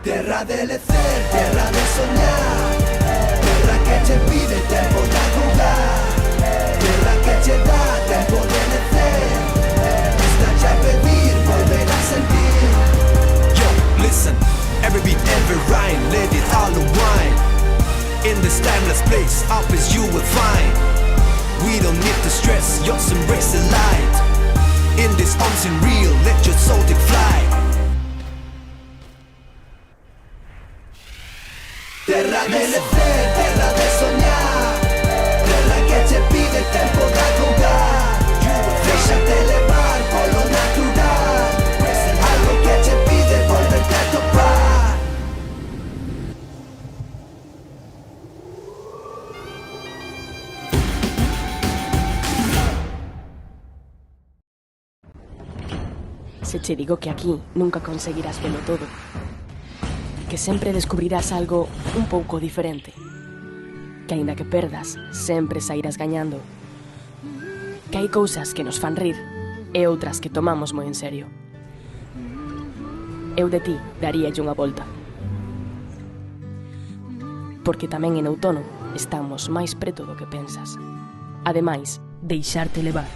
Terra de lecer, terra de soñar, terra que che pide tempo de jugar, terra que che dá tempo de lecer, está che a pedir, volver a sentir. Yo, listen, every beat, every rhyme, let it all unwind. In this timeless place, up as you will find. We don't need to stress, just embrace the light. In this unseen real, let your soul take flight. Terra de lecer, terra de soñar, terra que che pide tempo de jugar, déxate levar polo natural, algo que che pide volverte a topar. Se che digo que aquí nunca conseguirás velo todo, que sempre descubrirás algo un pouco diferente, que aínda que perdas, sempre sairás gañando, que hai cousas que nos fan rir e outras que tomamos moi en serio. Eu de ti daríalle unha volta, porque tamén en outono estamos máis preto do que pensas. Ademais, deixarte levar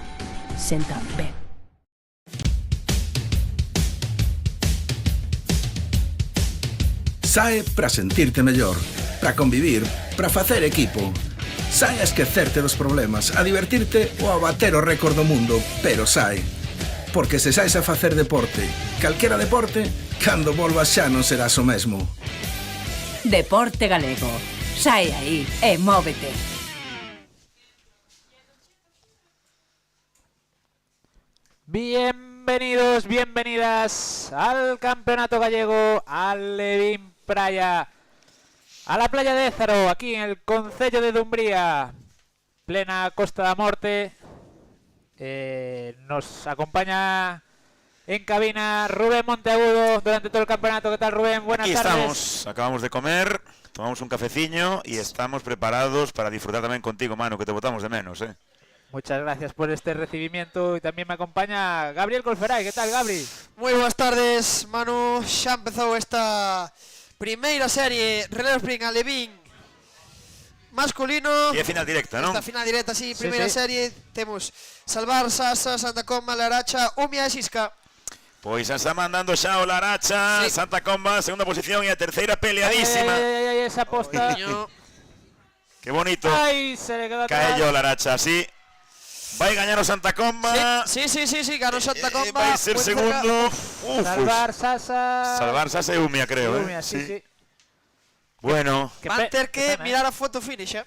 senta ben. Sae para sentirte mellor, para convivir, para facer equipo. Sae a esquecerte dos problemas, a divertirte ou a bater o récord do mundo, pero sae. Porque se saes a facer deporte, calquera deporte, cando volvas xa non serás o mesmo. Deporte galego. Sae aí e móvete. Bienvenidos, bienvenidas al Campeonato Gallego, al Levín Praia, a la playa de Ézaro, aquí en el concello de Dumbría, plena Costa da Morte. Nos acompaña en cabina Rubén Monteagudo durante todo el campeonato. ¿Qué tal, Rubén? Buenas tardes. Aquí estamos, acabamos de comer, tomamos un cafeciño y estamos preparados para disfrutar también contigo, Manu, que te botamos de menos, ¿eh? Muchas gracias por este recibimiento y también me acompaña Gabriel Colferay. ¿Qué tal, Gabri? Moi boas tardes, Manu. Xa empezou esta primeira serie Relevo Sprint a Levín masculino. E a final directa, non? Esta final directa, sí, primeira sí. serie. Temos Salvar, Sasa, Santa Comba, Laracha, Umia e Xisca. Pois xa está mandando xa o Laracha, Sí. Santa Comba, segunda posición e a terceira peleadísima. Ay, esa posta. Oiño. Qué bonito. Ay, se le quedó atrás. Cae o Laracha, sí. Vai gañar o Santa Comba. Sí, ganó Santa Comba. Vai ser moi cerca. segundo. Salvar, Sasa. Salvar Sasa e Umia, creo, Umia, sí. Bueno, Van ter que pena, mirar a foto finish,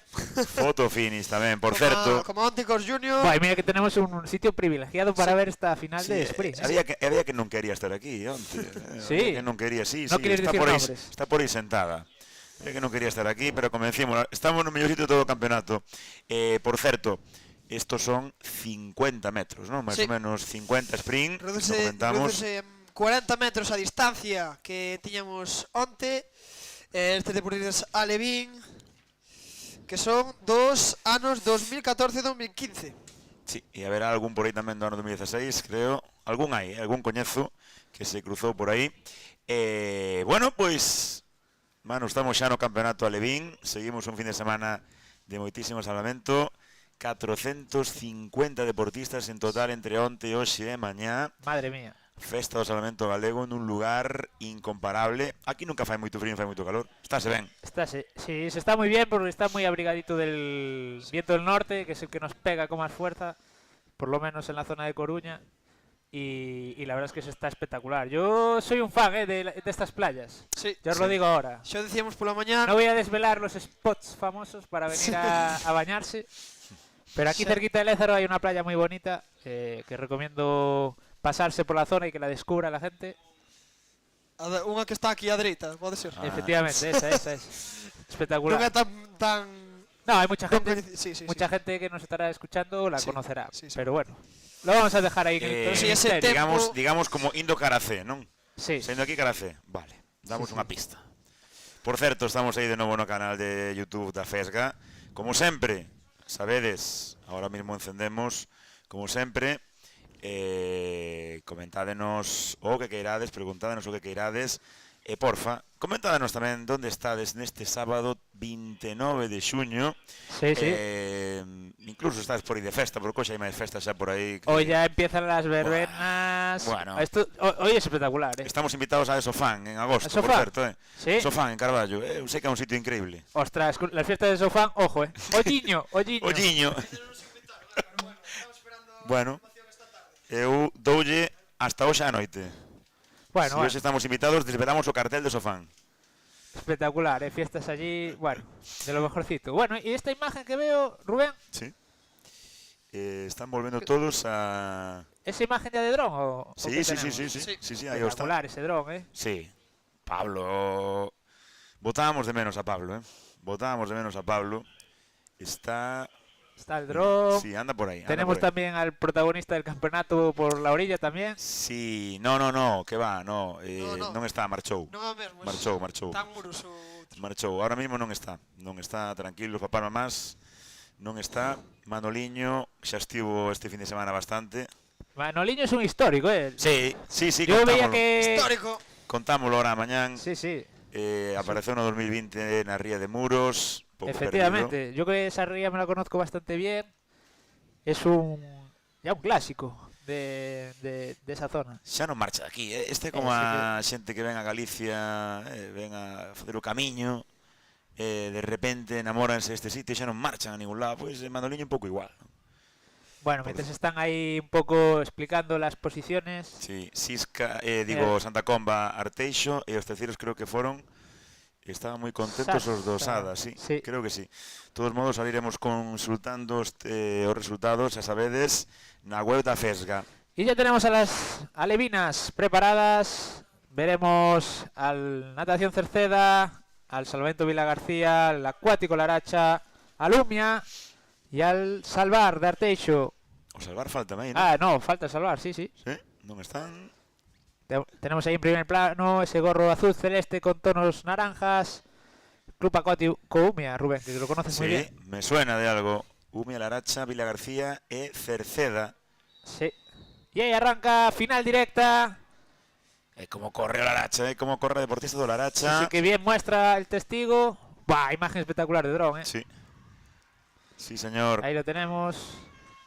foto finish tamén, por certo. Como Anticos Junior. Vai, mira que tenemos un sitio privilegiado para ver esta final Sí, de sprint. había que non quería estar aquí onte. Sí. Había que non quería, sí, No sí, quieres decir nombres. está por aí sentada. Había que non quería estar aquí, pero convencimos. Estamos no mellor sitio de todo o campeonato. Por certo, estos son 50 metros, ¿no? Más Sí. o menos 50 sprint, lo comentamos. Reduce 40 metros a distancia que tiñamos onte. Este deportistas a Levín, que son dos anos 2014 e 2015. Sí, e haberá algún por aí tamén do ano 2016, creo. Algún coñezo que se cruzou por aí. Bueno, pois, mano, estamos xa no campeonato a Levín. Seguimos un fin de semana de moitísimo salvamento. 450 deportistas en total entre onte, hoxe e mañá. Madre mía. Festa do Salvamento Galego nun lugar incomparable. Aquí nunca fai moito frío, fai moito calor. Estáse ben. Sí, se está muy bien porque está muy abrigadito del viento del norte, que es el que nos pega con más fuerza, por lo menos en la zona de Coruña. Y la verdad es que se está espectacular. Yo soy un fan de estas playas. Sí. Ya os lo digo ahora. Xa decíamos pola mañá. No voy a desvelar los spots famosos para venir a bañarse. Pero aquí cerquita de Lézaro hay una playa muy bonita que recomiendo pasarse por la zona y que la descubra la gente. Unha que está aquí á dereita, pode ser. Efectivamente, esa es. Espectacular. Non é tan No, hay mucha gente, Sí. mucha gente que nos estará escuchando la Sí, conocerá. sí. Pero bueno, lo vamos a dejar ahí. Pero si ese misterio. digamos como indo cara a C, non? Sí. Sendo aquí cara a C. Vale, damos unha pista. Por certo, estamos aí de novo no canal de YouTube da Fesga. Como sempre, sabedes, ahora mismo encendemos, como sempre, comentádenos o que queirades, preguntádenos o que queirades, E porfa, comentádanos tamén onde estades neste sábado 29 de xuño. Sí, sí. Incluso estás por aí de festa, porque hoxe hai máis festas xa por aí. Hoy ya empiezan las verbenas. Bueno. Esto, hoy es espectacular, ¿eh? Estamos invitados a Sofán en agosto, ¿A por Sofán? certo, eh. Sí. Sofán en Carballo, eu sei que é un sitio increíble. Ostras, las fiestas de Sofán, ojo, ¿eh? Olliño, olliño. Olliño. Bueno, eu doulle hasta hoxe a noite. Bueno, Si bueno, hoxe estamos invitados, desvelamos o cartel de Sofán. espectacular, ¿eh? Fiestas allí, bueno, de lo mejorcito. Bueno, y esta imagen que veo, Rubén, Sí. Están volvendo todos a... ¿esa imagen ya de dron o Sí, qué sí, sí, tenemos? sí, sí, sí, sí, aí está. Espectacular ese dron, ¿eh? Sí, Pablo... Botábamos de menos a Pablo, eh. Botábamos de menos a Pablo. Está... Está el dron. Sí, anda por aí. anda Tenemos por aí. también al protagonista del campeonato por la orilla también. Sí, no, que va, no, No. non está, marchou. Non é o mesmo. Marchou. Tan muros o... Marchou, ahora mismo non está, tranquilo, papá e mamás, non está. Manoliño xa estivo este fin de semana bastante. Manoliño es un histórico, ¿eh? Sí, Yo veía que... Histórico. Contámoslo ahora mañán. Sí, sí. Apareceu no 2020 na Ría de Muros, pouco Efectivamente, yo que esa ría me la conozco bastante bien. Es ya un clásico de esa zona. Xa non marcha de aquí, Este é como Sí, a xente que ven a Galicia, ven a facer o camiño, de repente enamoranse deste sitio e xa non marchan a ningún lado. Pois Manoliño un pouco igual, ¿no? Bueno, mientras están ahí un poco explicando las posiciones. Sí, Sisca, Santa Comba, Arteixo e os terceiros creo que foron. Estaban moi contentos os do Sada, sí, Sí. creo que sí. De todos modos, saliremos consultando os resultados, xa sabedes, na web da Fesga. Y ya tenemos a las alevinas preparadas. Veremos al Natación Cerceda, al Salvamento Vila García, al Acuático Laracha, al Umia y al Salvar de Arteixo. O Salvar falta tamén, non? Ah, no, falta Salvar, sí, sí. Sí, non están... Tenemos ahí en primer plano ese gorro azul celeste con tonos naranjas. Club Acuático Umia, Rubén, que lo conoces muy Sí, bien. me suena de algo. Umia, Laracha, Vila García e Cerceda. Sí. Y ahí arranca final directa. Como corre o Laracha, como corre o deportista do Laracha. Así que bien muestra el testigo. ¡Buah! Imagen espectacular de dron, ¿eh? Sí. Sí, señor. Ahí lo tenemos.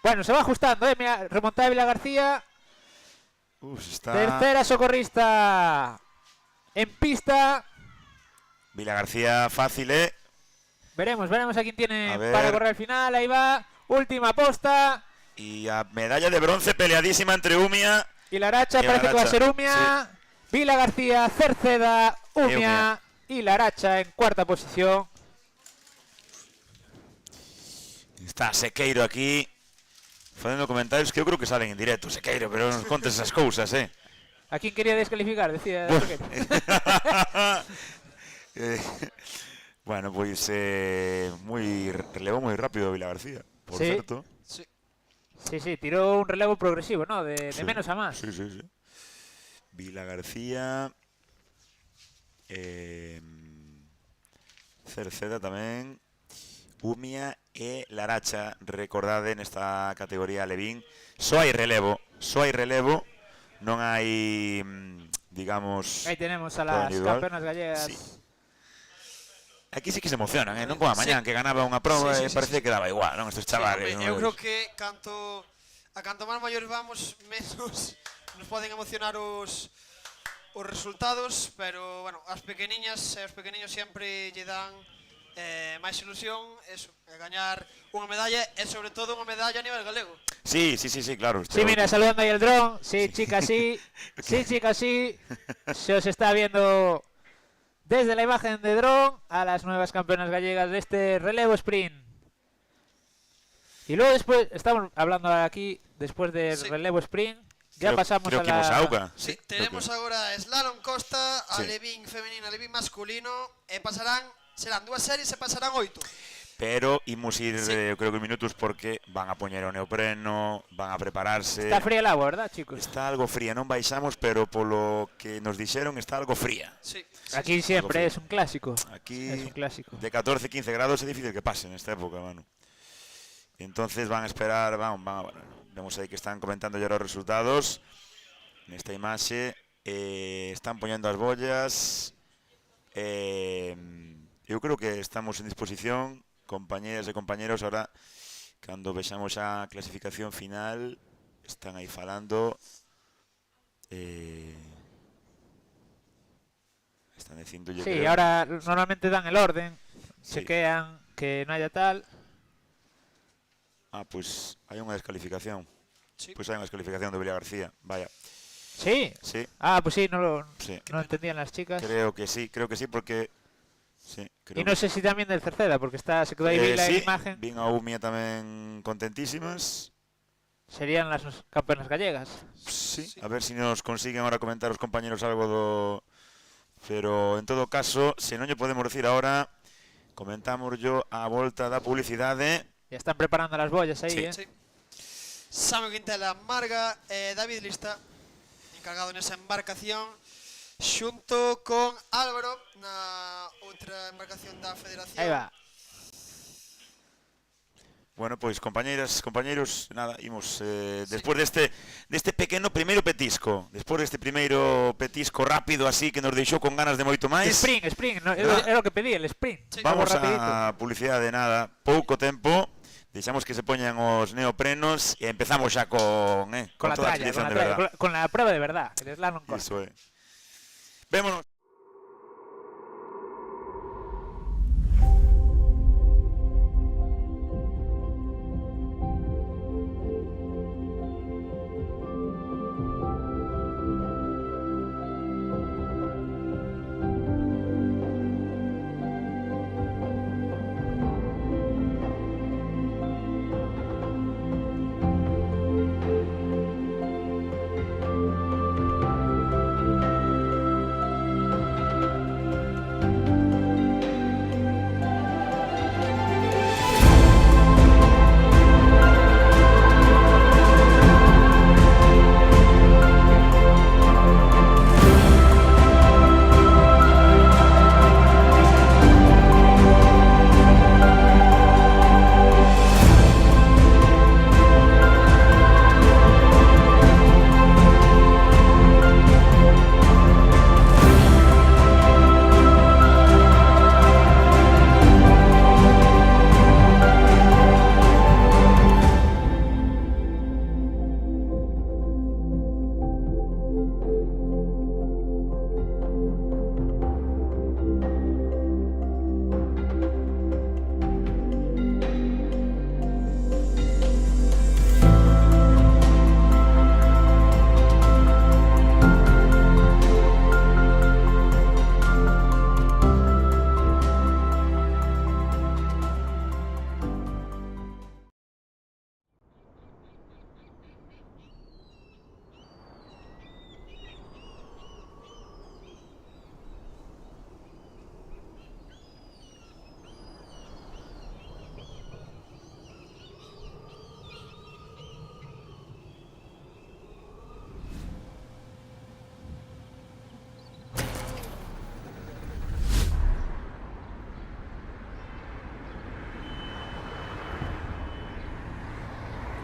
Bueno, se va ajustando, ¿eh? Mira, remontada de Vila García. Está... Tercera socorrista en pista. Vila García fácil, Veremos a quién tiene A ver. para correr al final. Ahí va. Última posta. Y a medalla de bronce peleadísima entre Umia. Y Laracha Y parece que va a Laracha, ser Umia. Vila García, Cerceda, Umia Umia. y Laracha en cuarta posición. Está Sequeiro aquí facendo comentarios que eu creo que salen en directo, Sequeiro, pero non nos contes esas cousas, ¿A quién quería descalificar? Decía. Bueno. Roquete. Bueno, pois relevou moi rápido Vila García, por Sí. certo. Sí, tiró un relevo progresivo, ¿no? De Sí, menos a más. Sí. Vila García, Cerceda tamén, Umia e Laracha, recordade nesta categoría Levín, só hai relevo, non hai, digamos, Ahí tenemos a todo las individual. campeonas gallegas. Sí. Aquí sí que se emocionan, non como a mañán que ganaba unha proba e parecía que daba igual, non? Estes chavales. Sí, non? eu creo que a canto máis maiores vamos, menos nos poden emocionar os resultados, pero bueno, as pequeniñas e os pequeniños sempre lle dan máis ilusión, eso, gañar unha medalla e sobre todo unha medalla a nivel galego. Sí, claro. Sí, mira, saludando ahí el dron. Sí, chica, sí. Sí, chica, sí. Se os está viendo desde la imagen de dron a las nuevas campeonas gallegas de este relevo sprint. Y luego después, estamos hablando aquí, después del Sí. relevo sprint, ya pasamos creo a que imos a la... auga. Sí, creo tenemos que- agora Slalom Costa, Sí. Alevín femenino, Alevín masculino e serán dúas series e pasarán 8. Pero imos ir, Sí. eu creo que minutos porque van a poñer o neopreno, van a prepararse. Está fría el agua, ¿verdad, chicos? Está algo fría, non baixamos, pero polo que nos dixeron está algo fría. Sí. Aquí siempre es un clásico. Aquí Es un clásico. de 14-15 grados é difícil que pase nesta época, mano. Entonces van a esperar, vemos aí que están comentando ya os resultados. Nesta imaxe están poñendo as bollas. Eu creo que estamos en disposición, compañeras e compañeros. Ahora, cando vexamos a clasificación final, están aí falando. Están dicindo... Sí, ahora normalmente dan el orden, chequean que non haya tal. Pois hai unha descalificación. Sí. Pois hai unha descalificación de Belia García, vaya. ¿Sí? Sí. Pues sí, no Sí. entendían las chicas. Creo que sí, porque... Sí, creo Y no sé si también del Cerceda, porque se quedó ahí Vila sí, en imagen. vin a Umia tamén contentísimas. Serían las campeonas gallegas. Sí, a ver si nos consiguen ahora comentar os compañeros algo do... Pero, en todo caso, se non lle podemos decir ahora, comentamos yo a volta da publicidade. Ya están preparando las bollas ahí, Sí. ¿eh? Samuel Quintela, Marga e David Lista, encargado nesa embarcación, xunto con Álvaro na outra embarcación da Federación. Ahí va. Bueno, pois, compañeiras, compañeiros, nada, imos despois deste pequeno primeiro petisco, despois deste primeiro petisco rápido así que nos deixou con ganas de moito máis. Sprint, no, era o que pedí, el sprint. Sí. Vamos rapidito. a publicidade, nada, pouco tempo. Deixamos que se poñan os neoprenos e empezamos xa con Con la toda a tralla, expedición de verdad. con la prueba de verdad, que el slalom corto. Iso é. Vémonos.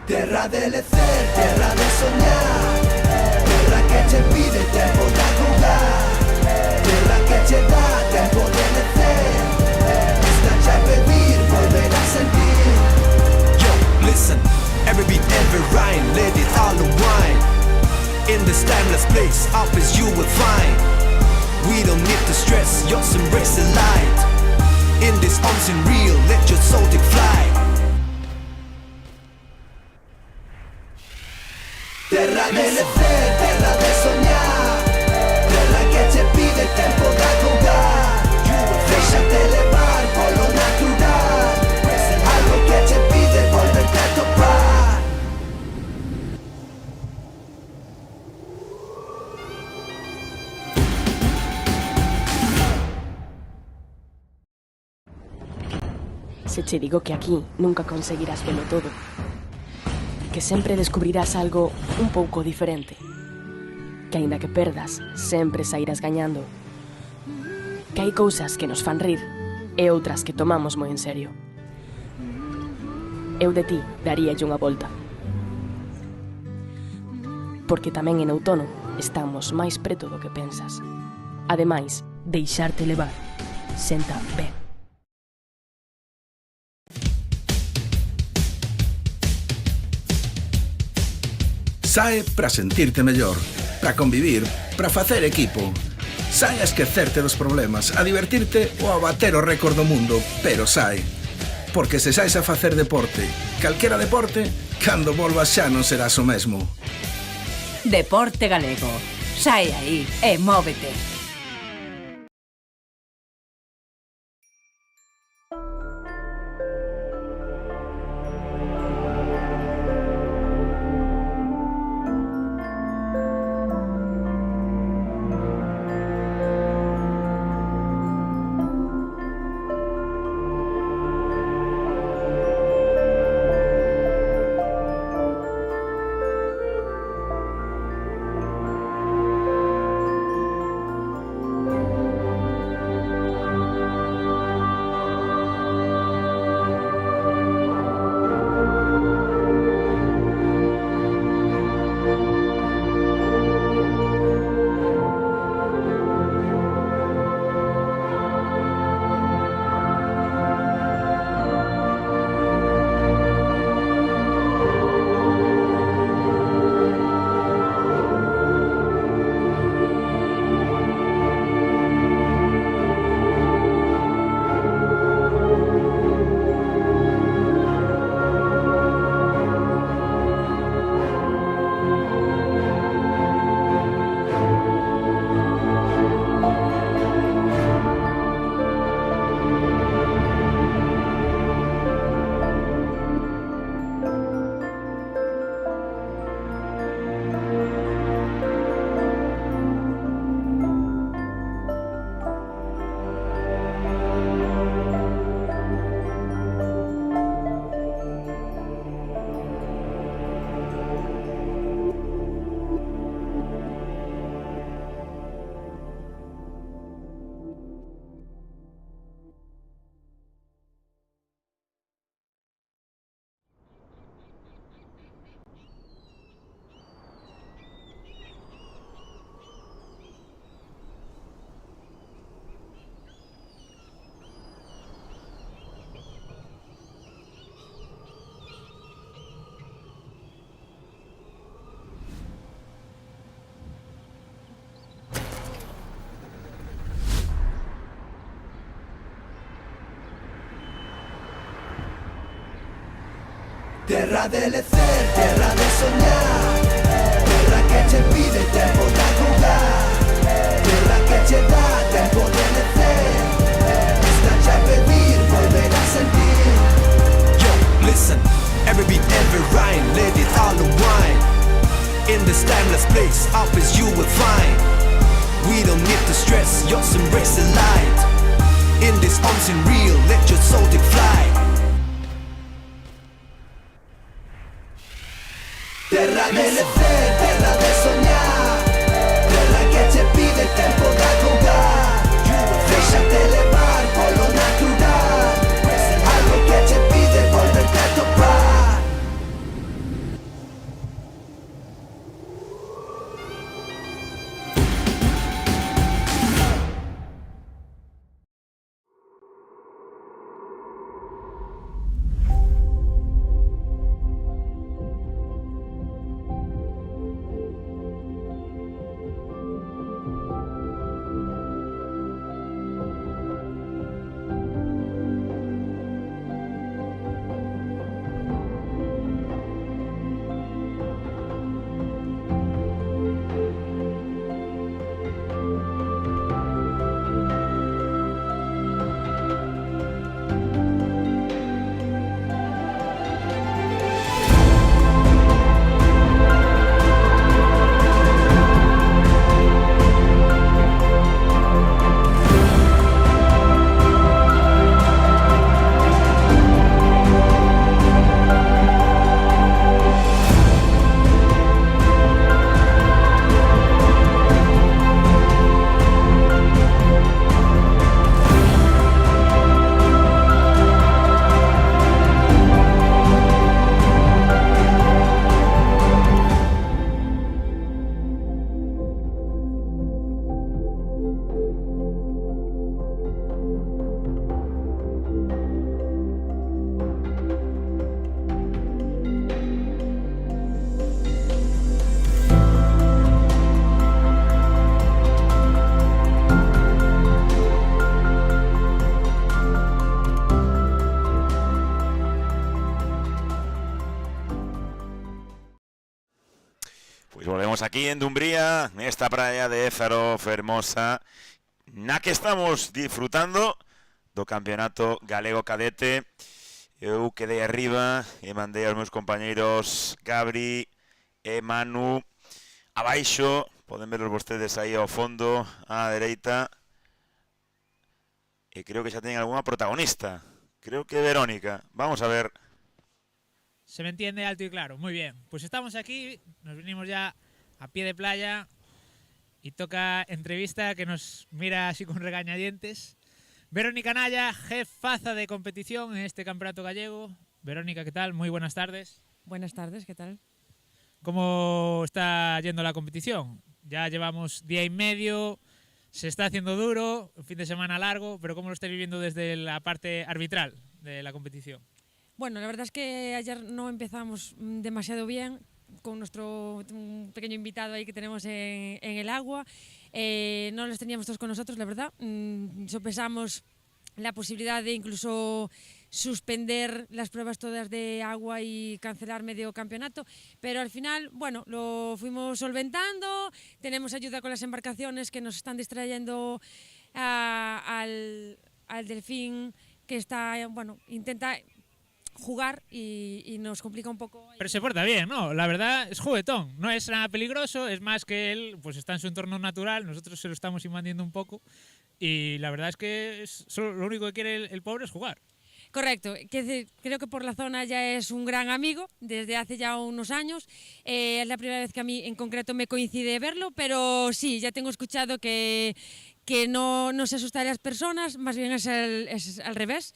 Terra de lecer, terra de soñar, terra que che pide tempo de jugar, terra que che dá tempo de lecer, está che pedir, volver a sentir. Yo, listen, every beat, every rhyme, let it all unwind. In this timeless place, up as you will find. We don't need to stress, just embrace the light. In this unseen real, let your soul take flight. Terra de lecer, terra de soñar, terra que che pide tempo de jugar, déxate levar polo natural, algo que che pide volverte a topar. Se te digo que aquí nunca conseguirás verlo todo, que sempre descubrirás algo un pouco diferente, que aínda que perdas, sempre sairás gañando, que hai cousas que nos fan rir e outras que tomamos moi en serio. Eu de ti daríalle unha volta, porque tamén en outono estamos máis preto do que pensas. Ademais, deixarte levar. Senta ben. Sae para sentirte mellor, para convivir, para facer equipo. Sae a esquecerte dos problemas, a divertirte ou a bater o récord do mundo, pero sae. Porque se saes a facer deporte, calquera deporte, cando volvas xa non serás o mesmo. Deporte Galego. Sae aí e móvete. Terra de lecer, terra de soñar, terra que che pide tempo de jugar, terra que che dá tempo de lecer, está a pedir volver a sentir. Yo, listen, every beat, every rhyme, let it all unwind. In this timeless place, up as you will find. We don't need to stress, just embrace the light. In this unseen real, let your soul take flight. Terra de lecer, terra de soñar, terra que che pide tempo de jugar, déxate levar polo natural, algo que che pide volverte a topar. volvemos aquí en Dumbría, nesta praia de Ézaro Fermosa, na que estamos disfrutando do campeonato galego cadete. Eu quedei arriba e mandei aos meus compañeiros Gabri e Manu abaixo. Poden verlos vostedes aí ao fondo, á dereita. E creo que xa teñen algunha protagonista. Creo que Verónica. Vamos a ver. Se me entiende alto y claro, muy bien. Pues estamos aquí, nos venimos ya a pie de playa y toca entrevista que nos mira así con regañadientes. Verónica Naya, jefaza de competición en este campeonato gallego. Verónica, ¿qué tal? Muy buenas tardes. Buenas tardes, ¿qué tal? ¿Cómo está yendo la competición? Ya llevamos día y medio, se está haciendo duro, un fin de semana largo, pero ¿cómo lo estáis viviendo desde la parte arbitral de la competición? Bueno, la verdad es que ayer no empezamos demasiado bien con nuestro pequeño invitado ahí que tenemos en el agua. No los teníamos todos con nosotros, la verdad. Sopesamos la posibilidad de incluso suspender las pruebas todas de agua y cancelar medio campeonato, pero al final, bueno, lo fuimos solventando. Tenemos ayuda con las embarcaciones que nos están distrayendo al delfín que está, bueno, intenta jugar y nos complica un poco. Pero se porta bien, ¿no? La verdad es juguetón, no es nada peligroso, es más que él pues está en su entorno natural, nosotros se lo estamos invadiendo un poco y la verdad es que lo único que quiere el pobre es jugar. Correcto, creo que por la zona ya es un gran amigo desde hace ya unos años. Es la primera vez que a mí en concreto me coincide verlo, pero sí, ya tengo escuchado que no se asusta a las personas, más bien es al revés.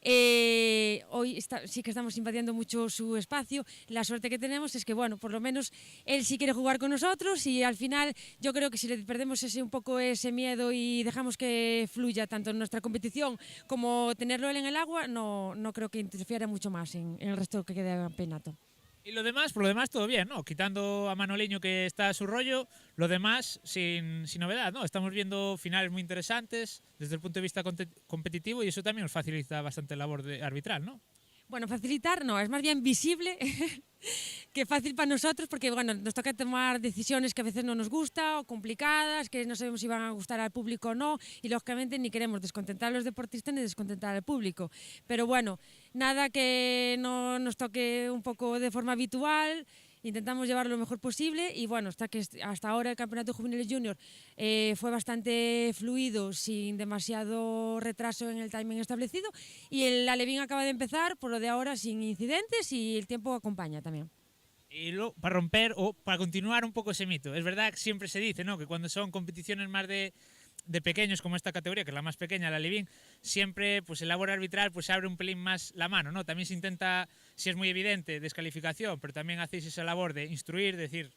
Hoy sí que estamos invadiendo mucho su espacio. La suerte que tenemos es que, bueno, por lo menos él sí quiere jugar con nosotros y al final yo creo que si le perdemos un poco ese miedo y dejamos que fluya tanto en nuestra competición como tenerlo él en el agua, no creo que interfiera mucho más en el resto que queda del campeonato. Y lo demás, por lo demás todo bien, ¿no? Quitando a Manoliño que está a su rollo, lo demás sin novedad, ¿no? Estamos viendo finales muy interesantes desde el punto de vista competitivo y eso también nos facilita bastante la labor arbitral, ¿no? Bueno, facilitar no, es más bien visible que fácil para nosotros porque bueno, nos toca tomar decisiones que a veces no nos gusta o complicadas, que no sabemos si van a gustar al público o no y lógicamente ni queremos descontentar a los deportistas ni descontentar al público. Pero bueno, nada que no nos toque un poco de forma habitual. Intentamos llevarlo lo mejor posible y bueno, hasta ahora el Campeonato Juvenil Junior fue bastante fluido, sin demasiado retraso en el timing establecido y el Alevín acaba de empezar, por lo de ahora sin incidentes y el tiempo acompaña también. Y luego, para romper o para continuar un poco ese mito, es verdad que siempre se dice, ¿no?, que cuando son competiciones más de pequeños como esta categoría, que es la más pequeña, la Alevín, siempre pues el labor arbitral pues se abre un pelín más la mano, ¿no? También se intenta, si es muy evidente, descalificación, pero también hacéis esa labor de instruir, decir,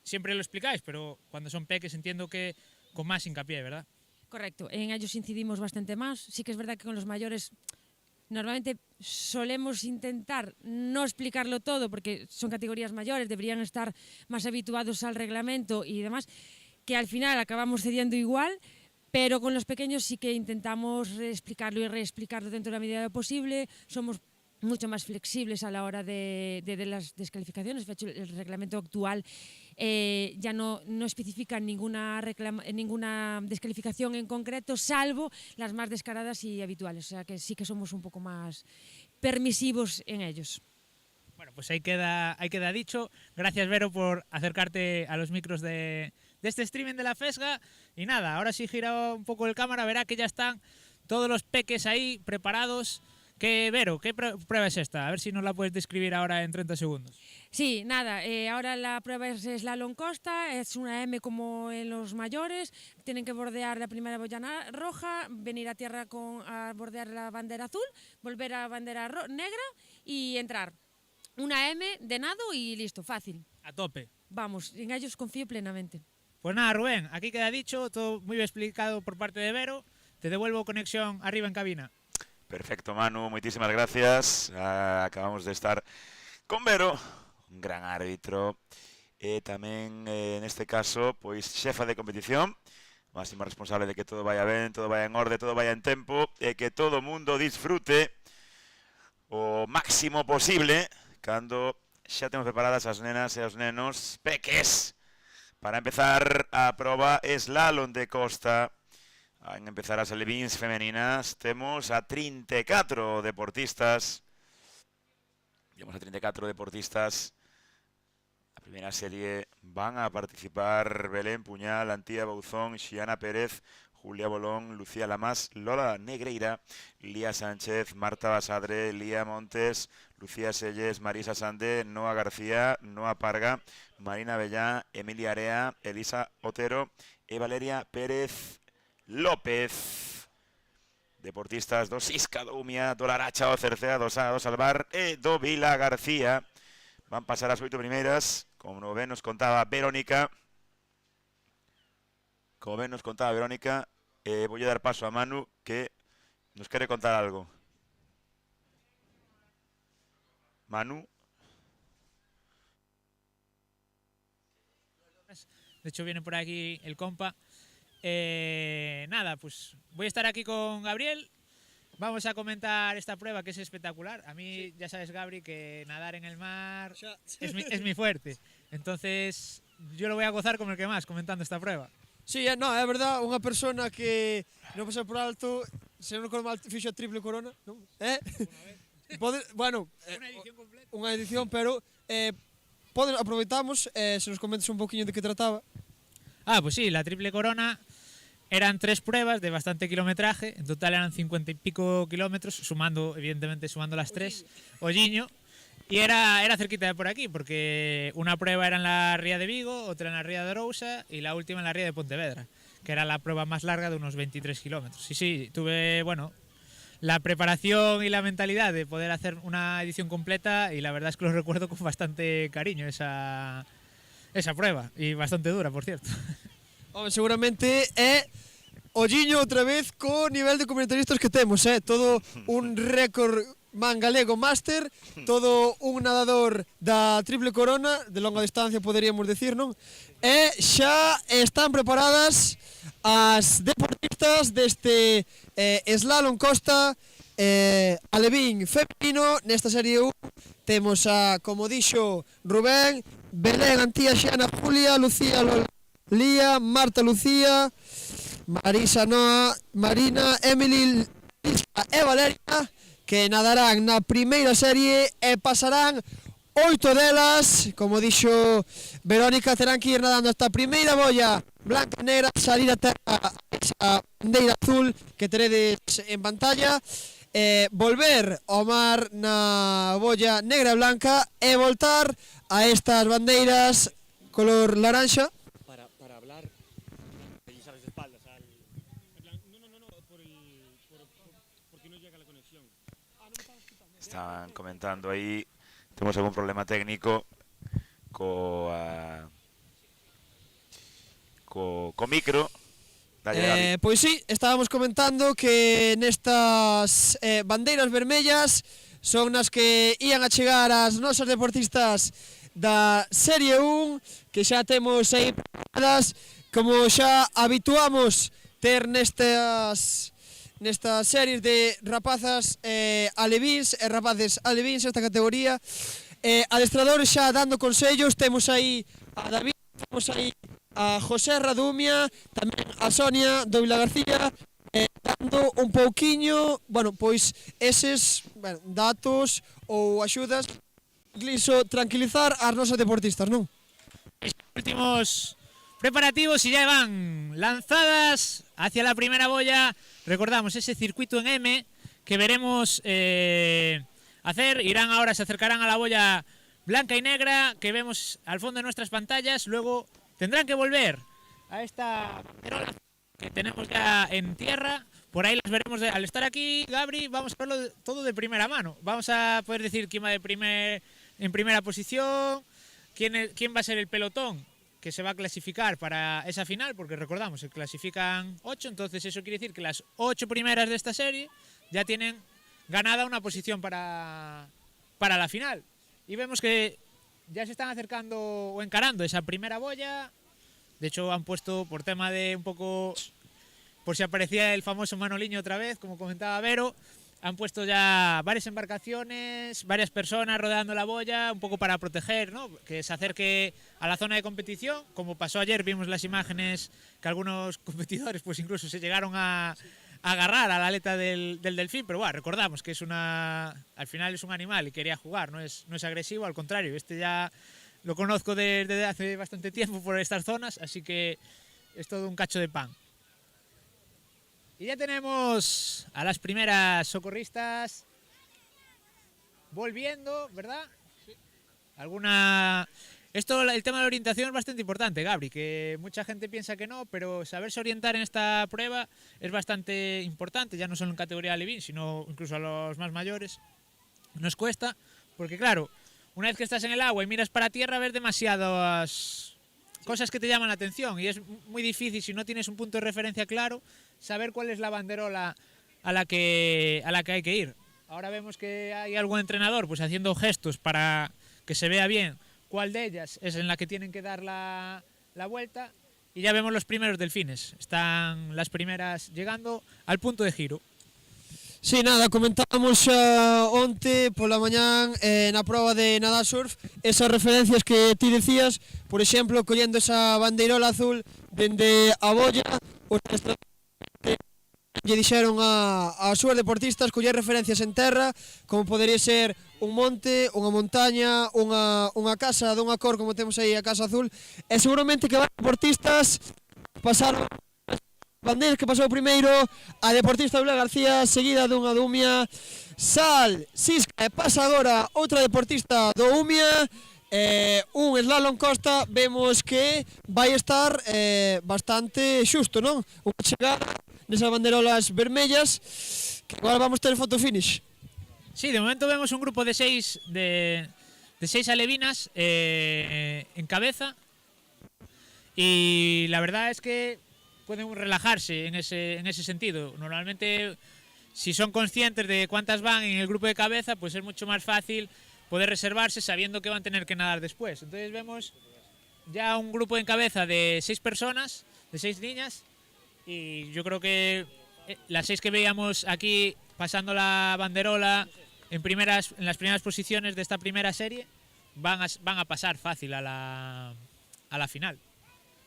siempre lo explicáis, pero cuando son peques entiendo que con más hincapié, ¿verdad? Correcto, en ellos incidimos bastante más. Sí que es verdad que con los mayores normalmente solemos intentar no explicarlo todo porque son categorías mayores, deberían estar más habituados al reglamento y demás, que al final acabamos cediendo igual, pero con los pequeños sí que intentamos explicarlo y reexplicarlo dentro de la medida de lo posible. Somos mucho más flexibles a la hora de las descalificaciones. De hecho, el reglamento actual ya no especifica ninguna descalificación en concreto, salvo las más descaradas y habituales. O sea que sí que somos un poco más permisivos en ellos. Bueno, pues ahí queda dicho. Gracias, Vero, por acercarte a los micros de este streaming de la Fesga. Y nada, ahora sí gira un poco el cámara, verá que ya están todos los peques ahí preparados. Vero, ¿qué prueba es esta? A ver si nos la puedes describir ahora en 30 segundos. Sí, nada, ahora la prueba es slalom costa, es una M como en los mayores, tienen que bordear la primera boya roja, venir a tierra a bordear la bandera azul, volver a la bandera negra y entrar. Una M de nado y listo, fácil. A tope. Vamos, en ellos confío plenamente. Pues nada, Rubén, aquí queda dicho, todo muy bien explicado por parte de Vero. Te devuelvo conexión arriba en cabina. Perfecto, Manu, muchísimas gracias. Acabamos de estar con Vero, un gran árbitro, tamén neste caso, pois xefa de competición, máxima responsable de que todo vaya ben, todo vaya en orde, todo vaya en tempo, e que todo o mundo disfrute o máximo posible cando xa temos preparadas as nenas e os nenos peques Para empezar a proba slalom de costa. En empezar as alevins femeninas, temos a 34 deportistas. Temos a 34 deportistas. A primeira serie van a participar Belén Puñal, Antía Bouzón, Xiana Pérez, Julia Bolón, Lucía Lamas, Lola Negreira, Lía Sánchez, Marta Basadre, Lía Montes, Lucía Selles, Marisa Sande, Noa García, Noa Parga, Marina Bellá, Emilia Area, Elisa Otero e Valeria Pérez López. Deportistas do Sisca, do Umia, do Laracha, do Cercea, do Sá, do Salvar e do Vila García. Van pasar as 8 primeiras, como ben nos contaba Verónica. Voy a dar paso a Manu, que nos quere contar algo. Manu. De hecho viene por aquí el compa. Nada, pues voy a estar aquí con Gabriel. Vamos a comentar esta prueba que es espectacular. A mí, ya sabes, Gabri, que nadar en el mar es mi fuerte. Entonces, yo lo voy a gozar como el que más comentando esta prueba. Sí, no, é verdad, unha persona que non pasa por alto, se non recordo mal, fixo a triple corona, non? Bueno, unha edición, pero aproveitamos, se nos comentes un poquinho de que trataba. Pues sí, la triple corona eran 3 pruebas de bastante kilometraje, en total eran 50 y pico kilómetros, evidentemente sumando las 3, Olliño, y era cerquita de por aquí, porque una prueba era en la ría de Vigo, otra en la ría de Arousa y la última en la ría de Pontevedra, que era la prueba más larga de unos 23 kilómetros. Sí, tuve, la preparación y la mentalidad de poder hacer una edición completa, y la verdad es que lo recuerdo con bastante cariño esa prueba, y bastante dura, por cierto. Seguramente é Olliño outra vez co nivel de comentaristas que temos, todo un récord man galego máster, todo un nadador da triple corona, de longa distancia poderíamos decir, non? E xa están preparadas as deportistas deste slalom costa alevín femenino. Nesta serie 1 temos a, como dixo Rubén, Belén, Antía, Xiana, Julia, Lucía, Lía, Marta, Lucía, Marisa, Noa, Marina, Emily, Lisa e Valeria, que nadarán na primeira serie e pasarán 8 delas. Como dixo Verónica, terán que ir nadando hasta a primeira boia blanca e negra, salir a terra esa bandeira azul que teredes en pantalla, volver ao mar na boia negra e blanca e voltar a estas bandeiras color laranxa. Para hablar, allí sabes de espaldas al... porque no llega la conexión. Estaban comentando aí, temos algún problema técnico co micro. Pois sí, estábamos comentando que nestas bandeiras vermellas son nas que ían a chegar as nosas deportistas da Serie 1, que xa temos aí preparadas, como xa habituamos ter nestas series de rapazas alevíns e rapaces alevíns, esta categoría. Adestradores xa dando consellos, temos aí a David, temos aí a José Radumia, tamén a Sonia do Vila García, dando un pouquiño, pois eses datos ou axudas, incluso tranquilizar as nosas deportistas, non? Últimos preparativos y ya van lanzadas hacia la primera boya. Recordamos ese circuito en M que veremos hacer. Se acercarán a la boya blanca y negra que vemos al fondo de nuestras pantallas. Luego tendrán que volver a esta perola que tenemos ya en tierra. Por ahí las veremos. Al estar aquí, Gabri, vamos a verlo todo de primera mano. Vamos a poder decir quién va en primera posición, quién va a ser el pelotón que se va a clasificar para esa final, porque recordamos, se clasifican 8, entonces eso quiere decir que las 8 primeras de esta serie ya tienen ganada una posición para la final. Y vemos que ya se están acercando o encarando esa primera boya. De hecho, han puesto, por tema de un poco, por si aparecía el famoso Manoliño otra vez, como comentaba Vero, han puesto ya varias embarcaciones, varias personas rodeando la boya, un poco para proteger, ¿no? Que se acerque a la zona de competición. Como pasó ayer, vimos las imágenes que algunos competidores pues incluso se llegaron a agarrar a la aleta del delfín, pero bueno, recordamos que al final es un animal y quería jugar, no es agresivo, al contrario, este ya lo conozco desde hace bastante tiempo por estas zonas, así que es todo un cacho de pan. Y ya tenemos a las primeras socorristas volviendo, ¿verdad? Sí. El tema de la orientación es bastante importante, Gabri, que mucha gente piensa que no, pero saberse orientar en esta prueba es bastante importante, ya no solo en categoría Alevín, sino incluso a los más mayores. Nos cuesta, porque claro, una vez que estás en el agua y miras para tierra, ves demasiadas cosas que te llaman la atención y es muy difícil, si no tienes un punto de referencia claro, saber cuál es la banderola a la que hay que ir. Ahora vemos que hay algún entrenador pues haciendo gestos para que se vea bien cuál de ellas es en la que tienen que dar la vuelta, y ya vemos los primeros delfines. Están las primeras llegando al punto de giro. Sí, nada, comentábamos onte pola mañán na proba de nadar surf esas referencias que ti decías, por exemplo, collendo esa bandeirola azul dende a bolla, os lle dixeron a súas deportistas coller referencias en terra, como podería ser un monte, unha montaña, unha casa dunha cor como temos aí a Casa Azul, e seguramente que varios deportistas pasaron bandeiras que pasou primeiro a deportista Eula García, seguida dunha do Umia, Sal, Sisca, e pasa agora outra deportista do Umia, un slalom costa. Vemos que vai estar bastante xusto, non? Unha chegada nesas banderolas vermellas, que agora vamos ter foto finish. Sí, de momento vemos un grupo de seis alevinas en cabeza, y la verdad es que pueden relajarse en ese sentido. Normalmente, si son conscientes de cuántas van en el grupo de cabeza, pues es mucho más fácil poder reservarse sabiendo que van a tener que nadar después. Entonces vemos ya un grupo en cabeza de 6 personas, de 6 niñas, y yo creo que las 6 que veíamos aquí pasando la banderola en las primeras posiciones de esta primera serie van a pasar fácil a la final.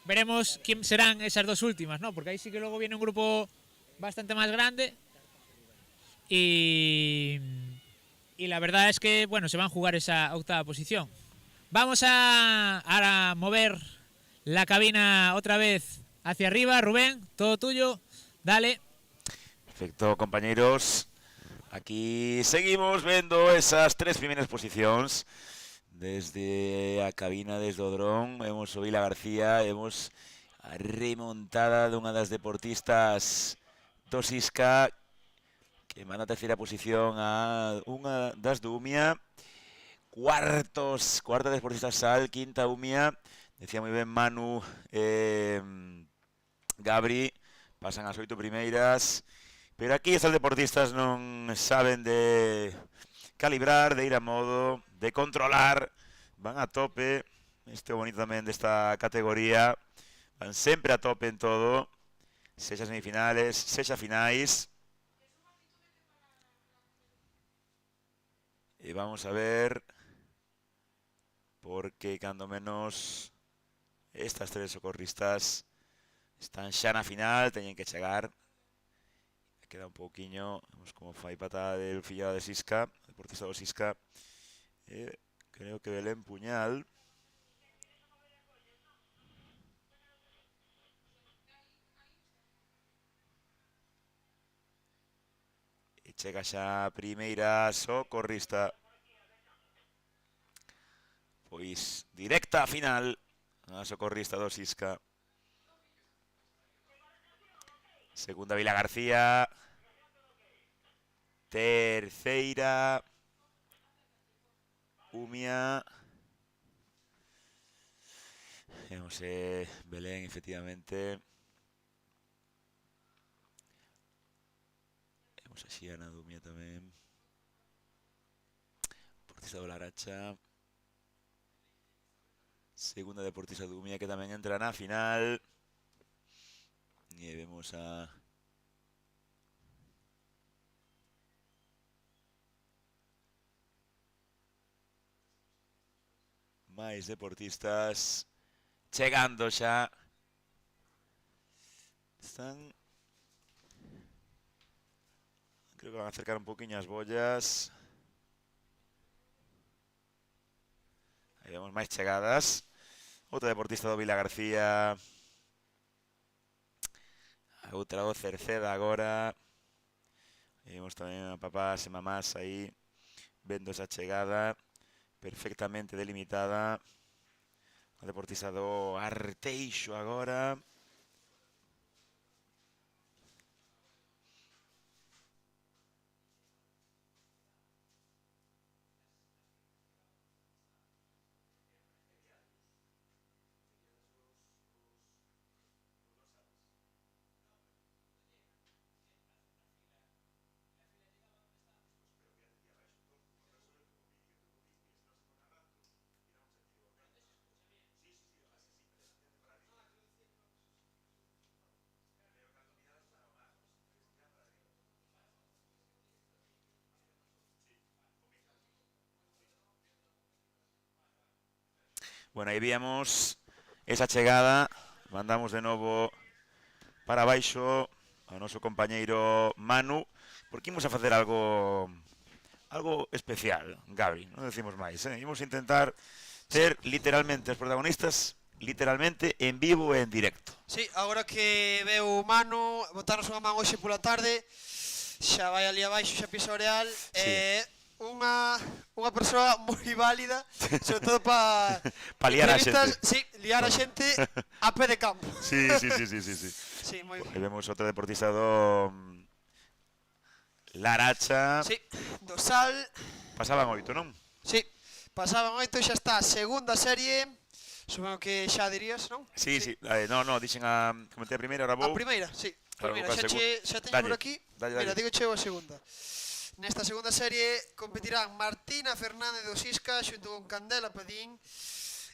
Veremos quién serán esas dos últimas, ¿no? Porque ahí sí que luego viene un grupo bastante más grande y la verdad es que, bueno, se van a jugar esa octava posición. Vamos a mover la cabina otra vez hacia arriba. Rubén, todo tuyo, dale. Perfecto, compañeros. Aquí seguimos vendo esas 3 primeras posicións. Desde a cabina, desde o dron, vemos o Vila García, vemos a remontada dunha das deportistas do Sisca, que manda a terceira posición a unha das do Umia. Cuarta deportista Sal, quinta Umia. Decía moi ben Manu, Gabri, pasan as 8 primeiras. Pero aquí esas deportistas non saben de calibrar, de ir a modo, de controlar, van a tope. Este é o bonito tamén desta categoría, van sempre a tope en todo, sexa semifinales, sexa finais. E vamos a ver, porque cando menos estas 3 socorristas están xa na final, teñen que chegar. Queda un pouquiño, vemos como fai patada del fillado de Sisca, deportista do Sisca. Creo que Belén Puñal. E chega xa a primeira socorrista. Pois directa a final a socorrista do Sisca. Segunda Vila García. Terceira Umia. Vemos Belén, efectivamente. Vemos a Xiana do Umia tamén. Deportista do Laracha. Segunda deportista do Umia que tamén entra na final. E vemos a máis deportistas chegando xa. Están... Creo que van a acercar un poquinho as bollas. Aí vemos máis chegadas. Outra deportista do Vila García. A outra o Cerceda agora. E vemos tamén a papás e mamás aí vendo esa chegada perfectamente delimitada. A deportista do Arteixo agora. Bueno, aí víamos esa chegada. Mandamos de novo para baixo ao noso compañeiro Manu, porque imos a facer algo especial, Gabri, non decimos máis, imos intentar ter literalmente os protagonistas literalmente en vivo e en directo. Sí, agora que veo o Manu, botarnos unha man hoxe pola tarde, xa vai ali abaixo, xa pisa o Real, unha persoa moi válida, sobre todo para liar a xente. Sí, liar a xente a pé de campo. Sí. Sí, moi ben. E vemos outra deportista do Laracha. Sí, do Sal. Pasaban 8, non? Sí, pasaban 8 e xa está a segunda serie. Supongo que xa dirías, non? Sí. No, dixen comentei a primeira, ahora vou. A primeira, sí. Primeira, xa teño por aquí. Mira, digo cheo a segunda. Nesta segunda serie competirán Martina Fernández do Sisca xunto con Candela Padín,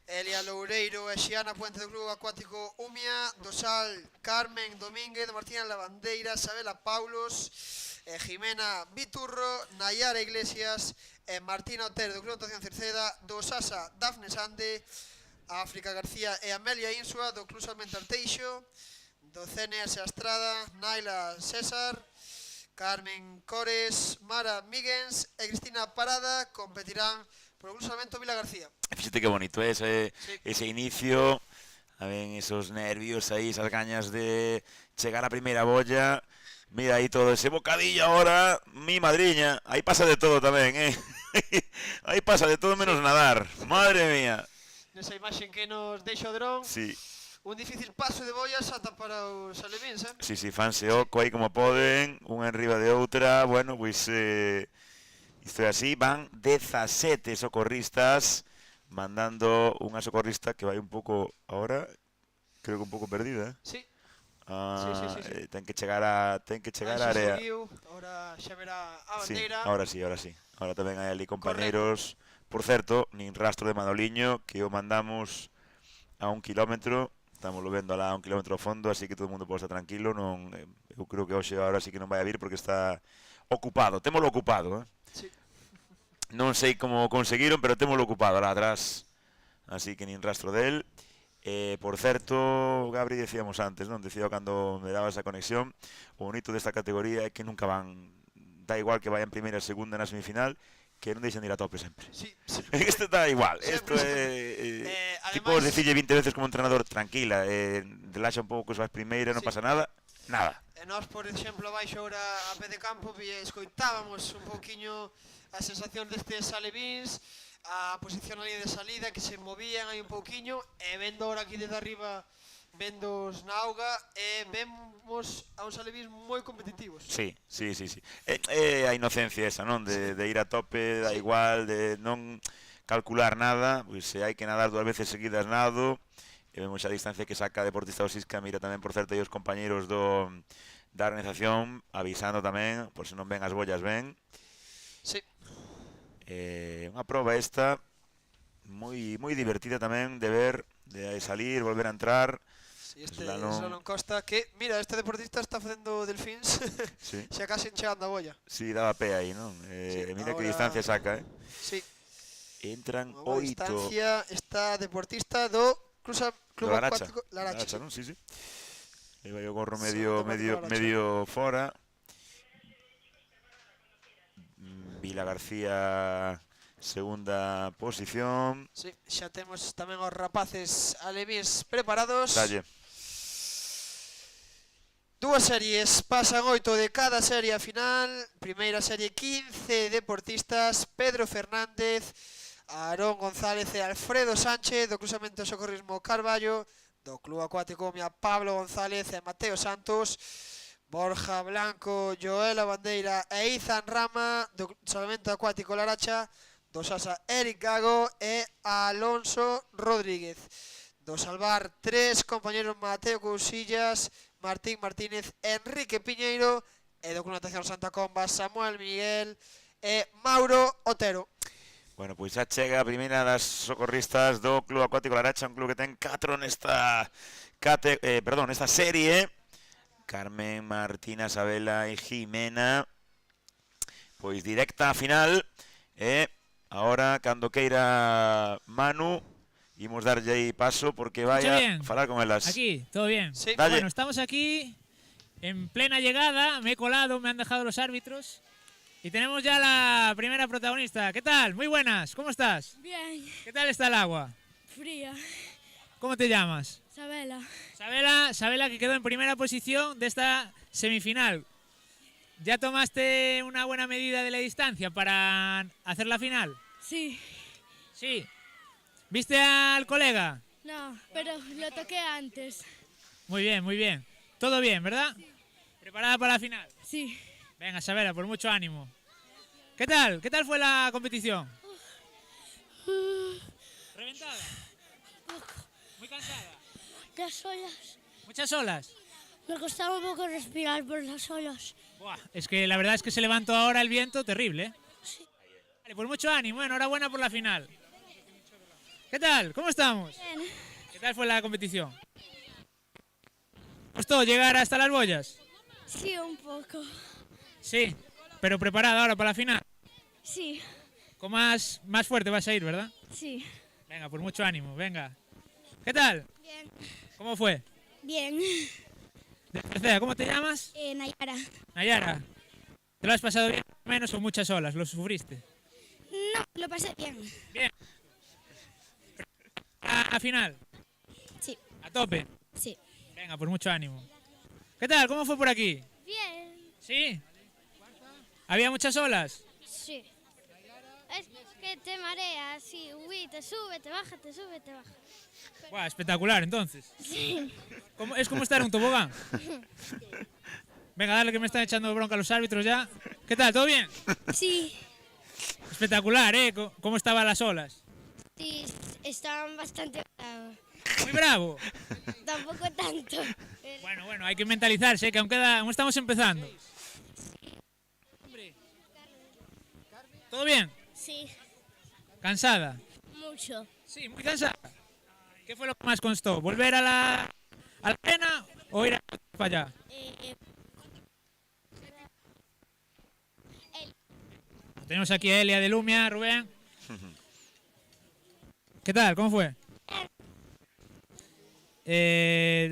Elia Loureiro e Xiana Puente do Club Acuático Umia, do Sal Carmen Domínguez, Martina Lavandeira, Sabela Paulos, Jimena Viturro, Nayara Iglesias e Martina Otero do Club Natación Cerceda, do Sasa Dafne Sande, África García e Amelia Insua do Club Salmente Arteixo, do CNS Astrada, Naila César, Carmen Cores, Mara Miguens e Cristina Parada competirán por o Club Salmento Vila García. Fíxate que bonito ese inicio, a ver, esos nervios aí, esas gañas de chegar a primeira bolla. Mira aí todo ese bocadillo ahora, mi madriña, aí pasa de todo tamén, aí pasa de todo menos nadar, madre mía. Nesa imaxe que nos deixa o dron, sí. Un difícil paso de bollas ata para os alevíns, Sí, fanse oco aí como poden, unha enriba de outra, bueno, pois isto é así, van 17 socorristas, mandando unha socorrista que vai un pouco, ahora, creo que un pouco perdida, Sí. Sí. Ten que chegar á área. Ahora xa verá a bandeira. Sí, ahora sí. Ahora tamén hai ali compañeiros. Por certo, nin rastro de Manoliño, que o mandamos a 1 kilómetro. Estamos lo vendo alá a 1 kilómetro ao fondo, así que todo o mundo pode estar tranquilo. Eu creo que hoxe agora sí que non vai a vir porque está ocupado. Témolo ocupado, Sí. Non sei como conseguiron, pero témolo ocupado alá atrás. Así que nin rastro del. Por certo, Gabri, decíamos antes, non? Decía cando me daba esa conexión, o bonito desta categoría é que nunca van, da igual que vayan primeira e segunda na semifinal, que non deixan de ir a tope sempre. Sí. Isto está igual, isto é... Ti podes dicirlle 20 veces como entrenador, tranquila, relaxa un pouco que vas primeira, non pasa nada, nada. E nós, por exemplo, abaixo ahora a pé de campo, escoitábamos un pouquiño a sensación destes alevíns, a posición ali de salida, que se movían aí un pouquiño, e vendo ahora aquí desde arriba, vendos na auga, e vemos a uns alevíns moi competitivos. Sí. É a inocencia esa, non? De ir a tope, da igual, de non calcular nada, pois se hai que nadar 2 veces seguidas nado, e vemos a distancia que saca a deportista do Sisca, mira tamén, por certo, aí os compañeiros da organización, avisando tamén, por se non ven as bollas ben. Sí. Unha proba esta moi divertida tamén de ver, de salir, volver a entrar. Sí, este Solon Costa que, mira, este deportista está facendo delfíns, xa casi chegando a bolla. Sí, daba pé aí, non? Mira que distancia saca, Sí. Entran Unha boa 8. distancia esta deportista do Club Laracha. Acuático Laracha. Non? Sí, sí. Aí vai o gorro Segundo medio, Laracha. medio fora. Vila García, segunda posición. Sí, xa temos tamén os rapaces alevíns preparados. Dalle. Dúas series, pasan 8 de cada serie a final. Primeira serie, 15 deportistas. Pedro Fernández, Aarón González e Alfredo Sánchez, do Cruzamento Socorrismo Carballo. Do Club Acuático Omia, Pablo González e Mateo Santos. Borja Blanco, Joela Bandeira e Izan Rama, do Salvamento Acuático Laracha. Do Sasa, Eric Gago e Alonso Rodríguez. Do Salvar, 3 compañeros: Mateo Cousillas, Martín Martínez, Enrique Piñeiro, e do Club Natación Santa Comba, Samuel Miguel e Mauro Otero. Bueno, pois xa chega a primeira das socorristas do Club Acuático Laracha, un club que ten 4 nesta serie. Carmen, Martina, Sabela e Jimena. Pois directa a final. E agora, cando queira Manu, imos darlle aí paso porque vai a falar con elas. Aquí, todo bien. Sí. Bueno, estamos aquí en plena llegada. Me he colado, me han dejado los árbitros. Y tenemos ya la primera protagonista. ¿Qué tal? Muy buenas. ¿Cómo estás? Bien, ¿Qué tal está el agua? fría. ¿Cómo te llamas? Sabela. Sabela que quedó en primera posición de esta semifinal. ¿Ya tomaste una buena medida de la distancia para hacer la final? Sí. Sí. ¿Viste al colega? No, pero lo toqué antes. Muy bien, muy bien. Todo bien, ¿verdad? Sí. ¿Preparada para la final? Sí. Venga, Sabela, por mucho ánimo. ¿Qué tal? ¿Qué tal fue la competición? ¿Reventada? ¿Muy cansada? Las olas. ¿Muchas olas? Me costaba un poco respirar por las olas. Buah, es que la verdad es que se levantó ahora el viento terrible, ¿eh? Sí. Vale, pues mucho ánimo, enhorabuena por la final. ¿Qué tal? ¿Cómo estamos? Bien. ¿Qué tal fue la competición? ¿Costó llegar hasta las boyas? Sí, un poco. Sí, pero preparada ahora para la final. Sí. Con más fuerte vas a ir, ¿verdad? Sí. Venga, pues mucho ánimo, venga. ¿Qué tal? Bien. ¿Cómo fue? Bien. De tercera, ¿cómo te llamas? Nayara. Nayara. ¿Te lo has pasado bien menos o muchas olas? ¿Lo sufriste? No, lo pasé bien. Bien. ¿A final? Sí. ¿A tope? Sí. Venga, pues mucho ánimo. ¿Qué tal? ¿Cómo fue por aquí? Bien. ¿Sí? ¿Había muchas olas? Sí. Es que te mareas, sí. Uy, te sube, te baja, te sube, te baja. Buah, espectacular, entonces. Sí. Es como estar en un tobogán. Venga, dale que me están echando bronca los árbitros ya. ¿Qué tal? ¿Todo bien? Sí. Espectacular, ¿eh? ¿Cómo estaban las olas? Sí, estaban bastante bravos. Muy bravo. Tampoco tanto. Bueno, hay que mentalizarse, ¿eh? Que aún estamos empezando. ¿Todo bien? Sí, ¿Cansada? mucho. Sí, muy cansada. ¿Qué fue lo que más costó? ¿Volver a la arena o ir para allá? Tenemos aquí a Elia de Lumia, Rubén. ¿Qué tal? ¿Cómo fue?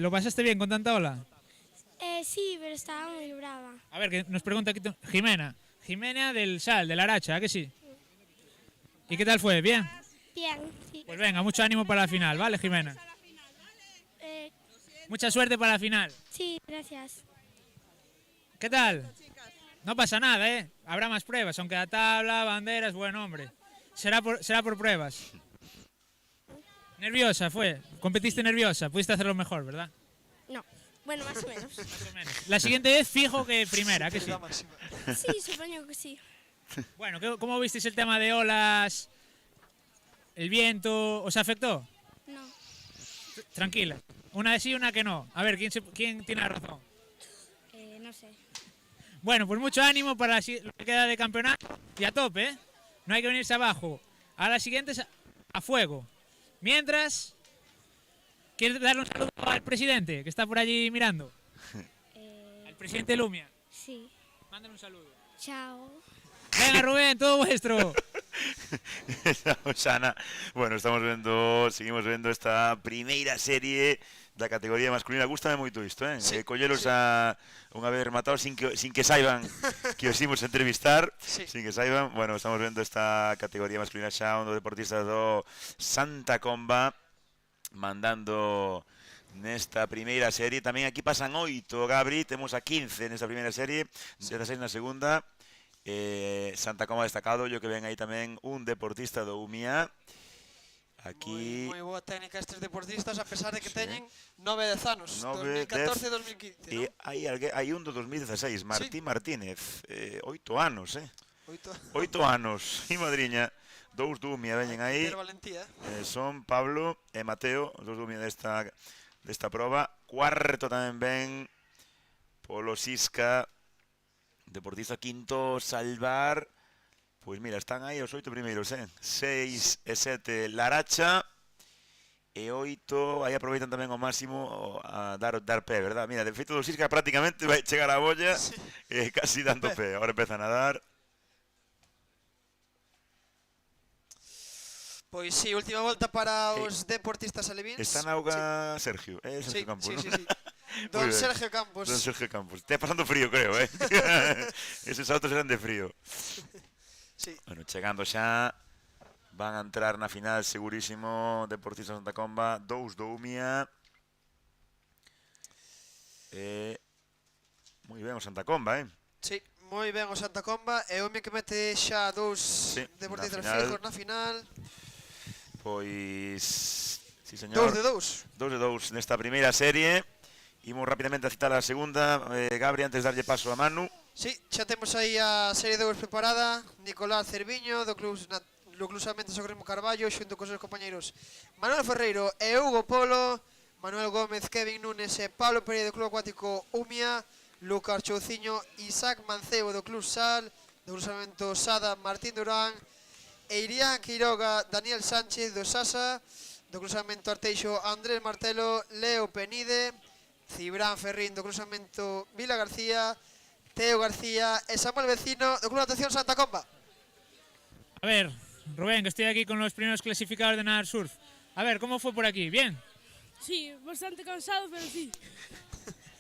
¿Lo pasaste bien con tanta ola? Sí, pero estaba muy brava. A ver, que nos pregunta aquí Jimena. Jimena del Sal, de la Aracha, ¿a que sí? ¿Y qué tal fue? ¿Bien? Bien, sí. Pues venga, mucho ánimo para la final, ¿vale, Jimena? Mucha suerte para la final. Sí, gracias. ¿Qué tal? No pasa nada, ¿eh? Habrá más pruebas, aunque la tabla, banderas, buen hombre. Será por pruebas. ¿Nerviosa fue? ¿Competiste nerviosa? Pudiste hacerlo mejor, ¿verdad? No, bueno, más o menos. La siguiente vez fijo que primera, ¿a que sí? Sí, supongo que sí. Bueno, ¿cómo visteis el tema de olas? ¿El viento os afectó? No. Tranquila. Una de sí, una que no. A ver, ¿quién tiene la razón? No sé. Bueno, pues mucho ánimo para lo que queda de campeonato y a tope, ¿eh? No hay que venirse abajo. A las siguientes a fuego. Mientras, ¿quieres darle un saludo al presidente que está por allí mirando? Al presidente Lumia. Sí. Mándale un saludo. Chao. Venga, Rubén, todo vuestro. Xana, bueno, seguimos vendo esta primeira serie da categoría masculina. Gústame moito isto, Sí, collelos sí. unha vez rematados sin que saiban que os imos entrevistar, Sí. sin que saiban. Bueno, estamos vendo esta categoría masculina xa, onde deportistas do Santa Comba mandando nesta primeira serie. Tamén aquí pasan 8, Gabri, temos a 15 nesta primeira serie, 16 na segunda. Santa Comba destacado, yo que ven aí tamén un deportista do UMIA. Aquí Moi boa técnica estes deportistas, a pesar de que teñen 9 e 10 anos, 9, 2014 e 2015, e non? hai un do 2016, Martín Martínez, 8 anos, 8. 8 anos, e madriña, dous do UMIA veñen aí. Ter valentía, Son Pablo e Mateo, os dous do UMIA desta proba. Cuarto tamén ven polo Sisca, deportista quinto, Salvar. Pois mira, están aí os 8 primeiros, 6 e 7 Laracha, e 8, aí aproveitan tamén ao máximo a dar pé, verdad? Mira, de feito do Sisca prácticamente vai chegar a bolla, casi dando pé. Agora empezan a dar. Pois sí, última volta para os deportistas alevins. Está na auga Sergio, Sergio Campos, sí, ¿no? sí. Don Sergio Campos. Don Sergio Campos. Está pasando frío, creo, Esos saltos eran de frío. Sí. Bueno, chegando xa, van a entrar na final segurísimo deportistas Santa Comba, 2 do UMIA. Moi ben o Santa Comba, Sí, moi ben o Santa Comba, e o UMIA que mete xa 2 deportistas fijos na final. Pois, sí señor. 2 de 2. 2 de 2 nesta primeira serie. Imos rapidamente a citar a segunda, Gabri, antes de darlle paso a Manu. Sí, xa temos aí a serie 2 preparada. Nicolás Cerviño, do Club Salmente Socorrismo Carballo, xunto cos seus compañeiros Manuel Ferreiro e Hugo Polo, Manuel Gómez, Kevin Núñez e Pablo Pereira do Club Acuático UMIA, Lucas Chouciño, Isaac Mancebo do Club Sal, do Club Salvamento Sada, Martín Durán, e Irián Quiroga, Daniel Sánchez do Sasa, do Club Salvamento Arteixo, Andrés Martelo, Leo Penide, Cibrán Ferrín do Club Salvamento Vila García, Teo García e Samuel Vecino do Club Natación Santa Comba. A ver, Rubén, que estoy aquí con los primeros clasificados de nadar surf. A ver, ¿cómo fue por aquí? ¿Bien? Sí, bastante cansado, pero sí.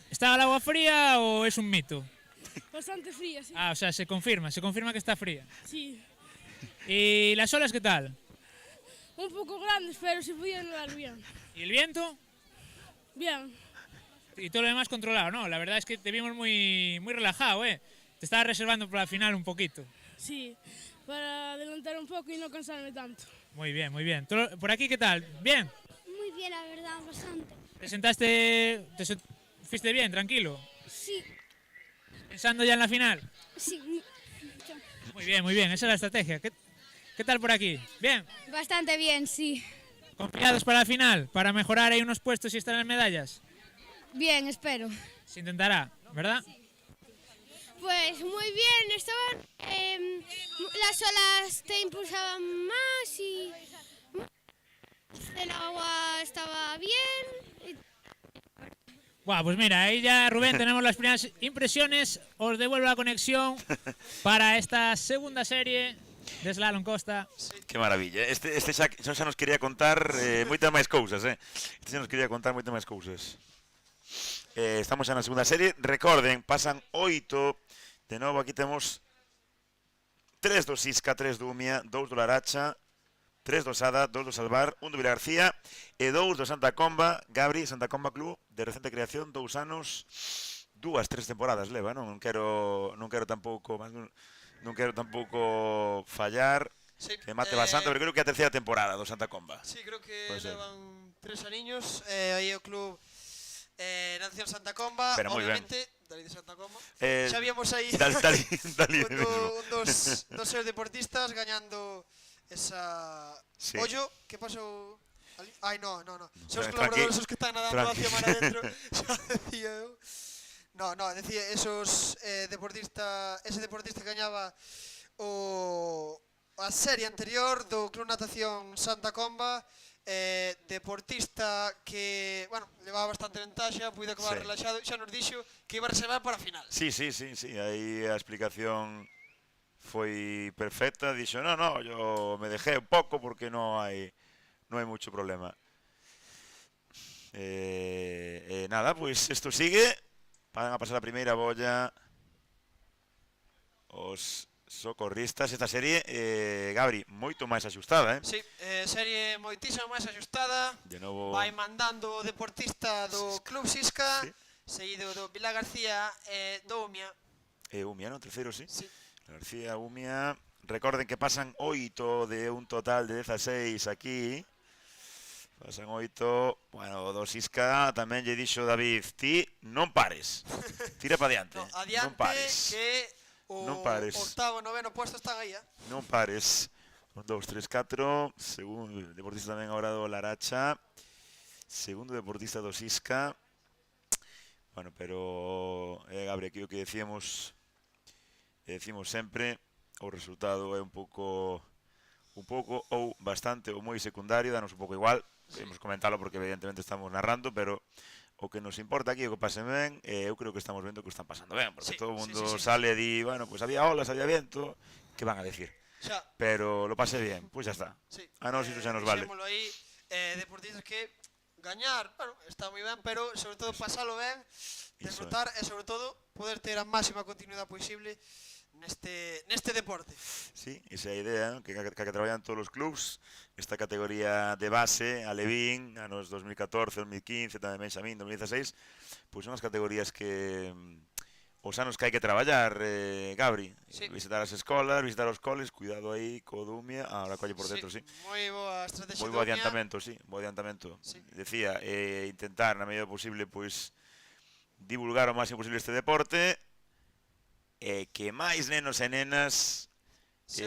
¿Estaba el agua fría o es un mito? Bastante fría, sí. Ah, o sea, se confirma que está fría. Sí. ¿Y las olas qué tal? Un poco grandes, pero se pudieron nadar bien. ¿Y el viento? Bien. Y todo lo demás controlado, ¿no? La verdad es que te vimos muy relajado, ¿eh? Te estaba reservando para la final un poquito. Sí, para adelantar un poco y no cansarme tanto. Muy bien, muy bien. ¿Por aquí qué tal? ¿Bien? Muy bien, la verdad, bastante. ¿Te sentaste, fuiste bien, tranquilo? Sí. ¿Pensando ya en la final? Sí. Muy bien, esa es la estrategia. ¿Qué tal por aquí? ¿Bien? Bastante bien, sí. ¿Confiados para la final? ¿Para mejorar ahí unos puestos y estar en medallas? Bien, espero. Se intentará, ¿verdad? Pues muy bien, las olas te impulsaban más y el agua estaba bien. Buah, pues mira, ahí ya, Rubén, tenemos las primeras impresiones. Os devuelvo la conexión para esta segunda serie de Slalom Costa. Que maravilla. Este xa nos quería contar moitas máis cousas, Este xa nos quería contar moitas máis cousas. Estamos xa na segunda serie. Recorden, pasan 8. De novo, aquí temos 3 do Sisca, 3 do UMIA, 2 do Laracha, 3 do Sada, 2 do Salvar, 1 do Vila García e 2 do Santa Comba. Gabri, Santa Comba Club, de recente creación, 2 anos, 2, 3 temporadas leva, non quero tampouco fallar. Sí, que mate bastante, pero creo que é a terceira temporada do Santa Comba. Sí, creo que levan 3 aniños, aí o club Natación Santa Comba, pero obviamente, Dalí de Santa Comba. Xa víamos aí Dalí un dos seus deportistas gañando esa ollo. Que pasou? Ai, no. Son os colaboradores os que están nadando hacia mar adentro. Xa decía eu. No, decía ese deportista que gañaba a serie anterior do Club Natación Santa Comba, deportista que, bueno, levaba bastante ventaxa, puido acabar relaxado, xa nos dixo que iba a reservar para a final. Sí, aí a explicación foi perfecta, dixo, no, yo me dejé un pouco porque non hai mucho problema. Nada, pois isto sigue, van a pasar a primeira bolla os socorristas. Esta serie, Gabri, moito máis axustada, Sí, serie moitísimo máis axustada. De novo... Vai mandando o deportista do Club Sisca, seguido do Vila García e do Umia. Umia, non? Terceiro, sí. García, Umia. Recorden que pasan 8 de un total de 16 aquí. Pasan 8. Bueno, do Sisca tamén lle dixo David, ti non pares. Tira pa diante. Adiante, non pares. que non pares. octavo, noveno puesto están aí, Non pares. 1, 2, 3, 4. Segundo deportista tamén agora do Laracha. Segundo deportista do Sisca. Bueno, pero Gabriel, aquí o que decíamos sempre, o resultado é un pouco ou bastante ou moi secundario, danos un pouco igual, queremos comentarlo porque evidentemente estamos narrando, pero o que nos importa aquí é o que pase ben, eu creo que estamos vendo que o están pasando ben, porque todo o mundo sale e di, bueno, pues había olas, había viento, que van a decir? Pero lo pasé bien, pues ya está. A nos iso xa nos vale. Dixémolo aí, deportistas que gañar, bueno, está moi ben, pero sobre todo pasalo ben, disfrutar e sobre todo poder ter a máxima continuidade posible neste deporte. Sí, esa é a idea, ¿no? que traballan todos os clubs, esta categoría de base, Alevín, anos 2014, 2015, tamén Benxamín, 2016, pois son as categorías que os anos que hai que traballar, Gabri, visitar as escolas, visitar os coles, cuidado aí co Dumia, ahora colle por dentro, sí. Moi boa estrategia moi bo adiantamento, sí, bo adiantamento. Decía, intentar na medida posible, pois, divulgar o máximo posible este deporte, que máis nenos e nenas se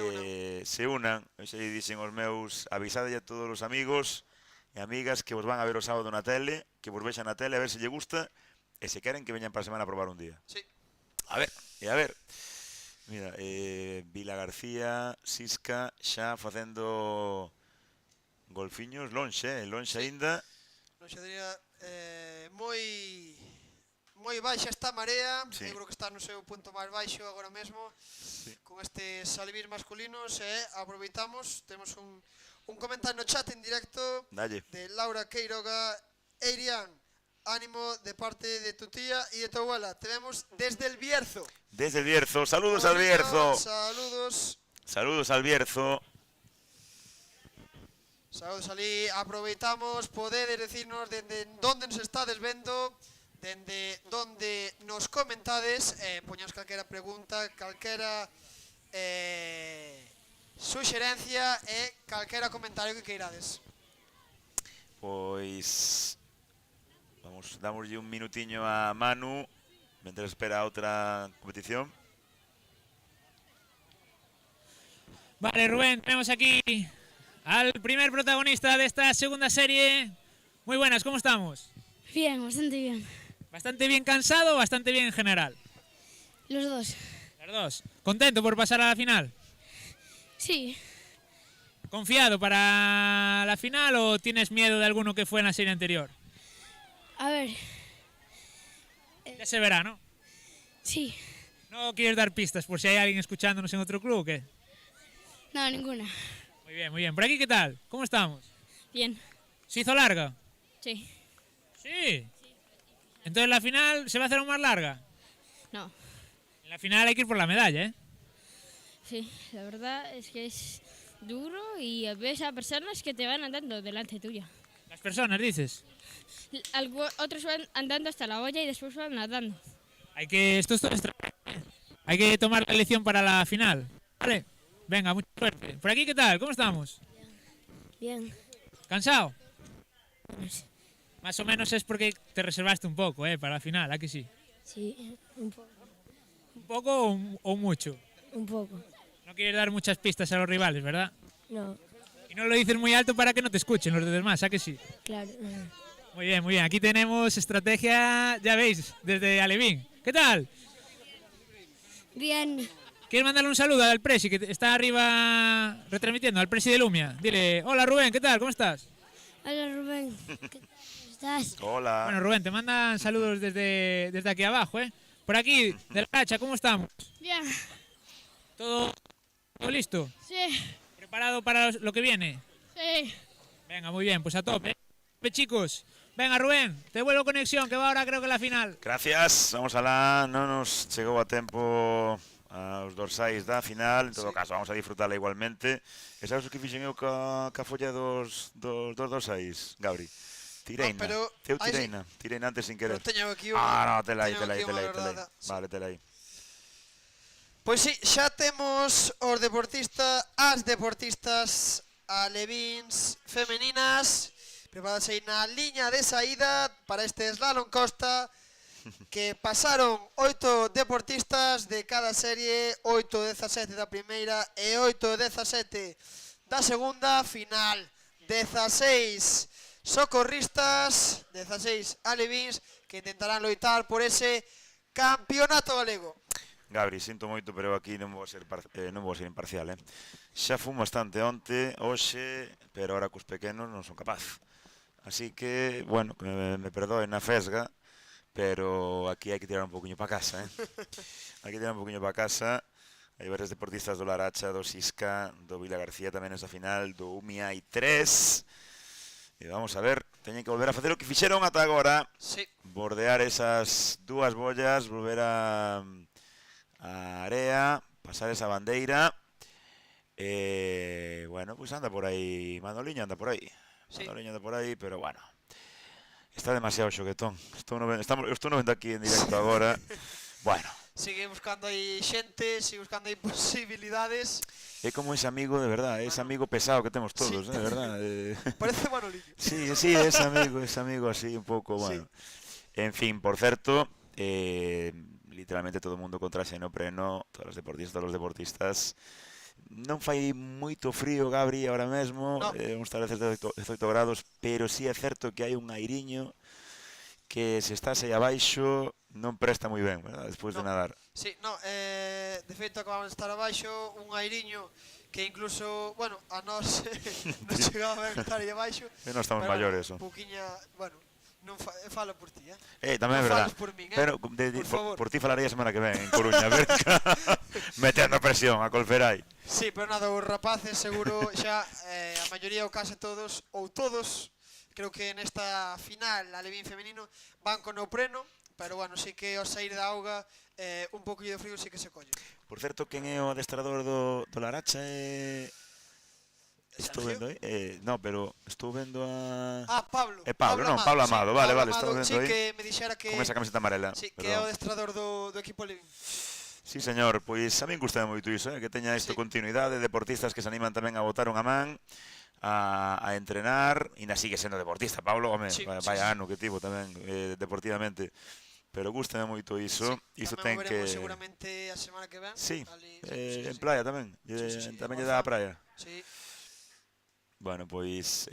unan. Xa dixen os meus, avisadelle a todos os amigos e amigas que vos van a ver o sábado na tele, que vos vexan na tele a ver se lle gusta e se queren que veñan para a semana a probar un día. A ver. Mira, Vila García, Sisca xa facendo golfiños lonxe aínda. Lonxe diría moi baixa esta marea, eu creo que está no seu punto máis baixo agora mesmo, con estes alevís masculinos, e aproveitamos, temos un comentario no chat en directo de Laura Queiroga. Eirian, ánimo de parte de tu tía y de tu abuela, te vemos desde el Bierzo. Desde el Bierzo, saludos al Bierzo. Saludos al Bierzo. Saludos ali, aproveitamos, podedes decirnos dende onde nos estades vendo, dende onde nos comentades, poñaos calquera pregunta, calquera suxerencia e calquera comentario que queirades. Pois damoslle un minutiño a Manu mentre espera outra competición. Vale, Rubén, tenemos aquí al primer protagonista de esta segunda serie. Muy buenas, ¿cómo estamos? Bien, bastante bien. ¿Bastante bien cansado o bastante bien en general? Los dos. Los dos. ¿Contento por pasar a la final? Sí. ¿Confiado para la final o tienes miedo de alguno que fue en la serie anterior? A ver. Ya se verá, ¿no? Sí. ¿No quieres dar pistas por si hay alguien escuchándonos en otro club o qué? No, ninguna. Muy bien, muy bien. ¿Por aquí qué tal? ¿Cómo estamos? Bien. ¿Se hizo larga? Sí. ¿Sí? Entonces la final se va a hacer aún más larga. No. En la final hay que ir por la medalla, ¿eh? Sí, la verdad es que es duro y ves a personas que te van andando delante tuya. Las personas, dices. Otros van andando hasta la olla y después van nadando. Hay que hay que tomar la lección para la final. Vale. Venga, mucha suerte. ¿Por aquí qué tal? ¿Cómo estamos? Bien. ¿Cansado? Más o menos es porque te reservaste un poco, para la final, ¿a que sí? Sí, un poco. ¿Un poco o mucho? Un poco. No quieres dar muchas pistas a los rivales, ¿verdad? No. Y no lo dices muy alto para que no te escuchen los demás, ¿a que sí? Claro. Muy bien, muy bien. Aquí tenemos estrategia, ya veis, desde Alevín. ¿Qué tal? Bien. ¿Quieres mandarle un saludo al Presi, que está arriba retransmitiendo, al Presi de Lumia? Dile, hola Rubén, ¿qué tal? ¿Cómo estás? Hola Rubén, ¿qué estás? Hola. Bueno Rubén, te mandan saludos desde aquí abajo, ¿eh? Por aquí, de la Racha, ¿cómo estamos? Bien. ¿Todo ¿Todo listo? Sí, ¿Preparado para lo que viene? sí. Venga, muy bien, pues a tope. Chicos, venga Rubén, te vuelvo conexión, que va ahora creo que la final. Gracias, vamos alá, non nos chegou a tempo aos dorsais da final, en todo caso, vamos a disfrutarla igualmente. E sabes o que fixen eu ca folla dos dorsais, Gabri? Tireina, tireina antes sin querer. Teño aquí no, tela aí. Sí. Vale, tela aí. Pois sí, xa temos as deportistas alevíns femeninas preparadas aí na liña de saída para este slalom costa, que pasaron 8 deportistas de cada serie, 8-17 da primeira e 8-17 da segunda, final 16 socorristas, 16 alevíns que intentarán loitar por ese campeonato galego. Gabri, sinto moito, pero aquí non vou ser imparcial, Xa fun bastante onte, hoxe, pero ahora cos pequenos non son capaz. Así que, bueno, que me perdoen na fesga, pero aquí hai que tirar un poquinho para casa, Hai que tirar un poquinho para casa. Hai varios deportistas do Laracha, do Sisca, do Vila García tamén nesa final, do UMI hai 3. E vamos a ver, teñen que volver a facer o que fixeron ata agora. Sí. Bordear esas dúas bollas, volver a area, pasar esa bandeira. Bueno, pues anda por aí, Manoliño anda por aí. Sí. Manoliño anda por aí, pero bueno. Está demasiado xoguetón. Estou vendo aquí en directo agora. Bueno. Sigue buscando aí xente, sigue buscando aí posibilidades. É como ese amigo, de verdad, ese amigo pesado que temos todos, de verdad. Parece Manoliño. Sí, ese amigo así un pouco, bueno. En fin, por certo, literalmente todo o mundo con traxe neopreno, todos os deportistas. Non fai moito frío, Gabri, ahora mesmo, uns tal veces 18 grados, pero sí é certo que hai un airiño que se estás aí abaixo non presta moi ben, verdad? Despois de nadar. Sí, de feito acabamos de estar abaixo, un airiño que incluso, bueno, a nós non chegaba a estar aí abaixo. E non estamos maiores, un pouquiña, bueno, non falo por ti, tamén é verdad. Por min, pero por ti falaría a semana que ven en Coruña, metendo presión a Colferai. Sí, pero nada, os rapaces seguro xa a maioría ou case todos, ou todos, creo que nesta final alevín femenino van con neopreno, pero bueno, sí que ao sair da auga un pouquillo de frío sí que se colle. Por certo, quen é o adestrador do Laracha Estou vendo aí, no, pero estou vendo a... Pablo. Pablo Amado, vale, estou vendo aí. Sí, que me dixera que... Con esa camiseta amarela. Sí, que é o adestrador do equipo alevín. Sí, señor, pois a min gusta moito iso, que teña isto continuidade, deportistas que se animan tamén a botar unha man, a entrenar, e na sigue sendo deportista, Pablo, home, vaya ano que tivo tamén deportivamente. Pero gustame moito iso, iso ten que... Tamén o veremos seguramente a semana que ven. Sí, en playa tamén, tamén lle dá a praia. Sí. Bueno, pois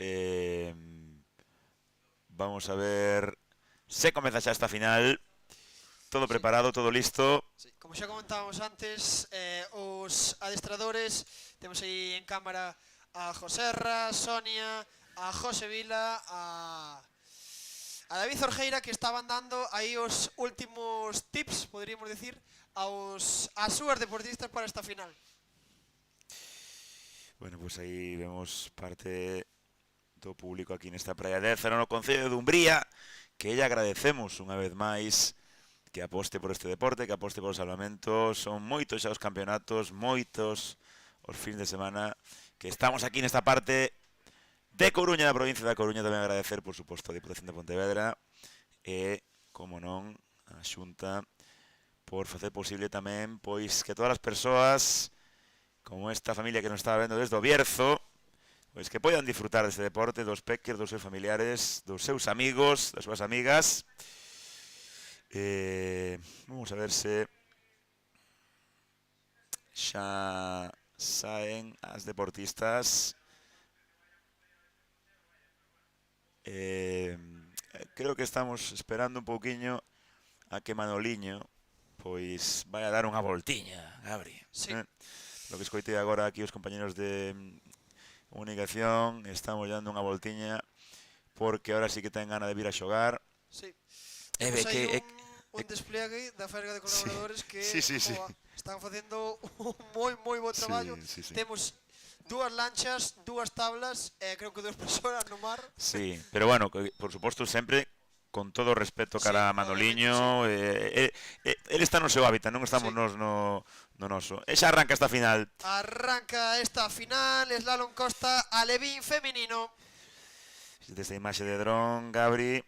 vamos a ver se comeza xa esta final. Todo preparado, todo listo. Sí, como xa comentábamos antes, os adestradores, temos aí en cámara a Joserra, Sonia, a José Vila, a David Zorgeira, que estaban dando aí os últimos tips, poderíamos decir, ás súas deportistas para esta final. Bueno, pues aí vemos parte do público aquí nesta Praia de Ézaro, no Concello de Dumbría, que lle agradecemos unha vez máis que aposte por este deporte, que aposte por o salvamento. Son moitos xa os campeonatos, moitos os fins de semana que estamos aquí nesta parte de Coruña, da provincia da Coruña. Tamén agradecer, por suposto, a Diputación de Pontevedra e, como non, a Xunta por facer posible tamén pois que todas as persoas como esta familia que nos estaba vendo desde o Bierzo, pois que poidan disfrutar deste deporte, dos peques, dos seus familiares, dos seus amigos, das súas amigas. Vamos a ver se xa saen as deportistas. Creo que estamos esperando un pouquiño a que Manoliño pois vai a dar unha voltiña, Gabri. Sí. Lo que escoitei agora aquí os compañeros de comunicación, estamos dando unha voltiña porque ahora sí que ten gana de vir a xogar. Sí. Temos aí un despliegue da ferga de colaboradores que... Sí. Están facendo un moi bo traballo. Sí. Temos 2 lanchas, 2 tablas, creo que 2 persoas no mar. Sí, pero bueno, por suposto sempre con todo o respeto cara a Manoliño, el está no seu hábitat, non estamos nos no noso. E xa arranca esta final. Arranca esta final, Slalom Costa Alevín femenino. Desde imaxe de dron, Gabri,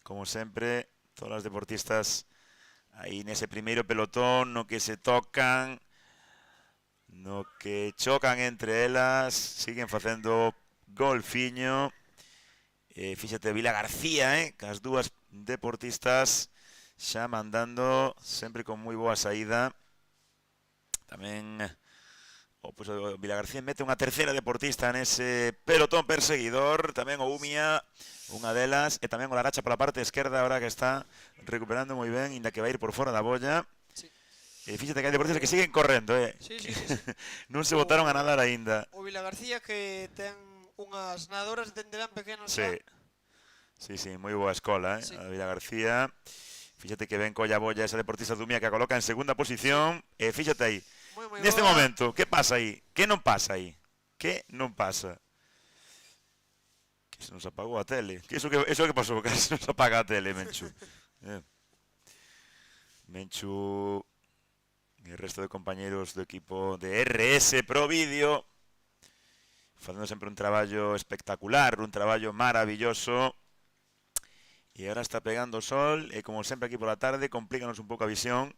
como sempre, todas as deportistas aí nese primeiro pelotón, no que se tocan, no que chocan entre elas, siguen facendo golfiño. Fíxate, Vila García, que as dúas deportistas xa mandando, sempre con moi boa saída. Tamén pues, o Vila García mete unha terceira deportista nese pelotón perseguidor, tamén o Umia, unha delas, e tamén o Laracha pola parte esquerda, ahora que está recuperando moi ben, inda que vai ir por fora da bolla. Sí. Fíxate que hai deportistas que siguen correndo, Sí. Non se botaron a nadar aínda. O Vila García que ten unhas nadadoras dende ben pequenas Sí, moi boa escola, a Vila García. Fíxate que ven colla bolla esa deportista Dumia que a coloca en segunda posición. E fíxate aí, neste momento, que pasa aí? Que non pasa aí? Que non pasa? Que se nos apagou a tele. Que iso que pasou? Que se nos apaga a tele, Menchu. Menchu e o resto de compañeros do equipo de RS Pro Vídeo facendo sempre un traballo espectacular, un traballo maravilloso. E agora está pegando o sol, e como sempre aquí pola tarde, complícanos un pouco a visión.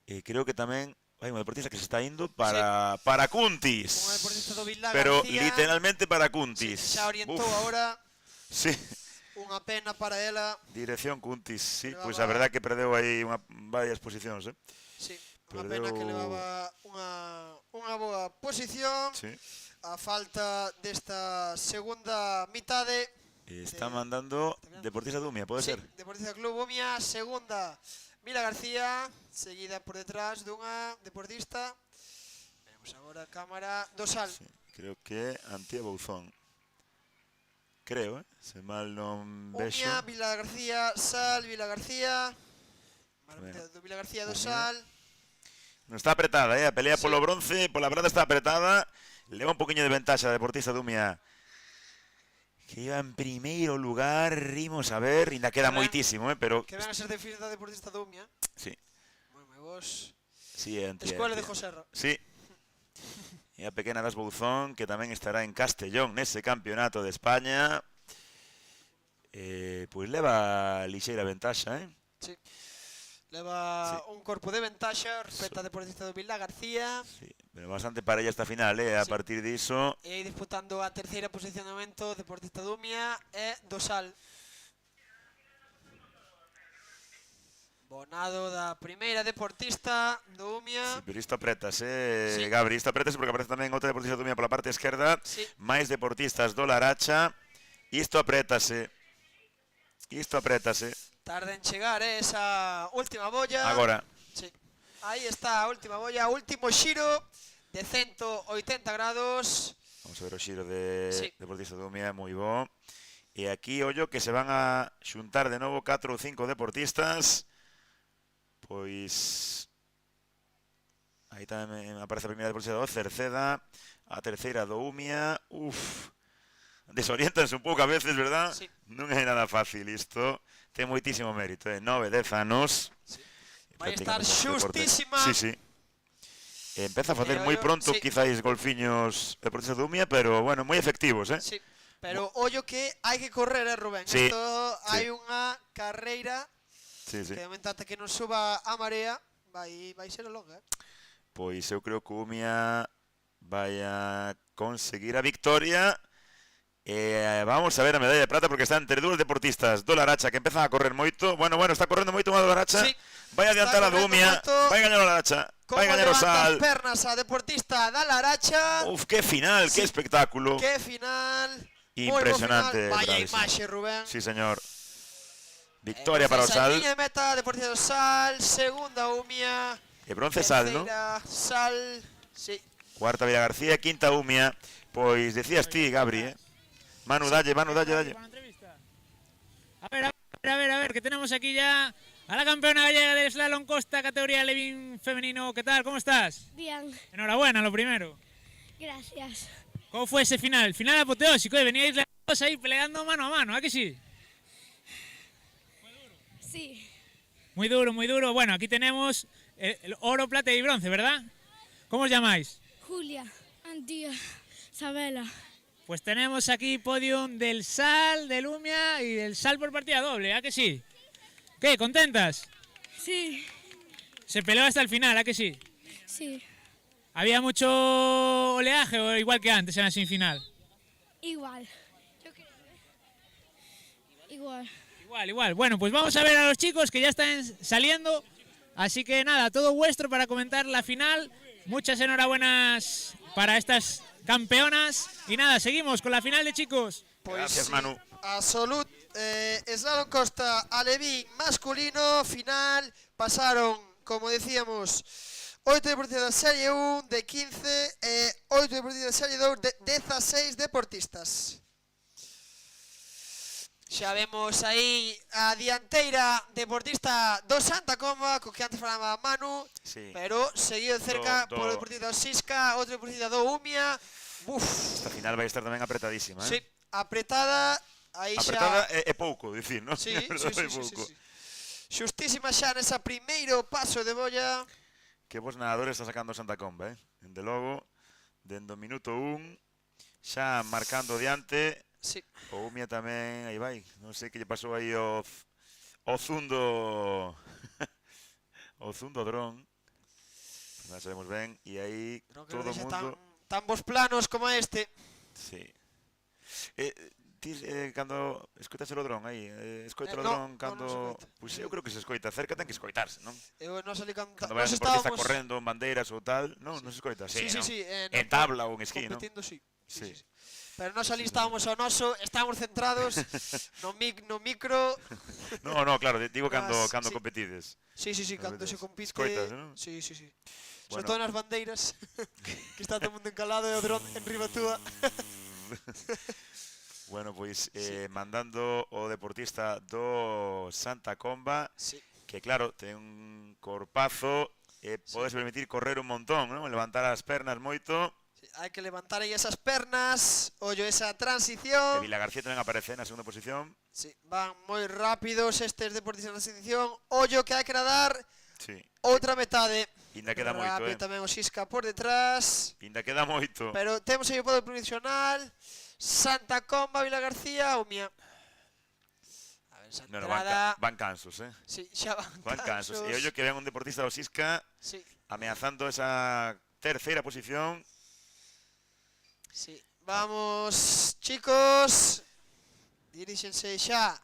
E creo que tamén hai unha deportista que se está indo para Cuntis. Unha deportista do Vila Pero García. literalmente para Cuntis. Xa orientou agora. Sí. Unha pena para ela. Dirección Cuntis, sí. Levaba... Pois a verdad que perdeu aí varias posicións, Sí, unha pena que levaba unha boa posición. Sí. A falta desta segunda mitade. Está mandando deportista Dumia, pode ser? Deportista Club Umia, segunda Vila García, seguida por detrás dunha deportista. Vemos agora a cámara do Sal. Sí, creo que Antía Bouzón. Creo, se mal non vexo. Umia, Vila García, Sal, Vila García. Do Vila García do Sal. Non está apretada, a pelea polo bronce, pola prata está apretada. Leva un poquinho de ventaxa a deportista Dumia, que iba en primeiro lugar. Imos a ver, ainda queda moitísimo, pero... Que ven a ser difícil da deportista Dumia. Sí. Moi vos. Sí, Escola de Joserra. Sí. E a pequena das Bouzón, que tamén estará en Castellón nese campeonato de España. Pois leva lixeira ventaxa, Sí. Leva un corpo de ventaxa respecto a deportista do Vila García. Sí, pero bastante parella esta final, a partir diso. E aí disputando a terceira posicionamento deportista Dumia e do Sal. Bonado da primeira deportista do Umia. Sí, pero isto apretase, Gabri, isto apretase porque aparece tamén outra deportista do Umia pola parte esquerda. Máis deportistas do Laracha. Isto apretase. Tarda en chegar esa última bolla. Agora. Sí. Aí está a última bolla, último xiro de 180 grados. Vamos a ver o xiro de deportista do Umia, moi bo. E aquí, ollo, que se van a xuntar de novo 4 ou 5 deportistas. Pois... aí tamén aparece a primeira deportista do Cerceda, a terceira do Umia. Desorientanse un pouco a veces, verdad? Sí. Non é nada fácil isto. Ten moitísimo mérito, 9, 10 anos. Sí. Vai estar xustísima. Sí. Empeza a facer moi pronto, quizáis golfiños deportistas do Umia, pero, bueno, moi efectivos, Sí, pero ollo que hai que correr, Rubén? Sí. Isto hai unha carreira que de momento ata que non suba a marea vai ser longa, Pois eu creo que o Umia vai a conseguir a victoria. Vamos a ver a medalla de plata porque está entre dúas deportistas do Laracha que empezan a correr moito. Bueno, está correndo moito máis do Laracha. Vai adiantar a do Umia, vai gañar o Laracha, vai gañar o Sal. Como pernas a deportista da Laracha. Que final, que espectáculo. Que final. Impresionante. Vaya imaxe, Rubén. Sí, señor. Victoria para o Sal. Liña de meta, deportista do Sal, segunda Umia. E bronce Sal, non? Sal, sí. Cuarta Vila García, quinta Umia. Pois decías ti, Gabri, Manu, dalle. A ver, que tenemos aquí ya a la campeona gallega del slalom costa categoría Levín femenino. ¿Qué tal? ¿Cómo estás? Bien, Enhorabuena, lo primero. gracias. ¿Cómo fue ese final? El final apoteósico, veníais las dos ahí peleando mano a mano, ¿a que sí? Sí, Muy duro, muy duro. Bueno, aquí tenemos el oro, plata y bronce, ¿verdad? ¿Cómo os llamáis? Julia, Antía, Sabela. Pues tenemos aquí podium del SAL, del Umia y del SAL por partida doble, ¿a que sí? ¿Qué? ¿Contentas? Sí, Se peleó hasta el final, ¿a que sí? sí, ¿Había mucho oleaje o igual que antes en la semifinal? igual. Igual. Igual. Bueno, pues vamos a ver a los chicos que ya están saliendo. Así que nada, todo vuestro para comentar la final. Muchas enhorabuenas para estas campeonas. Y nada, seguimos con la final de chicos. Gracias, Manu. Absolut, slalom costa alevín masculino, final, pasaron, como decíamos, 8 deportistas da Serie 1 de 15 e 8 deportistas da Serie 2 de 16 deportistas. Xa vemos aí a dianteira deportista do Santa Comba, co que antes falaba Manu, Sí. pero seguido de cerca Do- polo deportista do Sisca, outro deportista do Umia. Esta final vai estar tamén apretadísima, Sí, eh? apretada, aí Apretada xa... é pouco, dicir, non? Sí, É verdade, é sí. pouco. Xustísima xa nesa primeiro paso de bolla. Que vos nadadores está sacando Santa Comba, eh? Dende logo, dende o minuto 1, xa marcando diante. Sí. O Umia tamén, aí vai. Non sei que lle pasou aí o Zundo... o Zundo Dron. Non sabemos ben. E aí No todo creo o que xa mundo... tan bons planos como este. Sí. Ti, cando escoitas o dron aí, escoita o no, dron cando... non se escoita. Pois eu creo que se escoita, cerca ten que escoitarse, non? Eu non salí cando Cando vai un nos deportista estábamos correndo en bandeiras ou tal, non? Non se escoita, Sí, non? sí, En tabla ou en esquí, non? competindo, sí. Sí. Pero nós ali estábamos ao noso, estábamos centrados no micro. No, claro, digo cando Sí. competides. Sí, cando se compite. Escoitas, non? Sí. Bueno. Sobre todo nas bandeiras, que está todo o mundo encalado e o dron en riba túa. Bueno, pois mandando o deportista do Santa Comba, Sí. que claro, ten un corpazo e podes permitir correr un montón, non? Levantar as pernas moito. Hai que levantar aí esas pernas, ollo esa E transición. Vila García tamén aparece na segunda posición. Sí, van moi rápidos estes deportistas na transición. Ollo que hai que nadar Sí. outra metade. Inda queda moito, Rápido eh? tamén o Sisca por detrás. Inda queda moito. Pero temos aí o podio provisional. Santa Comba, Vila García, Umia. A ver, esa Bueno, entrada... van cansos, eh? Sí, xa Van cansos. E ollo que ven un deportista do Sisca Sí, ameazando esa terceira posición. sí. Vamos, chicos. Diríxense xa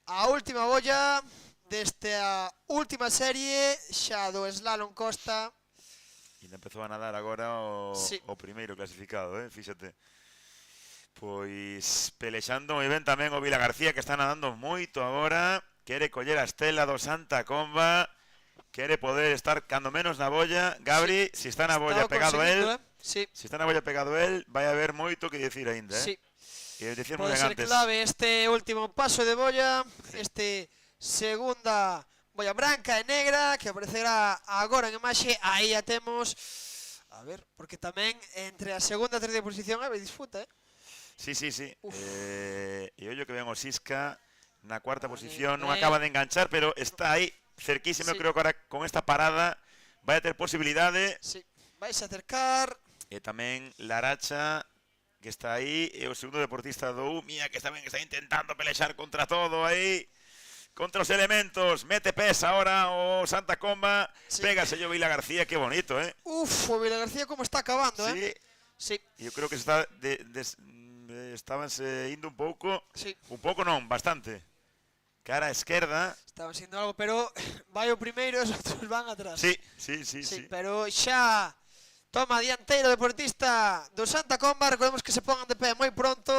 a última bolla desta última serie xa do slalom costa. Inda empezou a nadar agora Sí. o primeiro clasificado, fíxate. Pois pelexando moi ben tamén o Vila García, que está nadando moito agora. Quere coller a estela do Santa Comba. Quere poder estar cando menos na bolla. Gabri, si está na bolla Estaba pegado conseguindo, el, Sí, si está na bolla pegado el, vai haber moito que dicir aínda, sí. E dicíamos Pode ben ser antes. clave este último paso de bolla, este segunda bolla branca e negra que aparecerá agora en imaxe. Aí a temos. A ver, porque tamén entre a segunda e a terceira posición hai disputa, Sí. Uf. E ollo que ven o Sisca na cuarta posición, non ben. acaba de enganchar, pero está aí cerquísimo. Sí. Creo que ahora con esta parada vai a ter posibilidade. Sí, vais a acercar. E tamén Laracha, que está aí, e o segundo deportista do Umia, que tamén está intentando pelexar contra todo aí, contra os elementos. Mete pes ahora o Santa Comba, Sí. pégase o Vila García, que bonito, Uf, o Vila García como está acabando, Sí, Sí, eu creo que se está estabanse indo un pouco, sí. un pouco non, bastante. Cara a esquerda. Estaban sendo algo, pero vai o primeiro e os outros van atrás. Sí. Pero xa toma dianteiro deportista do Santa Comba. Recordemos que se pongan de pé moi pronto.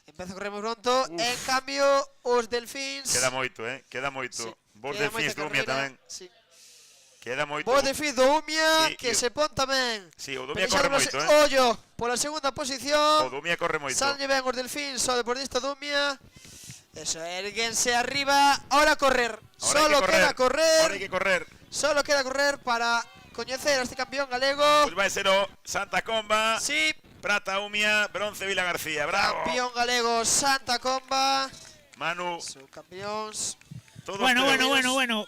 Empeza a correr moi pronto. En cambio, os delfíns... Queda moito, queda moito. Sí, Vos queda delfíns moita do Umia carreira, tamén. Sí. Queda moito. Vos delfíns do Umia, Sí, que e- se pon tamén. Sí, o do Umia corre moito, Ollo, pola segunda O posición. do Umia corre moito. Sallle ben os delfíns ao deportista do Umia. Eso, erguense arriba. Ahora a correr. Ahora hai que correr. Solo queda correr para coñecer a este campeón galego. Pois vai ser o Santa Comba. Sí. Prata Umia, bronce Vila García. Bravo. Campeón galego Santa Comba. Manu. Subcampeóns. Bueno.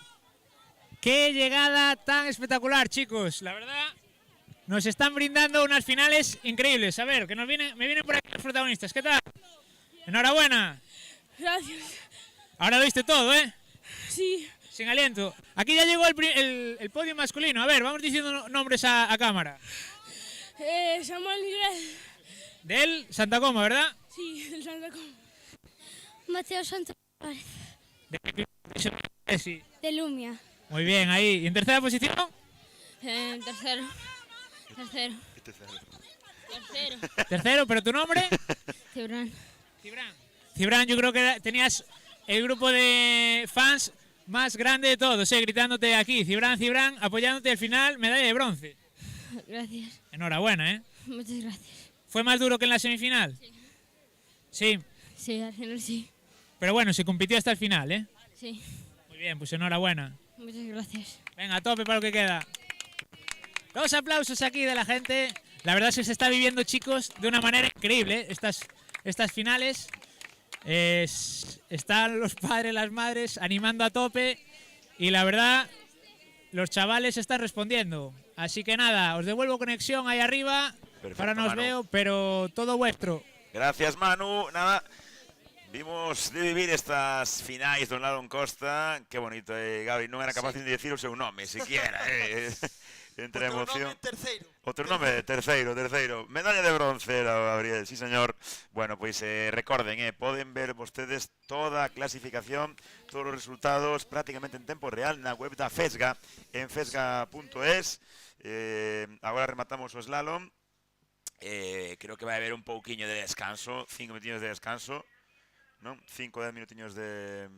Qué llegada tan espectacular, chicos. La verdad, nos están brindando unas finales increíbles. A ver, que me vienen por aquí los protagonistas. ¿Qué tal? Enhorabuena. Gracias. Ahora lo viste todo, ¿eh? Sí. Sin aliento. Aquí ya llegó el podio masculino. A ver, vamos diciendo nombres a cámara. Samuel Miguel. Del Santa Coma, ¿verdad? Sí, del Santa Coma. Mateo Santos. Sí. De Lumia. Muy bien, ahí. ¿Y en tercera posición? Tercero. Tercero, ¿pero tu nombre? Cibran. Cibran, yo creo que tenías el grupo de fans más grande de todos, gritándote aquí, Cibran, apoyándote al final, medalla de bronce. Gracias. Enhorabuena, ¿eh? Muchas gracias. ¿Fue más duro que en la semifinal? Sí. Sí, al final sí. Pero bueno, se compitió hasta el final, ¿eh? Sí. Muy bien, pues enhorabuena. Muchas gracias. Venga, a tope para lo que queda. Dos aplausos aquí de la gente. La verdad es que se está viviendo, chicos, de una manera increíble estas finales. Están los padres, las madres animando a tope y la verdad los chavales están respondiendo. Así que nada, os devuelvo conexión ahí arriba. Perfecto, ahora no os Manu. veo, pero todo vuestro. Gracias, Manu. Nada, vimos de vivir estas finais do Lalon Costa. Qué bonito, Gabi. Non era capaz de decir o seu nome, siquiera. Entre emoción. Outro nome, terceiro. Medalla de bronce era o Gabriel, sí señor. Bueno, pois recorden, poden ver vostedes toda a clasificación, todos os resultados prácticamente en tempo real na web da Fesga, en fesga.es. Agora rematamos o slalom. Creo que vai haber un pouquiño de descanso, 5 minutinhos de descanso, non? 5 10 minutiños de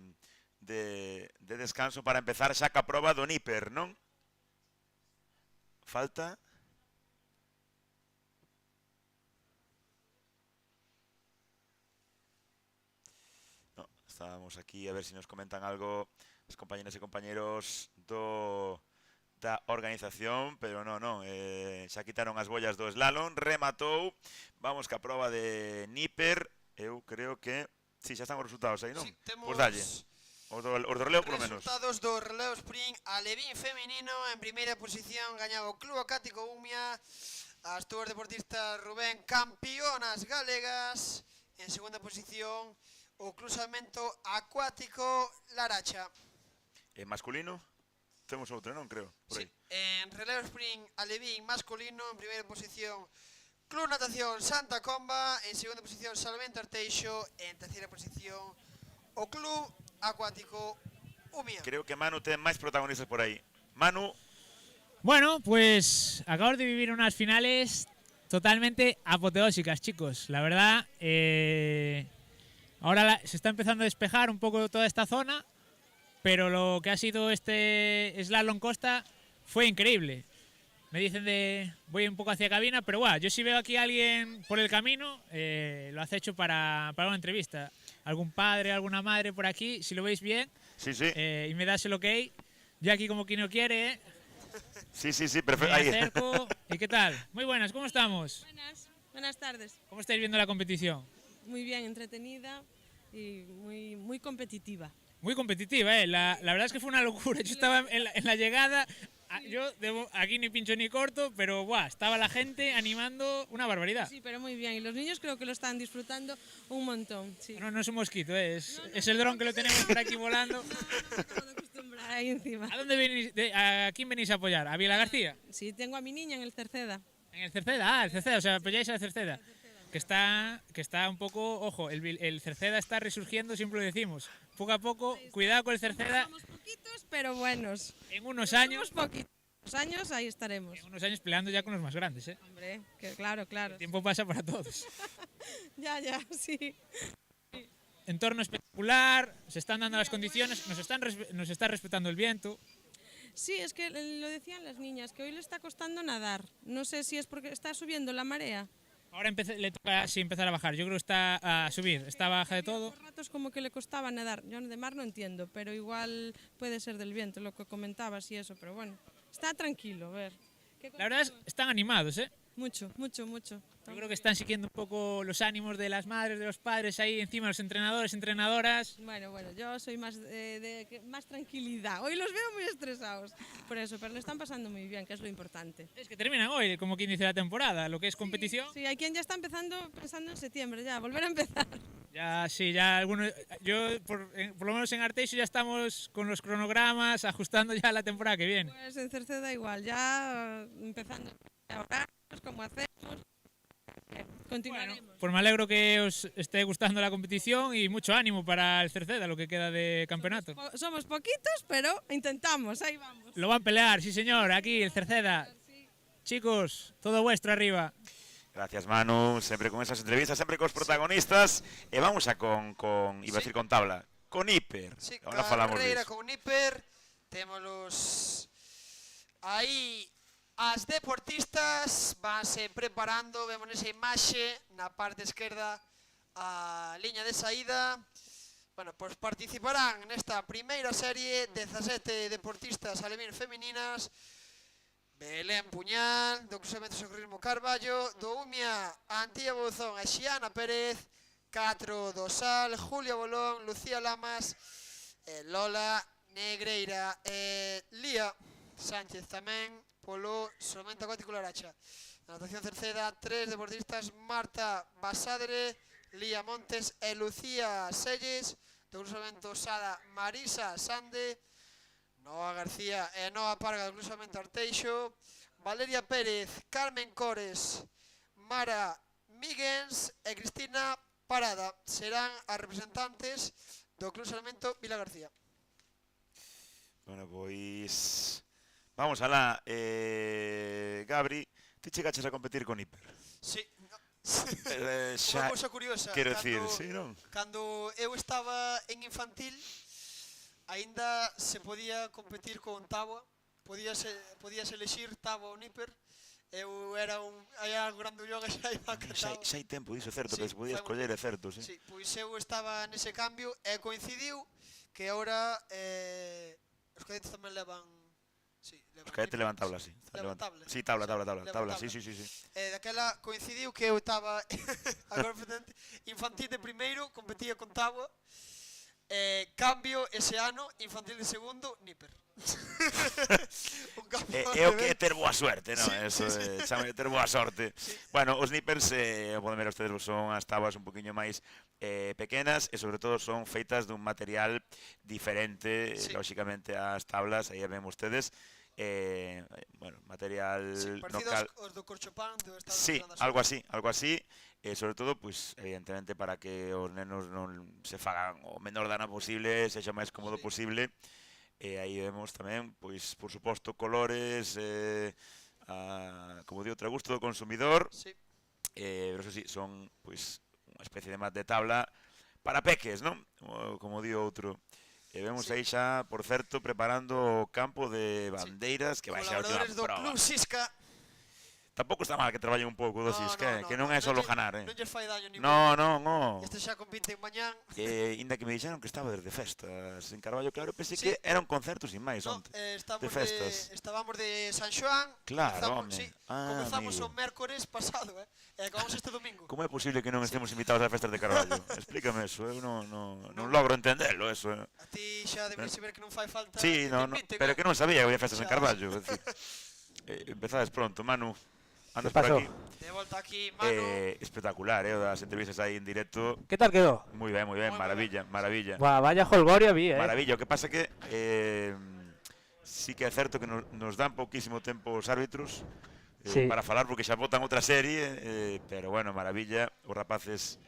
descanso para empezar xa ca proba do Níper, non? Falta no, estábamos aquí a ver si nos comentan algo os compañeros e compañeros da organización, pero non, xa quitaron as bollas do slalom, rematou, vamos ca proba de Níper, eu creo que si, xa están os resultados aí, non? Sí, temos Pois dalle. Os do relevo, polo menos. Resultados do relevo sprint. Alevín femenino en primeira posición gañaba o Club Acático Umia. As túas deportistas Rubén, campeonas galegas. En segunda posición o Club Salmento Acuático Laracha. En masculino temos outro, non? Creo, por aí. En relevo sprint Alevín masculino en primeira posición Club Natación Santa Comba. En segunda posición Salmento Arteixo. En terceira posición o Club Acuático Umia. Creo que Manu ten máis protagonistas por aí. Manu. Bueno, pues acabamos de vivir unas finales totalmente apoteósicas, chicos. La verdad, ahora se está empezando a despejar un poco toda esta zona, pero lo que ha sido este slalom Costa fue increíble. Me dicen voy un poco hacia cabina, pero bueno, yo si veo aquí a alguien por el camino, lo acecho para una entrevista. Algún padre, alguna madre por aquí, si lo veis bien, sí. Y me das el ok, yo aquí como quien no quiere, Sí, perfecto. Me acerco. ¿Y qué tal? Muy buenas, ¿cómo estamos? Buenas tardes. ¿Cómo estáis viendo la competición? Muy bien, entretenida y muy competitiva. Muy competitiva, ¿eh? La verdad es que fue una locura. Yo estaba en la llegada, aquí ni pincho ni corto, pero buah, estaba la gente animando una barbaridad. Sí, pero muy bien. Y los niños creo que lo están disfrutando un montón. Sí. No es un mosquito, es el dron que lo tenemos por aquí volando. Ahí encima. ¿A dónde venís? ¿A quién venís a apoyar? ¿A Vila García? Sí, tengo a mi niña en el Cerceda. ¿En el Cerceda? El Cerceda, o sea, apoyáis a la Cerceda. Que está un poco, ojo, el Cerceda está resurgiendo, siempre lo decimos. Poco a poco, cuidado con el Cerceda. Somos poquitos, pero buenos. En unos años. Somos poquitos años, ahí estaremos. En unos años peleando ya con los más grandes, ¿eh? Hombre, que claro. El tiempo pasa para todos. ya, sí. Entorno espectacular, se están dando las condiciones, nos está respetando el viento. Sí, es que lo decían las niñas, que hoy le está costando nadar. No sé si es porque está subiendo la marea. Ahora le toca así empezar a bajar. Yo creo que está a subir. Está baja de todo. Por ratos como que le costaba nadar. Yo de mar no entiendo, pero igual puede ser del viento, lo que comentabas y eso, pero bueno. Está tranquilo, a ver. La verdad es que están animados, ¿eh? Mucho, mucho, mucho. Yo creo que están siguiendo un poco los ánimos de las madres, de los padres ahí encima, los entrenadores, entrenadoras. Bueno, yo soy más más tranquilidad. Hoy los veo muy estresados por eso, pero lo están pasando muy bien, que es lo importante. Es que terminan hoy, como quien dice la temporada, lo que es competición. Sí, hay quien ya está pensando en septiembre, ya, volver a empezar. Ya, sí, ya algunos. Yo, por lo menos en Arteixo, ya estamos con los cronogramas, ajustando ya la temporada que viene. Pues en Cerceda igual, ya empezando a horarios, cómo hacemos. Continuaremos. Pues me alegro que os esté gustando la competición y mucho ánimo para el Cerceda, lo que queda de campeonato. Somos poquitos, pero intentamos, ahí vamos. Lo van a pelear, sí señor, aquí el Cerceda. Chicos, todo vuestro arriba. Gracias, Manu, sempre con esas entrevistas, sempre cos protagonistas. E vamos a iba a decir con tabla, con Hiper. Sí, Ahora falamos carreira disso. con Hiper. Témolos aí. As deportistas vanse preparando, vemos nesa imaxe, na parte esquerda a liña de saída. Bueno, pois participarán nesta primeira serie 17 deportistas alevín femininas. Belén Puñal, do Cruzamento Socorrismo Carballo, do UMIA Antía Bouzón e Xiana Pérez, 4 do Sal, Julia Bolón, Lucía Lamas, Lola Negreira e Lía Sánchez tamén polo Solomento Acuático Laracha. Na natación Cerceda, 3 deportistas, Marta Basadre, Lía Montes e Lucía Selles. Do Cruzamento Sada, Marisa Sande, Noa García e Noa Parga do Cruzamento Arteixo, Valeria Pérez, Carmen Cores, Mara Miguens e Cristina Parada serán as representantes do Cruzamento Vila García. Bueno, pois vamos alá. Gabri, ti chegaches a competir con Hiper? Sí. Xa, Unha cousa curiosa, quero decir, sí, non? Cando eu estaba en infantil, aínda se podía competir con táboa, podías elexir táboa ou níper. Eu era algo grandullón e xa iba catado. Xa hai tempo diso, certo, Sí, que se podía escoller, é certo, sí. Sí, pois eu estaba nese cambio e coincidiu que agora os cadetes tamén levan. Os cadetes levan tabla, sí. Levan tabla. Sí, tabla, sí. Daquela coincidiu que eu estaba agora infantil de primeiro, competía con táboa. Cambio ese ano, infantil de segundo, níper. É o que é ter boa suerte, non? Eso é chama de ter boa sorte. Bueno, os nípers, poden ver ustedes, son as tabas un poquinho máis pequenas e sobre todo son feitas dun material diferente, lógicamente, ás tablas, aí ven ustedes. Bueno, material parecidos aos do Corchopán do Estado. Sí, algo así, sobre todo, pues, evidentemente, para que os nenos non se fagan o menor dano posible, sexa máis cómodo posible. Aí vemos tamén, pois, por suposto, colores, como digo, gusto do consumidor. Pero eso sí, son, pois, unha especie de mat de tabla para peques, non? Como digo outro. E vemos aí xa, por certo, preparando o campo de bandeiras que vai ser a última prova. Colaboradores do Club Sisca. Tampouco está mal que traballen un pouco do Sisca, que non é só ganar, Non lles fai daño ningún. Non. Este xa compite en mañán. Inda que me dixeron que estaba desde festas en Carballo, claro, pensei que era un concerto sin máis onte. De festas. Estábamos de San Xoán. Claro, home. Comezamos o mércores pasado, e acabamos este domingo. Como é posible que non estemos invitados ás festas de Carballo? Explícame eso, eu non logro entendelo, eso. A ti xa deberías saber que non fai falta. Sí, pero que non sabía que había festas en Carballo. Empezades pronto, Manu. Andas por aquí. De volta aquí, Manu. Espectacular, o das entrevistas aí en directo. Que tal quedou? Moi ben, maravilla. Buah, vaya jolgorio vi, Maravilla, o que pasa que sí que é certo que nos dan pouquísimo tempo os árbitros para falar, porque xa votan outra serie, pero bueno, maravilla, os rapaces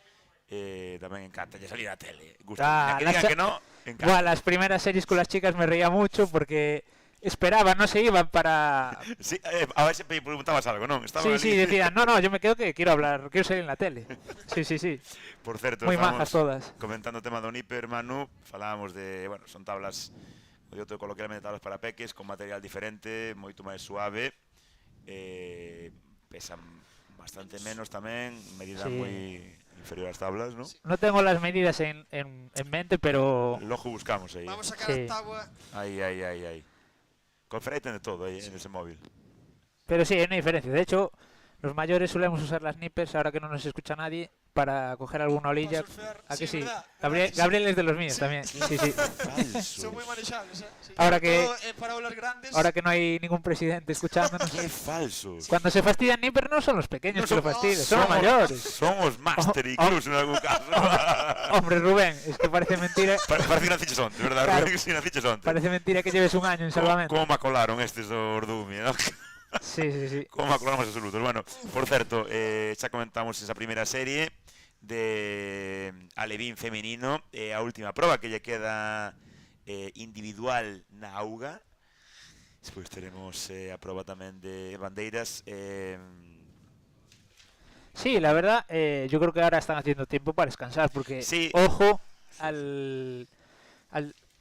tamén encanta salir a tele. Gusta, que digan que no, encanta. Buah, las primeras series con las chicas me reía mucho porque esperaban, no se iban para... Sí, a ver si preguntabas algo, ¿no? Sí, decían, no, yo me quedo que quiero hablar, quiero salir en la tele. Sí. Por certo, moi majas todas. Comentando o tema do Níper, Manu, falábamos de, bueno, son tablas, o de outro coloquialmente tablas para peques, con material diferente, moito máis suave, pesan Bastante menos tamén, medida Sí. moi inferior ás tablas, ¿no? No tengo las medidas en mente, pero... Logo buscamos aí. Vamos a sacar Sí. a tabua. Aí. Con Ferrari ten de todo aí en ese móvil. Pero sí, hay una diferencia. De hecho, los mayores solemos usar las nippers, ahora que no nos escucha nadie, para coger alguna olilla. ¿A que Sí, sí? ¿verdad? Gabriel es de los míos también. Sí, sí. Son muy manejables, ¿eh? Sí. Ahora Sobre que- todo, para olas grandes. Ahora que no hay ningún presidente escuchándonos. ¡Qué falsos! Cuando se fastidian nipper no son los pequeños que lo fastidian, son los Somos- mayores. Somos máster incluso en algún caso. Hombre, Rubén, es que parece mentira. Parece que naciches onte, verdad? Claro. Rubén, que si naciches onte. Parece mentira que lleves un año en salvamento. Como macolaron estes do Ordumia, ¿no? Sí. Como macolaron máis absolutos. Bueno, por certo, xa comentamos esa primeira serie de alevín femenino, a última proba que lle queda individual na auga. Despois teremos a proba tamén de bandeiras. Sí, la verdad, yo creo que ahora están haciendo tiempo para descansar, porque Sí. ojo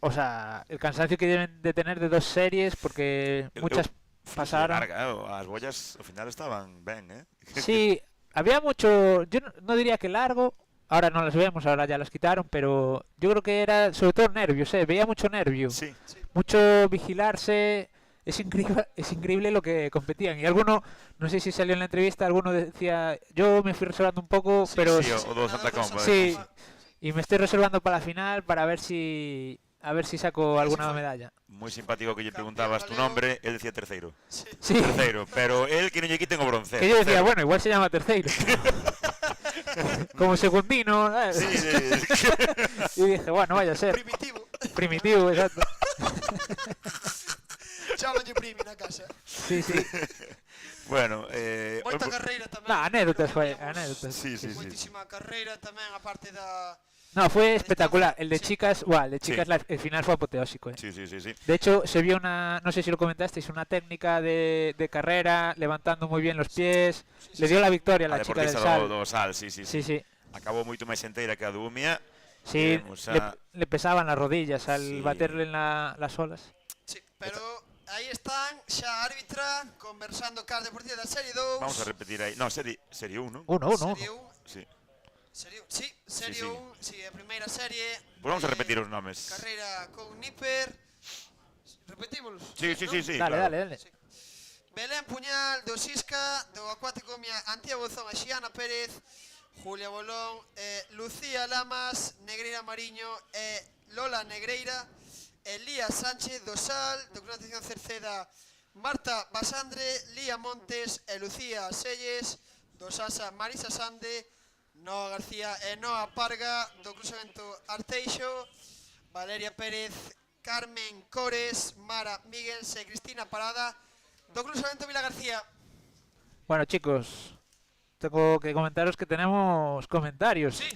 o sea, el cansancio que deben de tener de dos series, porque muchas pasaron. As bollas ao final estaban ben, Sí, había mucho, yo no diría que largo, ahora no las vemos, ahora ya las quitaron, pero yo creo que era sobre todo nervios, veía mucho nervio, Sí. mucho vigilarse. Es increíble lo que competían. Y alguno, no sé si salió en la entrevista, alguno decía, yo me fui reservando un poco, pero sí, o do Santa Comba. sí, y me estoy reservando para la final para ver si saco alguna medalla. Moi simpático que lle preguntabas tu nombre, él decía terceiro. Sí. Terceiro, pero él que non lle quiten o bronce. Que yo decía, bueno, igual se llama terceiro. Como segundino. Sí. Y dije, bueno, vaya a ser. Primitivo, exacto. Chámanlle primi na casa. Sí. Bueno, Moita carreira tamén. No, anécdotas, anécdotas. Sí. Moitísima carreira tamén, aparte da... No, fue espectacular. El de chicas, el de chicas Sí. el final fue apoteósico. Sí. De hecho, se vio no sé si lo comentasteis, una técnica de carrera, levantando muy bien los pies. Le dio la victoria a la chica del deportista sal. do Sal, sí. Sí. Acabou moito máis enteira que a do Umia. Sí, Vemos a- le pesaban las rodillas al Sí. baterle en las olas. Sí, pero aí están xa a árbitra conversando cas deportiva da Serie 2. Vamos a repetir aí. No, serie 1, ¿no? Uno. Serie 1. Sí. Serie 1, sí, a primeira serie. Pues vamos a repetir os nomes. Carreira con Nipper. Repetímolos. Sí. Dale, claro. dale. Belén Puñal do Sisca, do Acuático Mia, Antía Bozón e Xiana Pérez, Julia Bolón, Lucía Lamas, Negreira Mariño e Lola Negreira, Elías Sánchez do Sal, do Club Natación Cerceda, Marta Basandre, Lía Montes e Lucía Selles, do Sasa Marisa Sande, Noa García e Noa Parga, do Cruzamento Arteixo, Valeria Pérez, Carmen Cores, Mara Miguel e Cristina Parada, do Cruzamento Vila García. Bueno, chicos, tengo que comentaros que tenemos comentarios. Sí.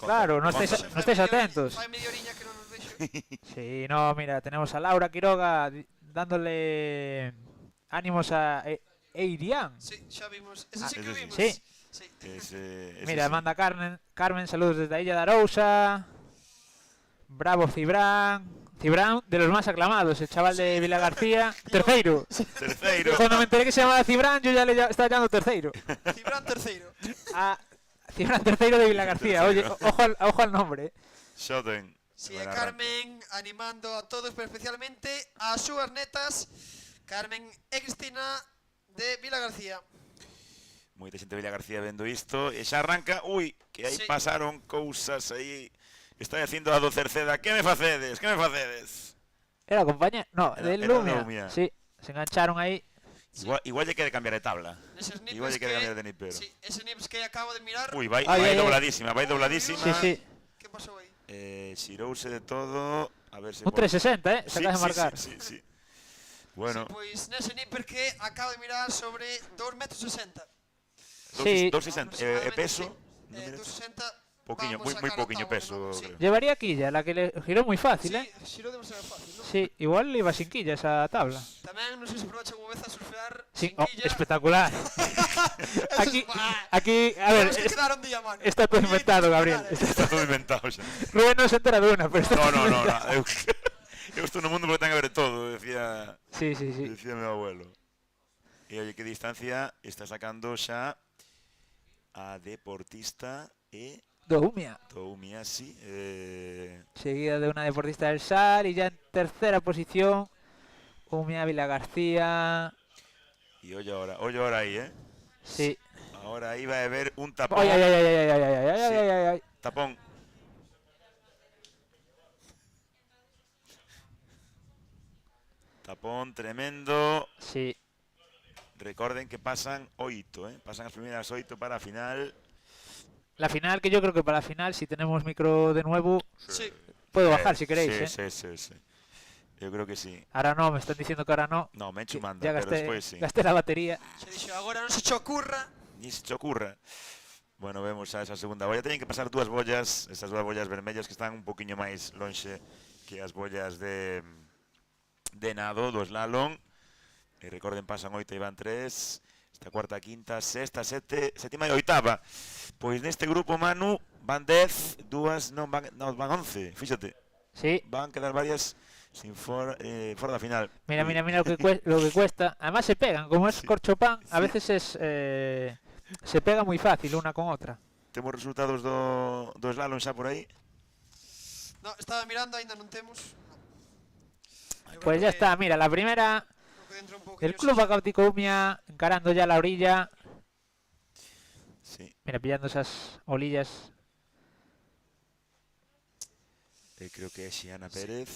Claro, no estéis atentos. Fai media oriña que non nos vexo. Sí, no, mira, tenemos a Laura Quiroga dándole ánimos a Eirian. Sí, xa vimos. Ese sí que ese sí. vimos. Sí. Sí. Ese Mira, sí. manda Carmen, saludos desde Illa de Arousa. Bravo Cibran, de los más aclamados, el chaval de Vila García. Terceiro. Terceiro. Cuando me enteré que se llamaba Cibran, yo ya le estaba llamando terceiro. Cibran terceiro. Cibran terceiro de Vila García. Oye, ojo al nombre. Xoten. Sí, e Carmen animando a todos, pero especialmente a súas netas, Carmen e Cristina de Vila García. Moita xente de Villa García vendo isto. E xa arranca, que aí Sí. pasaron cousas aí. Está haciendo a do Cerceda. Que me facedes? Era compañía. No, Era- del era Lumia. Lumia. Sí, se engancharon ahí. Igual lle quede cambiar de tabla. Neses nippers Igual lle quede cambiar de nipper. Sí, ese nips que acabo de mirar. Vai Ay. dobladísima. Sí. Que pasou aí? Xirouse de todo. A ver se Un 360, se acaba de marcar. Sí. Bueno, Pois nese nipper que acabo de mirar sobre 2,60 m. Sí. 2,60. E peso? Sí. 2,60. Poquiño, vamos a moi sacar a poquiño tabla, peso. ¿no? Sí. creo. Llevaría quilla, la que le giró muy fácil, Sí, ¿eh? xirou demasiado fácil, ¿no? Sí, igual iba sin quilla esa tabla. Tamén non sei se probache unha vez a surfear Sí, sin quilla. espectacular. aquí, a ver, Temos que quedar un día, mano. está todo inventado, Gabriel. Está todo inventado xa. Rubén non se entera de una, pero está todo No. inventado. Eu estou no mundo porque ten que ver todo, decía Sí. meu abuelo. E oye, que distancia está sacando xa a deportista e Doumia. Doumia, sí. Seguida de una deportista del SAR y ya en tercera posición, Umia, Vila García. Y oye ahora ahí, ¿eh? Sí. Ahora ahí va a haber un tapón. Ay, ay, ay, ay, ay, ay, ay, ay, Sí, ay, ay, ay. tapón. Tapón tremendo. Sí. Recorden que pasan 8, ¿eh? Pasan las primeras 8 para a final. La final, que yo creo que para la final, si tenemos micro de nuevo, Sí. puedo bajar si queréis, Sí, ¿eh? sí. Yo creo que sí. Ahora no, me están diciendo que ahora no. No, me Que manda, ya pero gasté, después sí. gasté la batería. Se dixo, agora non se che ocurra. Ni se te ocurra. Bueno, vemos a esa segunda bolla. Teñen que pasar dúas bollas, esas dúas bollas vermellas que están un poquinho máis lonxe que as bollas de nado, do slalom. E recorden, pasan 8 e van 3. Esta cuarta, quinta, sexta, sétima e oitava. Pois neste grupo, Manu, van 10, dúas non van 11, fíxate. Sí. Van quedar varias sin fora da final. Mira lo que, lo que cuesta. Además se pegan, como es corchopán, a veces es se pega muy fácil una con otra. Temos resultados do slalom xa por aí? No, estaba mirando, ainda non temos. Pues ya está, mira, la primera, el Club Acáutico Umia encarando ya la orilla. Sí. Mira, pillando esas olillas. Creo que é Xiana Pérez.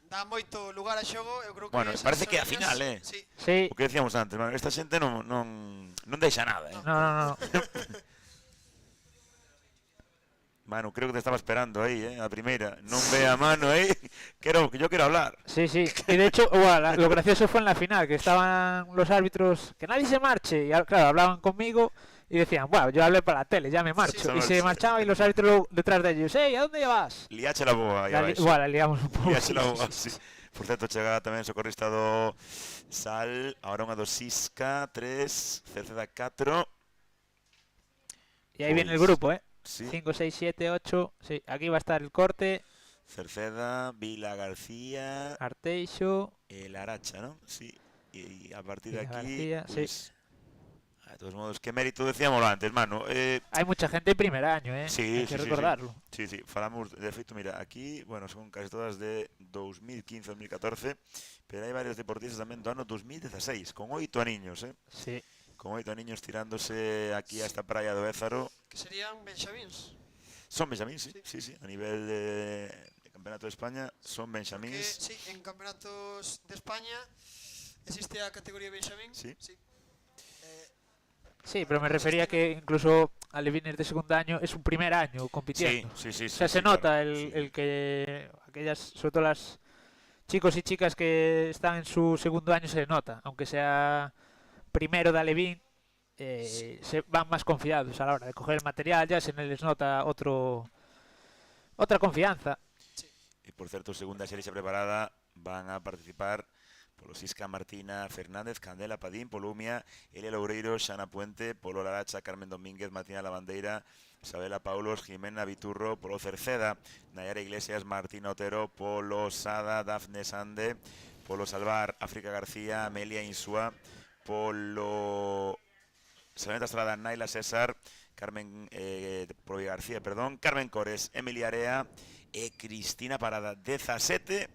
Dá moito lugar a xogo, eu creo que Bueno, esas parece que é a oliñas- final, eh? Sí. Sí. O que decíamos antes, mano, esta xente non deixa nada, eh? No. Manu, creo que te estaba esperando ahí, a primeira. Non ve a mano aí, que yo quiero hablar. Sí. Y de hecho, bueno, lo gracioso fue en la final, que estaban los árbitros, que nadie se marche. Y claro, hablaban conmigo y decían, bueno, yo hablé para la tele, ya me marcho. Sí, Y se marchaban y los árbitros detrás de ellos, ¿a dónde vas? Liache la boa, Bueno, la liamos un pouco. Liache la boa, sí. Por certo, chega tamén socorrista do Sal, ahora unha do Sisca, 3, Cerceda 4. Y ahí viene el grupo, ¿eh? Sí. 5, 6, 7, 8. Sí, aquí va a estar el corte. Cerceda, Vila García, Arteixo, el Aracha, ¿no? Sí. Y a partir de Vila aquí, García, sí. pues, de todos modos, qué mérito decíamos antes, mano. Hay mucha gente en primer año, ¿eh? Sí, Hay que recordarlo. Sí, falamos, de feito, mira, aquí, bueno, son casi todas de 2015-2014, pero hay varios deportistas tamén do ano 2016, con 8 aniños, ¿eh? Sí. Con 8 aniños tirándose aquí a esta praia do Ézaro. Que serían benxamíns. Son benxamíns, sí. A nivel de Campeonato de España son Que, benxamíns. sí, en campeonatos de España existe a categoría benxamín. Sí. Sí, pero me refería que incluso alevines de segundo año es un primer año compitiendo. Sí. O sea, se nota el que aquellas, sobre todo las chicos y chicas que están en su segundo año se nota, aunque sea primero de alevín, se van más confiados a la hora de coger el material, ya se les nota otra confianza. E por certo, segunda serie xa preparada, van a participar polo Sisca Martina Fernández, Candela Padín, polo Umia, Elia Loureiro, Xana Puente, polo Laracha, Carmen Domínguez, Martina Lavandeira, Isabela Paulos, Jimena Viturro, polo Cerceda, Nayara Iglesias, Martina Otero, polo Sada, Dafne Sande, polo Salvar, África García, Amelia Insúa, polo Salventa Estrada, Naila César, Carmen García, Carmen Cores, Emilia Area e Cristina Parada, 17,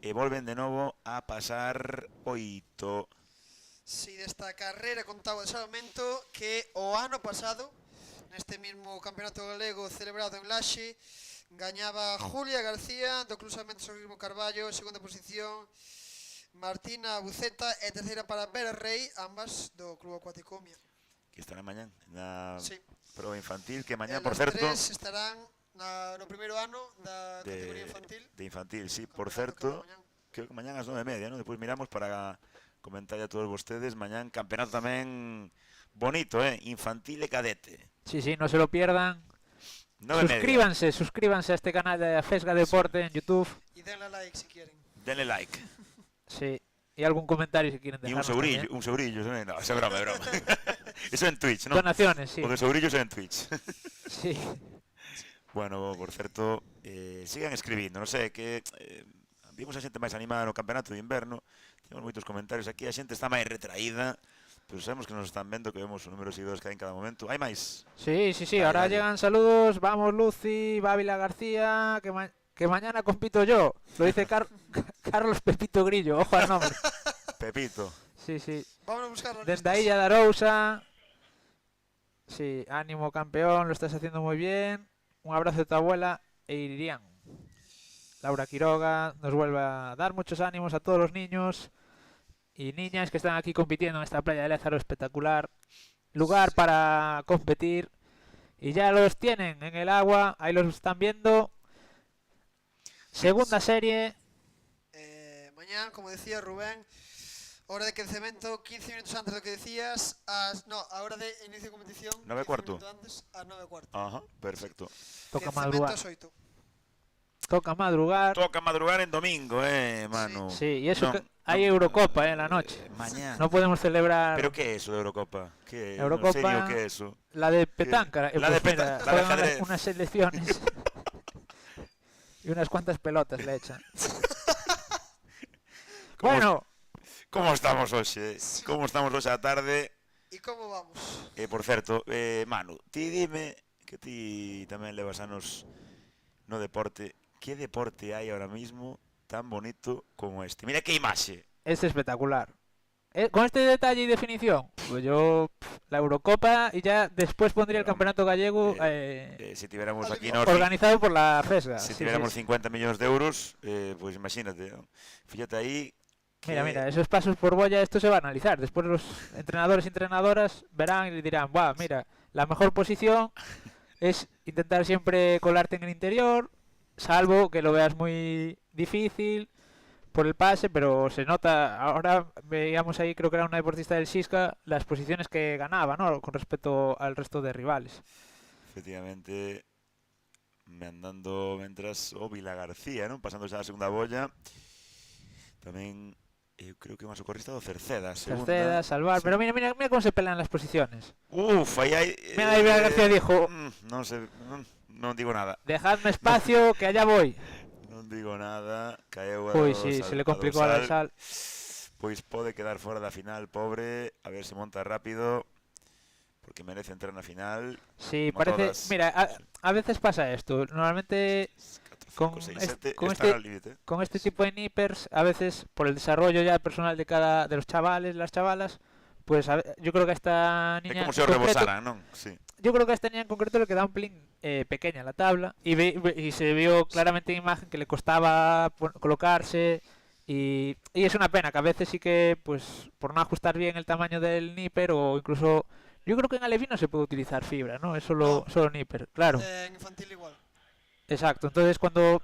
e volven de novo a pasar 8. Sí, desta carrera contaba de salvamento que o ano pasado, neste mismo campeonato galego celebrado en Laxe, gañaba Julia García do Club Salvamento Socorrismo Carballo, segunda posición Martina Buceta e terceira para Vera Rey, ambas do Club Acuático Umia. Que estará mañán na Sí. proba infantil, que mañán, Elas por certo, tres estarán no primeiro ano da categoría infantil. de infantil, sí, por certo, creo que mañán ás 9:30, ¿no? Depois miramos para comentar a todos vostedes, mañán campeonato tamén bonito, infantil e cadete. Sí, no se lo pierdan. 9:30. Suscríbanse a este canal de Fesga Deporte en YouTube. Y denle like si quieren. Denle like. Sí. Y algún comentario si quieren Y dejar. un sobrillo, no, es broma, es broma. Eso en Twitch, ¿no? Donaciones, sí. O de sobrillos en Twitch. Sí. Bueno, por certo, sigan escribindo, non sei, que vimos a xente máis animada no campeonato de inverno, temos moitos comentarios aquí, a xente está máis retraída, pero sabemos que nos están vendo, que vemos o número de seguidores que hai en cada momento. Hai máis? Sí, Dale, ahora dale. llegan saludos. Vamos, Lucy, Bávila García, que mañana compito yo. Lo dice Carlos Pepito Grillo, ojo al nombre. Pepito. Sí. Vamos a buscar las Desde ahí ya Darousa. Sí, ánimo campeón, lo estás haciendo muy bien. Un abrazo de tu abuela e Irián. Laura Quiroga nos vuelve a dar muchos ánimos a todos los niños y niñas que están aquí compitiendo en esta playa de Lézaro espectacular. Lugar para competir. Y ya los tienen en el agua, ahí los están viendo. Segunda serie. Mañana, como decía Rubén, hora de crecimiento 15 minutos antes de lo que decías. A hora de inicio de competición. 9:15. 15 minutos antes, a 9:15. Ajá, perfecto. Toca Crecimiento madrugar. ás 8. Toca madrugar. Toca madrugar en domingo, Manu. Sí, y eso No, que hay Eurocopa en la noche. Mañana. No podemos celebrar. ¿Pero qué es eso de Eurocopa? ¿Qué? Eurocopa, No sé ni o qué es eso. la de petanca. La de Pues petanca, mira, la de juegan ajedrez. unas selecciones y unas cuantas pelotas le echan. Bueno, Como estamos hoxe? Como estamos hoxe á tarde? E como vamos? Por certo, Manu, ti dime, que ti tamén levas anos no deporte, que deporte hai ahora mismo tan bonito como este? Mira que imaxe. es espectacular. Con este detalle y definición, pues yo la Eurocopa y ya después pondría el Campeonato Gallego Si tiveramos aquí organizado por la FESGA. Si Sí, tiveramos sí. 50 millóns de euros, pues imagínate, ¿no? Fíjate aí. Mira, esos pasos por boya, esto se va a analizar. Después los entrenadores y entrenadoras verán y dirán, mira, la mejor posición es intentar siempre colarte en el interior, salvo que lo veas muy difícil por el pase, pero se nota, ahora veíamos ahí, creo que era una deportista del Sisca, las posiciones que ganaba, ¿no? Con respecto al resto de rivales. Efectivamente, me andando mentras o Vila García, ¿no? Pasando xa a segunda bolla. Tamén eu creo que é unha socorrista do Cerceda, Cerceda, Salvar, Sí. pero mira cómo se pelean las posiciones. Aí hai... Mira, ahí Vila García dijo, Non sei, non digo nada. dejadme espacio que allá voy. Non digo nada, caeu a Uy, do sí, Sal- se le a do complicó a la Sal. Pois pode quedar fora da final, pobre, a ver se monta rápido, porque merece entrar na final. Sí, como parece. todas. Mira, a veces pasa esto. Normalmente con, 6, est- 7, con estará este al límite. con este tipo de nippers, a veces por el desarrollo ya personal de los chavales, las chavalas, pues yo creo que a esta É niña como se o en concreto- rebosaran, non? Sí. Yo creo que a esta niña en concreto le quedaba un pelín pequeña la tabla y se vio claramente en imagen que le costaba colocarse y es una pena que a veces sí que, pues, por no ajustar bien el tamaño del nipper o incluso, yo creo que en alevín no se puede utilizar fibra, ¿no? Es solo nipper, claro. En infantil igual. Exacto, entonces cuando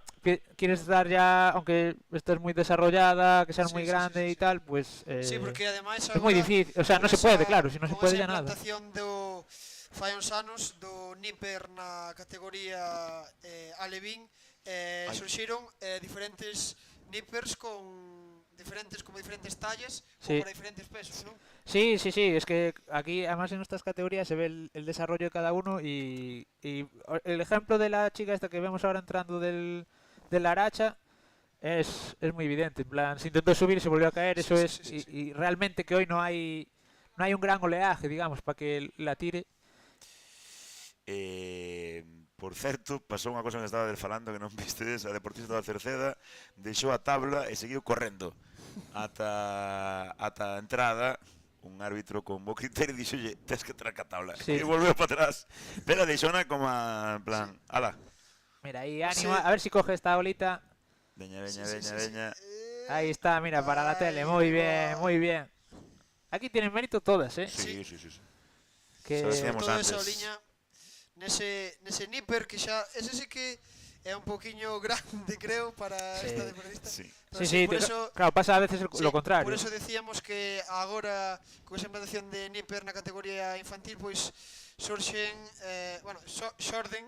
quieres dar ya, aunque estés muy desarrollada, que sea muy grande y tal, pues Sí, porque ademais es muy agora, difícil, o sea, no con se puede, esa- claro, si no se con puede esa ya nada. implantación do fai uns anos do Nipper na categoría alevín, surxiron diferentes Nippers con diferentes tallas, Sí. para diferentes pesos, non? Sí, es que aquí además en nuestras categorías se ve el desarrollo de cada uno y el ejemplo de la chica esta que vemos ahora entrando de la aracha es muy evidente, en plan, se intentó subir y se volvió a caer, eso es, y realmente que hoy no hay un gran oleaje, digamos, para que la tire. Por certo, pasou unha cosa que estaba falando que non vistedes, a deportista da Cerceda deixou a tabla e seguiu correndo ata a entrada. Un árbitro con bo criterio dixolle, tens que entrar ca tabla. Sí. E volveu para atrás. Pero deixona como en plan, ala. Mira, ahí ánimo, a ver si coge esta bolita. Veña. Ahí está, mira, para la tele, muy bien. Aquí tienen mérito todas, ¿eh? Sí. Que... Xa decíamos Toda esa antes. liña nese Nipper que xa ese sí que é un poquinho grande, creo, para esta deportista. Pero Sí, por eso, claro, pasa a veces lo contrario. Por eso decíamos que agora con esa implantación de Nipper na categoría infantil, pois surxen, xorden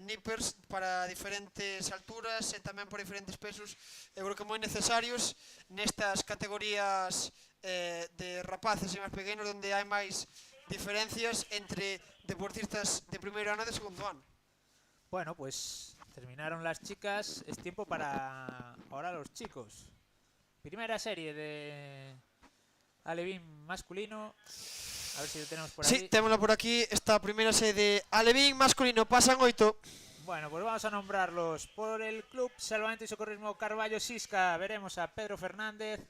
nippers para diferentes alturas e tamén por diferentes pesos. Eu creo que moi necesarios nestas categorías de rapaces e máis pequenos, onde hai máis diferencias entre deportistas de primeiro ano e de segundo ano. Bueno, pues terminaron las chicas, es tiempo para ahora los chicos. Primera serie de alevín masculino. A ver si lo tenemos por Sí, ahí. témoslo por aquí. Esta primeira sede alevín masculino pasan 8. Bueno, pues vamos a nombrarlos. Por el Club Salvamento y Socorrismo Carballo Sisca veremos a Pedro Fernández,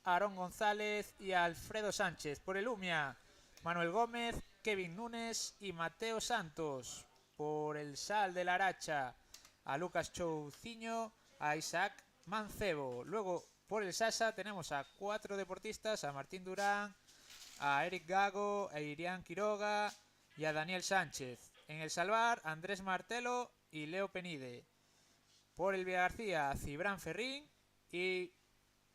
a Aarón González y a Alfredo Sánchez. Por el UMIA, Manuel Gómez, Kevin Núñez y Mateo Santos. Por el Sal de la Aracha, a Lucas Chouciño, a Isaac Mancebo. Luego, por el Sasa tenemos a 4 deportistas, a Martín Durán, a Eric Gago, a Irián Quiroga y a Daniel Sánchez. En el Salvar, Andrés Martelo y Leo Penide. Por el Villagarcía, Cibran Ferrín. Y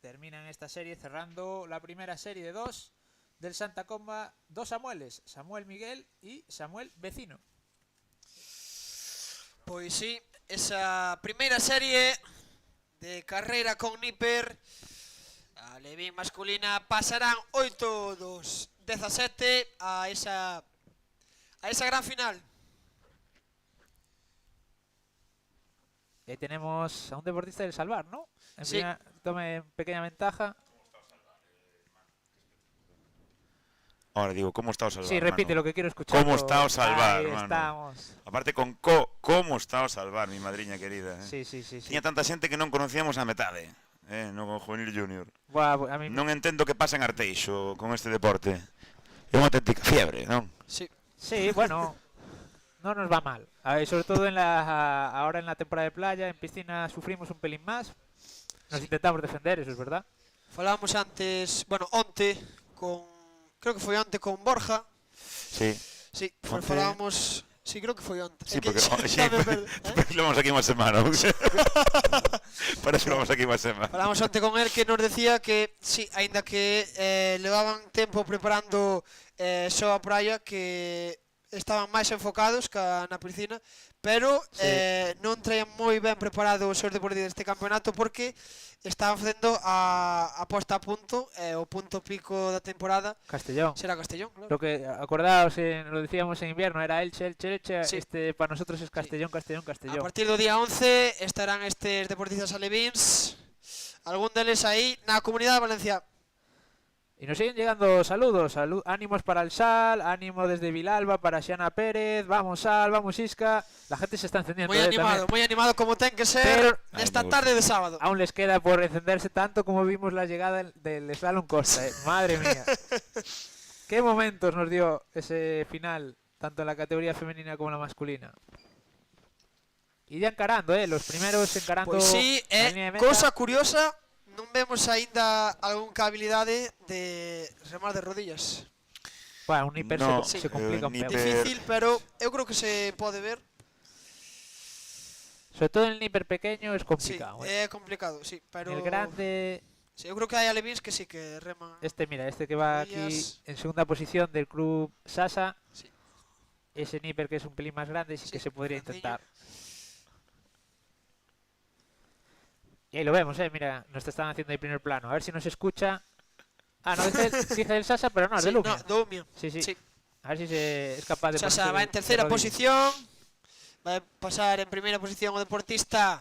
terminan esta serie cerrando la primera serie de 2 del Santa Comba, 2 Samueles, Samuel Miguel y Samuel Vecino. Pois sí, esa primeira serie de carreira con Níper, a alevín masculina, pasarán 8-2-17 a esa gran final. Y ahí tenemos a un deportista del Salvar, ¿no? Sí. Tome pequeña ventaja. Ahora digo, ¿cómo está o Salvar? Sí, repite mano? lo que quiero escuchar. ¿Cómo está o Salvar, Ahí mano? estamos. Aparte con ¿cómo está o Salvar, mi madriña querida? Sí, sí, sí. Tiña tanta xente que non conocíamos a metade, no Juvenil Junior. Buah, a mí... Non entendo que pasa en Arteixo con este deporte. É unha auténtica fiebre, non? Sí. Sí, bueno, no nos va mal. A ver, sobre todo ahora en la temporada de playa, en piscina sufrimos un pelín más. Nos intentamos defender, eso es verdad. Falábamos antes, bueno, onte con, creo que foi onte con Borja. Sí. Sí, Onte- falábamos, sí, creo que foi onte. Sí, É que porque xa me perdo, parece que lo vamos aquí unha semana. Parece que lo vamos aquí unha semana. Falábamos onte con él que nos decía que, sí, aínda que levaban tempo preparando só a praia, que estaban máis enfocados ca na piscina, pero Sí. non traían moi ben preparados os seus deportistas deste campeonato porque estaban facendo a posta a punto, o punto pico da temporada. Castellón. Será Castellón, claro. Lo que, acordaos, lo decíamos en invierno, era Elche. Sí. Para nosotros es Castellón, Castellón, Castellón. A partir do día 11 estarán estes deportistas alevíns, algún deles aí na Comunidade de Valencia. Y nos siguen llegando saludos, ánimos para el Sal, ánimo desde Vilalba para Xiana Pérez, vamos Sal, vamos Isca, la gente se está encendiendo. Moi animado como ten que ser nesta tarde de sábado. Aún les queda por encenderse tanto como vimos la llegada del Slalom Costa, madre mía. Qué momentos nos dio ese final, tanto en la categoría femenina como en la masculina. Y ya encarando, los primeros encarando Pois sí, la línea de meta. cousa curiosa, non vemos aínda algunha habilidade de remar de rodillas. Bueno, un hiper No, se complica un Níper- pelín. Difícil, pero eu creo que se pode ver. Sobre todo en el hiper pequeño es Sí, complicado. é complicado, sí, pero El grande, sí, eu creo que hai alevíns que sí que reman. mira, que va aquí rodillas. en segunda posición del club Sasa. Sí. Ese Níper que es un pelín más grande, sí que se podría grandillo. intentar. Y ahí lo vemos, mira, nos están haciendo ahí primer plano. A ver si nos escucha. Ah, no, dice del Sasa, pero no, es Sí, del Lumia. no, do Lumia. Sí, sí, Sí. A ver si es capaz de Sasa ponerse va en de terceira rodillas. posición. Vai pasar en primeira posición o deportista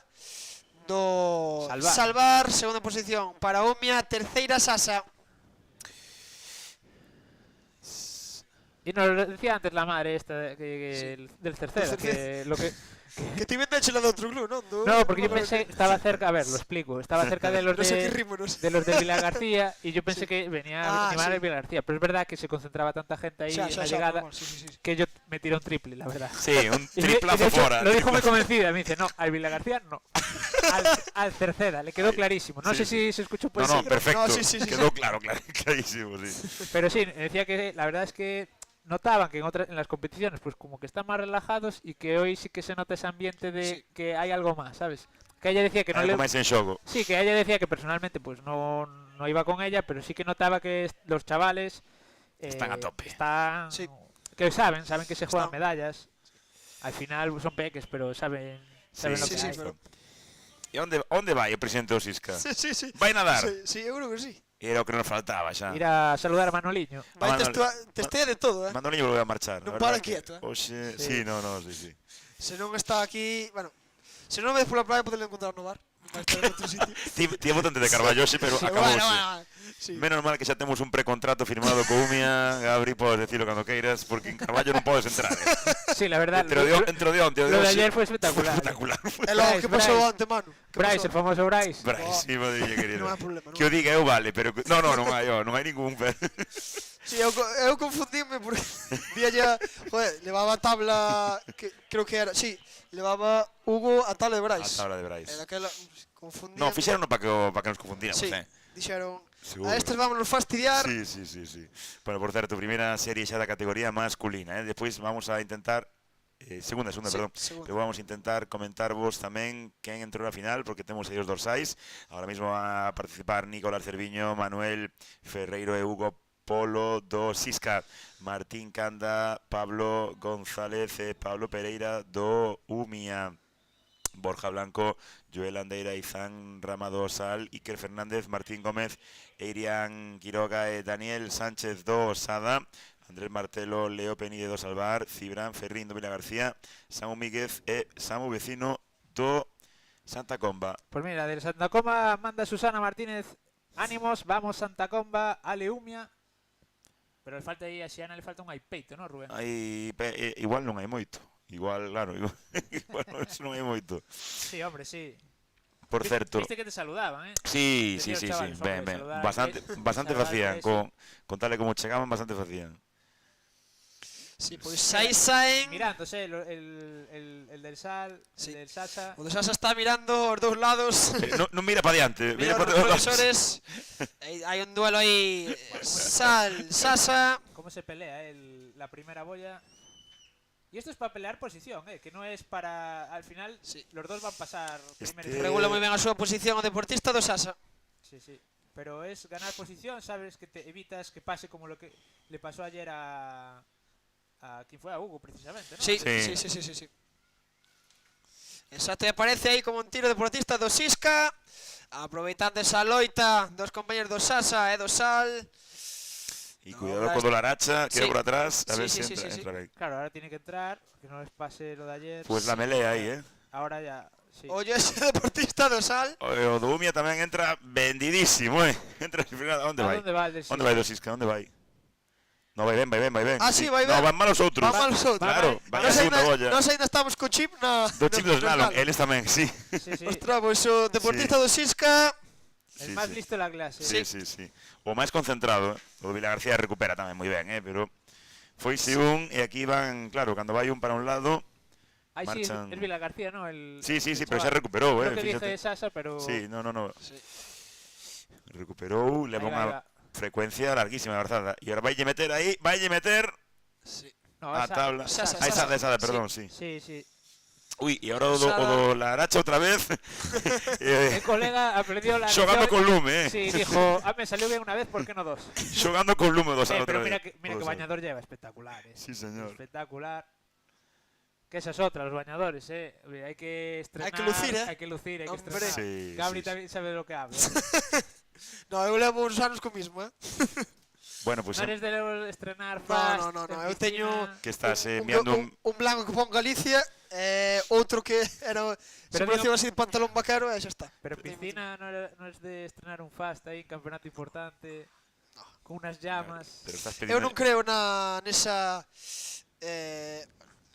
do Salvar. segunda posición para Umia, terceira Sasa. Y nos lo decía antes la madre esta del tercero, que lo que... Que ti vendéchela de outro club, non? No, porque yo pensé, estaba cerca, a ver, lo explico, estaba cerca de los No sé de, qué rímonos. de los de Vila García y yo pensé que venía Ah, mi madre de sí. Vila García, pero es verdad que se concentraba tanta gente ahí Xa, en xa, la xa, llegada normal, sí. que yo me tiré un triple, la verdad. Sí, un Y de triplazo hecho, fora. Lo dijo muy convencida, me dice, no, al Vila García no, al Cerceda, le quedó clarísimo. No Sí, sé si se escuchó por No, sí, perfecto. No, sí. Quedó clarísimo, sí. pero sí, decía que la verdad es que notaban que en las competiciones pues como que están más relajados y que hoy sí que se nota ese ambiente de que hay algo más, ¿sabes? Que ella decía que no Algo máis en xogo. Sí, que ella decía que personalmente pues no iba con ella, pero sí que notaba que los chavales Están a tope. Están Sí. que saben que se juegan Están. medallas. Al final son peques, pero saben lo sí, que sí, hay. pero- E onde vai o presidente do Sisca? Sí. Vai nadar? Sí, eu creo que sí. Era o que nos faltaba xa. Ir a saludar a Manoliño. Vai Manol- testea de todo, Manoliño volveu a marchar. Non a para verdad que quieto, hoxe- Sí. sí. Se non está aquí, bueno, se non ves pola praia podelo encontrar no bar. Vai estar en outro sitio. Tivo bastante de Carballo hoxe, pero Sí, acabouse. bueno. Menos mal que xa temos un precontrato firmado co Umia, Gabri, podes decirlo cando queiras, porque en Carballo non podes entrar. Sí, la verdad. Entro de onte, Lo de ayer fue espectacular. Espectacular. E logo, que pasou ante, mano? Bryce, el famoso Bryce. Bryce, sí, madre querido. Non hai problema. Que o diga eu vale, pero... Non hai ningún... Sí, eu confundíme porque día ya, joder, levaba a tabla que creo que era, sí, levaba Hugo a tabla de Bryce. A tabla de Bryce. Era aquela confundía. No, fixeron para que nos confundíramos, Sí, dixeron, Seguro. a estes vámonos fastidiar. Sí. Bueno, por certo, primeira serie xa da categoría masculina, Despois vamos a intentar segunda, perdón. Segunda. Pero vamos a intentar comentarvos tamén quen entrou na final, porque temos aí os dorsais. Ahora mismo a participar Nicolás Cerviño, Manuel Ferreiro e Hugo Polo do Sisca, Martín Canda, Pablo González e Pablo Pereira do Umia, Borja Blanco, Joel Andeira, Izán Ramado Sal, Iker Fernández, Martín Gómez, Eirian Quiroga e Daniel Sánchez do Sada, Andrés Martelo, Leo Penide do Salvar, Cibran Ferrín do Vila García, Samu Míguez e Samu Vecino do Santa Comba. Pues mira, del Santa Comba manda Susana Martínez, ánimos, vamos Santa Comba, Ale Umia. Pero le falta aí a Xiana, le falta un hai peito, non, Rubén? Igual non hai moito. Igual, claro, igual non hai moito. Sí, hombre, sí. Por certo. Viste que te saludaban, Sí. Chavales, Ben. saludar, Bastante chaval, facían. sí. Con tal e como chegaban, bastante facían. Sí, pois aí saen... Mirándose, el del Sal, el del Sasa. O de Sasa está mirando os dous lados. Non mira para diante, mira para os todos lados. profesores. Hai un duelo aí, Sal, Sasa. Cómo se pelea la primera boya. Y esto es para pelear posición, que no es para... Al final, los dos van a pasar primero. Regula moi ben a súa posición o deportista do Sasa. Sí. Pero es ganar posición, sabes que te evitas que pase como lo que le pasó ayer a quien fue a Hugo, precisamente, ¿no? Sí. Exacto, e aparece aí como un tiro deportista do Sisca, aproveitando esa loita dos compañeros do Sasa e do Sal. Y cuidado con Dolaracha, que Sí. por atrás, a ver Sí. si entra ahí. Claro, ahora tiene que entrar, que no les pase lo de ayer. Pues la melea aí, Ahora ya, sí. Oye, ese deportista do Sal. O do Umia tamén entra vendidísimo, Entra en final, onde vai? Onde vai el del Onde vai do Sisca? Onde vai? No, vai ben. Ah, sí, vai ben. No, van mal os outros. Van mal os outros. Claro, van a segunda bolla. Nós ainda estamos co chip na... Do chip do slalom, eles tamén, sí. Ostras, pois o deportista do Sisca... El más listo de la clase. Sí. O máis concentrado, o Vila García recupera tamén moi ben, pero foise un e aquí van, claro, cando vai un para un lado, Ahí marchan... sí, el Vila García, ¿no? Sí, pero se recuperou, Creo que fíjate. dije Sasa, pero... Sí, no. Recuperou, leva unha frecuencia larguísima, de verdad. E agora vaille meter aí, No, a tabla. Esa, perdón, sí. Sí. Uy, e agora o do Laracha outra vez. El colega aprendió la xogando lección. con lume, Sí, dijo, me salió bien una vez, ¿por qué no dos? Xogando con lume dos a outra pero vez. mira que bañador lleva, espectacular, Sí, señor. Espectacular. Que esa es otra, los bañadores, Hay que estrenar. Hay que lucir, Hay que lucir, hay que Hombre. estrenar. Sí, Gabri también sabe de lo que habla. No, eu levo uns anos co mismo, Bueno, pues No eres de estrenar fast. No, eu teño que estás enviando un blanco que pon Galicia, outro que era simulación así de pantalón vaquero e xa está. Pero piscina no es de estrenar un fast ahí, campeonato importante, con unas llamas. Pero estás Eu non creo nesa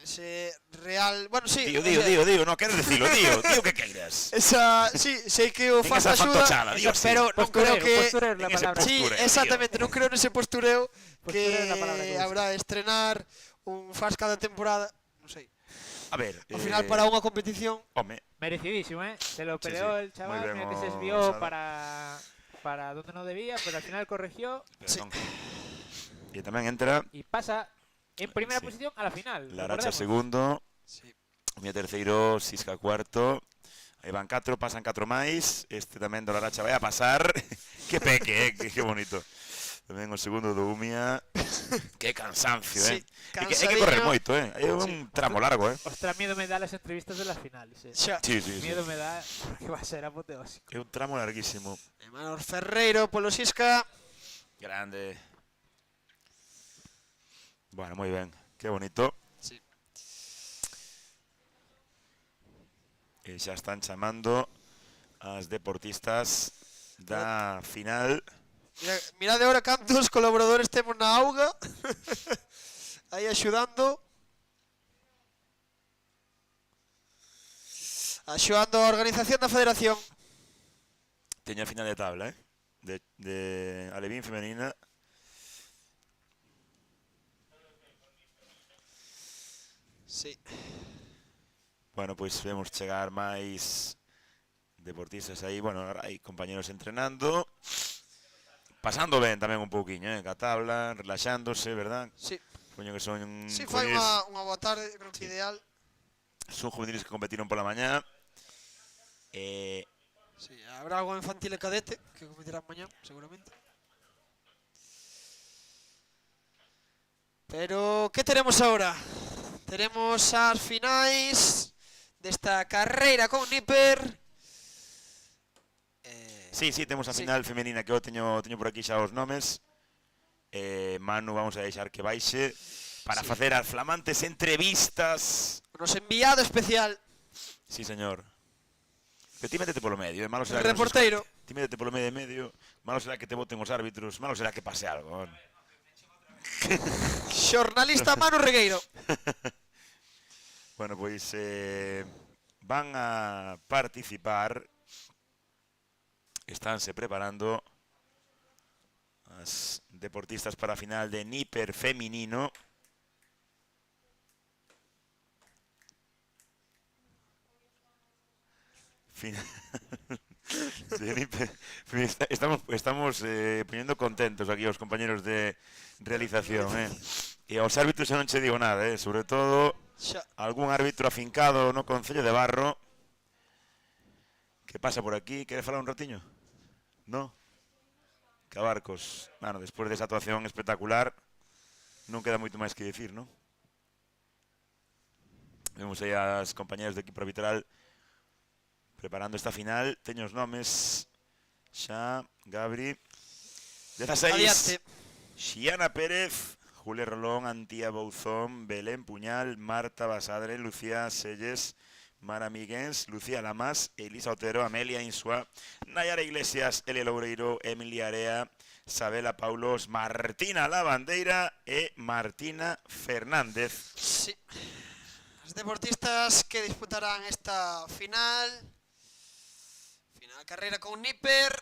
ese real, bueno, sí. Digo, no queres decirlo, digo que queiras. Esa, sí, sei que o faz esa axuda, fantochada, digo, sí. pero non creo que postureo é a palabra. Sí, postureo, exactamente, non creo nese postureo Postureo é a palabra que que uso. habrá estrenar un faz cada temporada, non sei. A ver, Ao final para unha competición, home, Merecidísimo, Se lo peleó el chaval, Muy bien, mira que se o desvió Sada. para donde no debía, pero al final corrigió E tamén entra y pasa en primera posición a la final. Laracha recordemos. segundo, Umia terceiro, Sisca cuarto. Aí van 4, pasan 4 máis. Este tamén do Laracha vai a pasar. Que peque, que bonito. Tamén o segundo do Umia. Que cansancio, Sí, Hai que correr moito, É un tramo largo, Ostras, miedo me da las entrevistas de las finales, xa. Sí. Miedo me da porque va a ser apoteósico. É un tramo larguísimo. Manuel Ferreiro polo Sisca. Grande. Bueno, moi ben. Que bonito. Sí. E xa están chamando as deportistas da final. Mirade ahora cantos colaboradores temos na auga. Aí axudando. Axudando a organización da federación. Teña final de tabla, de alevín femenina. Sí. Bueno, pois vemos chegar máis deportistas aí, bueno, hai compañeros entrenando, pasando ben tamén un pouquiño, ca tabla, relaxándose, verdad? Sí. Supoño que son Sí, fai juveniles, unha boa tarde, creo que ideal. son juveniles que competiron pola mañá. Sí, habrá algo infantil e cadete que competirán mañá, seguramente. Pero, que teremos ahora? Teremos as finais desta carreira con Nipper. Sí, temos a final femenina que eu teño por aquí xa os nomes. Manu vamos a deixar que baixe para facer as flamantes entrevistas. Nos enviado especial. Sí, señor. Pero ti métete polo medio, malo será El reporteiro. Ti métete polo medio, malo será que te voten os árbitros, malo será que pase algo. Xornalista Manu Regueiro. Bueno, pois van a participar, estánse preparando as deportistas para a final de Nipper feminino. Estamos poniendo contentos aquí os compañeros de realización, e aos árbitros xa non che digo nada, sobre todo algún árbitro afincado no Concello de Barro que pasa por aquí. Quere falar un ratiño? No? Cabarcos, bueno, despois desa actuación espectacular non queda moito máis que dicir, non? Vemos aí as compañeras do equipo arbitral preparando esta final. Teño os nomes xa, Gabri. 16, Adiante. Xiana Pérez, Julia Rolón, Antía Bouzón, Belén Puñal, Marta Basadre, Lucía Selles, Mara Miguens, Lucía Lamas, Elisa Otero, Amelia Insua, Nayara Iglesias, Elia Loureiro, Emilia Area, Sabela Paulos, Martina Lavandeira e Martina Fernández. Sí. As deportistas que disputarán esta final carreira con Nipper,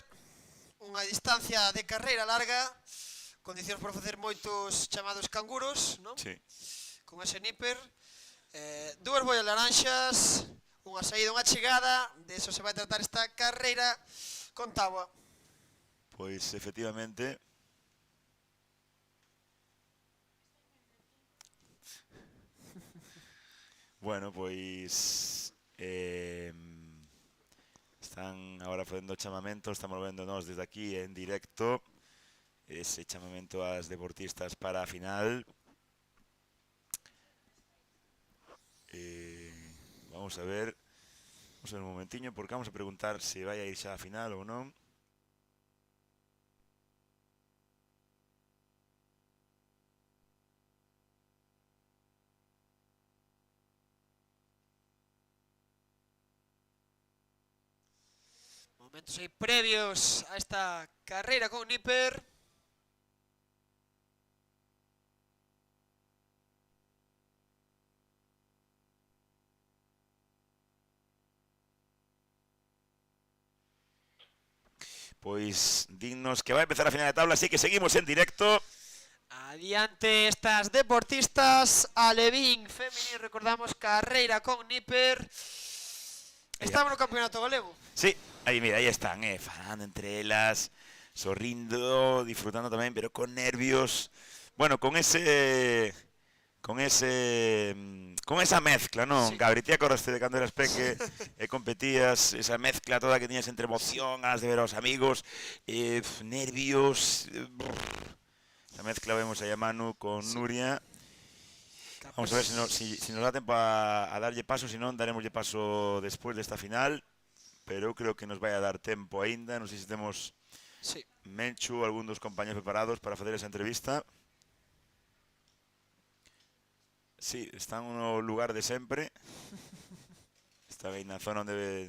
unha distancia de carreira larga, condicións para facer moitos chamados canguros, non? Sí. Con ese Nipper, dúas boias laranxas, unha saída, unha chegada, de eso se vai tratar esta carreira con táboa. Pois, efectivamente, bueno, pois están agora facendo chamamento, estamos vendo nós desde aquí en directo ese chamamento ás deportistas para a final. Vamos a ver un momentiño, porque vamos a preguntar se vai a ir xa a final ou non. Momentos aí previos a esta carreira con Nipper. Pois dignos que vai empezar a final de tabla, así que seguimos en directo. Adiante estas deportistas, alevín femenino, recordamos, carreira con Nipper. Estamos no campeonato galego. Sí, aí mira, aí están, falando entre elas, sorrindo, disfrutando tamén, pero con nervios. Bueno, con esa mezcla, non? Sí. Gabri, ti acordaste de cando eras peque e competías, esa mezcla toda que tiñas entre emoción, as de ver aos amigos, nervios. Esa mezcla vemos aí a Manu con Nuria. Vamos a ver se nos dá tempo a darlle paso, se non daremoslle paso despois desta final, pero eu creo que nos vai a dar tempo aínda. Non sei se temos Menchu, algún dos compañeros preparados para facer esa entrevista. Sí, están no lugar de sempre. Está aí na zona onde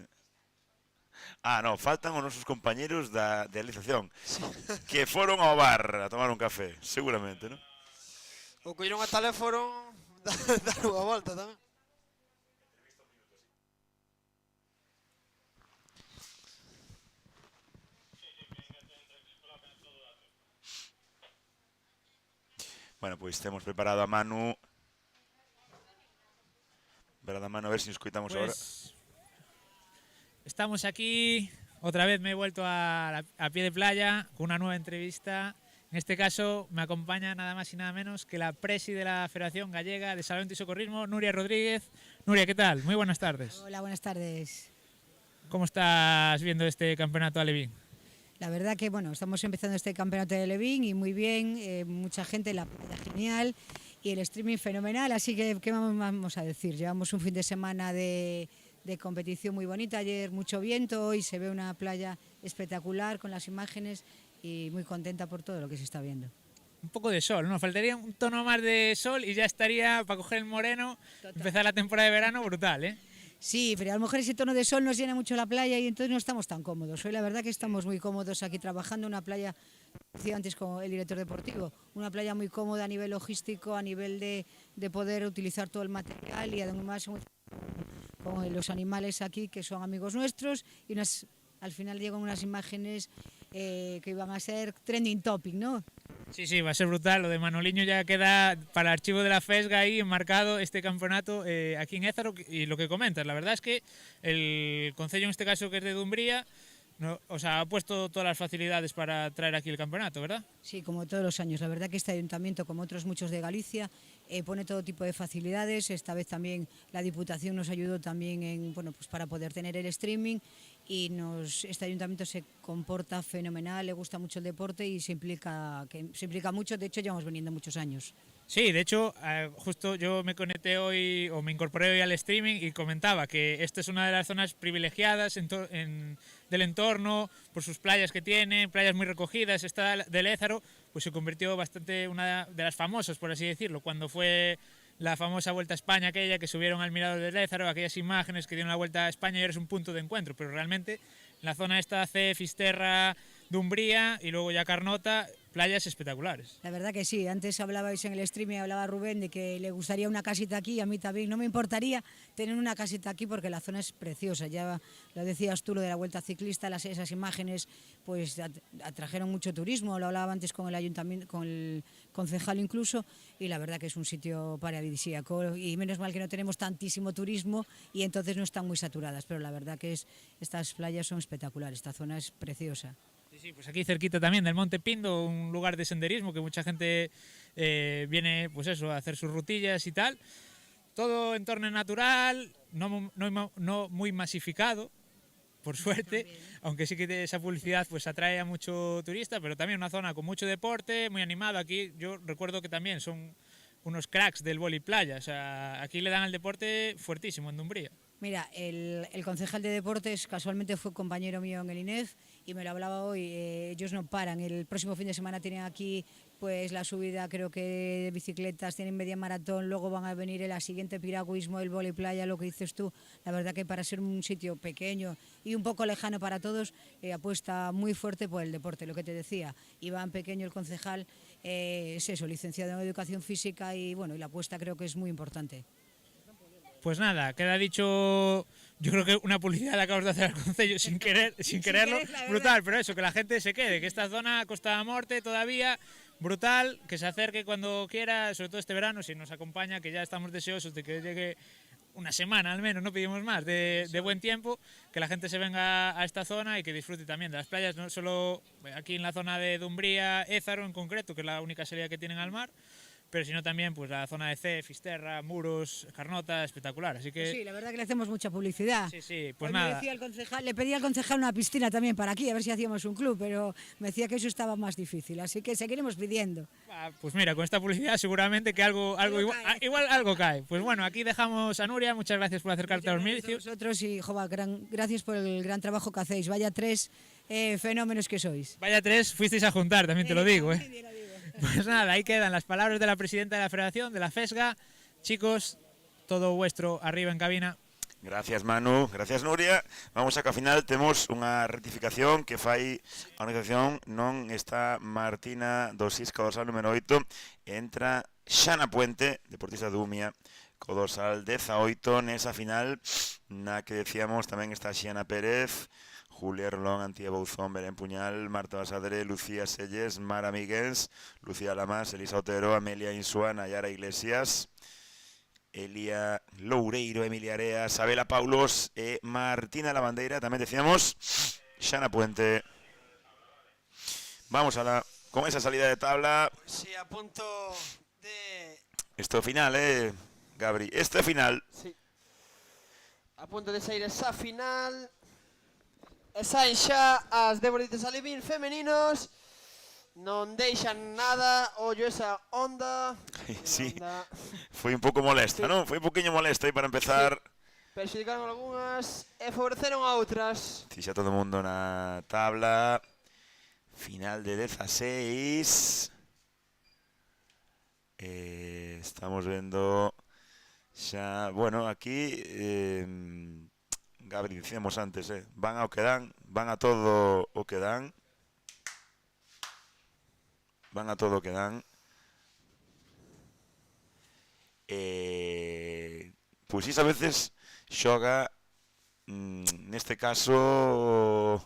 no, faltan os nosos compañeros da realización que foron ao bar a tomar un café, seguramente, non? Ou colleron a teléfono, dar unha volta tamén. Bueno, pois temos preparado a Manu. Preparado a Manu, a ver se nos escoitamos agora. Estamos aquí, otra vez me he vuelto a pie de playa con una nueva entrevista. En este caso me acompaña nada más y nada menos que la presi de la Federación Gallega de Salvamento y Socorrismo, Nuria Rodríguez. Nuria, ¿qué tal? Muy buenas tardes. Hola, buenas tardes. ¿Cómo estás viendo este campeonato alevín? La verdad que, bueno, estamos empezando este campeonato de Alevín y muy bien, mucha gente, la playa genial y el streaming fenomenal, así que, ¿qué vamos a decir? Llevamos un fin de semana de competición muy bonita, ayer mucho viento, hoy se ve una playa espectacular con las imágenes y muy contenta por todo lo que se está viendo. Un poco de sol, ¿no? Faltaría un tono más de sol y ya estaría para coger el moreno, empezar la temporada de verano brutal, ¿eh? Sí, pero a lo mejor ese tono de sol nos llena mucho la playa y entonces no estamos tan cómodos. Hoy la verdad que estamos muy cómodos aquí trabajando, una playa, decía antes con el director deportivo, una playa muy cómoda a nivel logístico, a nivel de poder utilizar todo el material y además con los animales aquí que son amigos nuestros y al final llegan unas imágenes que iban a ser trending topic, ¿no? Sí, va a ser brutal. Lo de Manoliño ya queda para el archivo de la FESGA ahí enmarcado este campeonato aquí en Ézaro. Y lo que comentas, la verdad es que el concello en este caso, que es de Dumbría, ha puesto todas las facilidades para traer aquí el campeonato, ¿verdad? Sí, como todos los años. La verdad que este ayuntamiento, como otros muchos de Galicia, pone todo tipo de facilidades. Esta vez también la Diputación nos ayudó también para poder tener el streaming y este ayuntamiento se comporta fenomenal, le gusta mucho el deporte y se implica mucho. De hecho, llevamos viniendo muchos años. Sí, de hecho, justo yo me conecté hoy, o me incorporé hoy al streaming y comentaba que esta es una de las zonas privilegiadas del entorno, por sus playas que tiene, playas muy recogidas. Esta del Ézaro pues se convirtió bastante una de las famosas, por así decirlo, cuando fue la famosa Vuelta a España, aquella que subieron al Mirador del Ézaro, aquellas imágenes que dieron la Vuelta a España y ahora es un punto de encuentro, pero realmente la zona esta C, Fisterra, Dumbría y luego ya Carnota, playas espectaculares. La verdad que sí, antes hablabais en el streaming, hablaba Rubén de que le gustaría una casita aquí, a mí también no me importaría tener una casita aquí porque la zona es preciosa, ya lo decías tú, lo de la Vuelta Ciclista, esas imágenes pues atrajeron mucho turismo, lo hablaba antes con el ayuntamiento, con el concejal incluso, y la verdad que es un sitio paradisíaco y menos mal que no tenemos tantísimo turismo y entonces no están muy saturadas, pero la verdad que estas playas son espectaculares, esta zona es preciosa. Sí, pues aquí cerquita también del Monte Pindo, un lugar de senderismo que mucha gente viene pues eso, a hacer sus rutillas y tal. Todo entorno natural, no muy masificado, por suerte, aunque sí que esa publicidad pues atrae a mucho turista, pero también una zona con mucho deporte, muy animado. Aquí yo recuerdo que también son unos cracks del vóley playa, o sea, aquí le dan al deporte fuertísimo en Dumbría. Mira, el concejal de deportes casualmente fue compañero mío en el INEF y me lo hablaba hoy, ellos no paran, el próximo fin de semana tienen aquí pues la subida creo que de bicicletas, tienen media maratón, luego van a venir la siguiente piragüismo, el vóley playa, lo que dices tú, la verdad que para ser un sitio pequeño y un poco lejano para todos, apuesta muy fuerte por el deporte, lo que te decía, Iván Pequeño, el concejal, es eso, licenciado en Educación Física y bueno, y la apuesta creo que es muy importante. Pues nada, queda dicho, yo creo que una publicidad la acabas de hacer al concello sin quererlo, brutal, pero eso, que la gente se quede, que esta zona Costa da Morte todavía, brutal, que se acerque cuando quiera, sobre todo este verano, si nos acompaña, que ya estamos deseosos de que llegue una semana al menos, no pedimos más, de buen tiempo, que la gente se venga a esta zona y que disfrute también de las playas, no solo aquí en la zona de Dumbría, Ézaro en concreto, que es la única salida que tienen al mar, pero sino también pues la zona de C, Fisterra, Muros, Carnota, espectacular, así que... Sí, la verdad que le hacemos mucha publicidad. Sí, pues nada. Le pedí al concejal una piscina también para aquí, a ver si hacíamos un club, pero me decía que eso estaba más difícil, así que seguiremos pidiendo. Pues mira, con esta publicidad seguramente que igual algo cae. Pues bueno, aquí dejamos a Nuria, muchas gracias por acercarte a los medios. Vosotros y, gracias por el gran trabajo que hacéis, vaya tres fenómenos que sois. Vaya tres, fuisteis a juntar, también te lo digo, Pues nada, ahí quedan las palabras de la presidenta de la Federación, de la FESGA. Chicos, todo vuestro arriba en cabina. Gracias, Manu. Gracias, Nuria. Vamos a que ao final temos unha rectificación que fai a organización. Non está Martina Dosisca, dorsal número 8. Entra Xana Puente, deportista de Umia, co dorsal 18 nesa final, na que decíamos tamén está Xiana Pérez, Julia Rolón, Antía Bouzón, Belén Puñal, Marta Basadre, Lucía Selles, Mara Miguens, Lucía Lamas, Elisa Otero, Amelia Insúa, Nayara Iglesias, Elia Loureiro, Emilia Area, Sabela Paulos e Martina Lavandeira. Tamén decíamos Xana Puente. Vamos con esa salida de tabla. Sí, a punto de... Esto final, Gabri. Este final. Sí. A punto de sair esa final. E saen xa as deportistas alevín femeninos. Non deixan nada. Ollo esa onda. Sí, onda. foi un pouco molesta, non? Foi un poquinho molesta aí para empezar. Sí. Perxudicaron algunhas e favoreceron a outras. Sí, xa todo o mundo na tabla. Final de 16. Estamos vendo xa, bueno, aquí Gabri, dicíamos antes, van ao que dan, van a todo o que dan. Van a todo o que dan. Pois iso a veces xoga, neste caso,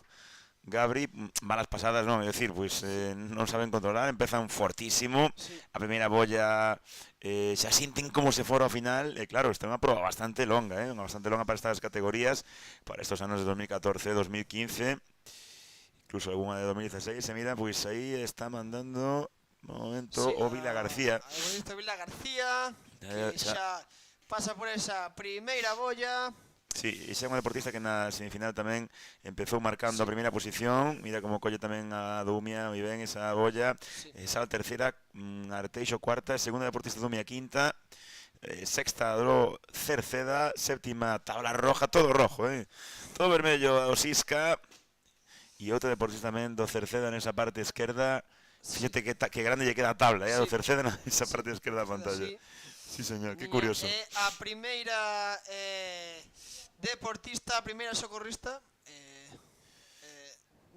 Gabri, malas pasadas, non? É dicir, pois non saben controlar, empezan fortísimo. Sí. A primeira bolla xa sinten como se fora ao final. E claro, esta é unha proba bastante longa, unha bastante longa para estas categorías, para estos anos de 2014, 2015, incluso alguna de 2016. E mira, pois aí está mandando, un momento, Sí, o Vila García. A deportista Vila García, que xa pasa por esa primeira bolla. Sí, e xa é unha deportista que na semifinal tamén empezou marcando a primeira posición. Mira como colle tamén a Dumia, moi ben, esa bolla. Esa terceira, Arteixo cuarta, segunda deportista Dumia quinta, sexta do Cerceda, séptima tabla roja, todo rojo, todo vermello a Osisca. E outro deportista tamén do Cerceda nesa parte esquerda. Fíxate que grande lle queda a tabla, do Cerceda nesa parte esquerda da pantalla. Sí, señor, que curioso. A primeira deportista, a primeira socorrista,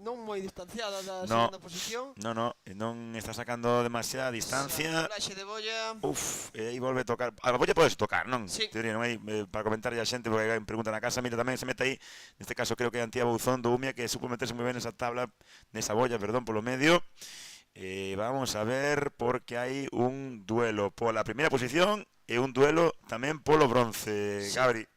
non moi distanciada da segunda posición. Non está sacando demasiada distancia. Flaxe de bolla. E aí volve a tocar. A bolla podes tocar, non? Sí. Teoría, non hai para comentarlle a xente, porque hai pregunta na casa. Mira, tamén se mete aí, neste caso creo que é Antía Bouzón do Umia, que supo meterse moi ben nesa tabla, nesa bolla, perdón, polo medio. Vamos a ver, porque hai un duelo pola primeira posición e un duelo tamén polo bronce, Gabri.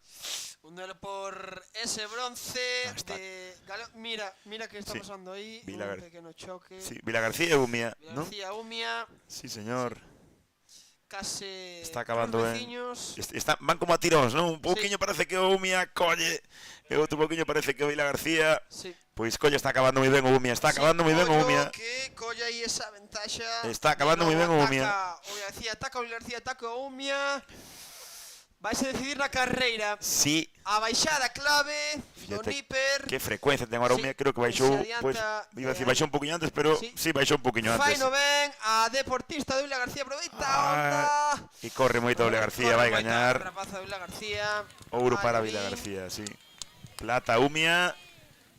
Un duelo por ese bronce de Mira que está pasando aí, un pequeno choque. Sí, Vila García e Umia, non? Vila García, Umia. Sí, señor. Case está acabando ben. veciños. Van como a tiróns, non? Un pouquiño parece que o Umia colle, e outro pouquiño parece que o Vila García. Sí. Pois colle, está acabando moi ben o Umia, está acabando moi ben o Umia. Que colle aí esa ventaxa. Está acabando moi ben o Umia. O Vila García ataca, o Vila García ataca o Umia. Vaise decidir na carreira. Sí. A baixada clave do Níper. Que frecuencia ten agora o Umia, creo que baixou, pois, iba a decir, baixou un poquinho antes, pero sí, baixou un poquinho antes. Faino ben, a deportista de Vila García aproveita a onda. E corre moito o Vila García, vai gañar. Rapaza de Vila García. Ouro para Vila García, sí. Plata Umia.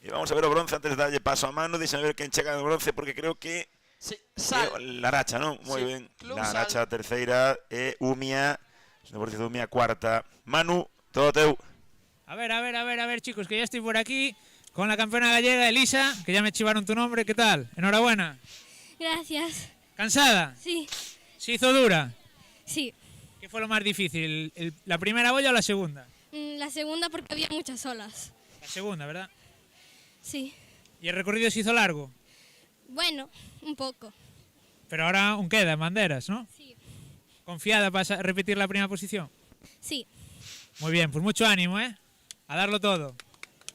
E vamos a ver o bronce antes de darlle paso a Manu. Deixame ver quen chega no bronce, porque creo que Laracha, non? Moi ben. Laracha terceira e Umia, deportista de Umia cuarta. Manu, todo teu. A ver, chicos, que ya estoy por aquí con la campeona gallega, Elisa, que ya me chivaron tu nombre. ¿Qué tal? Enhorabuena. Gracias. ¿Cansada? Sí. ¿Se hizo dura? Sí. ¿Qué fue lo más difícil? ¿La primera boya o la segunda? La segunda porque había muchas olas. La segunda, ¿verdad? Sí. ¿Y el recorrido se hizo largo? Bueno, un poco. Pero ahora aún queda en banderas, ¿no? Sí. ¿Confiada para repetir la primera posición? Sí. Muy bien, pues mucho ánimo, ¿eh? A darlo todo.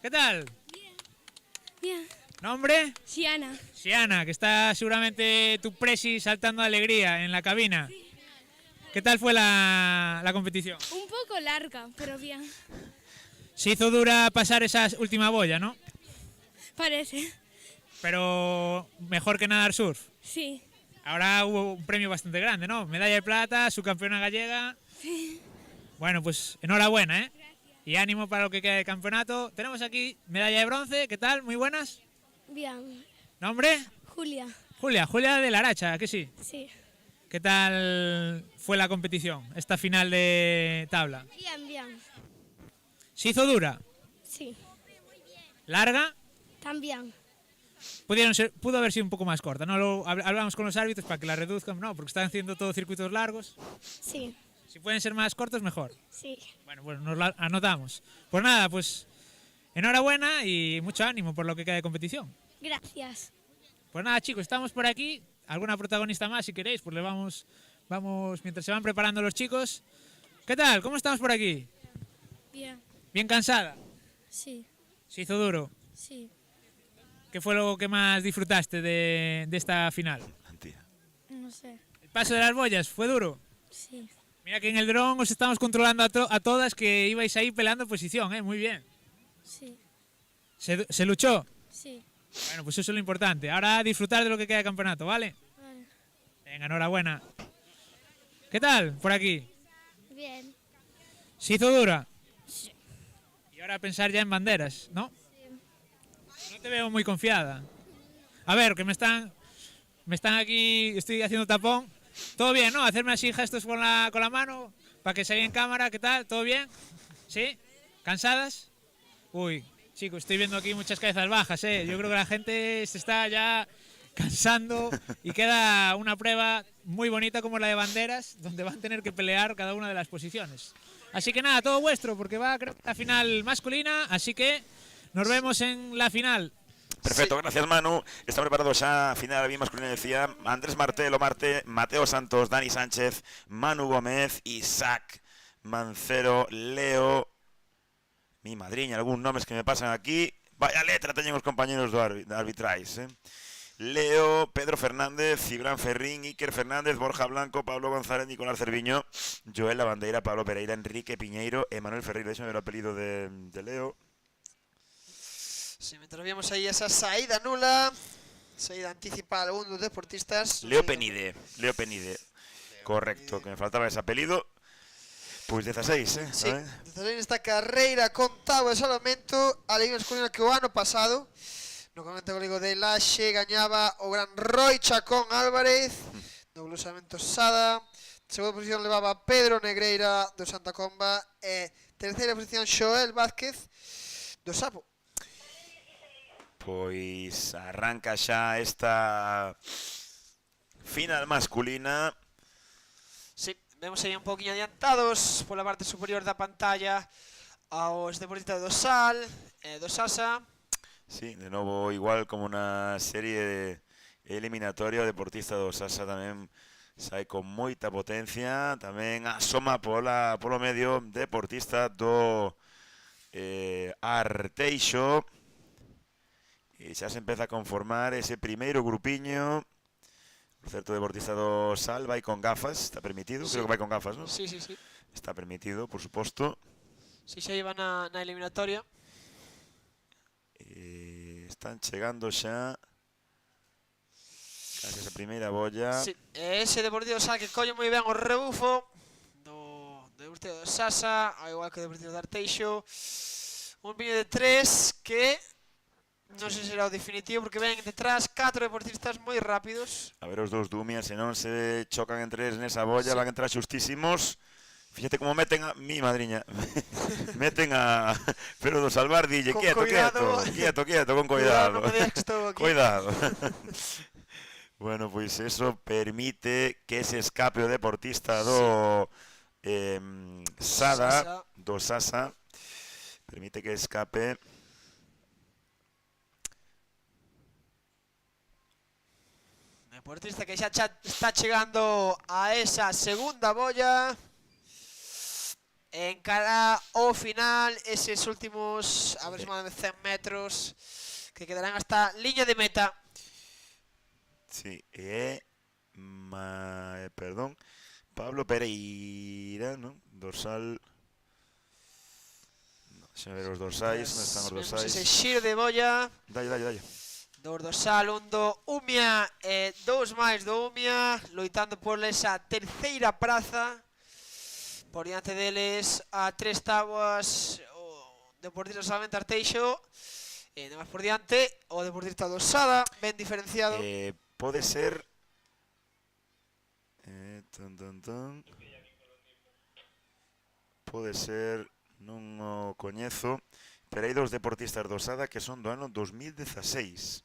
¿Qué tal? Bien. ¿Nombre? Xiana. Xiana, que está seguramente tu presi saltando de alegría en la cabina. Sí. ¿Qué tal fue la competición? Un poco larga, pero bien. Se hizo dura pasar esa última boya, ¿no? Parece. Pero mejor que nadar surf. Sí. Ahora hubo un premio bastante grande, ¿no? Medalla de plata, subcampeona gallega. Sí. Bueno, pues enhorabuena, ¿eh? Gracias. y ánimo para lo que queda de campeonato. Tenemos aquí medalla de bronce, ¿qué tal? Muy buenas. Bien. ¿Nombre? Julia. Julia de la Aracha, ¿a que sí? Sí. ¿Qué tal fue la competición, esta final de tabla? Bien. ¿Se hizo dura? Sí. ¿Larga? También. Pudo haber sido un poco más corta, ¿no? Hablamos con los árbitros para que la reduzcan, no, porque están haciendo todos circuitos largos. Sí. Si pueden ser más cortos, mejor. Sí. Bueno, nos la anotamos. Pues nada, pues enhorabuena y mucho ánimo por lo que queda de competición. Gracias. Pues nada, chicos, estamos por aquí. Alguna protagonista más, si queréis, pues le vamos mientras se van preparando los chicos. ¿Qué tal? ¿Cómo estamos por aquí? Bien. ¿Bien cansada? Sí. ¿Se hizo duro? Sí. ¿Qué fue lo que más disfrutaste de esta final? No sé. ¿El paso de las boyas fue duro? Sí. Mira que en el dron os estamos controlando a todas, que ibais ahí peleando posición, ¿eh? Muy bien. Sí. ¿Se luchó? Sí. Bueno, pues eso es lo importante. Ahora disfrutar de lo que queda de campeonato, ¿vale? Vale. Venga, enhorabuena. ¿Qué tal por aquí? Bien. ¿Se hizo dura? Sí. Y ahora pensar ya en banderas, ¿no? Sí. No te veo muy confiada. A ver, que me están aquí, estoy haciendo tapón. ¿Todo bien, no? Hacerme así gestos con la mano para que se vea en cámara, ¿qué tal? ¿Todo bien? ¿Sí? ¿Cansadas? Uy, chicos, estoy viendo aquí muchas cabezas bajas, ¿eh? Yo creo que la gente se está ya cansando y queda una prueba muy bonita como la de banderas, donde van a tener que pelear cada una de las posiciones. Así que nada, todo vuestro, porque va creo que la final masculina, así que nos vemos en la final. Perfecto, gracias Manu. Está preparado xa a final bien masculina, decía Andrés Martelo Marte, Mateo Santos, Dani Sánchez, Manu Gómez, Isaac Mancero, Leo, mi madriña, algún nombres que me pasan aquí. Vaya letra teñen os compañeros de arbitrais, Leo, Pedro Fernández, Cibran Ferrín, Iker Fernández, Borja Blanco, Pablo González, Nicolás Cerviño, Joel Lavandeira, Pablo Pereira, Enrique Piñeiro, Emanuel Ferreira, déxame ver o apelido de Leo. Sí, mientras vemos ahí esa saída nula, saída anticipada a algunos deportistas. Leo Penide, correcto, que me faltaba ese apelido. Pois 16, Sí, 16 nesta carreira con táboa de salvamento, a Liga masculina que o ano pasado, no comenta goligo de Laxe, gañaba o gran Roy Chacón Álvarez, do Blusamentos Sada, segunda posición levaba Pedro Negreira do Santa Comba, e terceira posición Xoel Vázquez do Sapo. Pois arranca xa esta final masculina. Sí, vemos aí un poquinho adiantados pola parte superior da pantalla aos deportistas do Sal e do Sasa. Sí, de novo igual como na serie eliminatoria, o deportista do Sasa tamén sai con moita potencia, tamén asoma polo medio deportista do Arteixo. E xa se empeza a conformar ese primeiro grupiño. O certo deportista do Sal vai con gafas, está permitido, Sí. creo que vai con gafas, non? Sí. Está permitido, por suposto. Si xa iba na eliminatoria. Están chegando xa casi esa primeira bolla. Sí, ese deportivo do Sal que colle moi ben o rebufo do deportivo do Sasa, ao igual que o deportivo do Arteixo. Un vídeo de 3 que non sei se será o definitivo porque ven detrás 4 deportistas moi rápidos. A ver os dous Dumia, se non se chocan entre eles nesa bolla, van a entrar xustísimos. Fíxate como meten a mi madriña. Meten a pero do Salvar dille, Con quieto, cuidado. quieto, con cuidado. Non me digas que estou aquí. Cuidado. Bueno, pois eso permite que se escape o deportista do Sada, do Sasa. Permite que escape. Deportista que xa está chegando a esa segunda bolla. Encara o final eses últimos aproximadamente 100 metros que quedarán hasta liña de meta. Sí, perdón, Pablo Pereira, ¿no? Dorsal. No, deixa ver os dorsais, onde están os Vemos dorsais? ese xiro de bolla. Dalle. Do dorsal, un do Umia e dous máis do Umia, loitando por esa terceira praza. Por diante deles a 3 táboas Deportista solamente Arteixo, nada máis por diante, o Deportista do Sada, ben diferenciado. Pode ser... Pode ser, non o coñezo, pero hai dous deportistas do Sada que son do ano 2016.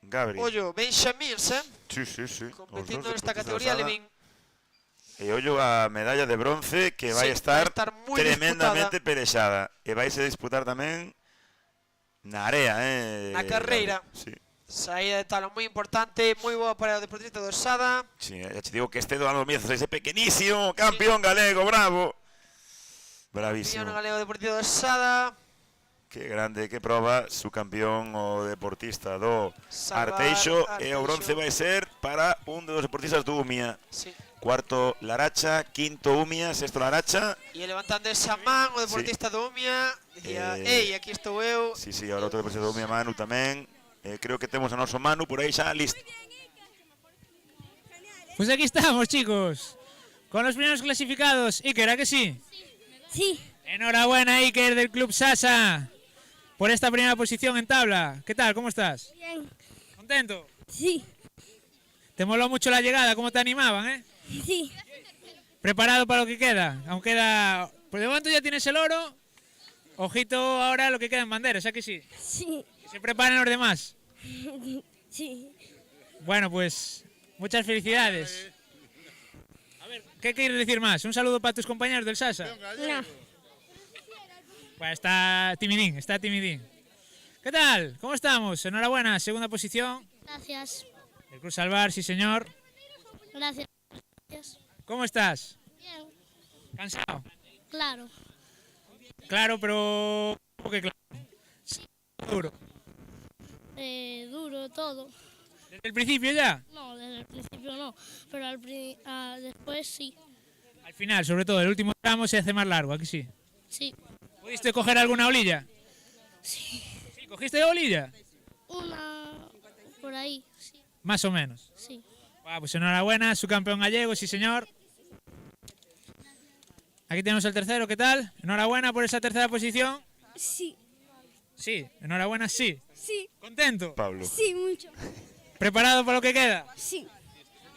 Gabri. Ollo, Benjamins, Sí, sí, sí. competindo nesta categoría Levín. E ollo a medalla de bronce que vai Sí, estar, vai estar moi tremendamente pelexada. E vaise disputar tamén na área, Na carreira. Sí. Saída de talo moi importante, moi boa para o Deportista do Sada. Sí, ya te digo que este do ano 2016 é pequenísimo, campeón galego, bravo. Bravísimo. Campeón galego Deportista do Sada. Que grande, que proba, su campeón o deportista do Salvar Arteixo. E o Arteixo. bronce vai ser para un dos deportistas do Umia. Sí. Cuarto Laracha, quinto Umia, sexto Laracha. E levantando esa man o Deportista do Umia. Dicía, ei, aquí estou eu. Sí, sí, ahora outro deportista do Umia, Manu tamén. Creo que temos a noso Manu por aí xa listo. Pues aquí estamos, chicos. Con los primeros clasificados. Iker, ¿a que sí? Sí. Enhorabuena, Iker, del Club Sasa, por esta primera posición en tabla. ¿Qué tal? ¿Cómo estás? Bien. ¿Contento? Sí. ¿Te moló mucho la llegada? ¿Cómo te animaban, Sí. ¿Preparado para lo que queda? Aún queda... Pues de momento ya tienes el oro. Ojito ahora a lo que queda en banderas, ¿a que sí? Sí. Que se preparen los demás. Sí. Bueno, pues muchas felicidades. A ver, ¿qué quieres decir más? Un saludo para tus compañeros del Sasa. No. Bueno, está timidín, está timidín. ¿Qué tal? ¿Cómo estamos? Enhorabuena, segunda posición. Gracias. El Cruz Salvar, sí señor. Gracias. ¿Cómo estás? Bien. ¿Cansado? Claro. Claro, pero... ¿Cómo que claro? Sí, duro. Duro todo. ¿Desde el principio ya? No, desde el principio no, pero después sí. Al final, sobre todo, el último tramo se hace más largo, ¿aquí sí? Sí. ¿Pudiste coger alguna olilla? Sí. ¿Sí? ¿Cogiste olilla? Una por ahí, sí. Más o menos. Sí. Pues enhorabuena, su campeón gallego, sí señor. Aquí tenemos el tercero, ¿qué tal? Enhorabuena por esa tercera posición. Sí. Sí, enhorabuena, sí. Sí. ¿Contento? Pablo. Sí, mucho. ¿Preparado para lo que queda? Sí.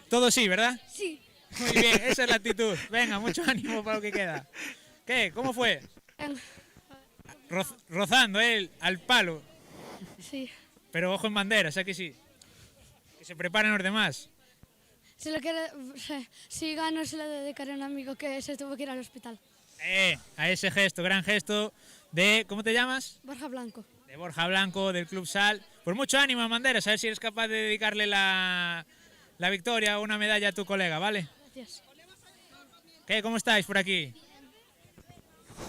Todo sí, ¿verdad? Sí. Muy bien, esa es la actitud. Venga, mucho ánimo para lo que queda. ¿Qué? ¿Cómo fue? Rozando él al palo. Sí. Pero ojo en bandera, ¿sabes que sí? Que se preparen los demás. Si gano se lo dedicaré a un amigo que se tuvo que ir al hospital. A ese gesto, gran gesto de... ¿Cómo te llamas? Borja Blanco. De Borja Blanco, del Club Sal. Pues mucho ánimo a banderas, a ver si eres capaz de dedicarle la victoria o una medalla a tu colega, ¿vale? Gracias. ¿Qué? ¿Cómo estáis por aquí?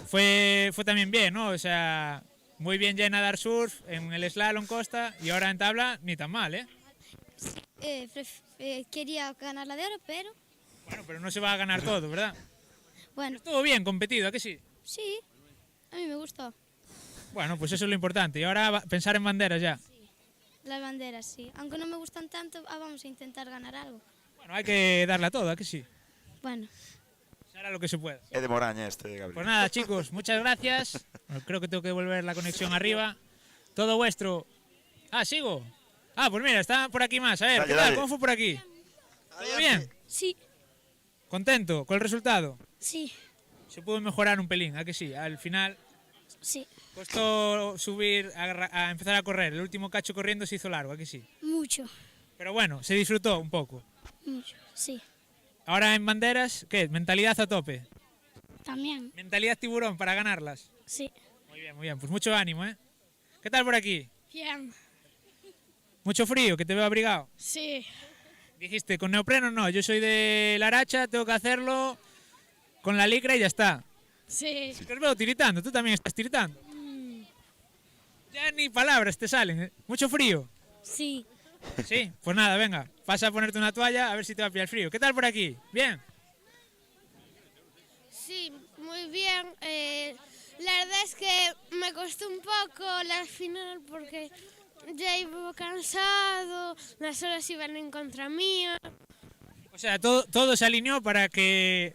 Fue también bien, ¿no? O sea, muy bien ya en nadar surf, en el slalom costa y ahora en tabla ni tan mal, ¿eh? Quería ganar la de oro, pero... Bueno, pero no se va a ganar todo, ¿verdad? Bueno. Estuvo bien competido, ¿a que sí? Sí, a mí me gustó. Bueno, pues eso es lo importante. Y ahora pensar en banderas ya. Sí, las banderas, sí. Aunque no me gustan tanto, vamos a intentar ganar algo. Bueno, hay que darla toda, ¿a que sí? Bueno. Se hará lo que se pueda. Es de Moraña este, Gabriel. Pues nada, chicos, muchas gracias. Bueno, creo que tengo que devolver la conexión arriba. Todo vuestro. Ah, ¿sigo? Ah, pues mira, está por aquí más. A ver, Dale, ¿qué tal? dale. ¿Cómo fue por aquí? ¿Todo bien? Sí. ¿Contento con el resultado? Sí. Se pudo mejorar un pelín, ¿a que sí? Al final Sí. costó subir a empezar a correr. El último cacho corriendo se hizo largo, ¿a que sí? Mucho. Pero bueno, se disfrutó un poco. Mucho, sí. Ahora en banderas, ¿qué? Mentalidad a tope. También. Mentalidad tiburón para ganarlas. Sí. Muy bien, muy bien. Pues mucho ánimo, ¿eh? ¿Qué tal por aquí? Bien. Mucho frío, que te veo abrigado. Sí. Dijiste, con neopreno no, yo soy de Laracha, tengo que hacerlo con la licra y ya está. Sí. Si te os veo tiritando, tú también estás tiritando. Ya ni palabras te salen, ¿eh? Mucho frío. Sí. Sí, pues nada, venga, pasa a ponerte una toalla a ver si te va a pillar frío. ¿Qué tal por aquí? ¿Bien? Sí, muy bien. La verdad es que me costó un poco la final porque ya iba cansado, las horas iban en contra mía. O sea, todo se alineó para que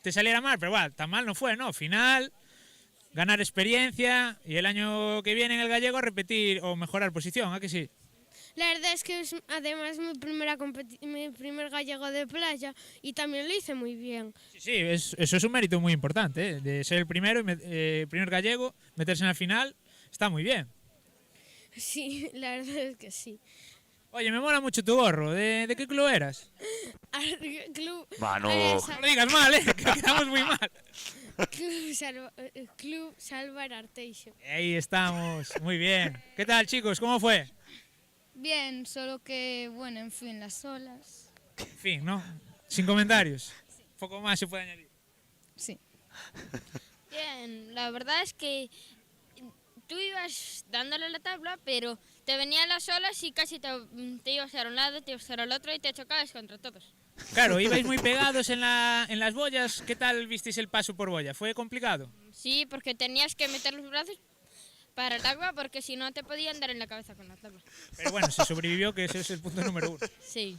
te saliera mal, pero bueno, tan mal no fue, ¿no? Final, ganar experiencia y el año que viene en el gallego repetir o mejorar posición, ¿a que sí? La verdad es que es además mi primer gallego de playa y también lo hice muy bien. Sí, eso es un mérito muy importante, ¿eh? De ser el primero, primer gallego, meterse en la final, está muy bien. Sí, la verdad es que sí. Oye, me mola mucho tu gorro, ¿de qué club eras? Club... Mano. No lo digas mal, que quedamos muy mal. Club Salvar Arteixo. Ahí estamos, muy bien. ¿Qué tal, chicos? ¿Cómo fue? Bien, solo que, bueno, en fin, las olas. En fin, ¿no? Sin comentarios. Poco más se puede añadir. Sí. Bien, la verdad es que tú ibas dándole la tabla, pero te venían las olas y casi te ibas a un lado, te ibas a al otro y te chocabas contra todos. Claro, ibais muy pegados en las boyas. ¿Qué tal visteis el paso por boya? ¿Fue complicado? Sí, porque tenías que meter los brazos para el agua porque si no te podían dar en la cabeza con la tabla. Pero bueno, se sobrevivió, que ese es el punto número 1. Sí.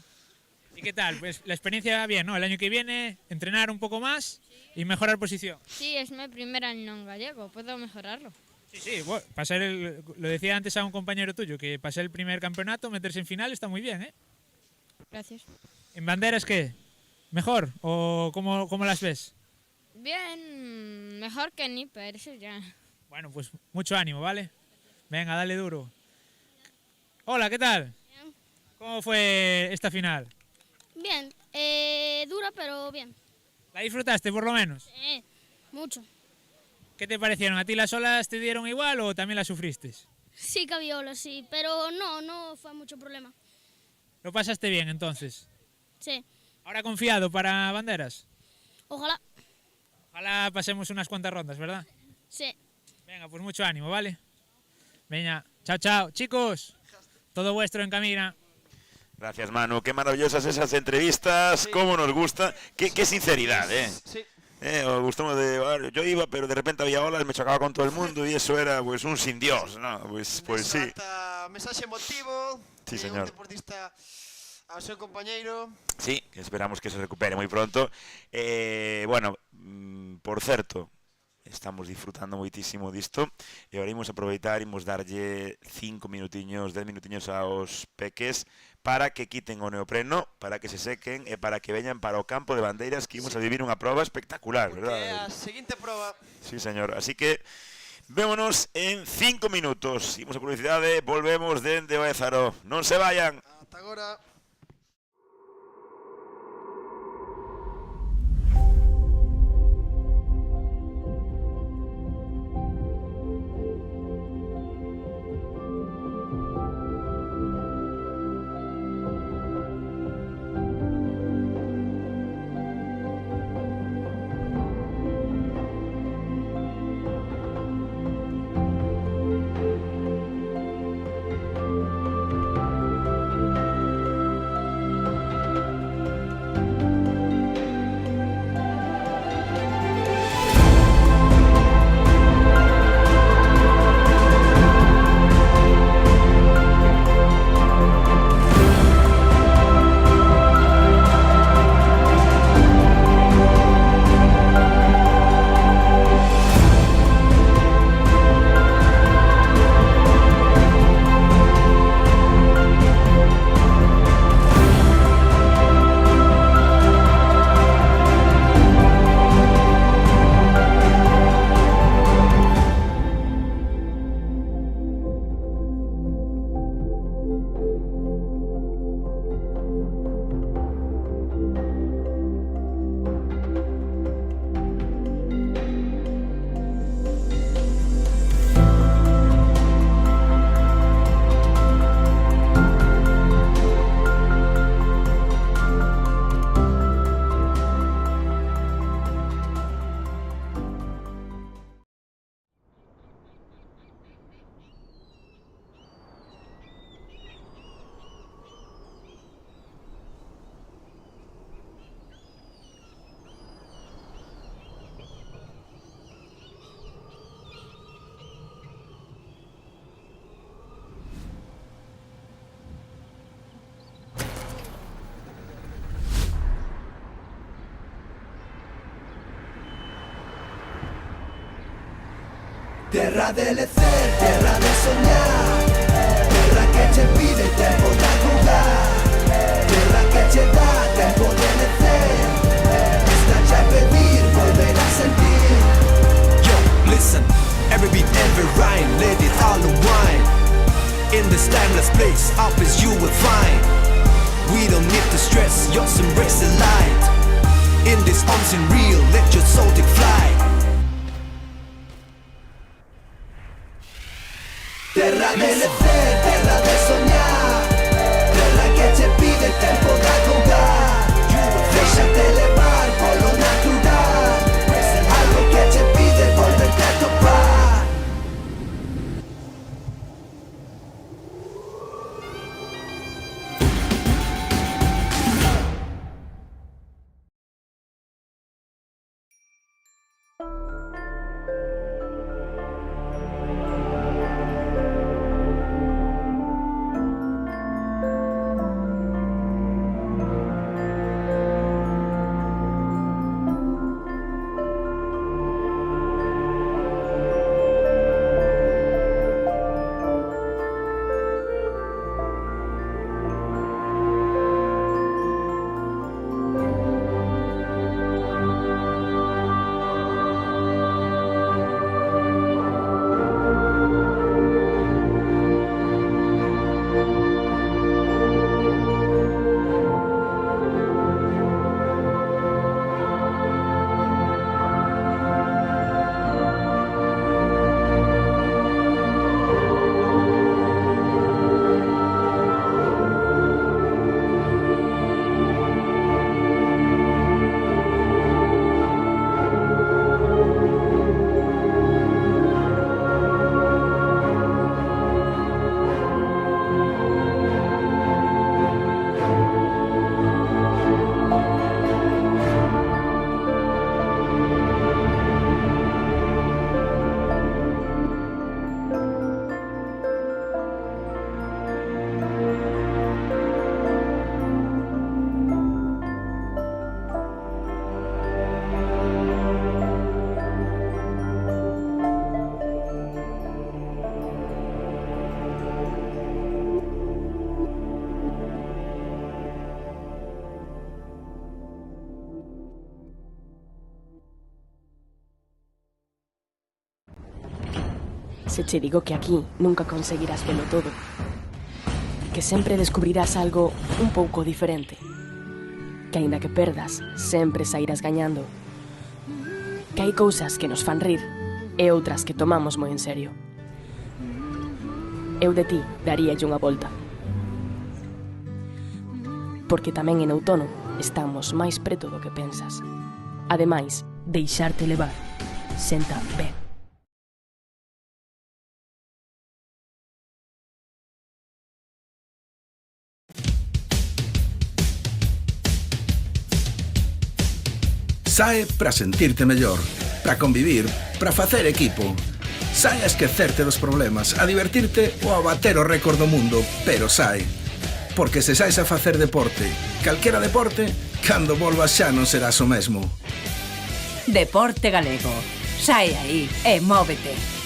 ¿Y qué tal? Pues la experiencia bien, ¿no? El año que viene, entrenar un poco más y mejorar posición. Sí, es mi primer año en gallego, puedo mejorarlo. Sí, bueno, pasar lo decía antes a un compañero tuyo, que pasar el primer campeonato, meterse en final, está muy bien, ¿eh? Gracias. ¿En banderas qué? ¿Mejor? ¿O cómo las ves? Bien, mejor que ni, pero eso ya. Bueno, pues mucho ánimo, ¿vale? Venga, dale duro. Hola, ¿qué tal? Bien. ¿Cómo fue esta final? Bien, dura pero bien. ¿La disfrutaste por lo menos? Sí, mucho. ¿Qué te parecieron? ¿A ti las olas te dieron igual o también las sufriste? Sí que había olas, sí, pero no fue mucho problema. ¿Lo pasaste bien entonces? Sí. ¿Ahora confiado para banderas? Ojalá. Ojalá pasemos unas cuantas rondas, ¿verdad? Sí. Venga, pues mucho ánimo, ¿vale? Venga, chao, chao. Chicos, todo vuestro en camino. Gracias, Manu. Qué maravillosas esas entrevistas. Sí. Cómo nos gusta. Qué sinceridad, ¿eh? Sí. Os gustó de... Yo iba, pero de repente había olas, me chocaba con todo el mundo y eso era pues un sin Dios, ¿no? Pues sí. Mensaje emotivo. Sí, señor. Un deportista ao seu compañeiro. Sí, esperamos que se recupere moi pronto. Bueno, por certo, estamos disfrutando moitísimo disto e agora imos aproveitar, imos darlle 5 minutiños, 10 minutiños aos peques para que quiten o neopreno, para que se sequen e para que veñan para o campo de bandeiras que imos a vivir unha proba espectacular, verdad? É a seguinte proba. Sí, señor. Así que vémonos en 5 minutos. Imos a publicidade, volvemos dende o Ézaro. Non se vayan. Ata agora. Terra de lecer, terra de soñar, terra que che pide tempo de jugar, terra que che dá tempo de lecer, está che pedir, volver a sentir. Yo, listen, every beat, every rhyme, let it all unwind. In this timeless place, up as you will find. We don't need to stress, just embrace the light. In this unseen real, let your soul take flight. Terra de lecer, terra de soñar, terra que che pide tempo de jugar, déxate levar polo natural, algo que che pide volverte a topar. Se che digo que aquí nunca conseguirás velo todo, que sempre descubrirás algo un pouco diferente, que aínda que perdas, sempre sairás gañando, que hai cousas que nos fan rir e outras que tomamos moi en serio. Eu de ti daríalle unha volta, porque tamén en outono estamos máis preto do que pensas. Ademais, deixarte levar senta ben. Sae para sentirte mellor, para convivir, para facer equipo. Sae a esquecerte dos problemas, a divertirte ou a bater o récord do mundo, pero sae. Porque se saes a facer deporte, calquera deporte, cando volvas xa non serás o mesmo. Deporte Galego. Sae aí e móvete.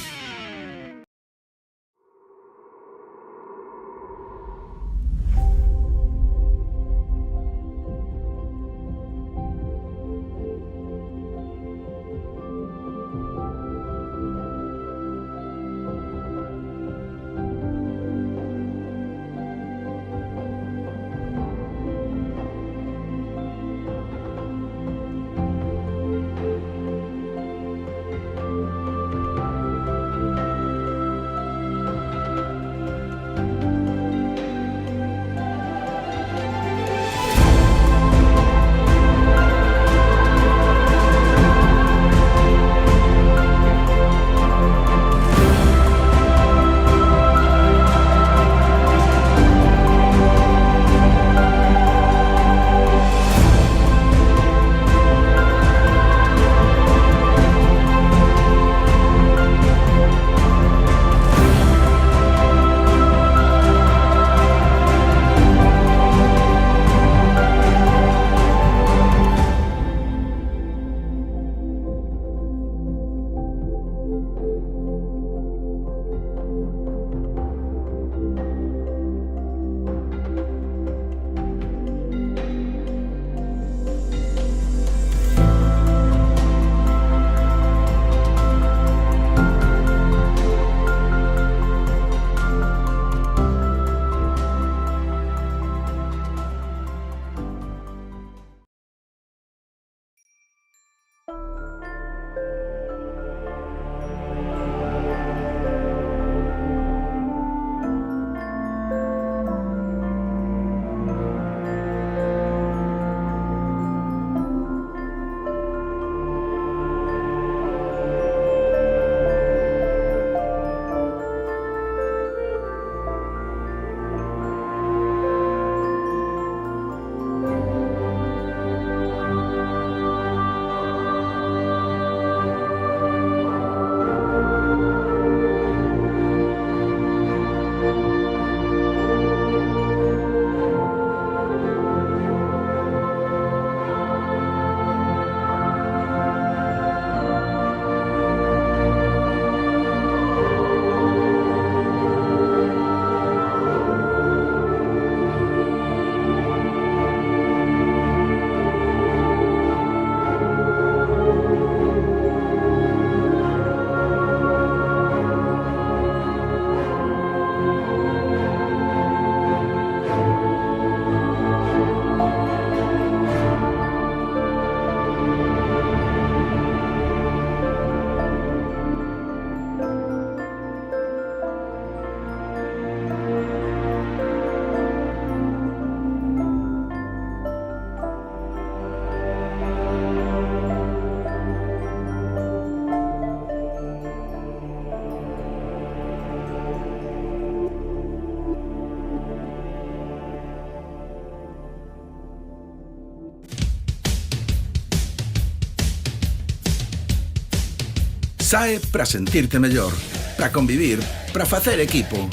Sae para sentirte mellor, para convivir, para facer equipo.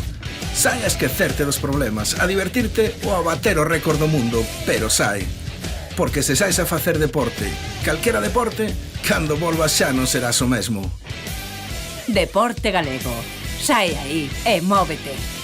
Sae a esquecerte dos problemas, a divertirte ou a bater o récord do mundo, pero sae. Porque se saes a facer deporte, calquera deporte, cando volvas xa non serás o mesmo. Deporte Galego. Sae aí e móvete.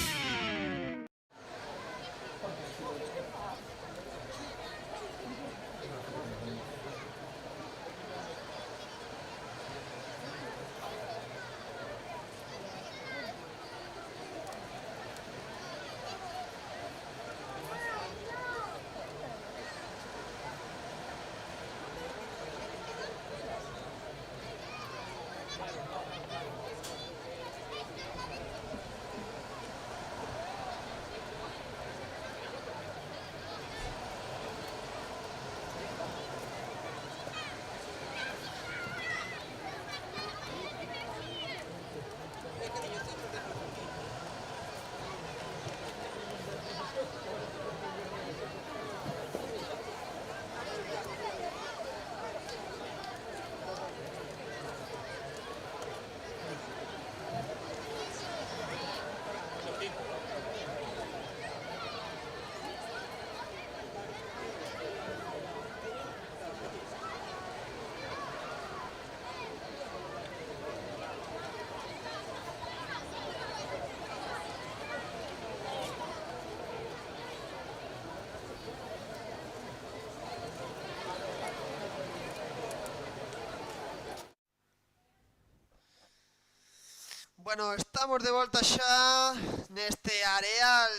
Bueno, estamos de volta xa neste areal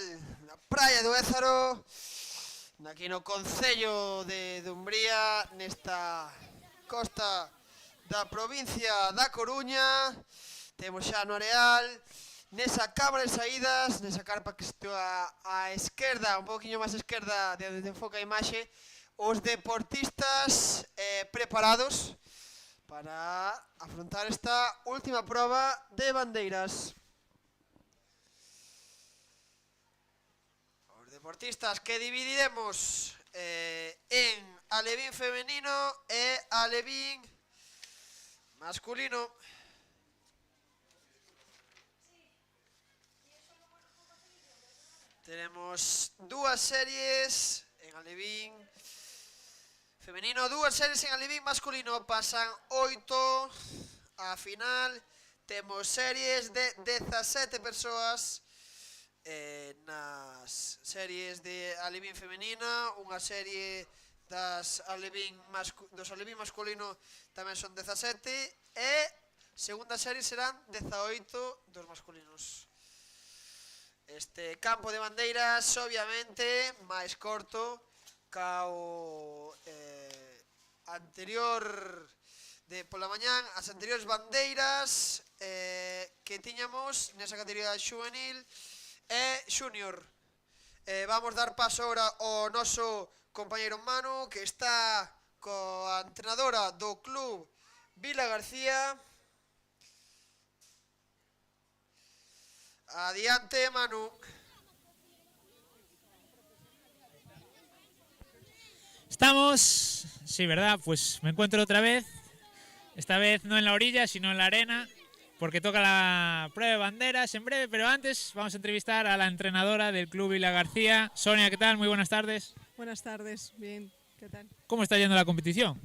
na praia do Ézaro, aquí no concello de Dumbría, nesta costa da provincia da Coruña. Temos xa no areal, nesa cámara de saídas, nesa carpa que está á esquerda, un poquinho máis á esquerda de onde enfoca a imaxe, os deportistas preparados para afrontar esta última proba de bandeiras. Os deportistas que dividiremos en alevín femenino e alevín masculino. Tenemos dúas series en alevín femenino, dúas series en alevín masculino, pasan 8 a final. Temos series de 17 persoas nas series de alevín femenina, unha serie dos alevín masculino tamén son 17 e segunda serie serán 18 dos masculinos. Este campo de bandeiras obviamente máis corto ca o anterior de pola mañán, as anteriores bandeiras que tiñamos nesa categoría xuvenil e xúnior. Vamos dar paso ahora ao noso compañeiro Manu, que está coa entrenadora do club Vila García. Adiante, Manu. Estamos, sí, ¿verdad? Pues me encuentro otra vez, esta vez no en la orilla, sino en la arena, porque toca la prueba de banderas en breve, pero antes vamos a entrevistar a la entrenadora del Club Vila García. Sonia, ¿qué tal? Muy buenas tardes. Buenas tardes, bien, ¿qué tal? ¿Cómo está yendo la competición?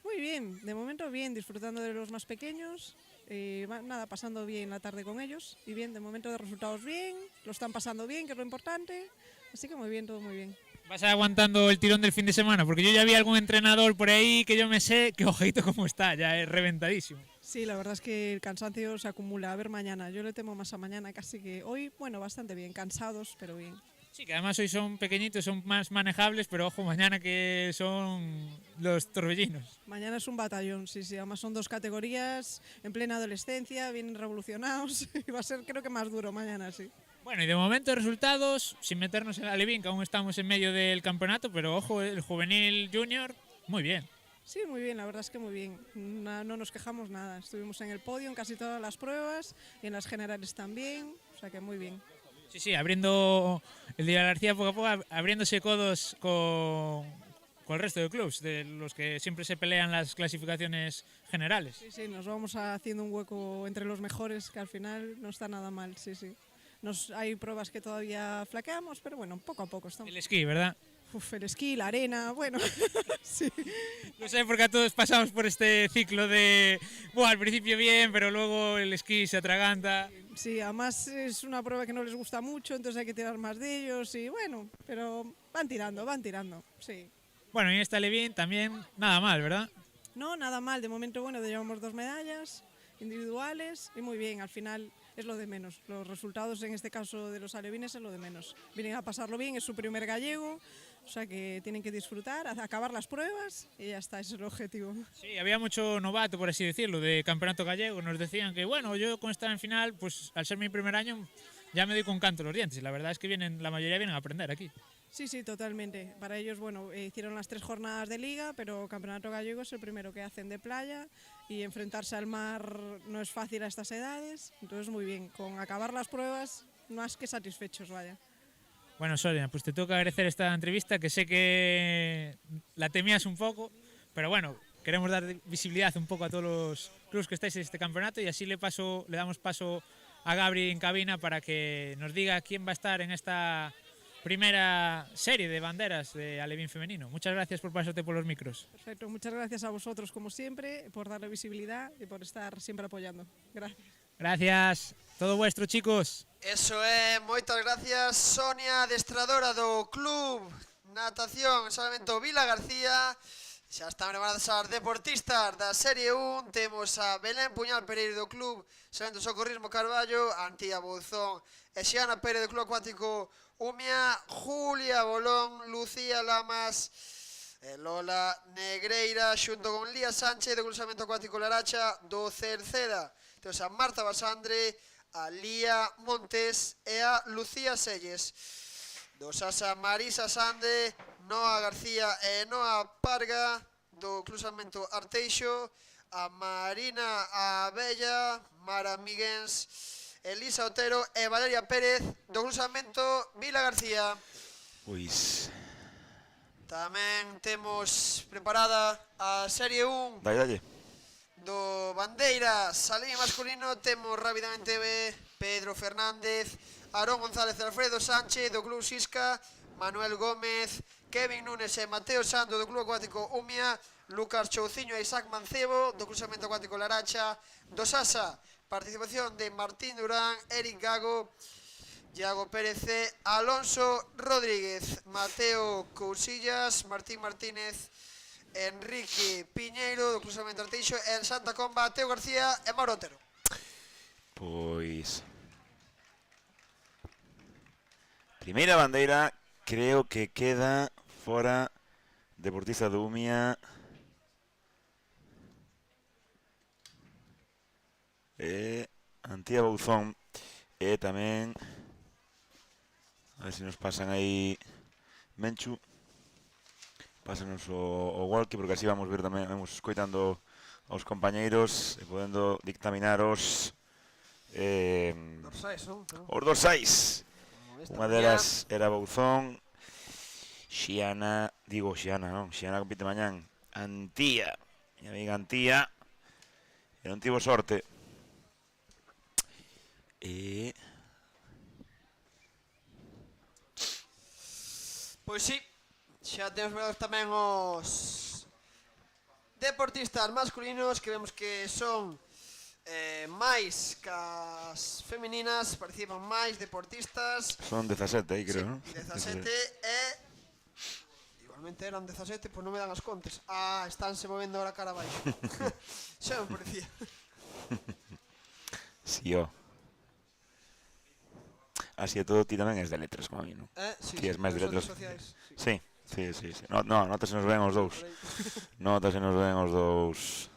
Muy bien, de momento bien, disfrutando de los más pequeños, nada, pasando bien la tarde con ellos, y bien, de momento de resultados bien, lo están pasando bien, que es lo importante, así que muy bien, todo muy bien. ¿Vas aguantando el tirón del fin de semana? Porque yo ya vi algún entrenador por ahí que yo me sé que ojito cómo está, ya es reventadísimo. Sí, la verdad es que el cansancio se acumula. A ver mañana, yo le temo más a mañana casi que hoy, bueno, bastante bien, cansados, pero bien. Sí, que además hoy son pequeñitos, son más manejables, pero ojo, mañana que son los torbellinos. Mañana es un batallón, sí, sí, además son dos categorías en plena adolescencia, vienen revolucionados, y va a ser creo que más duro mañana, sí. Bueno, y de momento resultados, sin meternos en la alevín, que aún estamos en medio del campeonato, pero ojo, el juvenil junior, muy bien. Sí, muy bien, la verdad es que muy bien, no nos quejamos nada, estuvimos en el podio en casi todas las pruebas y en las generales también, o sea que muy bien. Sí, sí, abriendo el Vila García poco a poco, abriéndose codos con con el resto de clubes, de los que siempre se pelean las clasificaciones generales. Sí, sí, nos vamos haciendo un hueco entre los mejores, que al final no está nada mal, sí, sí. Hay pruebas que todavía flaqueamos, pero bueno, poco a poco estamos. El esquí, ¿verdad? Uf, el esquí, la arena, bueno, sí. No sé, porque a todos pasamos por este ciclo de, al principio bien, pero luego el esquí se atraganta. Sí, además es una prueba que no les gusta mucho, entonces hay que tirar más de ellos y bueno, pero van tirando, sí. Bueno, y en esta Levin también nada mal, ¿verdad? No, nada mal, de momento bueno, llevamos 2 medallas individuales y muy bien, al final es lo de menos. Los resultados en este caso de los alevines es lo de menos. Vienen a pasarlo bien, es su primer gallego, o sea que tienen que disfrutar, acabar las pruebas y ya está, ese es el objetivo. Sí, había mucho novato, por así decirlo, de campeonato gallego. Nos decían que, bueno, yo con estar en final, pues al ser mi primer año, ya me doy con canto los dientes. Y la verdad es que la mayoría vienen a aprender aquí. Sí, sí, totalmente. Para ellos, bueno, hicieron las 3 jornadas de liga, pero campeonato gallego es el primero que hacen de playa y enfrentarse al mar no es fácil a estas edades. Entonces, muy bien, con acabar las pruebas, más que satisfechos, vaya. Bueno, Sonia, pues te toca agradecer esta entrevista, que sé que la temías un poco, pero bueno, queremos dar visibilidad un poco a todos los clubes que estáis en este campeonato y así le damos paso a Gabri en cabina para que nos diga quién va a estar en esta primera serie de banderas de alevín femenino. Muchas gracias por pasarte por los micros. Perfecto, muchas gracias a vosotros como siempre por darle visibilidad y por estar siempre apoyando. Gracias. Gracias, todo vuestro, chicos. Eso é, moitas gracias Sonia, adestradora do Club Natación Salvamento Vila García. Xa están preparadas as deportistas da Serie 1. Temos a Belén Puñal Pereiro do Club Salvamento Socorrismo Carballo, Antía Bouzón e Xiana Pérez do Club Acuático Umia, Julia Bolón, Lucía Lamas e Lola Negreira xunto con Lía Sánchez do Club Salvamento Acuático Laracha do Cerceda. Temos a Marta Basandre, a Lía Montes e a Lucía Selles. Do Sasa Marisa Sande, Noa García e Noa Parga do Club Salvamento Arteixo, a Marina Abella, Mara Miguens, Elisa Otero e Valeria Pérez do Club Salvamento Vila García. Pois tamén temos preparada a Serie 1. Dalle. Do Bandeiras Salín masculino temos rápidamente Pedro Fernández, Aarón González e Alfredo Sánchez do Club Sisca, Manuel Gómez, Kevin Núñez e Mateo Sando do Club Acuático Umia, Lucas Chouciño e Isaac Mancebo do Club Salvamento Acuático Laracha. Do Sasa, participación de Martín Durán, Eric Gago, Iago Pérez e Alonso Rodríguez, Mateo Cousillas, Martín Martínez, Enrique Piñeiro do Club Salvamento Arteixo e en Santa Comba Teo García e Mauro Otero. Pois primeira bandeira, creo que queda fora deportista do Umia e Antía Bouzón e tamén a ver se nos pasan aí Menchu. Pásanos o walkie, porque así vamos ver tamén, vamos escoitando aos compañeiros e podendo dictaminar os dorsais. Unha delas era Bouzón, Xiana compite mañán, Antía, mi amiga Antía, e non tivo sorte. Pois sí, xa temos velados tamén os deportistas masculinos, que vemos que son máis cas femininas, participan máis deportistas. Son 17 aí, creo, non? 17 e... Igualmente eran 17, pois non me dan as contas. Ah, estánse movendo ahora cara abaixo. Xa me parecía. Si, ó. Así é todo, ti tamén és de letras, como a mí, non? Ti és máis de letras. Sí. No, nótasenos ben os dous. Nótasenos ben os dous.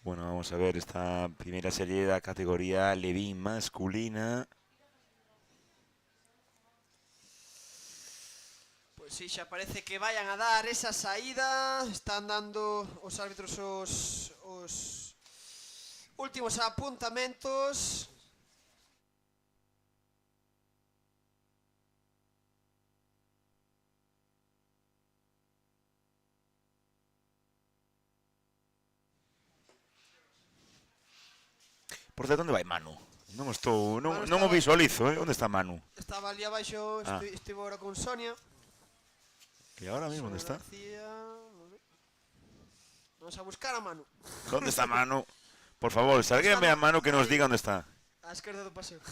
Bueno, vamos a ver esta primeira serie da categoría Levín masculina. Pois si, xa parece que vayan a dar esa saída. Están dando os árbitros os últimos apuntamentos. Por certo, onde vai Manu? Non o visualizo, onde está Manu? Estaba ali abaixo, estivo ahora con Sonia. E agora mesmo onde está? Vamos a buscar a Manu. Onde está Manu? Por favor, se alguén ve a Manu que nos diga onde está. A esquerda do paseo.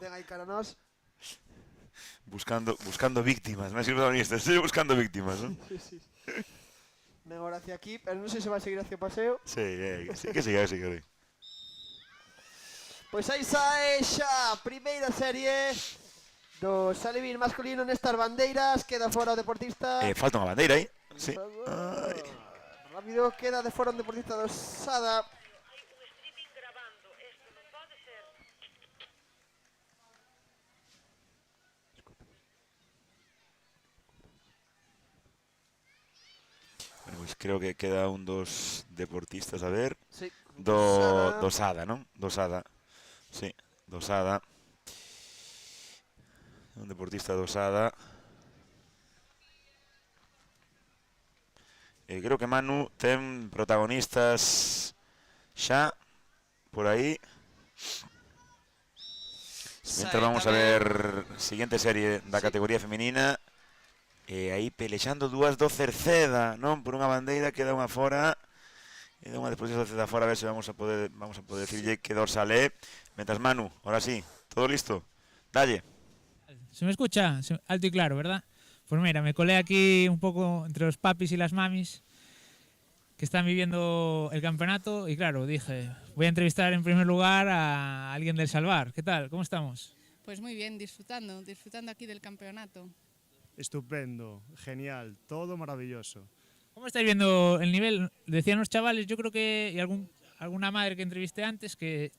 Ven aí cara a nós. Buscando víctimas, máis que protagonistas, estoy buscando víctimas, non? Sí. Ven ahora hacia aquí, pero non sei se vai seguir hacia o paseo. Sí, que siga. Pois aí sae xa a primeira serie do Alevín masculino nestas bandeiras. Queda fora o deportista. Falta unha bandeira aí. Sí. Rápido, queda de fora un deportista do Sada. Bueno, pois creo que queda un dos deportistas, a ver. Sí. Do Sada, non? Do Sada. Sí, do Sada. Un deportista do Sada. Creo que Manu ten protagonistas xa por aí. Mientras vamos a ver siguiente serie da categoría femenina. Aí pelexando dúas do Cerceda, non? Por unha bandeira queda unha fora. Queda unha deportista do Cerceda fora, a ver se vamos a poder decirlle que dorsal é. Mientras Manu, ahora sí, todo listo. Dalle. ¿Se me escucha? Alto y claro, ¿verdad? Pues mira, me colé aquí un poco entre los papis y las mamis que están viviendo el campeonato y claro, dije, voy a entrevistar en primer lugar a alguien del Salvar. ¿Qué tal? ¿Cómo estamos? Pues muy bien, disfrutando aquí del campeonato. Estupendo, genial, todo maravilloso. ¿Cómo estáis viendo el nivel? Decían los chavales, yo creo que, y alguna madre que entrevisté antes, que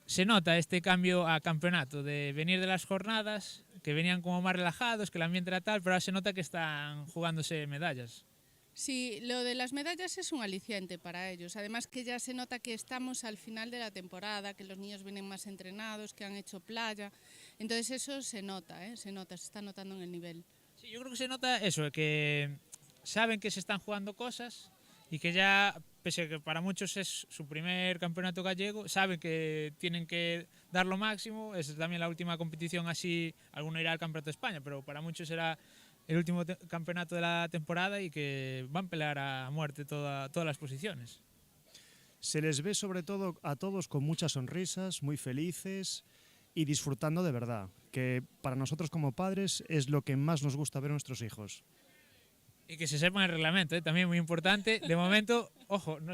se nota este cambio a campeonato, de venir de las jornadas, que venían como más relajados, que el ambiente era tal, pero ahora se nota que están jugándose medallas. Sí, lo de las medallas es un aliciente para ellos. Además que ya se nota que estamos al final de la temporada, que los niños vienen más entrenados, que han hecho playa. Entonces eso se nota, se está notando en el nivel. Sí, yo creo que se nota eso, que saben que se están jugando cosas y que ya, pese a que para muchos es su primer campeonato gallego, saben que tienen que dar lo máximo. Es también la última competición así, alguno irá al Campeonato de España, pero para muchos será el último campeonato de la temporada y que van a pelear a muerte todas las posiciones. Se les ve sobre todo a todos con muchas sonrisas, muy felices y disfrutando de verdad, que para nosotros como padres es lo que más nos gusta ver a nuestros hijos. Y que se sepan el reglamento, también muy importante. De momento, ojo, no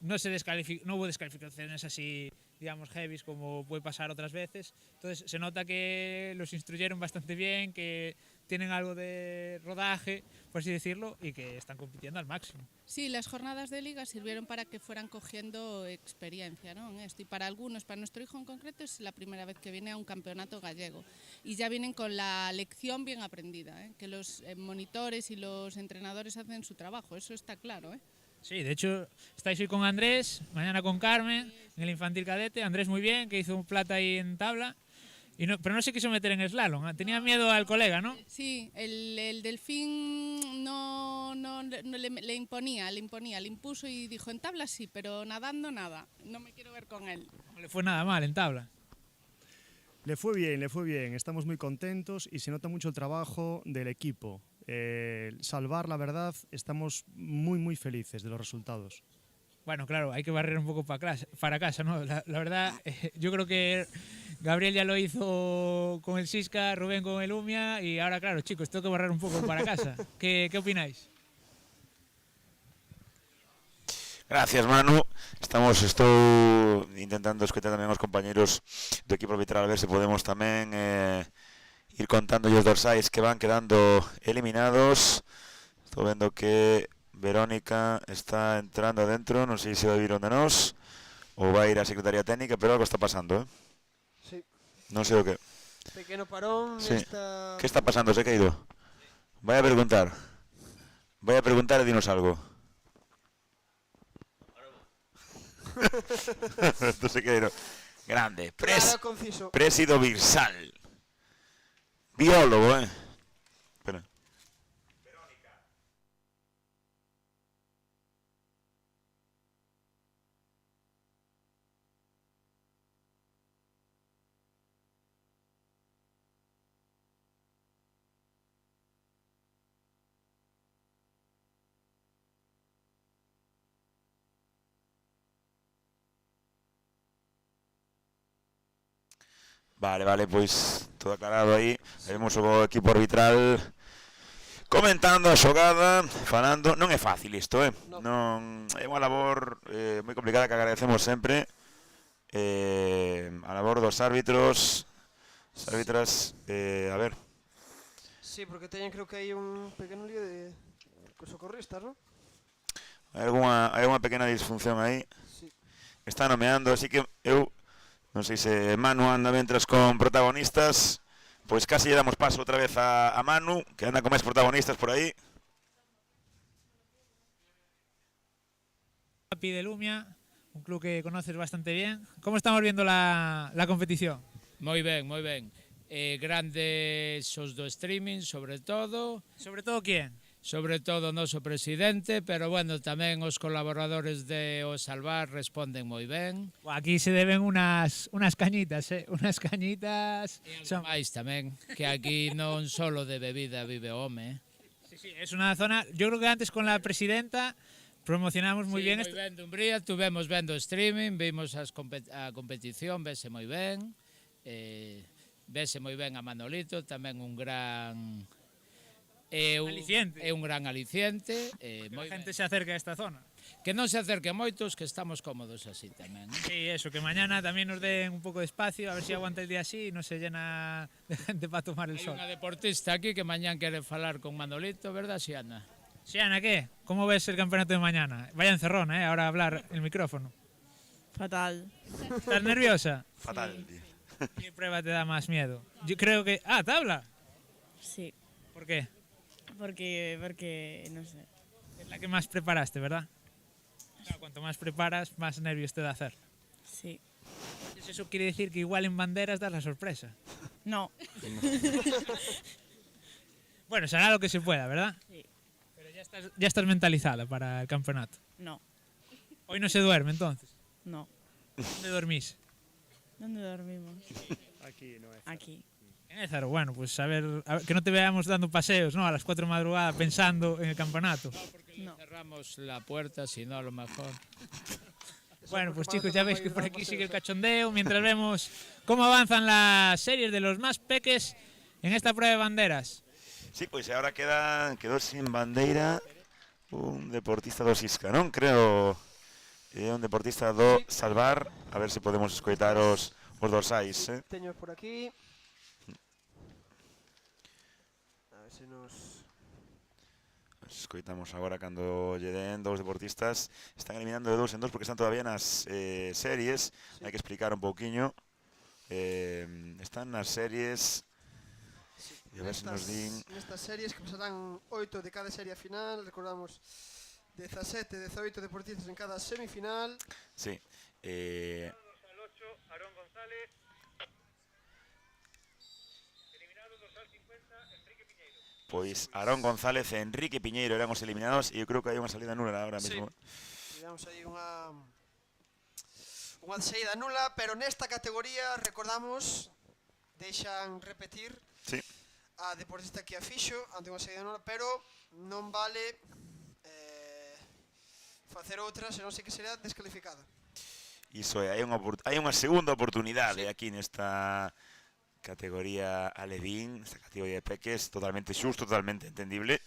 hubo descalificaciones así, digamos, heavies como puede pasar otras veces. Entonces se nota que los instruyeron bastante bien, que tienen algo de rodaje, por así decirlo, y que están compitiendo al máximo. Sí, las jornadas de liga sirvieron para que fueran cogiendo experiencia, ¿no?, en esto. Y para algunos, para nuestro hijo en concreto, es la primera vez que viene a un campeonato gallego. Y ya vienen con la lección bien aprendida, que los monitores y los entrenadores hacen su trabajo, eso está claro, Sí, de hecho, estáis hoy con Andrés, mañana con Carmen, en el infantil cadete. Andrés muy bien, que hizo un plata ahí en tabla. Pero no se quiso meter en el slalom, tenía miedo al colega, ¿no? Sí, el delfín no le imponía, le impuso y dijo, en tabla sí, pero nadando nada, no me quiero ver con él. No le fue nada mal en tabla. Le fue bien, estamos muy contentos y se nota mucho el trabajo del equipo. Salvar, la verdad, estamos muy felices de los resultados. Bueno, claro, hay que barrer un poco para casa, ¿no? La verdad, yo creo que Gabriel ya lo hizo con el Sisca, Rubén con el Umia y ahora, claro, chicos, tengo que barrer un poco para casa. ¿Qué opináis? Gracias, Manu. Estou intentando escoitar tamén os compañeros do equipo arbitral a ver se podemos tamén ir contando os dorsais que van quedando eliminados. Estou vendo que Verónica está entrando adentro, non sei se vai vir onde nós ou vai ir a Secretaría Técnica, pero algo está pasando, Sí. Non sei o que. Pequeno parón Sí. nesta... Que está pasando, Sequeiro? Vai a preguntar e dinos algo. Sequeiro, grande, Claro, conciso. Présido Virsal, biólogo, Espera. Vale, pois todo aclarado aí. Vemos o equipo arbitral comentando a xogada, falando. Non é fácil isto, non é unha labor moi complicada que agradecemos sempre. A labor dos árbitros, as árbitras, a ver. Sí, porque teñen creo que hai un pequeno lío de socorristas, non? Hai unha pequena disfunción aí. Sí. Está nomeando, así que eu non sei se Manu anda mentras con protagonistas. Pois casi lle damos paso outra vez a Manu, que anda con máis protagonistas por aí. Papi de Lumia, un club que conoces bastante bien. ¿Cómo estamos viendo la competición? Moi ben. Grandes os do streaming, sobre todo. Sobre todo quién? Sobre todo o noso presidente, pero bueno, tamén os colaboradores de O Salvar responden moi ben. Aquí se deben unas cañitas, unas cañitas. Son máis tamén, que aquí non solo de bebida vive o home. Sí, es una zona, yo creo que antes con la presidenta promocionamos moi bien. Moi ben, Dumbría, tuvemos vendo streaming, vimos a competición, vese moi ben. Vese moi ben a Manolito, tamén un gran... aliciente. É un gran aliciente. A gente se acerca a esta zona. Que non se acerque moitos, que estamos cómodos así tamén. Sí, eso, que mañana tamén nos den un pouco de espacio, a ver si aguanta el día así y no se llena de gente para tomar el sol. Hai unha deportista aquí que mañán quere falar con Manolito, verdad, Xiana? Xiana, ¿qué? ¿Cómo ves el campeonato de mañana? Vaya encerrona, ahora a hablar el micrófono. Fatal. ¿Estás nerviosa? Fatal. ¿Qué prueba te da más miedo? Yo creo que... Ah, tabla. Sí. ¿Por qué? Porque no sé. Es la que más preparaste, ¿verdad? Claro, cuanto más preparas, más nervios te da hacer. Sí. Eso quiere decir que igual en banderas das la sorpresa. No. Bueno, será lo que se pueda, ¿verdad? Sí. Pero ya estás mentalizada para el campeonato. No. Hoy no se duerme, entonces. No. ¿Dónde dormís? ¿Dónde dormimos? Aquí, no es. Aquí. En Ézaro, bueno, pues a ver, que no te veamos dando paseos, ¿no? A las 4 de madrugada pensando en el campeonato. No, porque le cerramos la puerta, si no a lo mejor. Bueno, pues chicos, ya veis que por aquí sigue el cachondeo, mientras vemos cómo avanzan las series de los más peques en esta prueba de banderas. Sí, pois agora quedou sin bandeira un deportista do Sisca, non? Creo é un deportista do Salvar. A ver se podemos escoitar os dorsais, Teño por aquí. A ver se nos... Escoitamos agora cando lle den dous deportistas. Están eliminando de 2 en 2 porque están todavía nas series. Hai que explicar un pouquiño. Están nas series... E a ver se nos din... Nestas series que pasarán 8 de cada serie final. Recordamos 17, 18 deportistas en cada semifinal. Sí. Al 8, Aarón González. Eliminado, dorsal 50, Enrique Piñeiro. Pois Aarón González e Enrique Piñeiro eran os eliminados e eu creo que hai unha salida nula agora mesmo. Tivemos aí unha saída nula, pero nesta categoría, recordamos, deixan repetir Sí. a deportista que a fixo ante unha saída nula, pero non vale facer outra, senón sí que será descalificada. Iso é, hai unha segunda oportunidade aquí nesta categoría alevín, esta categoría de peques, totalmente xusto, totalmente entendible.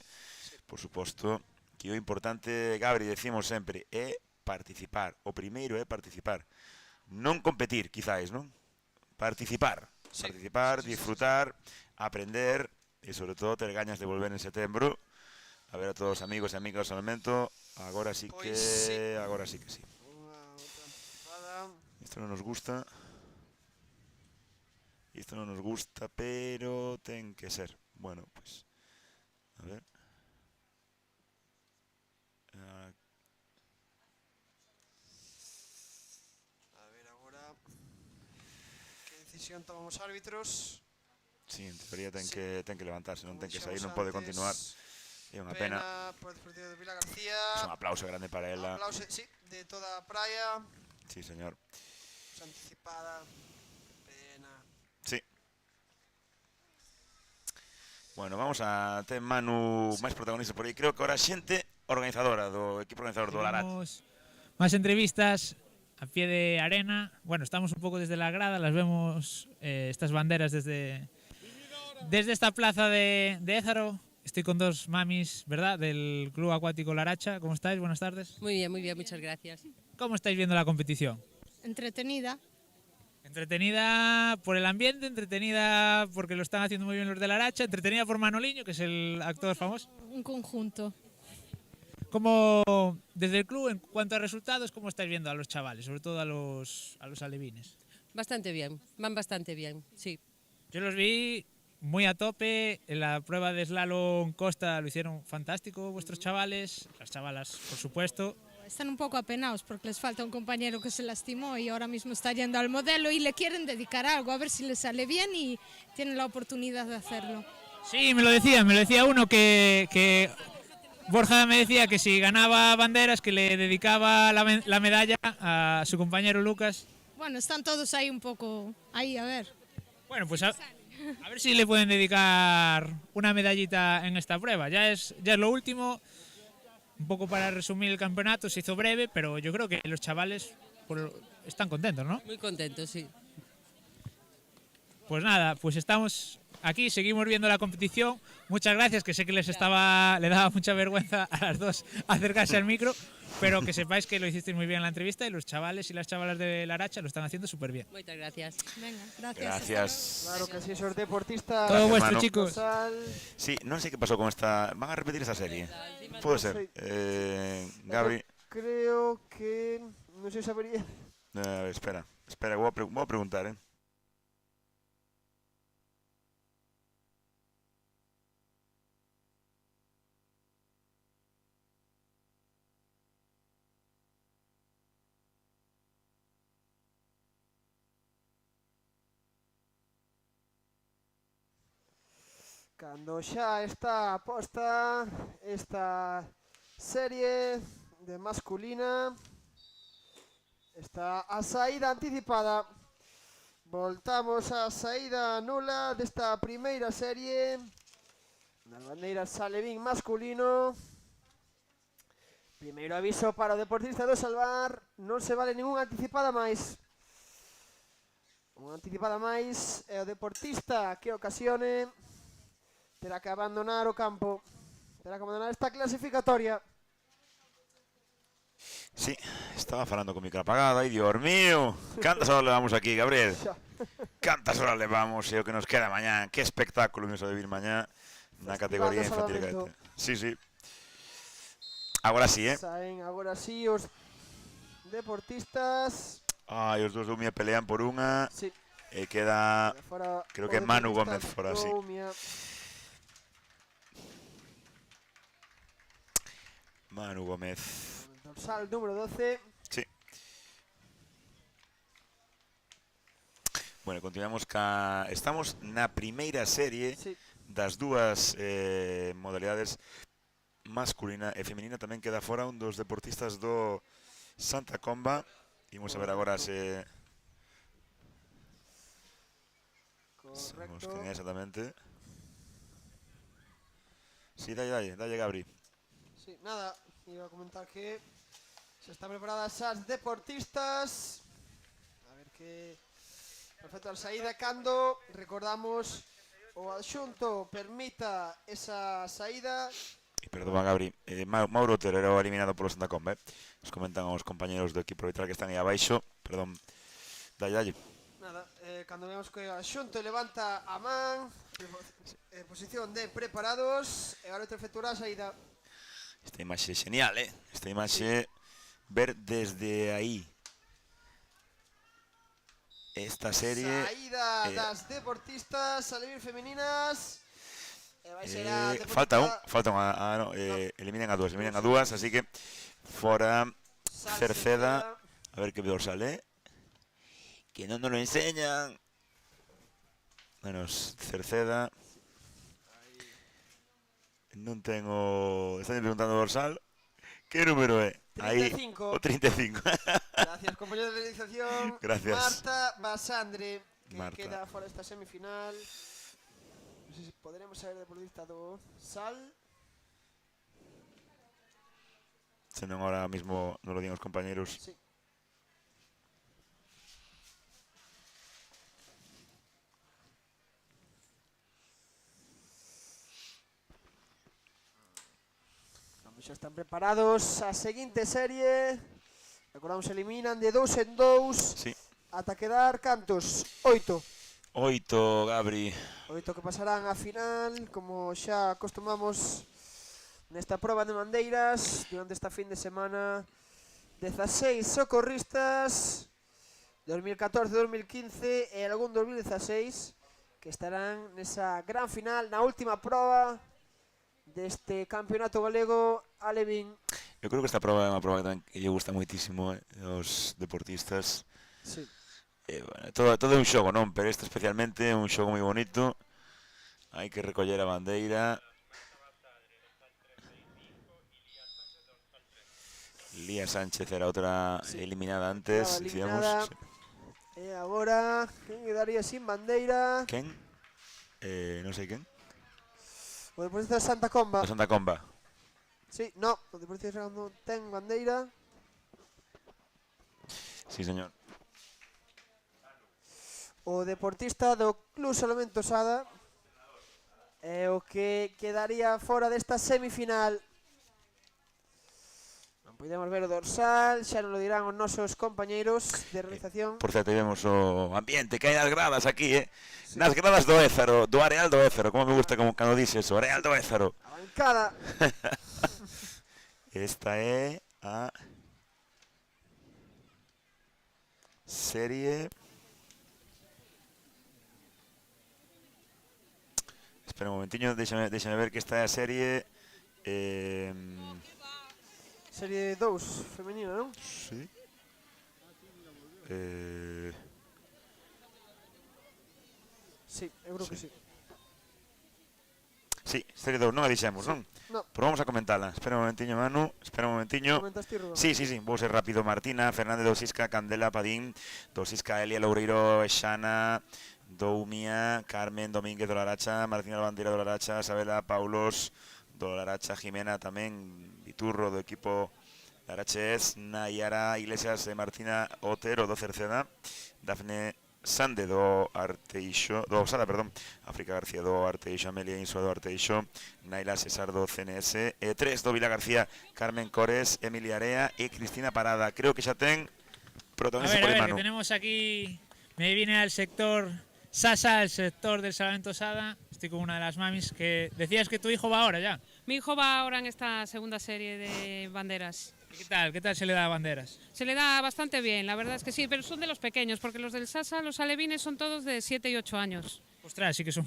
Por suposto, que o importante, Gabri, decimos sempre, é participar. O primeiro é participar. Non competir, quizáis, non? Participar. Participar, disfrutar, aprender e, sobre todo, ter gañas de volver en setembro a ver a todos os amigos e amigas ao momento. Agora sí que sí. Isto non nos gusta. Isto non nos gusta, pero ten que ser. Bueno, pues a ver. A ver agora que decisión toman os árbitros. Sí, en teoría ten que levantarse, non ten que sair, non pode continuar. É unha pena. Por el Deportivo de Vila García. Es un aplauso grande para ela. Un aplauso, sí, de toda a praia. Sí, señor. Anticipada. Pena. Sí. Bueno, vamos a ter Manu máis protagonista por aí. Creo que ahora xente organizadora do equipo organizador do Larat. Más entrevistas a pie de arena. Bueno, estamos un poco desde la grada, las vemos estas banderas desde esta plaza de Ézaro. Estoy con dos mamis, ¿verdad?, del Club Acuático Laracha. ¿Cómo estáis? Buenas tardes. Muy bien, muchas gracias. ¿Cómo estáis viendo la competición? Entretenida. Entretenida por el ambiente, entretenida porque lo están haciendo muy bien los de Laracha, entretenida por Manoliño, que es el actor famoso. Un conjunto. Como desde el club, en cuanto a resultados, ¿cómo estáis viendo a los chavales, sobre todo a los alevines? Bastante bien, van bastante bien, sí. Yo los vi muy a tope, en la prueba de slalom Costa lo hicieron fantástico vuestros chavales, las chavalas por supuesto. Están un poco apenados porque les falta un compañero que se lastimó y ahora mismo está yendo al modelo y le quieren dedicar algo, a ver si le sale bien y tienen la oportunidad de hacerlo. Sí, me lo decía uno que Borja me decía que si ganaba banderas que le dedicaba la medalla a su compañero Lucas. Bueno, están todos ahí un poco, ahí a ver. Bueno, pues a ver si le pueden dedicar una medallita en esta prueba. Ya es lo último. Un poco para resumir el campeonato, se hizo breve, pero yo creo que los chavales están contentos, ¿no? Muy contentos, sí. Pues nada, pues estamos aquí, seguimos viendo la competición. Muchas gracias, que sé que le daba mucha vergüenza a las dos acercarse al micro, pero que sepáis que lo hicisteis muy bien en la entrevista y los chavales y las chavalas de Laracha lo están haciendo súper bien. Muchas gracias. Venga, Gracias. Claro que sí, esos deportistas. Todo vuestro, hermano. chicos. Sí, no sé qué pasó con esta... ¿Van a repetir esta serie? Puede ser. Gabri. Creo que... No sé, sabría... Espera, voy a preguntar, ¿eh? Cando xa está posta esta serie de masculina, está a saída anticipada. Voltamos á saída nula desta primeira serie nas bandeiras alevín masculino. Primeiro aviso para o deportista do Salvar, non se vale ninguna anticipada máis. Unha anticipada máis é o deportista que ocasione terá que abandonar o campo, terá que abandonar esta clasificatoria. Sí, estaba falando con micro apagada e Dios mío, cantas horas levamos aquí, Gabriel? Cantas horas levamos e o que nos queda mañá, que espectáculo que nos va a vivir mañá na categoría infantil cadete. Sí, sí. Agora sí, Saen agora sí os deportistas. Ai, os dos do Umia pelean por unha. Sí. E queda, creo que Manu Gómez fora, sí. Manu Gómez. Dorsal número 12. Sí. Bueno, continuamos estamos na primeira serie das dúas modalidades masculina e femenina. Tamén queda fora un dos deportistas do Santa Comba. Imos a ver agora se... Sabemos quen é exactamente. Sí, dalle, Gabri. Sí, nada, iba a comentar que se están preparadas as deportistas. A ver que... Perfecto, a saída cando, recordamos, o adxunto permita esa saída. Perdón, Gabri, Mauro Otero era o eliminado polo Santa Comba, Nos comentan os compañeros do equipo arbitral que están aí abaixo. Perdón, dalle. Nada, cando vemos que o adxunto levanta a man, posición de preparados, e agora te efectuará a saída. Esta imaxe é genial, Esta imaxe, ver desde aí esta serie. Saída das deportistas alevín femeninas. Falta unha, eliminan a dúas, así que fora Cerceda, a ver que dorsal é, que non nos lo enseñan. Menos Cerceda. Non tengo... Están preguntando dorsal. Que número é? 35. O 35. Gracias, compañero de realización. Gracias. Marta Basandre, que Marta. queda fora esta semifinal. Non sei se poderemos saber de deportista do Sal. Se non ahora mismo nos lo digan os compañeros. Sí. Xa están preparados a seguinte serie. Recordamos, eliminan de 2 en 2 Sí. ata quedar cantos? 8. 8, Gabri. 8 que pasarán a final, como xa acostumamos nesta proba de bandeiras durante esta fin de semana. 16 socorristas 2014-2015 e algún 2016 que estarán nesa gran final, na última proba deste campeonato galego Alevín. Eu creo que esta proba é unha proba que tamén que lle gusta moitísimo aos deportistas. Sí. Bueno, todo é un xogo, non? Pero este especialmente é un xogo moi bonito. Hai que recoller a bandeira. Lía Sánchez era outra eliminada antes, dicíamos. Sí. E agora, quen quedaría sin bandeira? Quen? Non sei quen. O deportista de Santa Comba. O Santa Comba. Sí, no, o deportista non ten bandeira. Sí, señor. O deportista do Club Salomento Sada é o que quedaría fora desta semifinal. Non podemos ver o dorsal, xa non lo dirán os nosos compañeiros de realización. Por certo, vemos o ambiente que hai nas gradas aquí, sí. Nas gradas do Ézaro, do Areal do Ézaro. Como me gusta como cando dices o Areal do Ézaro. A bancada. Esta é a serie. Espera un momentiño, déxame ver que esta é a serie. Serie 2, femenina, non? Sí. Sí, eu creo que sí. Sí, serie 2, non a dixemos, non? No. Pero vamos a comentala. Espera un momentiño, Manu. Espera un momentiño. Comentaste, Rubén? Sí, vou ser rápido. Martina, Fernández, Dosisca, Candela, Padín, Dosisca, Elia, Loureiro, Xana, Doumia, Carmen, Domínguez, Dolaracha, Martina Bandera, Dolaracha, Sabela, Paulos, Dolaracha, Jimena tamén, Viturro do equipo Laraches, Nayara, Iglesias, Martina Otero do Cerceda, Dafne Sande do Arteixo, do Sada, perdón, África García do Arteixo, Amelia Insua do Arteixo, Naila César do CNS, e 3 do Vila García, Carmen Cores, Emilia Area e Cristina Parada. Creo que xa ten protagonista por A ver, Manu. que tenemos aquí, me viene al sector Sasa, el sector del Salvamento Sada. Estoy con una de las mamis que decías que tu hijo va ahora ya. Mi hijo va ahora en esta segunda serie de banderas. ¿Qué tal? ¿Qué tal se le da a banderas? Se le da bastante bien, la verdad es que sí, pero son de los pequeños, porque los del Sasa, los alevines, son todos de 7 y 8 años. Ostras, sí que son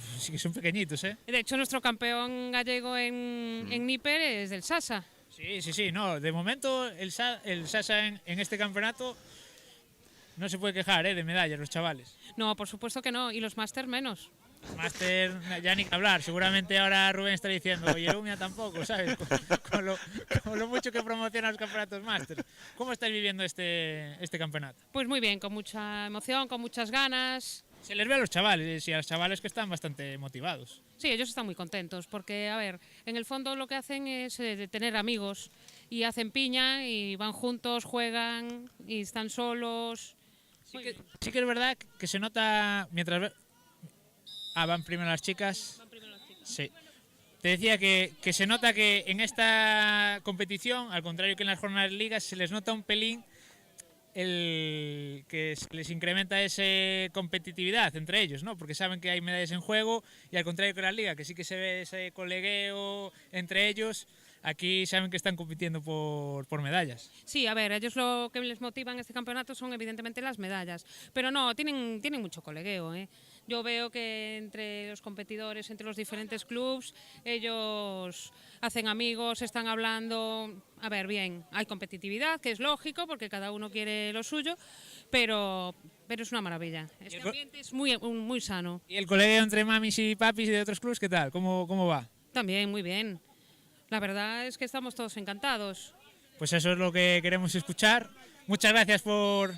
pequeñitos, ¿eh? De hecho, nuestro campeón gallego en Níper es del Sasa. Sí, no, de momento el Sasa en este campeonato no se puede quejar, de medallas los chavales. No, por supuesto que no, y los máster menos. Máster, ya ni que hablar. Seguramente ahora Rubén está diciendo, y el Umia tampoco, ¿sabes? Con lo mucho que promociona los campeonatos máster. ¿Cómo estáis viviendo este campeonato? Pues muy bien, con mucha emoción, con muchas ganas. Se les ve a los chavales, y a los chavales que están bastante motivados. Sí, ellos están muy contentos, porque, a ver, en el fondo lo que hacen es tener amigos, y hacen piña, y van juntos, juegan, y están solos. Sí que es verdad que se nota mientras... van primero las chicas. Sí. Te decía que se nota que en esta competición, al contrario que en las jornadas de ligas, se les nota un pelín que se les incrementa esa competitividad entre ellos, ¿no? Porque saben que hay medallas en juego y al contrario que en la liga, que sí que se ve ese colegueo entre ellos, aquí saben que están compitiendo por medallas. Sí, a ver, ellos lo que les motiva en este campeonato son evidentemente las medallas, pero no, tienen mucho colegueo, ¿eh? Yo veo que entre los competidores, entre los diferentes clubes, ellos hacen amigos, están hablando. A ver, bien, hay competitividad, que es lógico, porque cada uno quiere lo suyo, pero es una maravilla. Este ambiente es muy sano. ¿Y el colegueo entre mamis y papis de otros clubes, qué tal? ¿Cómo va? También, muy bien. La verdad es que estamos todos encantados. Pues eso es lo que queremos escuchar. Muchas gracias por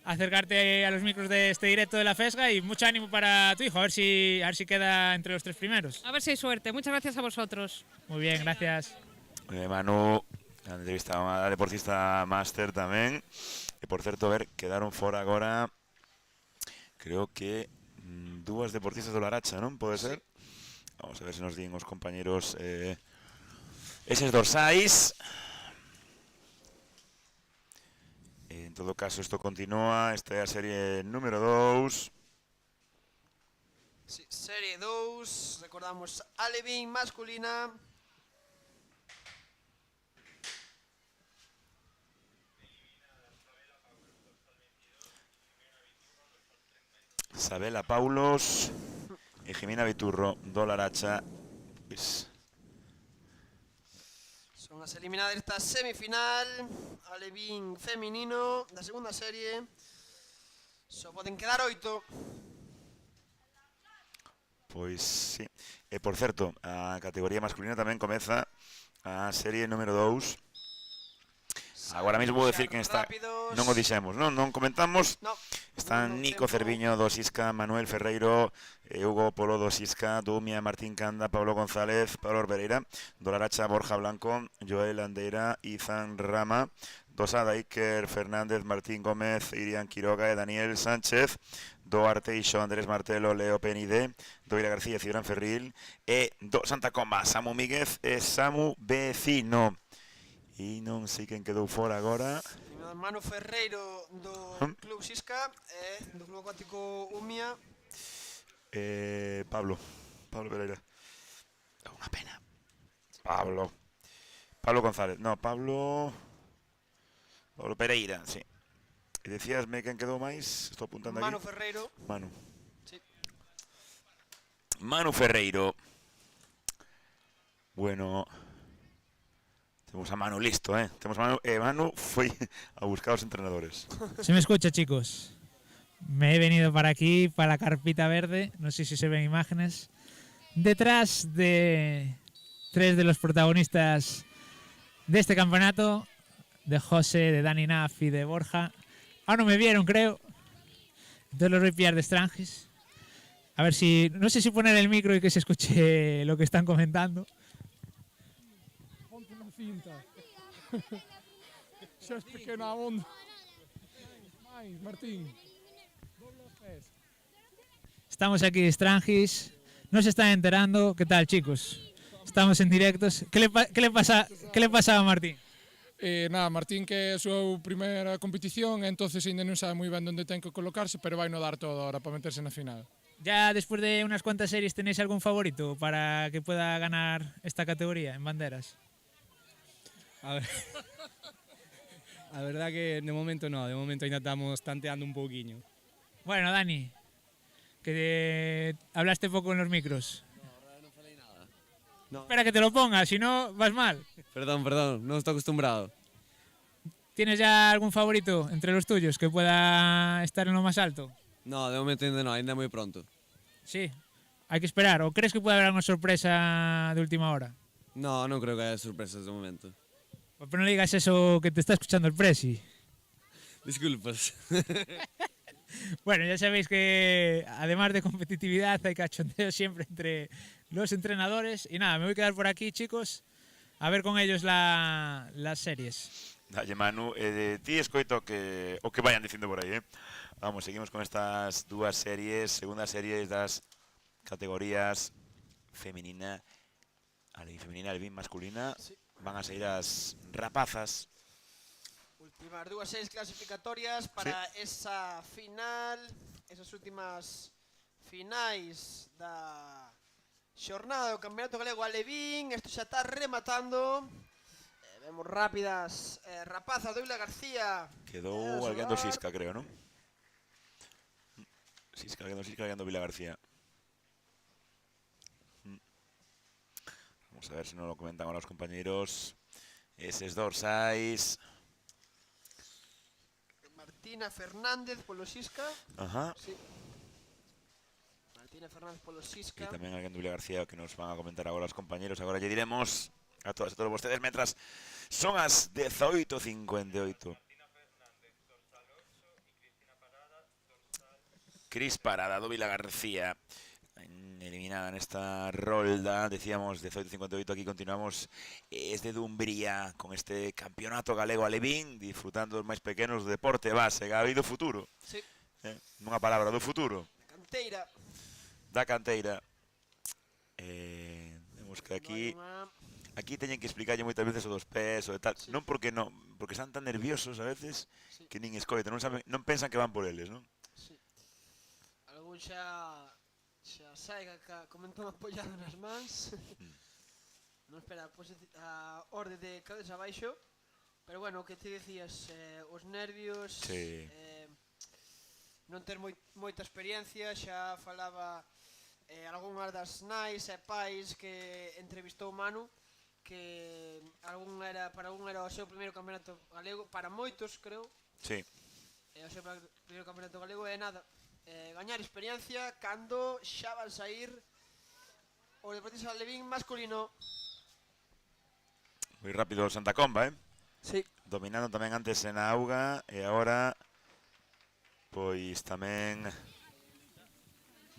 acercarte a los micros de este directo de la FESGA y mucho ánimo para tu hijo, a ver si queda entre los 3 primeros. A ver si hay suerte. Muchas gracias a vosotros. Muy bien, gracias. Manu, a entrevista a deportista máster tamén. E por certo, a ver, quedaron fora agora, creo que 2 deportistas do Laracha, non? Pode ser? Vamos a ver se nos din os compañeros Eses dorsais. En todo caso, isto continúa. Esta é a serie número 2. Sí, serie 2, recordamos Alevín masculina. Sabela Paulos e Jimena Viturro do Laracha. Pois son as eliminadas desta semifinal. Alevín feminino da segunda serie. Só poden quedar 8. Pois sí. E por certo, a categoría masculina tamén comeza a serie número 2. Agora mesmo vou decir quen está. Non o dixemos, non comentamos. Están Nico Cerviño do Sisca, Manuel Ferreiro, Hugo Polo do Sisca, Dumia, Martín Canda, Pablo González, Pablo Orbereira, do Laracha, Borja Blanco, Joel Andeira, Izan Rama, Dosada Iker Fernández, Martín Gómez, Irian Quiroga e Daniel Sánchez, do Arteixo, Andrés Martelo, Leo Penide, do Ira García, Cibrán Ferril, e do Santa Comba, Samu Míguez e Samu Vecino. E non sei quen quedou fora agora. Manu Ferreiro do Club Sisca e do Club Acuático Umia. Pablo Pereira. É unha pena. Pablo González. No, Pablo Pereira, sí. E decíasme quen quedou máis? Estou apuntando aquí. Manu Ferreiro. Sí. Manu Ferreiro. Bueno, temos a Manu listo, Temos a Manu, Manu foi a buscar os entrenadores. Se me escucha, chicos. Me he venido para aquí, para la carpita verde. No sé si se ven imágenes. Detrás de 3 de los protagonistas de este campeonato, de José, de Dani Naf y de Borja. Ahora no me vieron, creo. Entonces los voy a pillar de Strangis. A ver si... No sé si poner el micro y que se escuche lo que están comentando. Ponte una cinta. Xa es pequena a onda. Martín. Estamos aquí de Strangis. No se están enterando. ¿Qué tal, chicos? Estamos en directos. ¿Qué le pasa a Martín? Nada, Martín que é a súa primeira competición, entonces ainda non sabe moi ben onde ten que colocarse, pero vai no dar todo ahora para meterse na final. Ya después de unas cuantas series, ¿tenéis algún favorito para que pueda ganar esta categoría en banderas? A ver. A verdad que de momento no, de momento ainda estamos tanteando un pouquiño. Bueno, Dani, que hablaste poco en los micros. No falei nada. No. Espera que te lo ponga, si no vas mal. Perdón, no estoy acostumbrado. ¿Tienes ya algún favorito entre los tuyos que pueda estar en lo más alto? No, de momento ainda no, ainda moi pronto. Sí, hay que esperar. ¿O crees que puede haber una sorpresa de última hora? No, non creo que haya sorpresas de momento. Pero no le digas eso, que te está escuchando el Presi. Disculpas. Bueno, ya sabéis que además de competitividad hay cachondeo siempre entre los entrenadores. Y nada, me voy a quedar por aquí, chicos, a ver con ellos las series. Dalle, Manu, ti escoito o que vayan dicindo por aí, Vamos, seguimos con estas dúas series. Segunda serie das categorías femenina, alevín masculina. Sí. Van a sair as rapazas. Últimas dúas series clasificatorias para esa final, esas últimas finais da xornada do Campeonato Galego Alevín. Isto xa está rematando. Vemos rápidas rapazas do Vila García. Quedou alguén do Sisca, creo, non? Sisca, alguén do Vila García. Vamos a ver se non lo comentan ahora os compañeros. Eses dorsais. Martina Fernández polo Sisca. Ajá. Sí. Martina Fernández polo Sisca. E tamén alguén do Vila García que nos van a comentar agora os compañeros. Agora lle diremos a todos vostedes mentras son as 18:58. Cris Parada do Vila García, eliminada nesta rolda. Decíamos 18:58, aquí continuamos. Es de Dumbría con este campeonato galego alevín, disfrutando os máis pequenos do deporte base. Ha habido futuro. Sí. Nunha palabra, do futuro. Da canteira. Vemos que aquí aquí teñen que explicarlle moitas veces o dos pés o de tal, non porque están tan nerviosos a veces que nin escoitan, non pensan que van por eles, non? Algún xa saiga comentando apoiado nas mans. Non espera a orde de cabeza abaixo. Pero bueno, o que te decías, os nervios, non ter moita experiencia, xa falaba algunhas das nais e pais que entrevistou Manu, que para algún era o seu primeiro campeonato galego, para moitos, creo. Sí. O seu primeiro campeonato galego é nada, gañar experiencia cando xa van sair o deportista alevín masculino. Moi rápido o Santa Comba, Sí. Dominando tamén antes en auga e agora pois tamén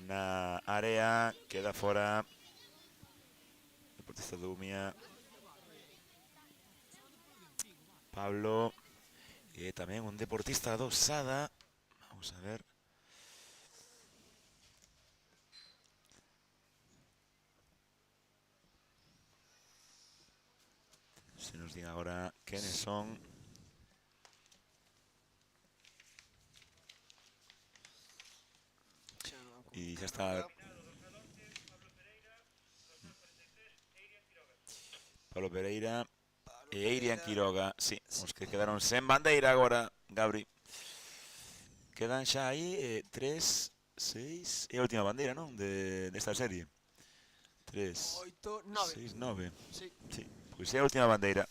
na área queda fora deportista do Umia Pablo e tamén un deportista do Sada. Vamos a ver. Se nos diga agora quenes son. Y ya está. Pablo Pereira e Eirian Quiroga. Sí, os que quedaron sen bandeira agora, Gabri. Quedan xa aí 3, 6... É a última bandeira, non? Desta serie. 3, 8, 9. 6, 9. Sí. Sí. Pois é a última bandeira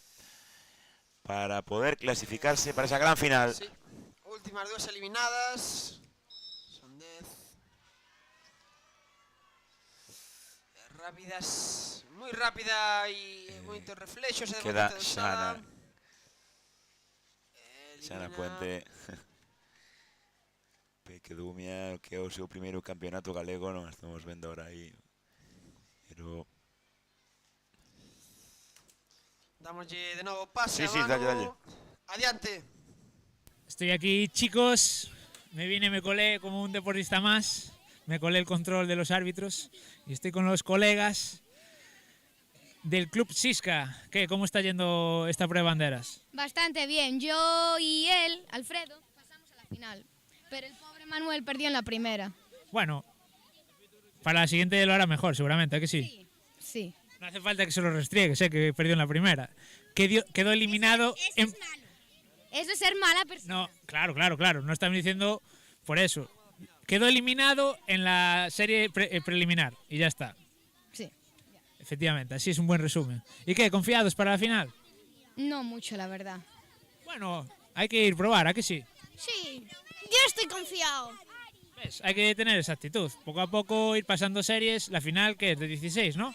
para poder clasificarse para esa gran final. Sí. Últimas dúas eliminadas. Son 10. Rápidas, moi rápida e moitos reflexos. Queda Xana. Xana Puente. Peque Dumia, que é o seu primeiro campeonato galego, non estamos vendo ahora aí. Pero Damoslle de novo pase sí, a Manu. dalle. Adiante. Estoy aquí, chicos. Me vine, me colé como un deportista más. Me colé el control de los árbitros. Y estoy con los colegas del Club Sisca. ¿Qué? ¿Cómo está yendo esta prueba de banderas? Bastante bien. Yo y él, Alfredo, pasamos a la final. Pero el pobre Manuel perdió en la primera. Bueno, para la siguiente lo hará mejor, seguramente, ¿a que sí? Sí. No hace falta que se lo restriegue, sé que perdió en la primera. Quedó eliminado en... Eso es ser mala persona. No, claro. No estamos diciendo por eso. Quedó eliminado en la serie preliminar y ya está. Sí. Efectivamente, así es un buen resumen. ¿Y qué? ¿Confiados para la final? No mucho, la verdad. Bueno, hay que ir a probar, ¿a que sí? Sí, yo estoy confiado. ¿Ves? Hay que tener esa actitud. Poco a poco ir pasando series. La final, que es de 16, ¿no?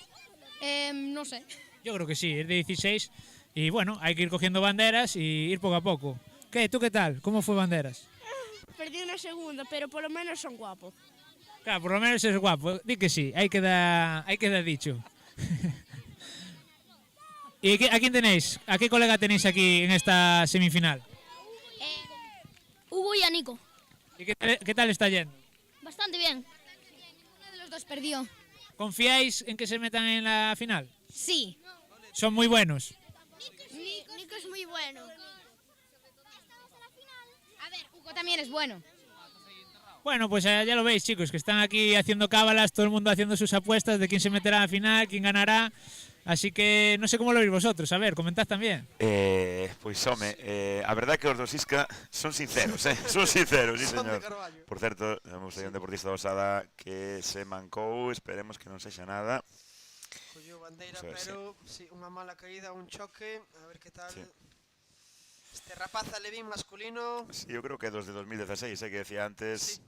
No sé. Yo creo que sí, es de 16. Y bueno, hay que ir cogiendo banderas y ir poco a poco. ¿Qué? ¿Tú qué tal? ¿Cómo fue banderas? Perdí una segunda, pero por lo menos son guapos. Claro, por lo menos es guapo. Di que sí, hay que dar dicho. ¿Y a quién tenéis? ¿A qué colega tenéis aquí en esta semifinal? Hugo y a Nico. ¿Y qué tal está yendo? Bastante bien. Uno de los dos perdió. ¿Confiáis en que se metan en la final? Sí. Son muy buenos. Nico es muy bueno. A ver, Hugo también es bueno. Bueno, pues ya lo veis, chicos, que están aquí haciendo cábalas, todo el mundo haciendo sus apuestas de quién se meterá a la final, quién ganará. Así que no sé cómo lo veis vosotros. A ver, comentad también. Pois home, a verdade é que os do Sisca son sinceros, son sinceros, sí señor. Por certo, temos aí un deportista do Sada que se mancou, esperemos que non sexa nada. Colleu bandeira, pero sí, unha mala caída, un choque, a ver que tal. Sí. Este rapaz alevín masculino. Sí, eu creo que dos de 2016, que decía antes. Sí.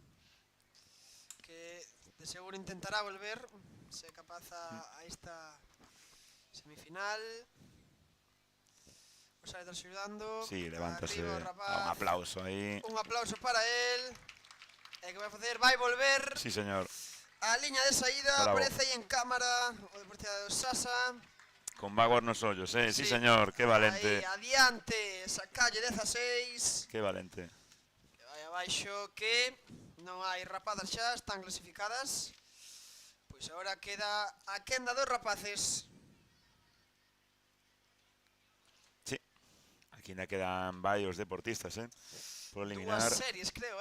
Que de seguro intentará volver, se capaz a esta semifinal. Os árbitros axudando. Sí, levántase. Arriba o rapaz. Un aplauso aí. Un aplauso para él. E que vai facer? Vai volver. Sí, señor. A liña de saída, Bravo. aparece aí en cámara o deportista do Sasa. Con vaguas nos ollos, sí señor, que valente. Aí, adiante, esa calle 16. Que valente. Que vai abaixo, que non hai rapadas xa, están clasificadas. Pois agora queda a quenda dos rapaces. Aquí ainda quedan varios deportistas, por eliminar. Dúas series, creo,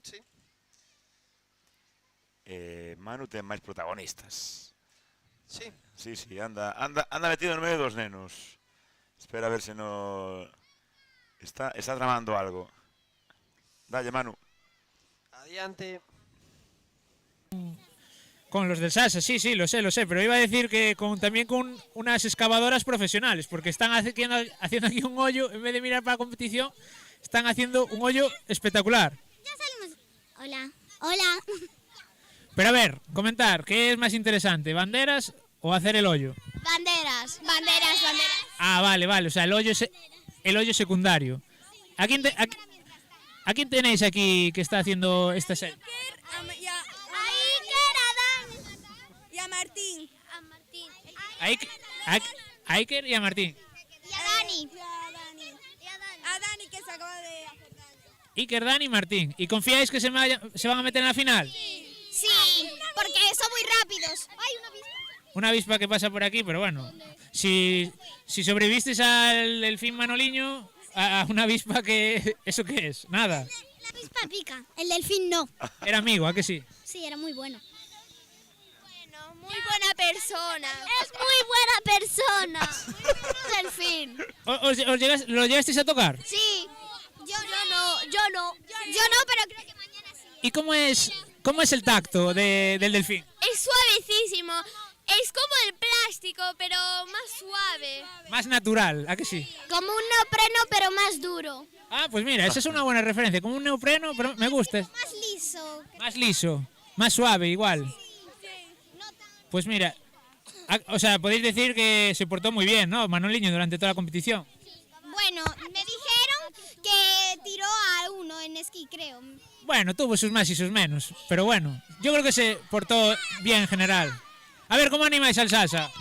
Sí. Manu ten máis protagonistas. Sí. Sí, anda metido no medio dos nenos. Espera a ver se no... Está tramando algo. Dalle, Manu. Adiante. Con los del Sasa, sí, lo sé, pero iba a decir que también con unas excavadoras profesionales, porque están haciendo aquí un hoyo, en vez de mirar para la competición, están haciendo un hoyo espectacular. Ya salimos. Hola. Pero a ver, comentar, ¿qué es más interesante, banderas o hacer el hoyo? Banderas. Ah, vale, o sea, el hoyo secundario. ¿A quién tenéis aquí que está haciendo esta serie? Y a Martín. A Iker y a Martín. Y a Dani. A Dani que se acaba de hacer daño. Iker, Dani y Martín. ¿Y confiáis que se van a meter en la final? Sí, porque son muy rápidos. Hay una avispa. Una avispa que pasa por aquí, pero bueno. Si sobrevivisteis al delfín Manoliño, a una avispa que... ¿Eso qué es? Nada. La avispa pica, el delfín no. Era amigo, ¿a que sí? Sí, era muy bueno. Muy buena persona. Es muy buena persona. Delfín. ¿Lo llegasteis a tocar? Sí. Yo no, pero creo que mañana sí. ¿Y cómo es el tacto del delfín? Es suavecísimo. Es como el plástico, pero más suave. Más natural, ¿a que sí? Como un neopreno, pero más duro. Ah, pues mira, esa es una buena referencia. Como un neopreno, pero me gusta. Más liso. Más liso, más suave, igual. Pues mira, o sea, podéis decir que se portó muy bien, ¿no? Manoliño durante toda la competición. Bueno, me dijeron que tiró a uno en esquí, creo. Bueno, tuvo sus más y sus menos, pero bueno, yo creo que se portó bien en general. A ver, ¿cómo animáis al Sasa?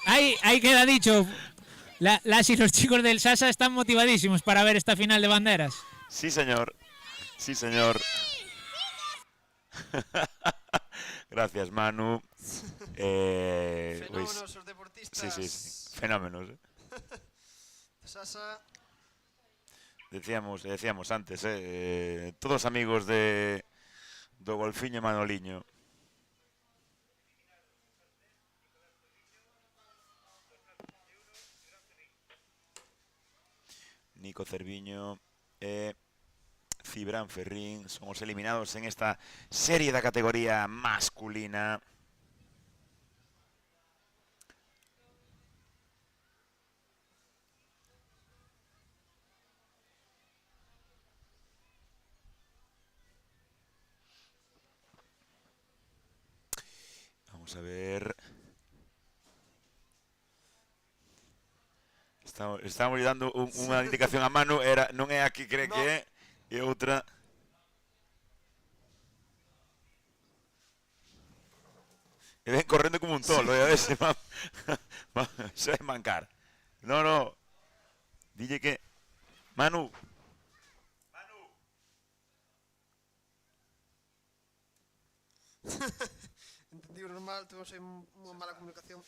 Ahí queda dicho. Las y los chicos del Sasa están motivadísimos para ver esta final de banderas. Sí, señor. Gracias, Manu. Fenómenos os deportistas. Sí. Fenómenos. Sasa. Decíamos antes, todos amigos do golfiño Manoliño. Nico Cerviño e Cibrán Ferrín son os eliminados en esta serie da categoría masculina. Vamos a ver. Estamos dando unha indicación a Manu, non é a que cree que é, e outra. E ven correndo como un tolo, a ver se vai mancar. No. Dille que... Manu. Entendí normal, tuvimos unha mala comunicación.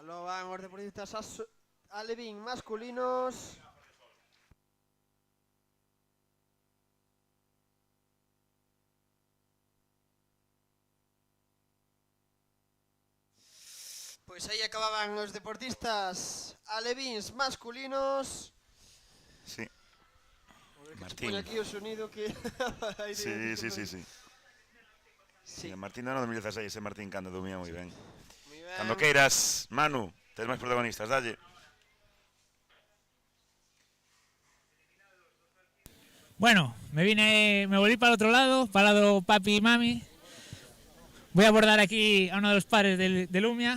Aló van os deportistas alevín masculinos. Pois aí acababan os deportistas alevíns masculinos. Sí. Martín. Pon aquí o sonido que... Sí, Martín no 2016, ese Martín cando dormía moi ben. Cando queiras, Manu, tes máis protagonistas, dalle. Bueno, me volví para el otro lado, para el lado papi y mami. Voy a abordar aquí a uno de los padres de Lumia.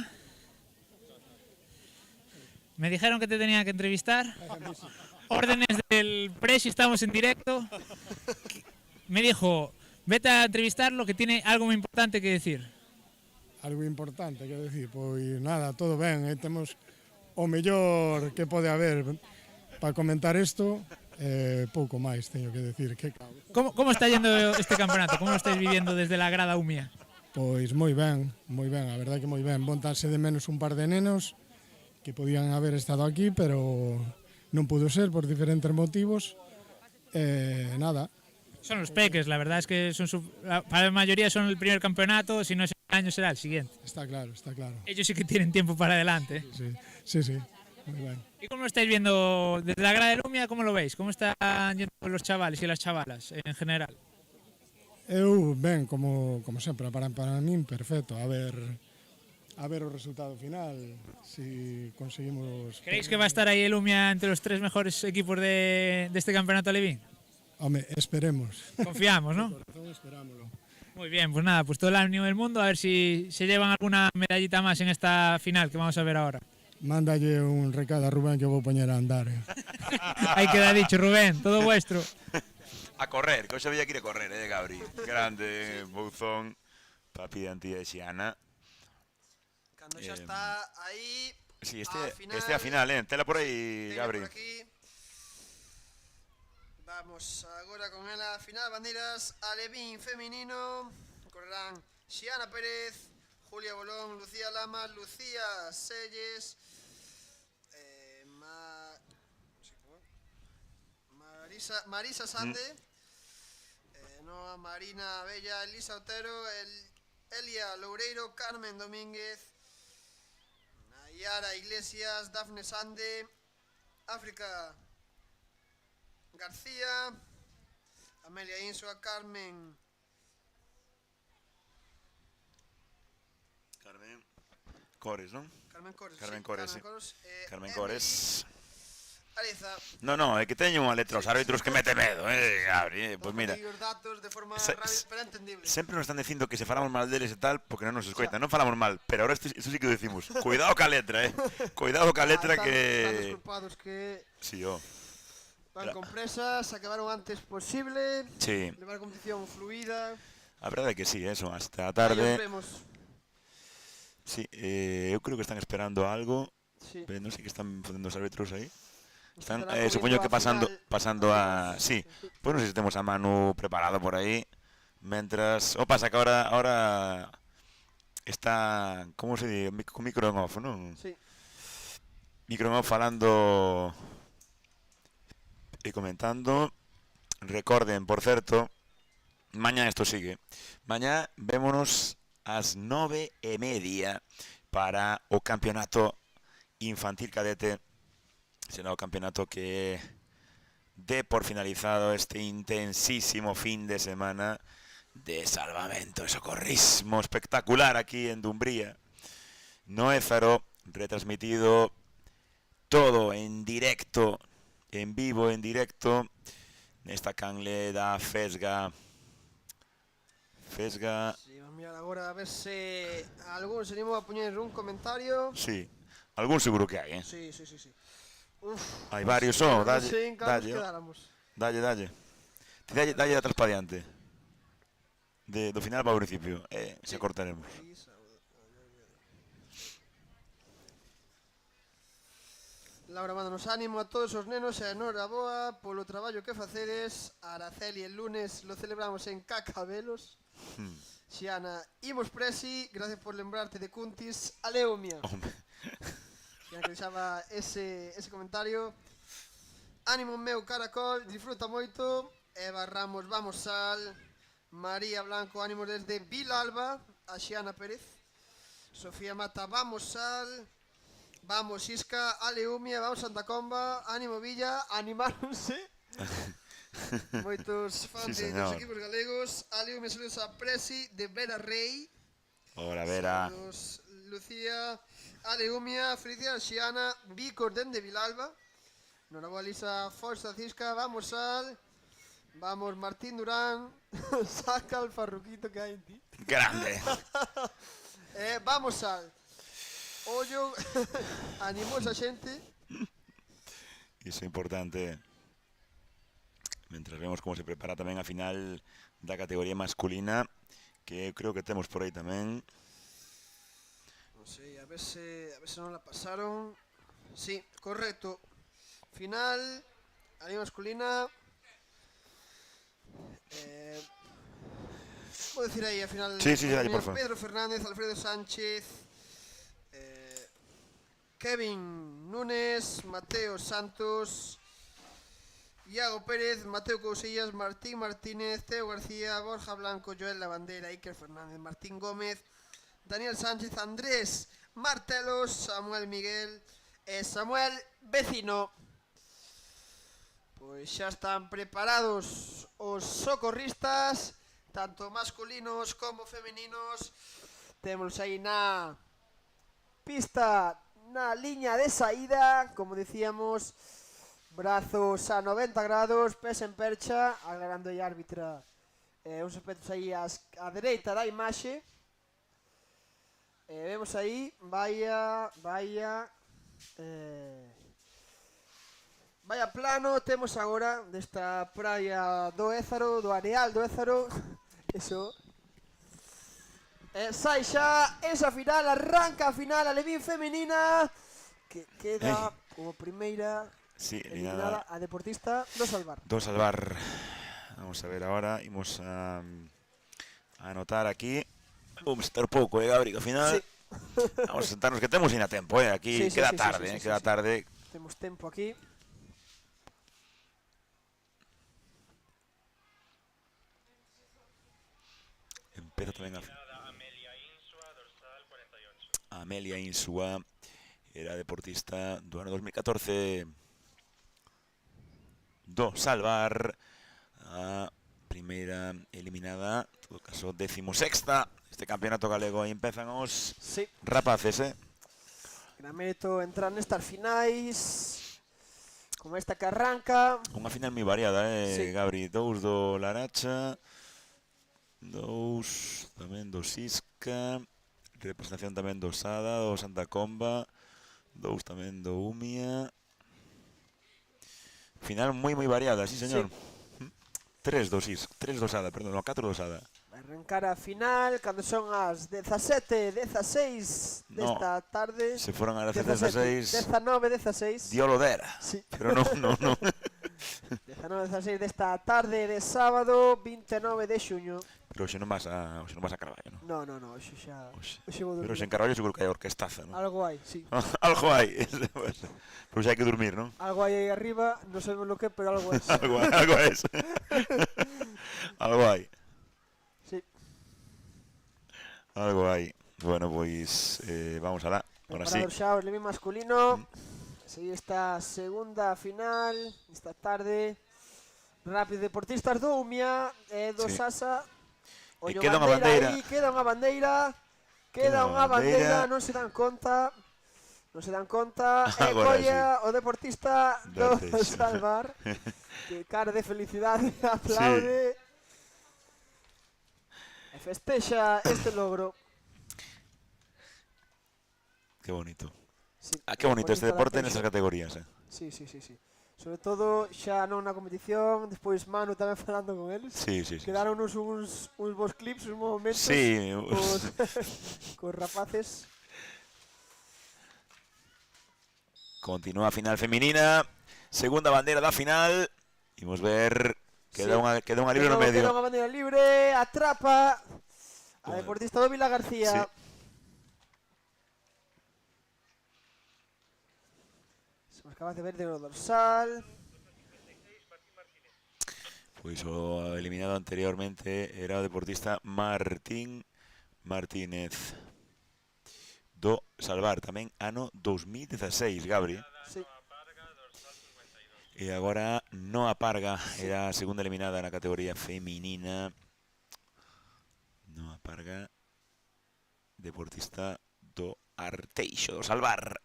Me dijeron que te tenía que entrevistar. Órdenes del presi, estamos en directo. Me dijo, vete a entrevistarlo que tiene algo muy importante que decir. Algo importante, quero dicir, pois nada, todo ben, temos o mellor que pode haber para comentar isto, pouco máis teño que decir. ¿Cómo está yendo este campeonato? ¿Cómo lo estáis viviendo desde la grada Umia? Pois moi ben, a verdade que moi ben. Bontanse de menos un par de nenos que podían haber estado aquí, pero non pudo ser por diferentes motivos. Nada. Son los peques, la verdad es que para la mayoría son el primer campeonato, si no es el año será el siguiente. Está claro, está claro. Ellos sí que tienen tiempo para adelante. Sí, muy bien. ¿Y cómo lo estáis viendo desde la grada de Lumia? ¿Cómo lo veis? ¿Cómo están yendo los chavales y las chavalas en general? Ben, como sempre, para min perfecto. A ver o resultado final, si conseguimos... ¿Creéis que va a estar ahí el Lumia entre los 3 mejores equipos de este campeonato alevín? Home, esperemos. Confiamos, ¿no? De corazón esperámoslo. Muy bien, pues nada, pues todo el ánimo del mundo, a ver si se llevan alguna medallita más en esta final que vamos a ver ahora. Mándalle un recado a Rubén que vou poñer a andar. Ahí queda dicho, Rubén, todo vuestro. A correr, que hoxe había que ir a correr, Gabri. Grande, Bouzón, papi de Antía de Xiana. Cando xa está aí, sí, este a final, tela por aí, Gabri. Por aquí. Vamos agora con ela a final, bandeiras alevín feminino. Correrán Xiana Pérez, Julia Bolón, Lucía Lama, Lucía Selles, Marisa Sande, Noa Marina Bella, Elisa Otero, Elia Loureiro, Carmen Domínguez, Nayara Iglesias, Dafne Sande, África García, Amelia Insua, Carmen Cores, non? Carmen Cores, Carmen sí, Cores, Carmen Cores. Aliza. No, é que teño unha letra aos árbitros que mete medo, Gabri, pois mira. Os datos de forma pero entendible. Sempre nos están dicindo que se falamos mal deles e tal, porque non nos escoitan, non falamos mal, pero ahora isto sí que o decimos. Cuidado ca letra, Cuidado ca letra que... Están desculpados que... Sí, van con presas, acabaron antes posible, sí. Levar a competición fluida. A verdade é que sí, son hasta a tarde. Aí os vemos. Sí, eu creo que están esperando algo, sí. Pero non sei que están facendo os árbitros aí. Están, supoño que pasando a... Sí, pois non sei se temos a Manu preparado por aí. Mentras... O pasa que ahora está... Como se di? Con micro en off, non? Sí. Micro en off falando e comentando. Recorden, por certo, mañá isto sigue. Mañá vémonos ás 9:30 para o campeonato infantil cadete. Será o campeonato que dé por finalizado este intensísimo fin de semana de salvamento e socorrismo espectacular aquí en Dumbría. No Ézaro, retransmitido todo en directo, en vivo, en directo, nesta canle da Fesga. Sí, vamos a mirar agora a ver se algún se anima a poñer un comentario. Sí, algún seguro que hai, Sí. Hai varios, dalle. Dalle atrás para diante. Do final para o principio, se cortaremos. Laura, mándanos ánimo a todos os nenos e enhoraboa polo traballo que facedes. Araceli, el lunes lo celebramos en Cacabelos. Xiana, imos presi, gracias por lembrarte de Cuntis. Aleumia. Xiana que deixaba ese comentario. Ánimo meu caracol, disfruta moito. Eva Ramos, vamos sal. María Blanco, ánimo desde Vilalba. A Xiana Pérez. Sofía Mata, vamos sal. Vamos Isca, Aleumia, vamos Santa Comba. Ánimo Villa, animáronse. Moitos fans dos equipos galegos. Aleumia, saludos a Presi de Vera Rey. Hola Vera. Saludos Lucía. Aleumia, felicidades Xiana. Vícor dende Vilalba. Noraboa Lisa, Forza Cisca, vamos al. Vamos Martín Durán. Saca el farruquito que hai en ti. Grande. Vamos al. Ollo, animos a xente. Iso é importante. Mentras vemos como se prepara tamén a final da categoría masculina, que creo que temos por aí tamén. Non sei, a ver se non la pasaron. Sí, correcto. Final, a nivel masculina. Vou decir aí a final. Sí, dale, por favor. Pedro Fernández, Alfredo Sánchez, Kevin Núñez, Mateo Santos, Iago Pérez, Mateo Cousellas, Martín Martínez, Teo García, Borja Blanco, Joel Lavandera, Iker Fernández, Martín Gómez, Daniel Sánchez, Andrés Martelos, Samuel Miguel e Samuel Vecino. Pois xa están preparados os socorristas, tanto masculinos como femeninos. Temos aí na pista, na liña de saída, como dicíamos, brazos a 90 grados, pés en percha, aclarando a árbitra uns aspectos aí á dereita da imaxe. Vemos aí, vaya plano temos agora desta praia do Ézaro, do areal do Ézaro. Eso. Sai xa esa final, arranca a final alevín femenina, que queda como primeira eliminada a deportista do Salvar. Do Salvar. Vamos a ver ahora, imos a anotar aquí. Vamos a estar pouco, Gabri, que ao final vamos a sentarnos que temos ainda tempo, aquí queda tarde, queda tarde. Temos tempo aquí. Empeza tamén a Amelia Insua, era deportista do ano 2014 do Salvar, a primeira eliminada, en todo caso 16ª este campeonato galego. Aí empezan os rapaces, Gran mérito entrar nestas finais, como esta que arranca. Unha final moi variada, Gabri, 2 do Laracha, 2 tamén do Sisca, representación tamén do Sada, do Santa Comba, 2 tamén do Umia. Final moi variada, sí señor. 3 do Sisca, 3 do Sada, perdón, 4 do Sada. Arrancar a final cando son as 17:16 desta tarde. Se foran as 17:16. 19:16. Diolo dera. Sí. Pero non. 19:16 desta tarde de sábado 29 de xuño. Pero hoxe non vas a Carballo, non? No, hoxe xa. Hoxe vou dormir. Pero hoxe en Carballo seguro que hai orquestaza, non? Algo hai, sí. Algo hai. Pero xa hai que dormir, non? Algo hai aí arriba, non sabemos lo que, pero algo é. Algo é. Algo hai. Sí. Algo hai. Bueno, pois vamos alá. Ahora sí. Preparador xa o Levín masculino. Seguí esta segunda final esta tarde. Rápido deportistas do Umia e do Sasa. E queda unha bandeira. Queda unha bandeira, non se dan conta. E colla o deportista do Salvar, que cara de felicidade aplaude e festexa este logro. Que bonito. Que bonito este deporte nesas categorías, Sí. Sobre todo xa non na competición, despois Manu tamén falando con eles. Sí. Quedaronos uns bons clips, uns momentos. Sí. Cos rapaces. Continúa a final feminina, segunda bandera da final. Imos ver, queda unha libre no medio. Queda unha bandeira libre, atrapa a deportista do Vila García. Somos capaz de ver de dorsal. Pois o eliminado anteriormente era o deportista Martín Martínez do Salvar, tamén ano 2016, Gabri. Sí. E agora Noa Parga, era a segunda eliminada na categoría feminina. Noa Parga, deportista do Arteixo, do Salvar.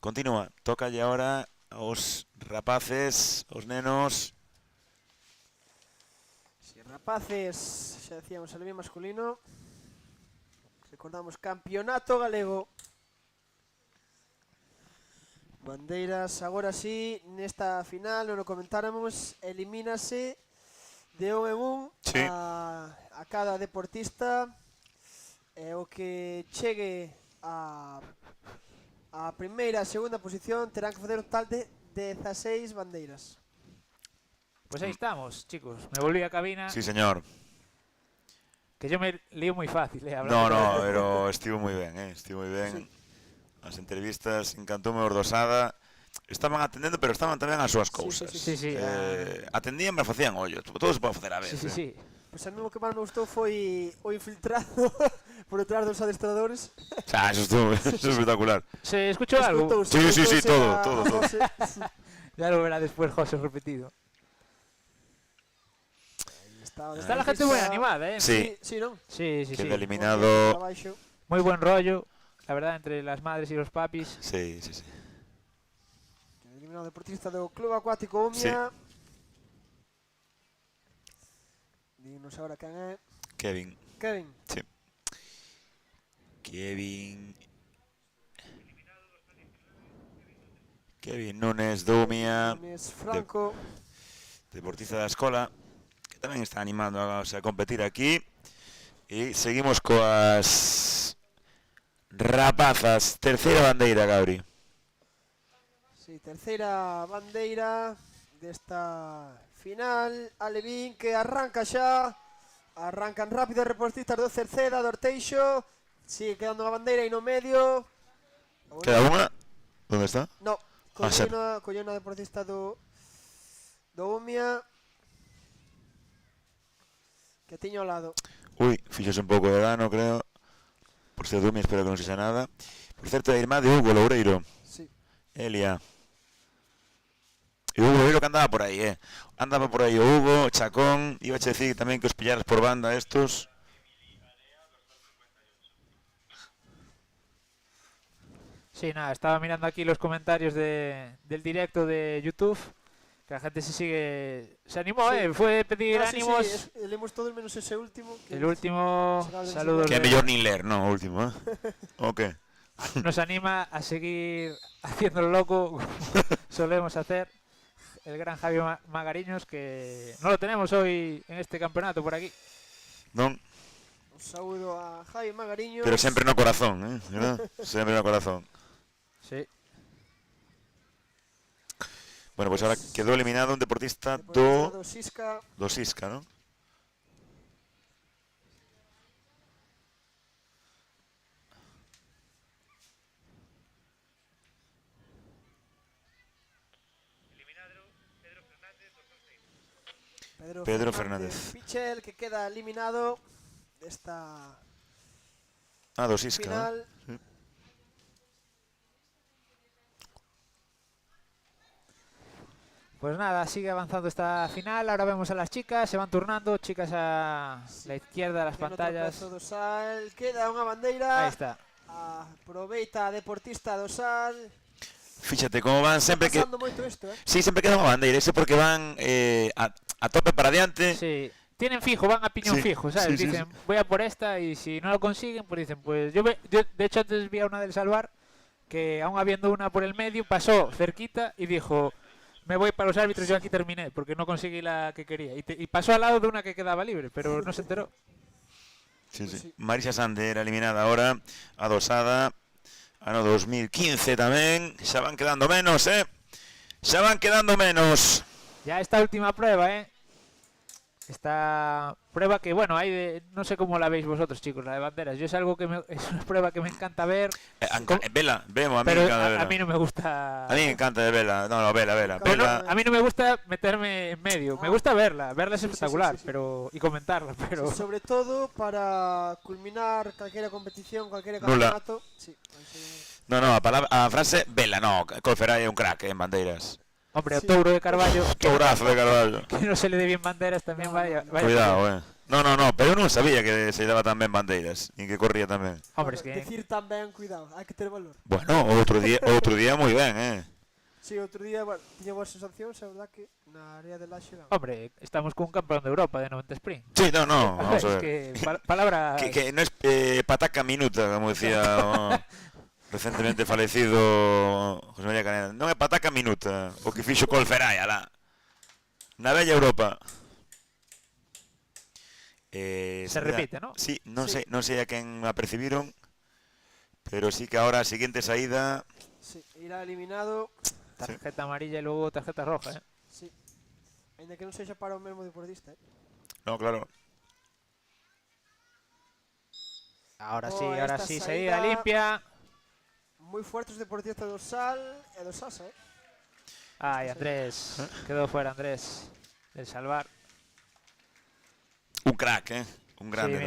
Continúa, tócalle agora aos rapaces, aos nenos. Si, rapaces, xa decíamos, el bien masculino. Recordamos, campeonato galego. Bandeiras, agora sí, nesta final, non o comentáramos, elimínase de un en un a cada deportista. O que chegue a primeira e a segunda posición terán que facer un total de 16 bandeiras. Pues ahí estamos, chicos. Me volví a cabina. Sí, señor. Que yo me lío moi fácil, No, pero estivo moi ben, estivo moi ben. Sí. As entrevistas encantoume os dosada. Estaban atendendo, pero estaban tamén as súas cousas. Sí. Atendían, pero facían ollo. Todo se pode facer a vez. Sí. Pois a mí o que máis me gustou foi o infiltrado por detrás dos adestradores. Eso é espectacular. ¿Se escuchó algo? Sí, todo. Ya lo verá después José repetido. Está la gente muy animada, ¿eh? Sí, ¿no? Sí. Queda eliminado. Muy buen rollo, la verdad, entre las madres y los papis. Sí. Eliminado deportista do Club Acuático Umia. Dinos ahora quen é. Kevin. Sí. Kevin Nunes do Umia. Franco. Deportista da escola. Que tamén está animando a competir aquí. E seguimos coas rapazas. Terceira bandeira, Gabri. Sí, terceira bandeira desta final. Alevín que arranca xa. Arrancan rápido os reportistas do Cerceda, do Orteixo. Sigue quedando a bandeira aí no medio. Queda unha? Onde está? No, collena deportista do Umia. Que tiño ao lado. Ui, fixose un pouco de dano, creo. Por ser do Umia, espero que non sexa nada. Por certo, é a irmá de Hugo Loureiro. Sí. Elia. E Hugo Loureiro que andaba por aí, Andaba por aí o Hugo, Chacón. Iba a decir tamén que os pillaras por banda estos. Sí, nada, estaba mirando aquí los comentarios del directo de YouTube. Que la gente se animó, fue pedir ánimos. Sí, leemos todos menos ese último. El último, saludos. Que é mellor nin ler, no, o último, ¿O qué? Nos anima a seguir haciendo lo loco, como solemos hacer. El gran Javi Magariños, que no lo tenemos hoy en este campeonato por aquí. Non. Un saúdo a Javi Magariños. Pero sempre no corazón, ¿verdad? Sempre no corazón. Sí. Bueno, pues ahora quedó eliminado un deportista do Sisca, ¿no? Pedro Fernández. Pichel, que queda eliminado desta do Sisca, final. ¿no? Sí. Pues nada, sigue avanzando esta final. Ahora vemos a las chicas, se van turnando. Chicas a la izquierda de las pantallas. Queda unha bandeira. Ahí está. Aproveita a deportista do Sal. Fíxate como van sempre que... moito isto, Sí, sempre queda unha bandeira, ese porque van a tope para adiante. Sí, tienen fijo, van a piñón fijo, ¿sabes? Dicen, voy a por esta y si no lo consiguen, pues dicen, pues yo de hecho antes vi a una del Salvar que aún habiendo una por el medio, pasó cerquita y dijo, me voy para los árbitros, yo aquí terminé, porque no conseguí la que quería. Y pasó al lado de una que quedaba libre, pero no se enteró. Sí. Marisa Sande era eliminada ahora, adosada. Ano 2015 tamén, xa van quedando menos, Xa van quedando menos. Ya esta última prueba, Esta prueba que, bueno, hay de... No sé cómo la veis vosotros, chicos, la de banderas. Yo es algo que es una prueba que me encanta ver. Vela, vemos, a mí pero me encanta a mí no me gusta... A mí me encanta de vela, vela. A mí no me gusta meterme en medio. Me gusta verla es espectacular, sí. pero y comentarla, pero... Sobre todo para culminar cualquier competición, cualquier campeonato. Sí. No, a frase vela, no, Colferai é un crack en bandeiras. Hombre, o Touro de Carballo. Tourazo de Carballo. Que no se le dé bien banderas tamén vaya. Cuidado, No, pero eu non sabía que se daba tan ben bandeiras, nin que corría tan ben. Hombre, es que... Decir tan ben, cuidado, hai que ter valor. Bueno, outro día moi ben, Sí, outro día, bueno, tiña boas sensacións, a verdad que na área de Laxe... Hombre, estamos con un campeón de Europa de 90 sprint. Sí, no, vamos a ver. Es que palabra... Que non é pataca minuta, como decía... recentemente falecido José María Caneda. Non é pataca minuta o que fixo Colferai, alá. Na bella Europa. Se repite, ¿no? Sí, non sei a quen apercibiron, Pero sí que ahora, siguiente saída... Sí, irá eliminado. Tarjeta amarilla y luego tarjeta roja, ¿eh? Sí. Ainda que non sexa para o mesmo deportista, ¿eh? No, claro. Ahora Oh, sí, esta saída saída limpia. Moi fuertes os deportistas do Sal e do Sasa, ¿eh? Ay, Andrés. Quedó fuera Andrés. Del salvar. Un crack, ¿eh? Un grande. Sí,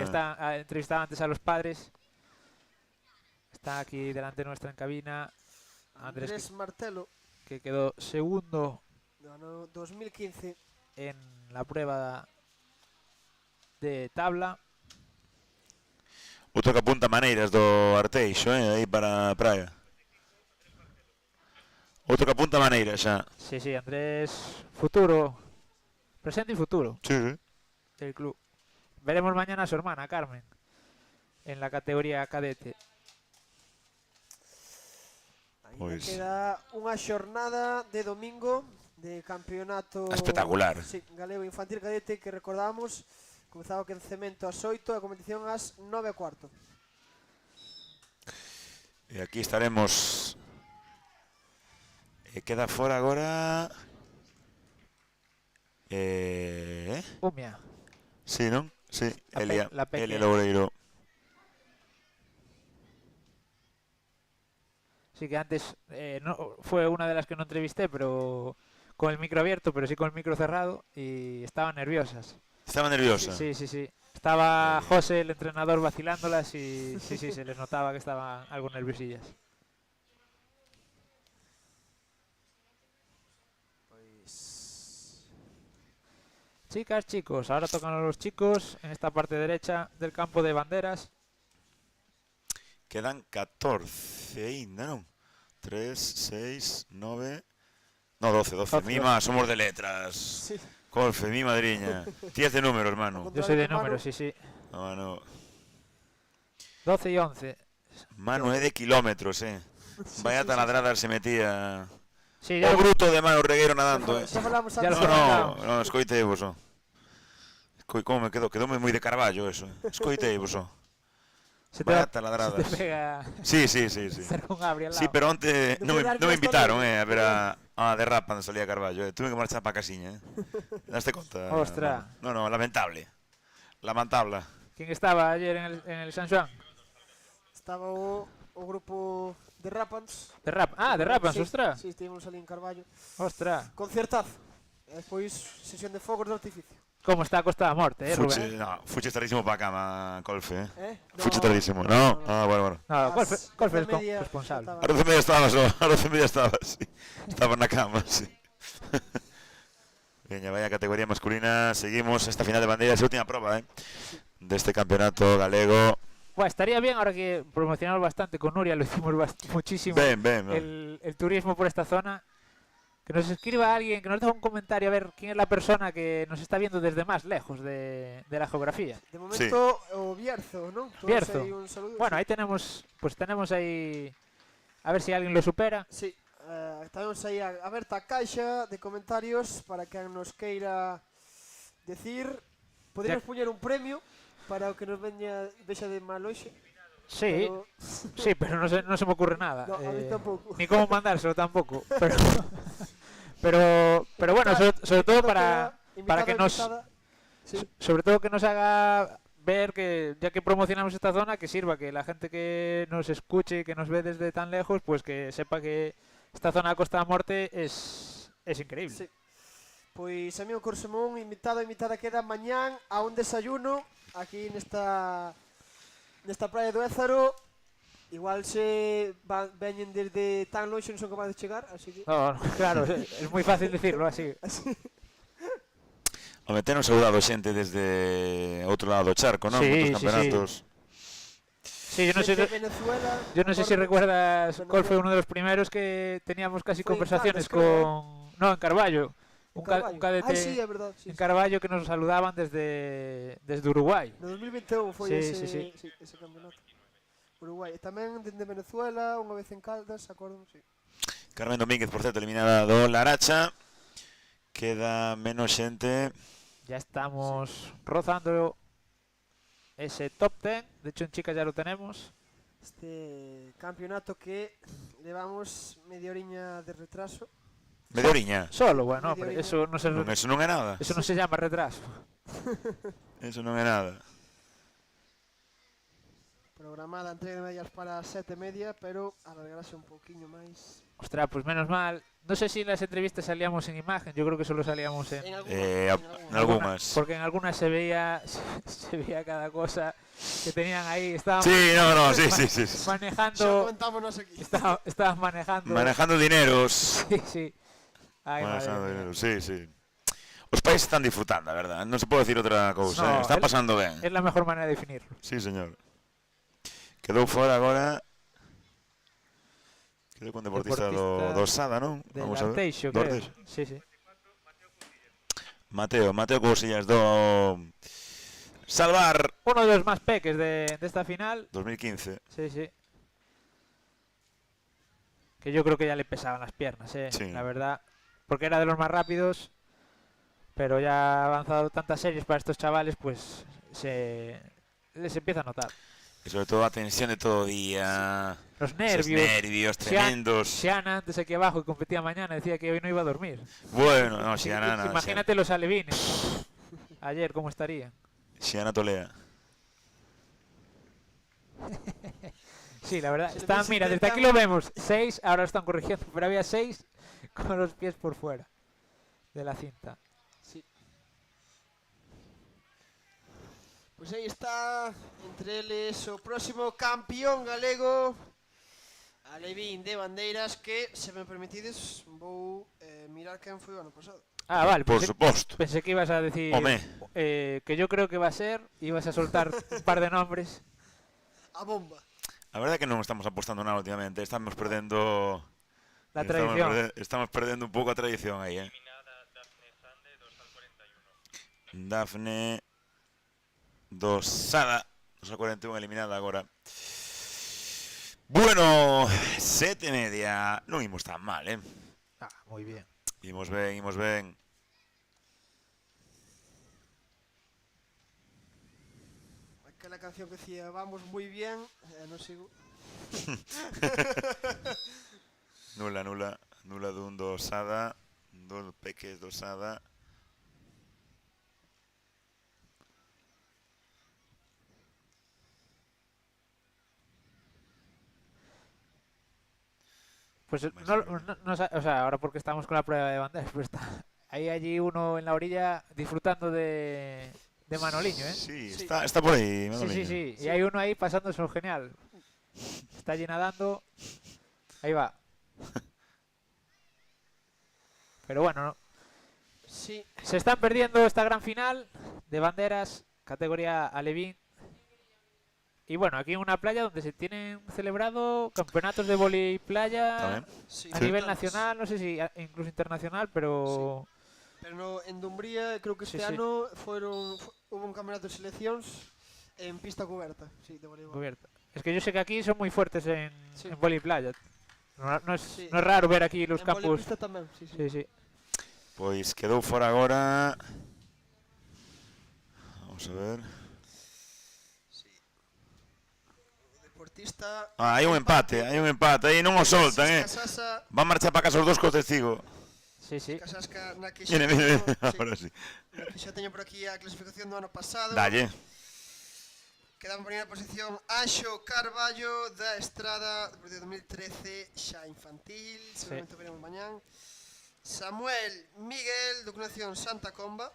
entrevistaba antes a los padres. Está aquí delante nuestra en cabina. Andrés Martelo. Que quedó segundo Ganó 2015. en la prueba de tabla. Outro que apunta maneiras do Arteixo, aí para Praia. Outro que apunta maneiras xa. Sí, Andrés, futuro, presente y futuro Sí. del club. Veremos mañana a su hermana, Carmen, en la categoría cadete. Ainda queda unha xornada de domingo de campeonato Espectacular. sí, galego infantil cadete que recordamos comezaba o quencemento ás 8 e a competición ás 9:15. E aquí estaremos. Queda fora agora. Umia. Sí, non? Sí, Elia pequena. Loureiro. Sí que antes fue una de las que no entrevisté, pero con el micro abierto, pero sí con el micro cerrado y estaban nerviosas. Estaba nerviosa. Sí. Estaba José, el entrenador, vacilándolas y sí, se les notaba que estaban algo nerviosillas. Chicas, chicos, ahora tocan a los chicos en esta parte derecha del campo de banderas. Quedan 14 aínda, non? 3, 6, 9... No, 12. Mima, somos de letras. Sí. Colfe, mi madriña. Ti es de número, hermano. Yo soy de números, sí. No, Manu. 12 y 11. Manu é de kilómetros, Vaya taladrada se metía. Sí, o bruto de Manu Regueiro nadando, Xa falamos Ya antes. No, escoitei vos, Como me quedou? Quedoume moi de Carballo, eso. Escoitei vos, Vaya taladradas. Se te pega... Sí. Cerca un Abri al lado. Sí, pero onte non me invitaron, a ver a derrapa onde salía Carballo, Tuve que marchar para casiña, Daste conta? Ostras. No, lamentable. Lamentable. ¿Quién estaba ayer en el San Juan? Estaba o grupo de Rapans. De Rapans, sí, ostras. Sí, estivemos ali en Carballo. Ostras. Concertazo. E despois sesión de fogos de artificio. ¿Cómo está a Costa da Morte, Rubén? Fuche tardísimo para a cama, Colfe, No, Fuche tardísimo, no? Bueno. No, Colfe es responsable. A 12:30 estabas, a 12:30 estabas, sí. Estaba na cama, sí. Veña, vaya categoría masculina, seguimos esta final de bandeiras, última prova, deste campeonato galego. Bueno, estaría bien ahora que promocionamos bastante con Nuria, lo hicimos muchísimo. Ben. El turismo por esta zona. Que nos escriba alguien, que nos deje un comentario a ver quién es la persona que nos está viendo desde más lejos de la geografía. De momento, o Bierzo, ¿no? Bierzo. Un saludo, bueno, sí. ahí tenemos ahí, a ver si alguien lo supera. Sí, tenemos aí aberta a caixa de comentarios para que nos queira decir. Podemos poñer un premio para o que nos vexa de mal hoxe. Sí, pero no se me ocurre nada. No, a mí tampouco. Ni cómo mandárselo tampoco. Pero bueno, sobre todo para que nos... Sobre todo que nos haga ver que, ya que promocionamos esta zona, que sirva, que la gente que nos escuche, que nos ve desde tan lejos, pues que sepa que esta zona de Costa da Morte es increíble. Sí. Pois a mí o Corsemón, invitado e invitada queda mañán a un desayuno aquí nesta praia do Ézaro. Igual se veñen desde tan longe non son capaces de chegar, así que... No, claro, es moi fácil decirlo así. Home, tenos saudado xente desde outro lado do charco, non? Sí, Outros campeonatos. Sí, yo no sé si recuerdas, Col fue uno de los primeros que teníamos casi conversaciones con... No, en Carballo. Un cadete sí, é verdad, sí, en Carballo que nos saludaban desde Uruguai. No 2021 foi ese campeonato. Uruguai. E tamén dende Venezuela, unha vez en Caldas, acordo, sí. Carmen Domínguez, por certo, eliminada do Laracha. Queda menos xente. Ya estamos rozando ese top 10. De hecho, en chicas ya lo tenemos. este campeonato que levamos media horiña de retraso. Media oriña. Solo, bueno, Media hombre, oriña. eso non se Eso non é nada. Eso non se llama retraso. Eso non é nada. Programada entrega de medias para as 7:30, pero alargarase un pouquiño máis. Ostras, pues menos mal. No sé si en las entrevistas salíamos en imagen, yo creo que solo salíamos en Algunas. porque en algunas se veía se veía cada cosa que tenían ahí. Estaban Sí, no, sí. manejando. Contámonos aquí. Estaban manejando. Manejando dineros. Sí. Ay, Manejando madre mía. dineros, sí. Os países están disfrutando, a verdad. Non se pode decir outra cousa. No, Está pasando ben. Es la mejor manera de definirlo. Sí, señor. Quedou fora agora. Quedou con deportista do Sada, non? Del Vamos a ver. Arteixo, Do creo. Arteixo. Sí. Mateo Cousillas do Salvar. Uno de los más peques de esta final. 2015. Sí. Que yo creo que ya le pesaban las piernas, Sí. la verdad. Porque era de los más rápidos. Pero ya ha avanzado tantas series para estos chavales, pues les empieza a notar. Y sobre todo la tensión de todo día. Los Esos nervios tremendos. Siana antes aquí abajo, que competía mañana, decía que hoy no iba a dormir. Bueno, no, Siana. Imagínate los alevines. Ayer, ¿cómo estarían? Siana Tolea. Sí, la verdad. Si Están, les mira, desde aquí lo vemos. 6, ahora lo están corrigiendo, pero había 6 con los pies por fuera de la cinta. Sí. Pois aí está, entre eles o próximo campeón galego, Alevín de bandeiras, que, se me permitides, vou mirar quen foi o ano pasado. Ah, vale. Por suposto. Pensé que ibas a decir que yo creo que va a ser, ibas a soltar un par de nombres. A bomba. A verdade é que non estamos apostando nada últimamente. Estamos perdendo La tradición. Estamos perdendo un pouco a tradición aí, Dafne do Sada, 2:41 eliminada agora. Bueno, 7:30. Non imos tan mal, Moi bien. Imos ben. Aquela canción que decía, vamos moi bien, non sigo. Nula dun do Sada, dos peques do Sada. Pues no, o sea, ahora porque estamos con la prueba de banderas, pues está ahí allí uno en la orilla disfrutando de Manoliño, Sí, está por ahí, Manoliño. Sí. Y hay uno ahí pasándoselo genial. Está allí nadando. Ahí va. Pero bueno, ¿no? Sí. Se están perdiendo esta gran final de banderas, categoría Alevín. Y bueno, aquí en una playa donde se tienen celebrado campeonatos de vóley playa a nivel nacional, no sé si incluso internacional, pero... Sí. Pero en Dumbría creo que este ano hubo un campeonato de seleccións en pista cubierta, de voleibol. Cubierta. Es que yo sé que aquí son muy fuertes en vóley playa. No es raro ver aquí los campos. En vóley pista tamén, sí. Pois quedou fora agora. Vamos a ver. Hai un empate, aí non o soltan, Van marchar para casa os dos co testigo. Sí. Casasca na que Mira, ahora sí. Na que xa teño por aquí a clasificación do ano pasado. Dalle. Queda en primeira posición Anxo Carballo da Estrada de 2013, xa infantil, seguramente veremos mañán. Samuel Miguel, do Nación Santa Comba,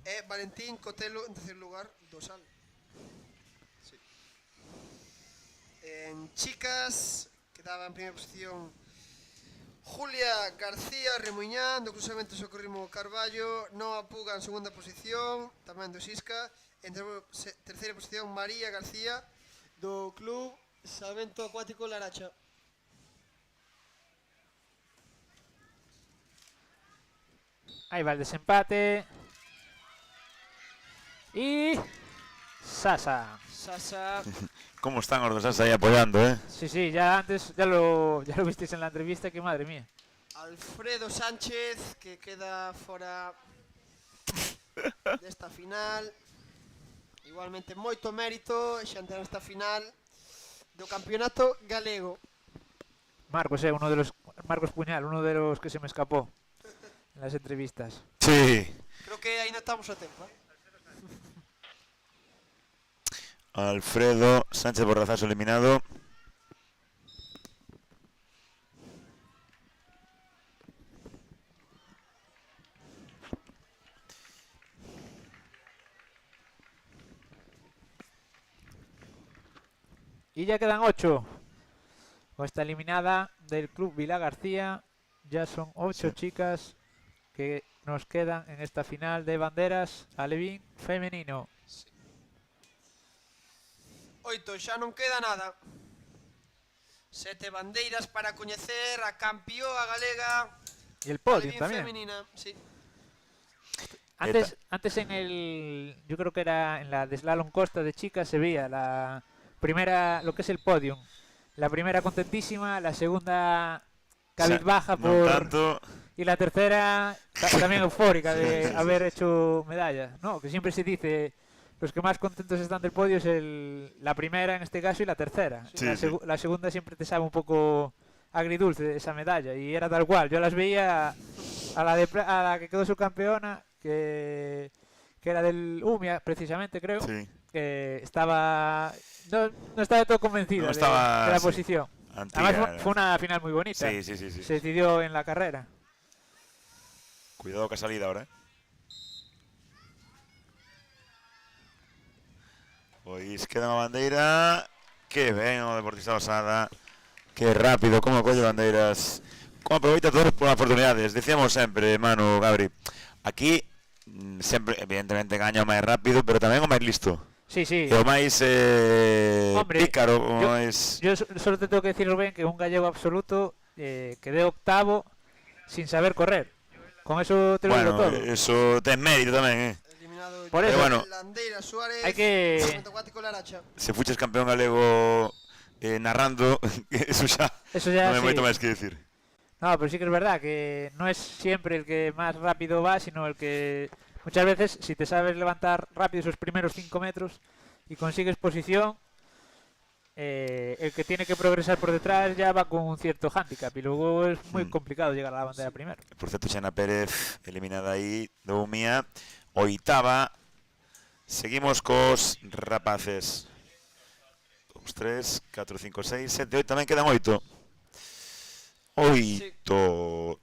e Valentín Cotelo en terceiro lugar do Sal. En chicas, quedaba en primeira posición Julia García Remuñán, do cruzamento Socorrismo Carballo. Noa Puga en segunda posición, tamén do Sisca. En terceira posición María García, do Club Salvamento Acuático Laracha. Ahí va el desempate. Y... Sasa. Como están os dos aí apoiando, Sí, ya antes, ya lo visteis en la entrevista, que madre mía. Alfredo Sánchez, que queda fora desta final. Igualmente moito mérito, xa entra nesta final. do campeonato galego. Marcos, Marcos Puñal, uno de los que se me escapó en las entrevistas. Sí. Creo que aí non estamos a tempo. Alfredo Sánchez Borrazazo eliminado. Y ya quedan 8. Con esta eliminada del Club Vila García, ya son 8 chicas que nos quedan en esta final de banderas alevín femenino. 8, xa non queda nada. 7 bandeiras para coñecer a campeoa galega. Y el podio alevín también. femenina, sí. Antes en el, yo creo que era en la de slalom costa de chicas, se veía la primera, lo que es el podium. La primera contentísima, la segunda cabizbaja no por... tanto. Y la tercera también eufórica de haber hecho medallas. No, que siempre se dice, los que más contentos están del podio es la primera en este caso y la tercera. Sí, La segunda siempre te sabe un poco agridulce esa medalla y era tal cual. Yo las veía a la que quedó subcampeona, que era del UMIA precisamente, creo, que estaba no estaba del todo convencida de la posición. Además fue una final muy bonita. Sí. Se decidió en la carrera. Cuidado que ha salido ahora. Pois queda unha bandeira. Que ben o deportista Osada. Que rápido, como colle bandeiras. Como aproveita todas as oportunidades. Decíamos sempre, Manu, Gabri, aquí sempre, evidentemente, gaña o máis rápido, pero tamén o máis listo. Sí. E o máis pícaro, o máis... Yo solo te tengo que decir, Rubén, que un gallego absoluto quedé octavo sin saber correr. Con eso te lo digo todo. Bueno, eso ten mérito tamén, Por eso, bueno, Landeira, Suárez, hay que... se fuches campeón galego narrando, eso xa non hai moito máis que decir. No, pero sí que es verdad que no es siempre el que más rápido va, sino el que muchas veces, si te sabes levantar rápido esos primeros 5 metros y consigues posición, el que tiene que progresar por detrás ya va con un cierto hándicap y luego es muy complicado llegar a la bandera primero. Por certo, Xana Pérez eliminada aí do UMIA, oitava. Seguimos cos rapaces. 2, 3, 4, 5, 6, 7, 8, tamén quedan 8. 8.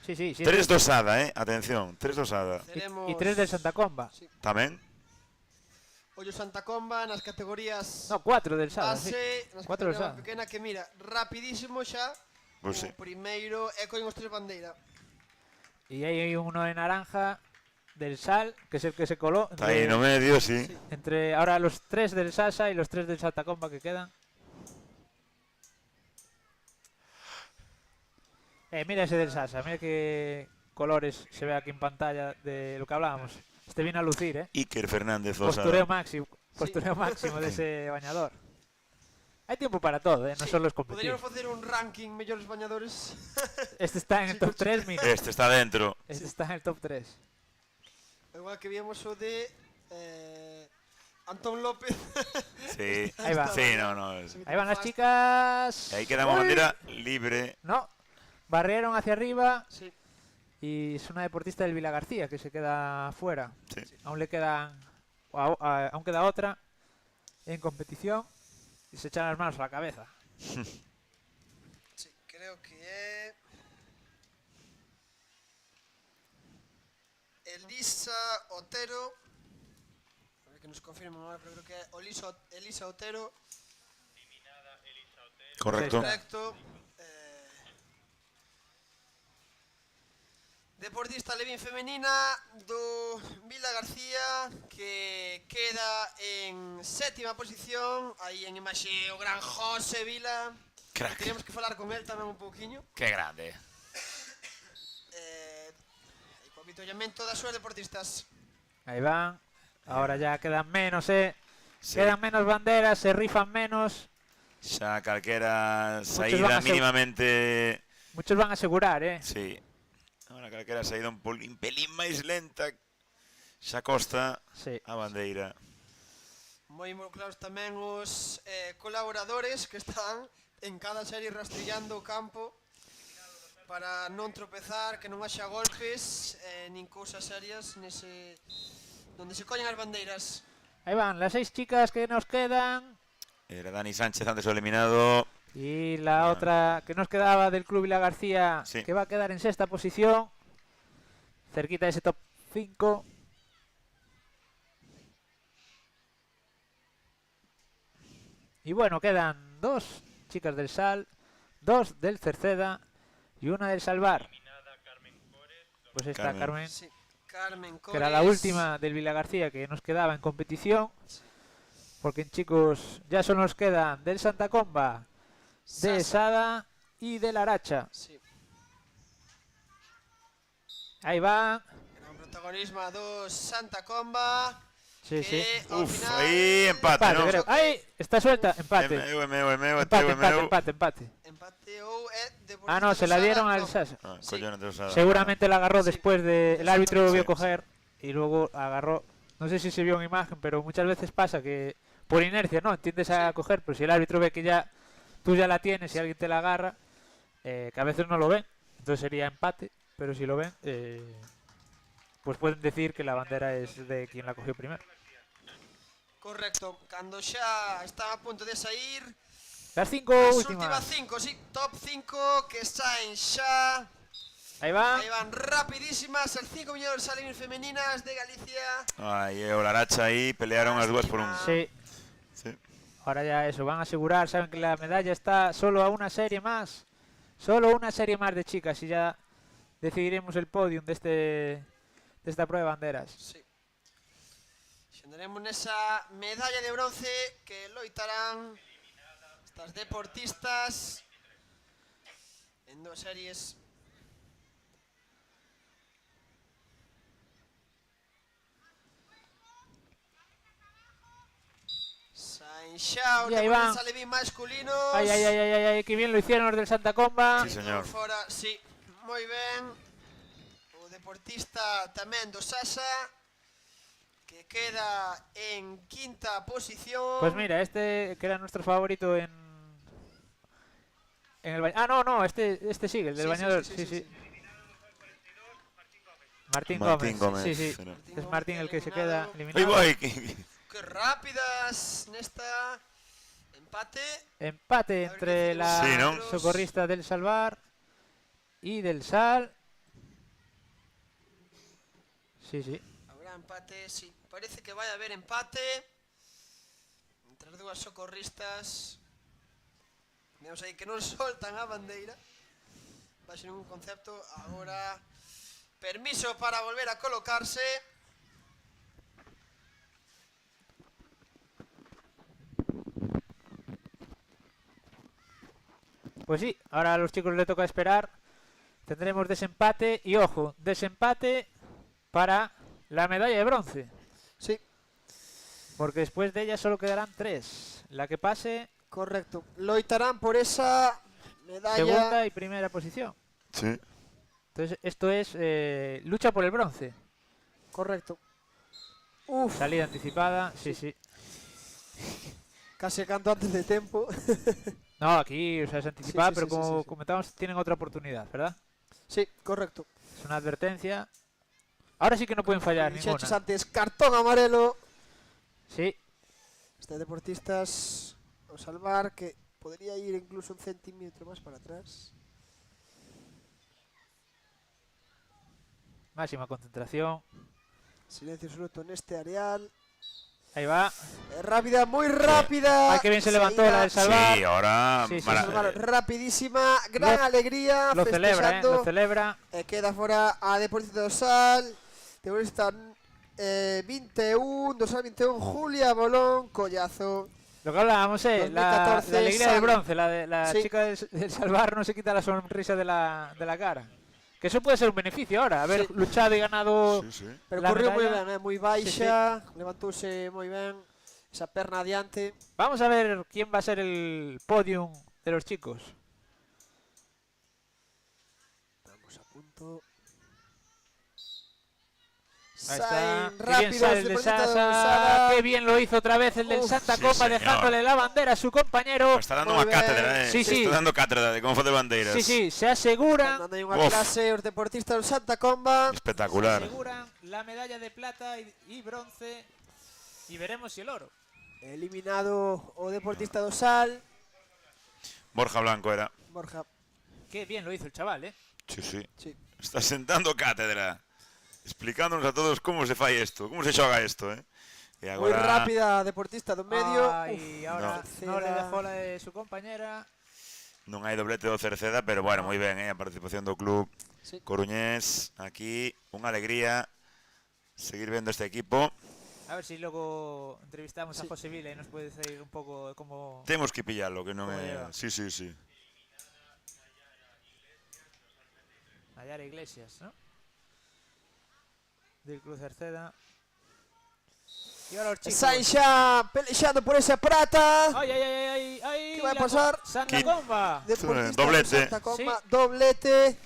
Sí. 3 de Osada, atención, 3 de Osada. Y 3 del Santa Comba. Tamén. Ollo Santa Comba nas categorías... No, 4 del Sada, base, nas 4 del categorías Sada. pequena que mira, rapidísimo xa. Pues sí. O primeiro é con os 3 bandeiras. Y hay uno de naranja del Sal, que es el que se coló. Está ahí no medio, sí. Entre ahora los 3 del Sasa y los 3 del Santa Comba que quedan. Mira ese del Sasa, mira qué colores se ve aquí en pantalla de lo que hablábamos. Este viene a lucir, Iker Fernández Osada. Postureo máximo de ese bañador. Hay tiempo para todo, no solo es competir. Poderíamos facer un ranking mellores bañadores. Este está en el top 3, mira. Este está dentro. Este está en el top 3. Igual que víamos o de Antón López. Sí, ahí va. Sí, no. Ahí van las chicas. Ahí queda una bandera libre. No, barrieron hacia arriba. Sí. Y es una deportista del Vila García que se queda fuera. Sí. Aún le quedan, aún queda otra en competición y se echan las manos a la cabeza. Sí, creo que é Elisa Otero. A ver que nos confirmen ahora, pero creo que é Elisa Otero. Correcto. Correcto. Deportista alevín femenina do Vila García, que queda en 7ª posición. Aí en imaxe o gran José Vila. Crack. Teníamos que falar con él tamén un pouquiño. Qué grande. E co avitollamento das súas deportistas. Ahí van. Ahora ya quedan menos, Sí. Quedan menos banderas, se rifan menos. Xa calquera van saída a mínimamente... Muchos van a asegurar, Sí. Ahora calquera saída un pelín máis lenta xa costa a bandeira. moi involucrados tamén os colaboradores que están en cada serie rastrillando o campo para non tropezar, que non haxa golpes nin cousas serias nese donde se collen as bandeiras. Ahí van las 6 chicas que nos quedan. Era Dani Sánchez antes o eliminado. Y la otra que nos quedaba del Club Vila García, sí, que va a quedar en sexta posición, cerquita de ese top 5. Y bueno, quedan 2 chicas del Sal, 2 del Cerceda y una del Salvar. Pues está Carmen, sí, Carmen que era la Cores. última del Vila García que nos quedaba en competición. Porque chicos, ya solo nos quedan del Santa Comba, de Sada y del Aracha. Sí. Ahí va. Gran protagonismo dos Santa Comba. Sí, sí. Uf, ahí empate, ¿no? Creo. Ahí está suelta, empate. Empate. Ah, no, se la dieron al Sasa. Seguramente la agarró después de... El árbitro lo vio coger y luego agarró... No sé si se vio en imagen, pero muchas veces pasa que por inercia, ¿no? Tiendes a coger, pero si el árbitro ve que ya tú ya la tienes y alguien te la agarra, que a veces no lo ven, entonces sería empate, pero si lo ven, pues pueden decir que la bandera es de quien la cogió primero. Correcto, cando xa está a punto de sair Las 5 as últimas. últimas 5, sí, top 5 que saen xa. Ahí va. Aí van rapidísimas as 5 mellores salen femeninas de Galicia. Ay, o la Aracha ahí, pelearon las dos por un... Sí. Sí. Ahora ya eso, van a asegurar, saben que la medalla está solo a una serie más. Solo una serie más de chicas y ya decidiremos el podium de esta prueba de banderas. Sí. Xendaremos nesa medalla de bronce que loitarán estas deportistas en dos series. Sainxao, Y ahí de van. Salevín masculinos. Ay, que bien lo hicieron los del Santa Comba. Sí, señor. Fora, sí, moi ben. O deportista tamén do Sasa, que queda en quinta posición. Pues mira, este que era nuestro favorito en el bañador. Ah, no, este sigue, el del bañador. Sí. Martín Gómez. Sí. pero- Es Martín el que se queda Ahí eliminado. voy. Que rápidas nesta empate. Empate entre la Sí, ¿no? socorrista del Salvar y del Sal. Sí. Habrá empate, sí. Parece que vai haber empate entre as dúas socorristas. Vemos aí que non soltan a bandeira. Vai ser un concepto. Agora, permiso para volver a colocarse. Pues sí, ahora a los chicos les toca esperar. Tendremos desempate y ojo, desempate para la medalla de bronce. Sí. Porque después de ella solo quedarán 3. La que pase, Correcto. Loitarán por esa medalla. segunda y primera posición. Sí. Entonces esto es lucha por el bronce. Correcto. Uf, Salida anticipada, sí. casi canto antes de tiempo. No, aquí o sea, es anticipada, Sí, pero sí, como sí. comentamos, tienen otra oportunidad, ¿verdad? Sí, correcto. Es una advertencia. Ahora sí que no pueden fallar Dixeches ninguna. antes, cartón amarelo. Sí, Este deportistas o Salvar que podría ir incluso un centímetro más para atrás. máxima concentración. Silencio absoluto en este areal. Ahí va. Rápida, muy rápida. Ay, qué bien se levantó Seguida. la del Salvar. Sí, ahora... Sí, Salvar, rapidísima, gran Lo- alegría. Lo celebra, festexando. lo celebra. Queda fora a Deportista do Sal. Deportista 21, do Sal 21, Julia Bolón, collazo. Lo que hablábamos, la 2014, alegría del Sal. bronce, la Sí. chica del Salvar no se quita la sonrisa de la cara. Que eso puede ser un beneficio ahora, haber Sí. luchado y ganado. Pero la corrió moi medalla. ben, moi baixa, levantouse moi ben, esa perna adiante. Vamos a ver quién va a ser el podium de los chicos. Estamos a punto. Ahí está. Sainz Qué bien rápido, sale el de Sasa. Qué bien lo hizo otra vez el del Santa Sí, Comba, señor. dejándole la bandera a su compañero. Está dando Muy unha cátedra, Sí, sí. Está dando cátedra de como facer bandeiras. Sí, sí, se aseguran. Dando aí unha Uf. clase aos deportistas do Santa Comba. Espectacular. Aseguran la medalla de plata y bronce. Y veremos si el oro. Eliminado o deportista do Sal. Borja Blanco era. Borja. Qué bien lo hizo el chaval, ¿eh? Sí, sí. Sí. Está sentando cátedra. Explicándonos a todos como se fai isto, como se xoga isto, E Moi agora rápida deportista do medio. Y ahora no le dejó la de su compañera. non hai doblete do Cerceda, pero bueno, moi ben, a participación do club Sí. coruñés. Aquí, unha alegría seguir vendo este equipo. A ver si luego entrevistamos a José Vila y nos puede decir un poco cómo... Temos que pillarlo, que non ¿Cómo é... lleva? Sí, sí, sí. Nayara Iglesias, ¿no? Del Club Cerceda. Y ahora los chicos. Sainz xa pelexando por esa prata. ¡Ay, ay, ay, ay! ay Que vai la pasar? Santa Comba. Deportista do Doblete. Santa Comba, doblete.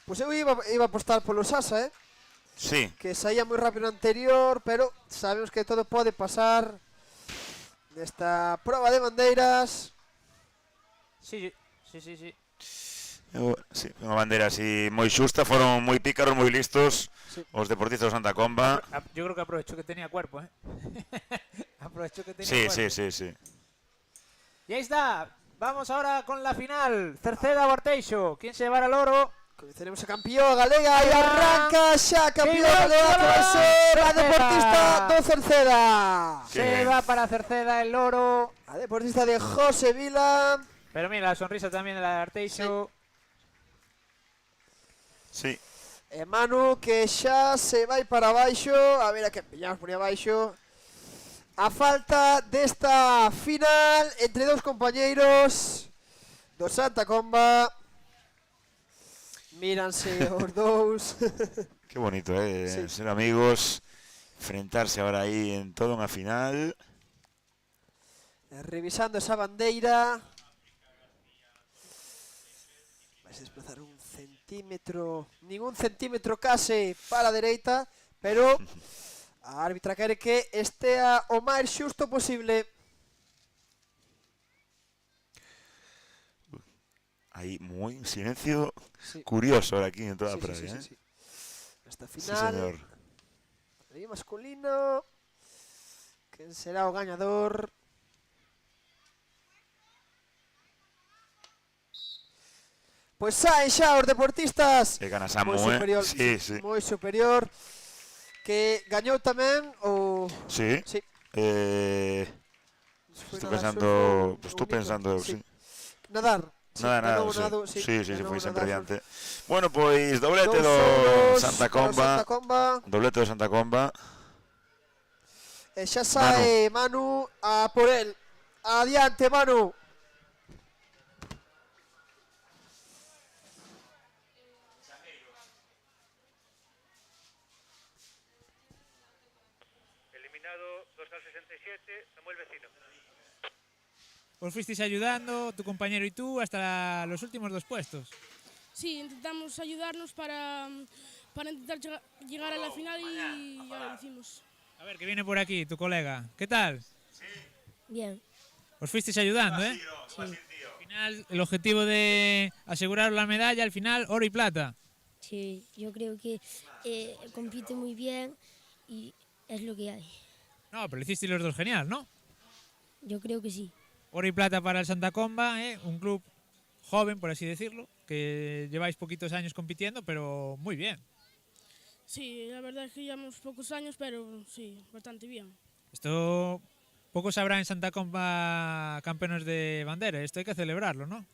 Pois eu iba a apostar polo Sasa, Sí. que saía moi rápido no anterior, pero sabemos que todo pode pasar nesta proba de bandeiras. Sí, sí, sí, sí. Sí, unha bandeira así moi xusta, foron moi pícaros, moi listos Sí. os deportistas do Santa Comba. Yo creo que aprovechó que tenía cuerpo, ¿eh? Aprovechó que tenía Sí, cuerpo. sí, sí, sí. Y ahí está. Vamos ahora con la final. Cerceda Borteixo. ¿Quién se llevará el oro? Conoceremos a campeón galega e arranca xa campeón galega que vai ser a deportista do Cerceda. Se va para Cerceda el oro. A deportista de José Vila. Pero mira, la sonrisa también de la de Arteixo. Sí. E Manu que xa se vai para baixo. A ver a que pillamos por aí abaixo. A falta desta final entre dous compañeiros do Santa Comba. Míranse os dous. Qué bonito, Sí. ser amigos, enfrentarse ahora aí en toda unha final. Revisando esa bandeira. Vais a desplazar un centímetro, ningún centímetro case para a dereita, pero a árbitra quere que estea o máis xusto posible. Aí moi silencio Sí. curioso ahora aquí en toda a Sí, praia, sí. Esta Sí, final, señor. aí masculino, quen será o gañador? Pois saen xa os deportistas. E gana Samu, moi superior, Sí, sí. moi superior, que gañou tamén o... Sí. Sí. Foi Estou nadar pensando, surf ou estou lindo, pensando, sí. sí. Nadar. Sí, Nada, ganou sí. nado, sí, Sí, sí, ganou foi sempre nadar, adiante. Bueno, pois doblete do Santa Comba. Doblete do Santa Comba. E xa sae Manu a por el. Adiante, Manu. Eliminado 2 al 67, Samuel Vecino. Os fuisteis ayudando, tu compañero y tú, hasta los últimos dos puestos. Sí, intentamos ayudarnos para intentar llegar a la final y ya lo hicimos. A ver, que viene por aquí tu colega. ¿Qué tal? Bien. Os fuisteis ayudando, ¿eh? Sí. Al final, el objetivo de asegurar la medalla, al final, oro y plata. Sí, yo creo que compite muy bien y es lo que hay. No, pero lo hicisteis los dos genial, ¿no? Yo creo que sí. Oro y plata para el Santa Comba, un club joven, por así decirlo, que lleváis poquitos años compitiendo, pero muy bien. Sí, la verdad es que llevamos pocos años, pero sí, bastante bien. Esto pocos sabrán en Santa Comba campeones de bandera, esto hay que celebrarlo, ¿no?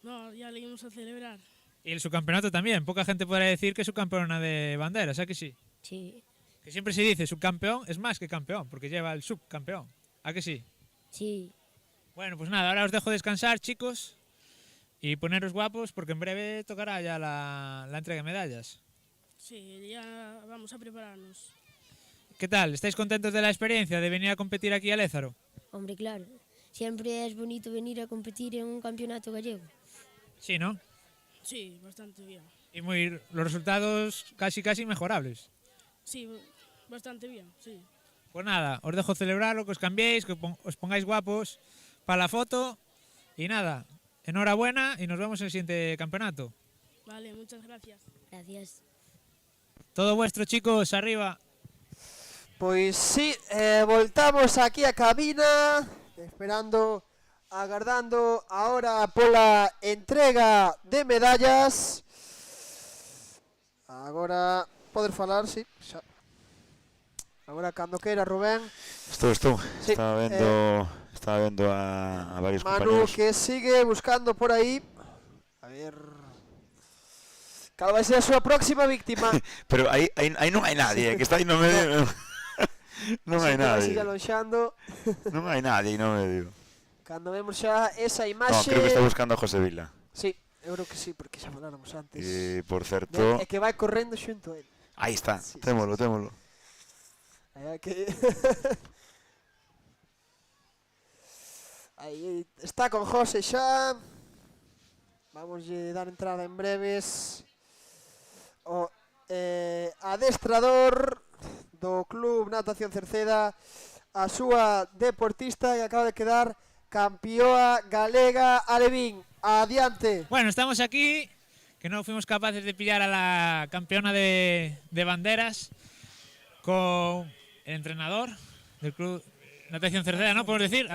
No, ya le íbamos a celebrar. Y el subcampeonato también, poca gente podrá decir que es subcampeona de bandera, ¿sabes que sí? Sí. Que siempre se dice subcampeón es más que campeón, porque lleva el subcampeón, ¿a que sí? Sí. Bueno, pues nada, ahora os dejo descansar, chicos, y poneros guapos, porque en breve tocará ya la entrega de medallas. Sí, ya vamos a prepararnos. ¿Qué tal? ¿Estáis contentos de la experiencia de venir a competir aquí a Lézaro? Hombre, claro. Siempre es bonito venir a competir en un campeonato gallego. Sí, ¿no? Sí, bastante bien. Y los resultados casi mejorables. Sí, Bastante bien, sí. Pues nada, os dejo celebrarlo, que os cambiéis, que os pongáis guapos para la foto. Y nada, enhorabuena y nos vemos en el siguiente campeonato. Vale, muchas gracias. Gracias. Todo vuestro, chicos, arriba. Pois sí, voltamos aquí a cabina, esperando, agardando ahora pola entrega de medallas. Agora poder falar, sí, xa. Agora cando queira, Rubén. Estou. Sí, Estaba vendo a varios Manu compañeros. que sigue buscando por aí. A ver... Cal vai ser a súa próxima víctima? Pero aí non hai nadie, que está aí no medio. Non hai nadie. Siga lonxando. Non hai nadie aí no medio. Cando vemos xa esa No, imaxe... creo que está buscando a José Vila. Sí, eu creo que sí, porque xa faláramos antes. E, por certo... É que vai correndo xunto a él. Aí está, Sí, témolo. Que... Aí está con José xa. Vamos dar entrada en breves. O adestrador do Club Natación Cerceda, a súa deportista que acaba de quedar campeoa galega alevín. Adiante. Bueno, estamos aquí, que no fuimos capaces de pillar a la campeona de banderas con el entrenador del Club Natación Cerceda, ¿no? Podemos decir.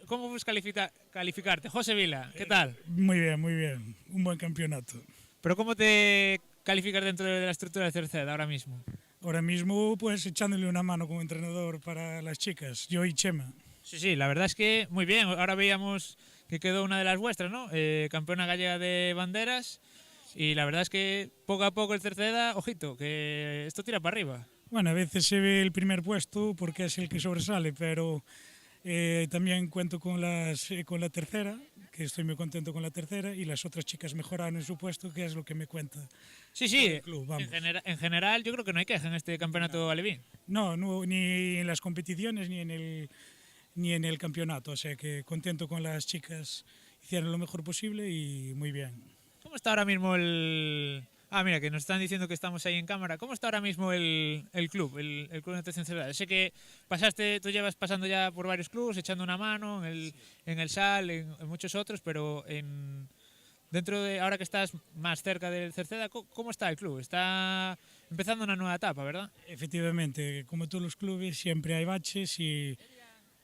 ¿Cómo puedes calificarte? José Vila, ¿qué tal? Muy bien, muy bien. Un buen campeonato. ¿Pero cómo te calificas dentro de la estructura de Cerceda ahora mismo? Ahora mismo, pues echándole una mano como entrenador para las chicas, yo y Chema. Sí, la verdad es que muy bien. Ahora veíamos que quedó una de las vuestras, ¿no? Campeona gallega de banderas. Y la verdad es que poco a poco el Cerceda, ojito, que esto tira para arriba. Bueno, a veces se ve el primer puesto porque es el que sobresale, pero también cuento con la tercera, que estoy muy contento con la tercera, y las otras chicas mejoraron en su puesto, que es lo que me cuenta. Sí, el club, vamos. en general yo creo que no hay queja en este campeonato alevín. No, ni en las competiciones ni en el campeonato, o sea que contento con las chicas, hicieron lo mejor posible y muy bien. ¿Cómo está ahora mismo el...? Ah, mira, que nos están diciendo que estamos ahí en cámara. ¿Cómo está ahora mismo el club, el Club de Natación Cerceda? Sé que tú llevas pasando ya por varios clubes, echando una mano en el SAL, en muchos otros, pero dentro de ahora que estás más cerca del Cerceda, ¿cómo está el club? Está empezando una nueva etapa, ¿verdad? Efectivamente, como todos los clubes siempre hay baches y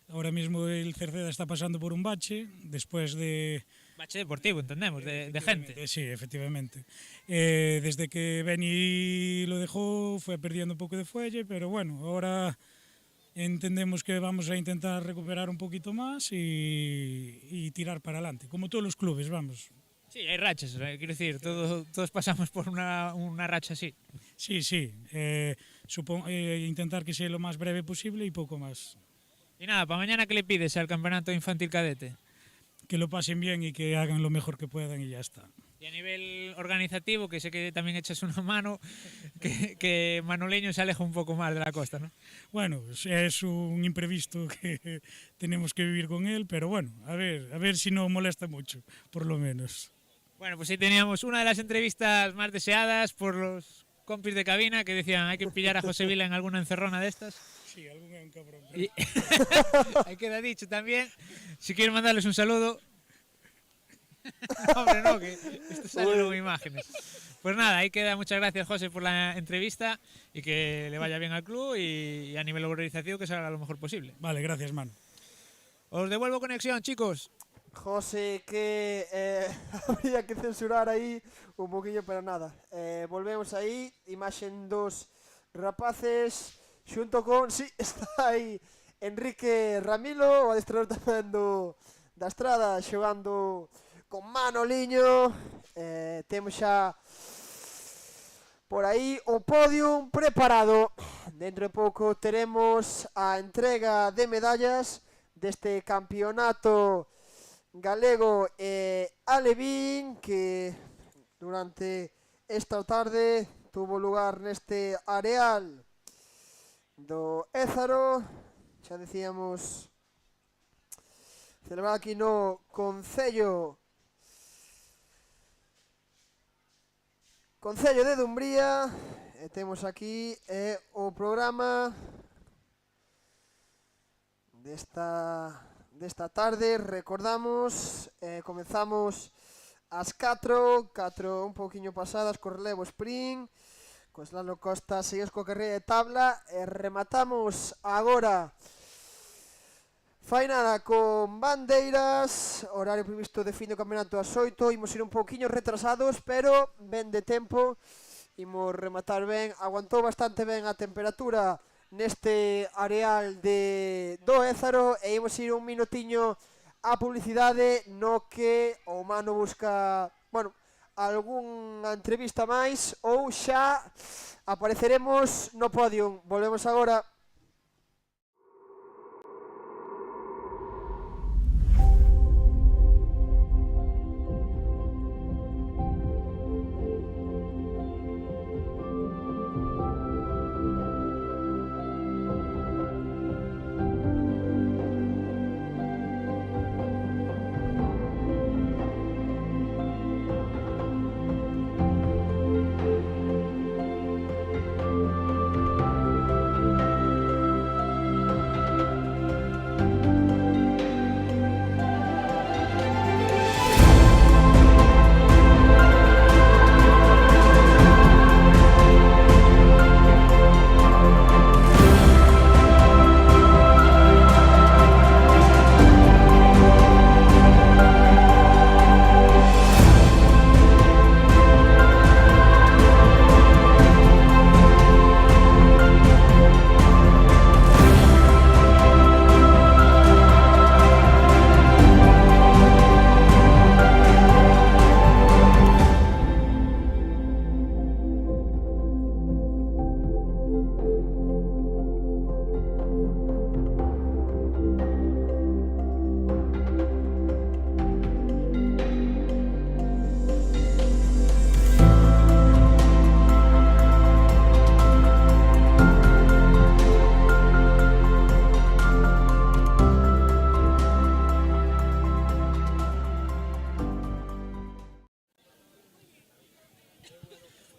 ahora mismo el Cerceda está pasando por un bache después de... Bache deportivo, entendemos, de gente. Sí, efectivamente. Desde que Beni lo dejó fue perdiendo un poco de fuelle, pero bueno, ahora entendemos que vamos a intentar recuperar un poquito más y tirar para adelante, como todos los clubes, vamos. Sí, hay rachas, quiero decir, todos pasamos por una racha así. Sí, intentar que sea lo más breve posible y poco más. Y nada, para mañana, ¿qué le pides al campeonato infantil cadete? Que lo pasen bien y que hagan lo mejor que puedan y ya está. Y a nivel organizativo, que sé que también echas una mano, que Manoleño se aleja un poco más de la costa, ¿no? Bueno, es un imprevisto que tenemos que vivir con él, pero bueno, a ver si no molesta mucho, por lo menos. Bueno, pues ahí teníamos una de las entrevistas más deseadas por los compis de cabina que decían hay que pillar a José Vila en alguna encerrona de estas. Sí, algún es un cabrón. Y ahí queda dicho también. Si quieren mandarles un saludo. Hombre, no, que esto sale luego en imágenes. Pues nada, ahí queda. Muchas gracias, José, por la entrevista y que le vaya bien al club y a nivel organización que salga lo mejor posible. Vale, gracias, man. Os devuelvo conexión, chicos. José, que habría que censurar aí un poquillo, pero nada. Volvemos aí, imaxen dos rapaces xunto con, sí, está aí Enrique Ramilo, o adestrador tamén da Estrada, xogando con Manoliño. Temos xa por aí o podium preparado. Dentro de pouco teremos a entrega de medallas deste campeonato galego e alevín que durante esta tarde tuvo lugar neste areal do Ézaro, xa decíamos, celebrado aquí no Concello de Dumbría, E temos aquí o programa desta tarde. Recordamos, comenzamos ás 4 un pouquiño pasadas co relevo sprint, cos Lalo Costa seguimos coa carreira de tabla e rematamos agora fainada con bandeiras, horario previsto de fin do campeonato ás 8, imos ir un pouquiño retrasados, pero ben de tempo, imos rematar ben, aguantou bastante ben a temperatura neste areal do Ézaro e imos ir un minutiño a publicidade no que o Mano busca, bueno, algunha entrevista máis ou xa apareceremos no podium. Volvemos agora.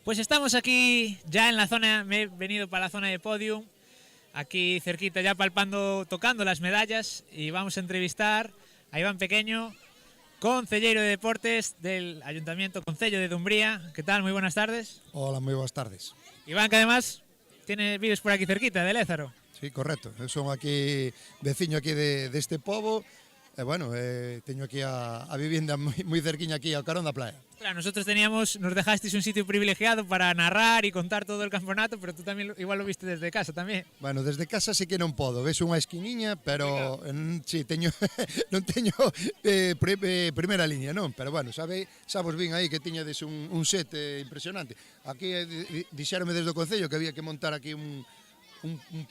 Pues estamos aquí ya en la zona, me he venido para la zona de podium, aquí cerquita ya palpando, tocando las medallas, y vamos a entrevistar a Iván Pequeño, concelleiro de Deportes del Ayuntamiento Concello de Dumbría. ¿Qué tal? Muy buenas tardes. Hola, moi boas tardes. Iván, que además vives por aquí cerquita, de Lézaro. Sí, correcto. Eu son aquí veciño aquí deste pobo. E bueno, teño aquí a vivienda moi cerquiña aquí ao carón da playa. Claro, nosotros nos dejasteis un sitio privilegiado para narrar y contar todo el campeonato, pero tú también igual lo viste desde casa tamén. Bueno, desde casa sí que non podo, ves unha esquiniña, pero sí, non teño primeira línea, non, pero bueno, sabes bien aí que tiñades un set impresionante. Aquí dixéronme desde o Concello que había que montar aquí un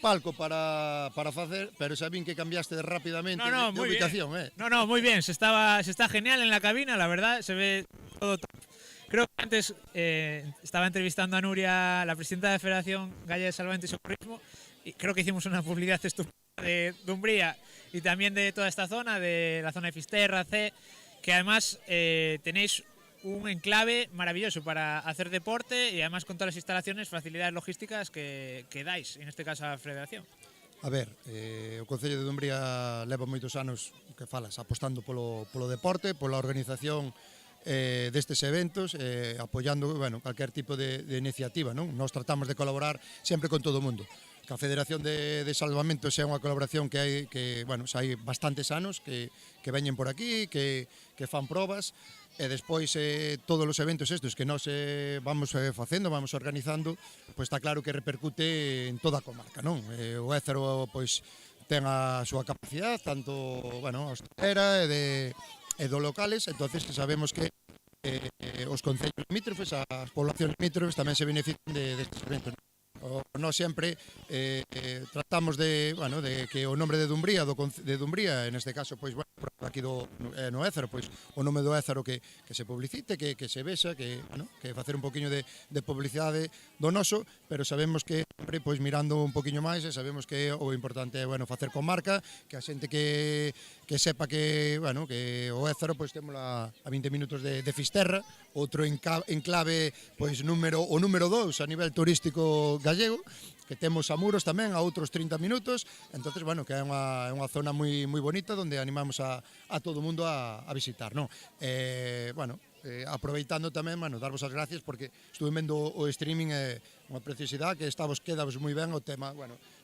palco para facer, pero sabín que cambiaste rápidamente de ubicación. No, muy bien, se está genial en la cabina, la verdad, se ve todo top. Creo que antes estaba entrevistando a Nuria, la presidenta de la Federación Gallega de Salvamento y Socorrismo, y creo que hicimos una publicidad estupenda de Dumbría y también de toda esta zona, de la zona de Fisterra, C, que además tenéis un enclave maravilloso para hacer deporte y además con todas las instalaciones, facilidades logísticas que dais, en este caso a la Federación. A ver, o Concello de Dumbría leva moitos anos, que falas, apostando polo deporte, pola organización destes eventos, apoiando, bueno, calquer tipo de iniciativa, non? Nós tratamos de colaborar sempre con todo o mundo. Que a Federación de Salvamento sea unha colaboración que hai, bueno, xa hai bastantes anos que veñen por aquí, que fan probas, e despois todos os eventos estes que nós vamos facendo, vamos organizando, pois está claro que repercute en toda a comarca, non? O Ézaro pois ten a súa capacidade, tanto, bueno, hostelera e do locales, entonces sabemos que os concellos limítrofes, as poblacións limítrofes tamén se benefician destes eventos. Nós sempre tratamos de que o nombre de Dumbría, en este caso, pois, bueno, aquí no Ézaro, pois o nome do Ézaro que se publicite, que se vexa, que facer un poquinho de publicidade do noso, pero sabemos que sempre pois mirando un poquinho máis, e sabemos que o importante é, facer con marca, que a xente que sepa que, que o Ézaro pois temos a 20 minutos de Fisterra, outro enclave pois o número 2 a nivel turístico gallego, que temos a Muros tamén a outros 30 minutos, entonces, que é unha zona moi bonita onde animamos a todo o mundo a visitar, non? Aproveitando tamén, darvos as gracias porque estuve vendo o streaming, unha preciosidade que quedavos moi ben o tema,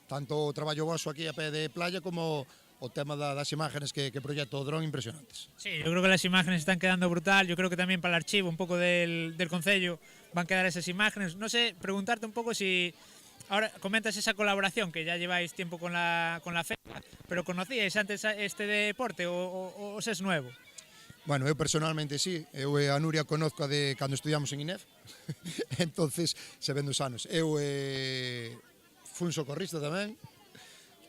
tanto o traballo vosso aquí a pé de playa como o tema das imágenes que proyecta o dron impresionantes. Sí, yo creo que las imágenes están quedando brutal, yo creo que también para el archivo un poco del Concello van a quedar esas imágenes. No sé, preguntarte un poco si ahora comentas esa colaboración que ya lleváis tiempo con la feria, pero ¿conocíais antes este deporte o es nuevo? Bueno, eu personalmente sí, eu e a Nuria conozco de cando estudiamos en INEF, entonces se ven 2 anos. Eu fui un socorrista tamén,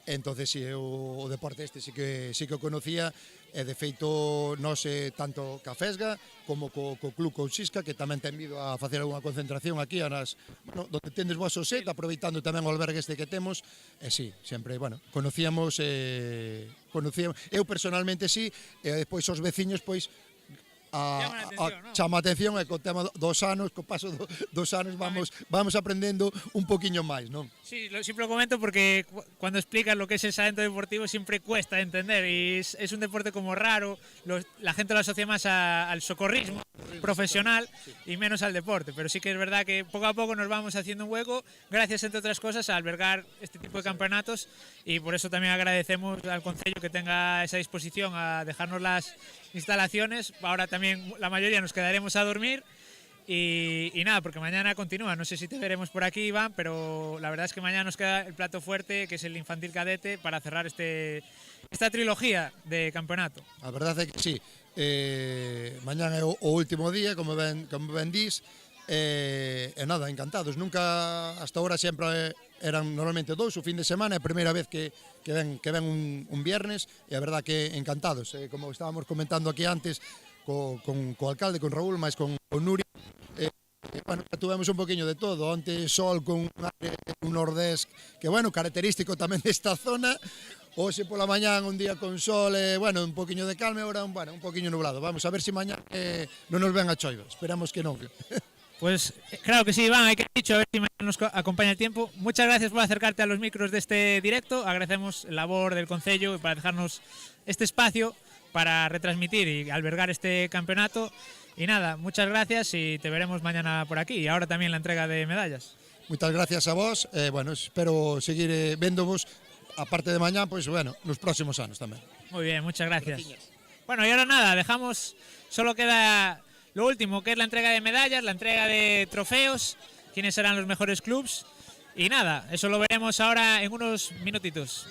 entonces sí, eu o deporte este sí que o conocía, e de feito nós tanto ca Fesga como co Club Couchisca, que tamén ten vido a facer algunha concentración aquí donde tendes vos o set, aproveitando tamén o albergue este que temos, e sí, sempre, conocíamos, eu personalmente sí, e despois os veciños pois chama a atención, e co tema dos anos, co paso dos anos vamos aprendendo un poquinho máis, non? Sí, siempre lo comento porque cuando explicas lo que es el salento deportivo siempre cuesta entender y es un deporte como raro, la gente lo asocia más al socorrismo profesional y menos al deporte, pero sí que es verdad que poco a poco nos vamos haciendo un hueco gracias, entre otras cosas, a albergar este tipo de campeonatos, y por eso también agradecemos al Concello que tenga esa disposición a dejarnos las instalaciones. Ahora también la mayoría nos quedaremos a dormir y nada, porque mañana continúa. No sé si te veremos por aquí, Iván, pero la verdad es que mañana nos queda el plato fuerte, que es el infantil cadete, para cerrar esta trilogía de campeonato. A verdade é que sí, mañana é o último día, como ben dís, e nada, encantados. Nunca, hasta ahora sempre eran normalmente 2 o fin de semana, é a primeira vez que ven un viernes, e a verdade que encantados, como estábamos comentando aquí antes co alcalde, con Raúl, máis con Nuria, tuvemos un poquinho de todo, onte sol con un nordés que, característico tamén desta zona, hoxe pola mañán un día con sol, un poquinho de calma, agora un poquinho nublado. Vamos a ver se mañá non nos ven a choiva, esperamos que non. Pues claro que sí, Iván, hay que dicho, a ver si mañana nos acompaña el tiempo. Muchas gracias por acercarte a los micros de este directo, agradecemos la labor del Concello para dejarnos este espacio para retransmitir y albergar este campeonato. Y nada, muchas gracias y te veremos mañana por aquí. Y ahora también la entrega de medallas. Muchas gracias a vos. Espero seguir viéndovos, aparte de mañana, pues los próximos años también. Muy bien, muchas gracias. Bueno, y ahora nada, solo queda lo último, que es la entrega de medallas, la entrega de trofeos, quiénes serán los mejores clubs. Y nada, eso lo veremos ahora en unos minutitos.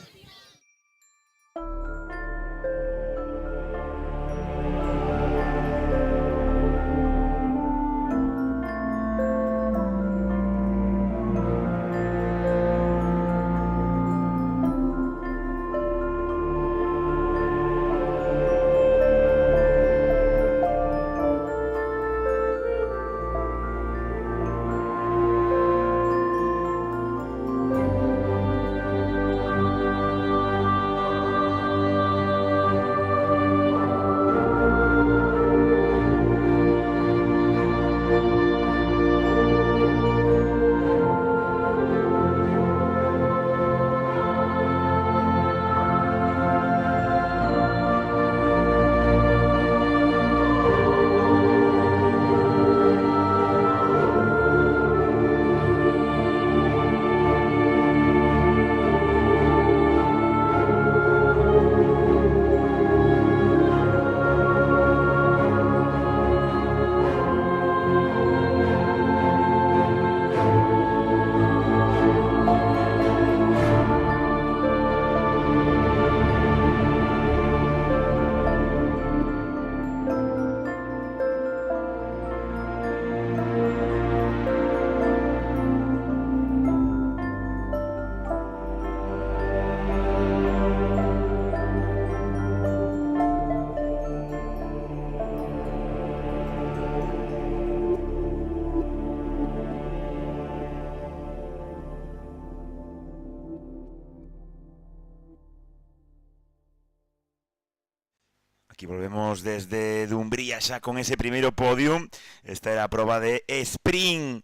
Aquí volvemos desde Dumbría xa con ese primeiro podium. Esta era a proba de sprint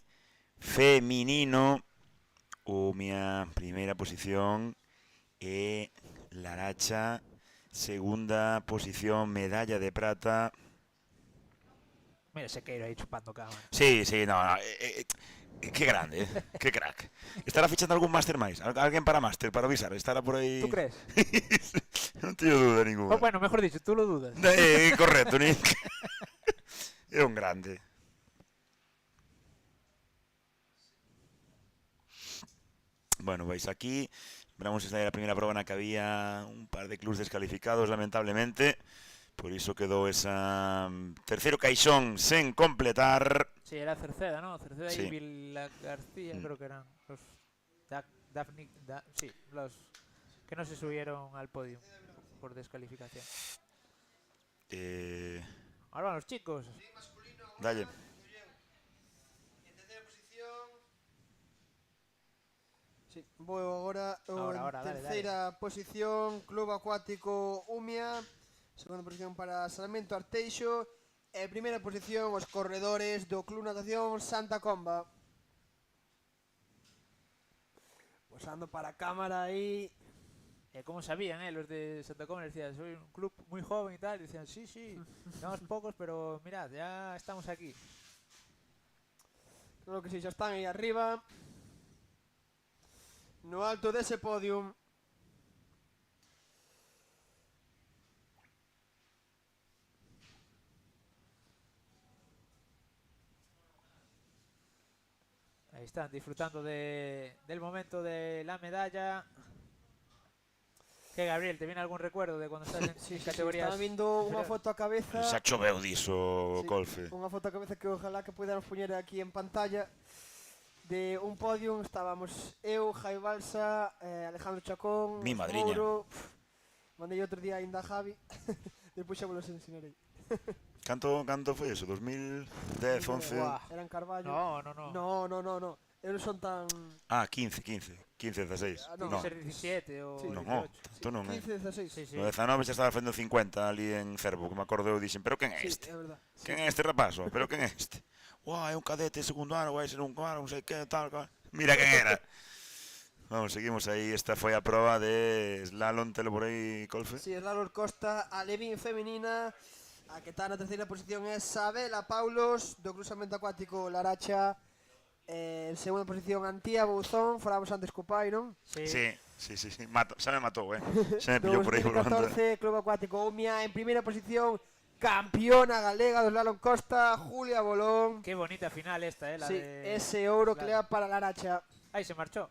feminino. Umia, primeira posición, e Laracha, segunda posición, medalla de prata. Mira Sequeiro aí chupando cámara. Sí, no, que grande, que crack. Estará fichando algún máster máis? Alguén para máster, para avisar? Estará por aí... ¿Tú crees? Non teño duda ninguna. Bueno, mejor dicho, tú lo dudas. Correcto, Nick. É un grande. Bueno, vais aquí. Vamos a salir a primeira proba na que había un par de clubs descalificados, lamentablemente. Por iso quedou esa terceiro caixón sen completar. Sí, era Cerceda, ¿no? Cerceda Sí. y Vila García, creo que eran los sí, los que no se subieron al podio por descalificación. Ahora van los chicos. Dalle. Sí, vou agora Ahora, en dale, terceira posición, Club Acuático Umia, segunda posición para Sarmento Arteixo, e primeira posición os corredores do Club Natación Santa Comba. Posando para a cámara aí. ¿Cómo sabían, los de Santa Comba? Decían, soy un club muy joven y tal. Y decían, sí, somos pocos, pero mirad, ya estamos aquí. Creo que sí, xa están aí arriba. No alto dese podium. Ahí están, disfrutando del momento de la medalla. ¿Qué, Gabriel, te viene algún recuerdo de cuando estás en categorías? Estaba vindo unha foto a cabeza. Xa choveu diso, Colfe. Unha foto a cabeza que ojalá que podamos poñer aquí en pantalla. De un podium estábamos eu, Javi Balsa, Alejandro Chacón, Mi madriña. Mouro, mandei outro día ainda a Javi, despois xa vos ensinarei. Canto foi eso? 2010, 11? Eran Carballo. No. Eu non son tan... 15, 16. No. No. Ser 17 o 18. No, tanto non, 15, 16. Sí. No 19 xa estaba facendo 50 ali en Cervo, que me acordo eu dixen, pero quen é este? É verdad. Quen é este rapazo? Pero quen é este? Uau, é un cadete segundo ano, vai ser un claro, non sei que, tal. Mira quen era. Vamos, seguimos aí. Esta foi a proba de slalom, telo por aí, Colfe. Si, slalom Costa, a Levín femenina. A que está na terceira posición é Sabela Paulos, do cruzamento acuático Laracha. En segunda posición Antía Bouzón, falamos antes co pai, non? Sí. Xa me matou, xa me pillou por aí volando. 2014, Club Acuático Umia. En primeira posición, campeona galega do slalom Costa, Julia Bolón. Qué bonita final esta, la Sí, de... ese ouro que le da para Laracha. Ahí se marchó.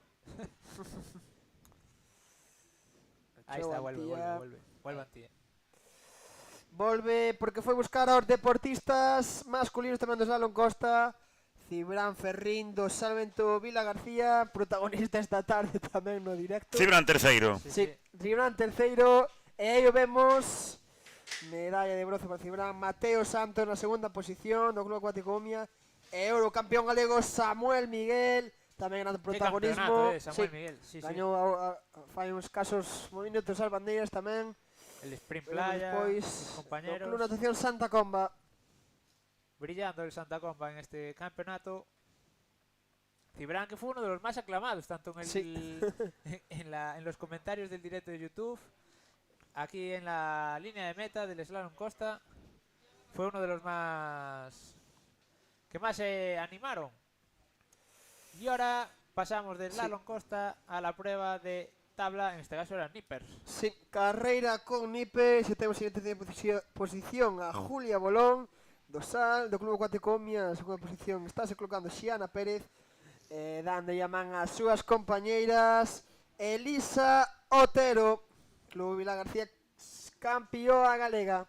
Ahí está, vuelve Antía. Volve porque foi buscar aos deportistas masculinos tamén do slalom Costa. Cibran Ferrín do Salvento Vila García, protagonista esta tarde tamén no directo. Cibran terceiro. Sí, Cibran terceiro. E aí o vemos, medalla de bronce para Cibran. Mateo Santos na segunda posición do Club Acuático Umia. E Eurocampeón galego Samuel Miguel, tamén gran protagonismo. Samuel Miguel, sí. Gañou fai uns casos minutos as bandeiras tamén. El sprint playa, compañeros. O Club Natación Santa Comba. Brillando el Santa Comba en este campeonato. Cibran, que fue uno de los más aclamados, tanto en en los comentarios del directo de YouTube, aquí en la línea de meta del Slalom Costa, fue uno de los que más se animaron. Y ahora pasamos del Slalom Costa a la prueba de tabla, en este caso eran nippers. Sí, carreira con nippers, e temos en terceira posición a Julia Bolón, do Sal, do Club Acuático Umia. Na segunda posición estáse colocando Xiana Pérez, dando a man as súas compañeiras. Elisa Otero, Club Vila García, campeoa galega.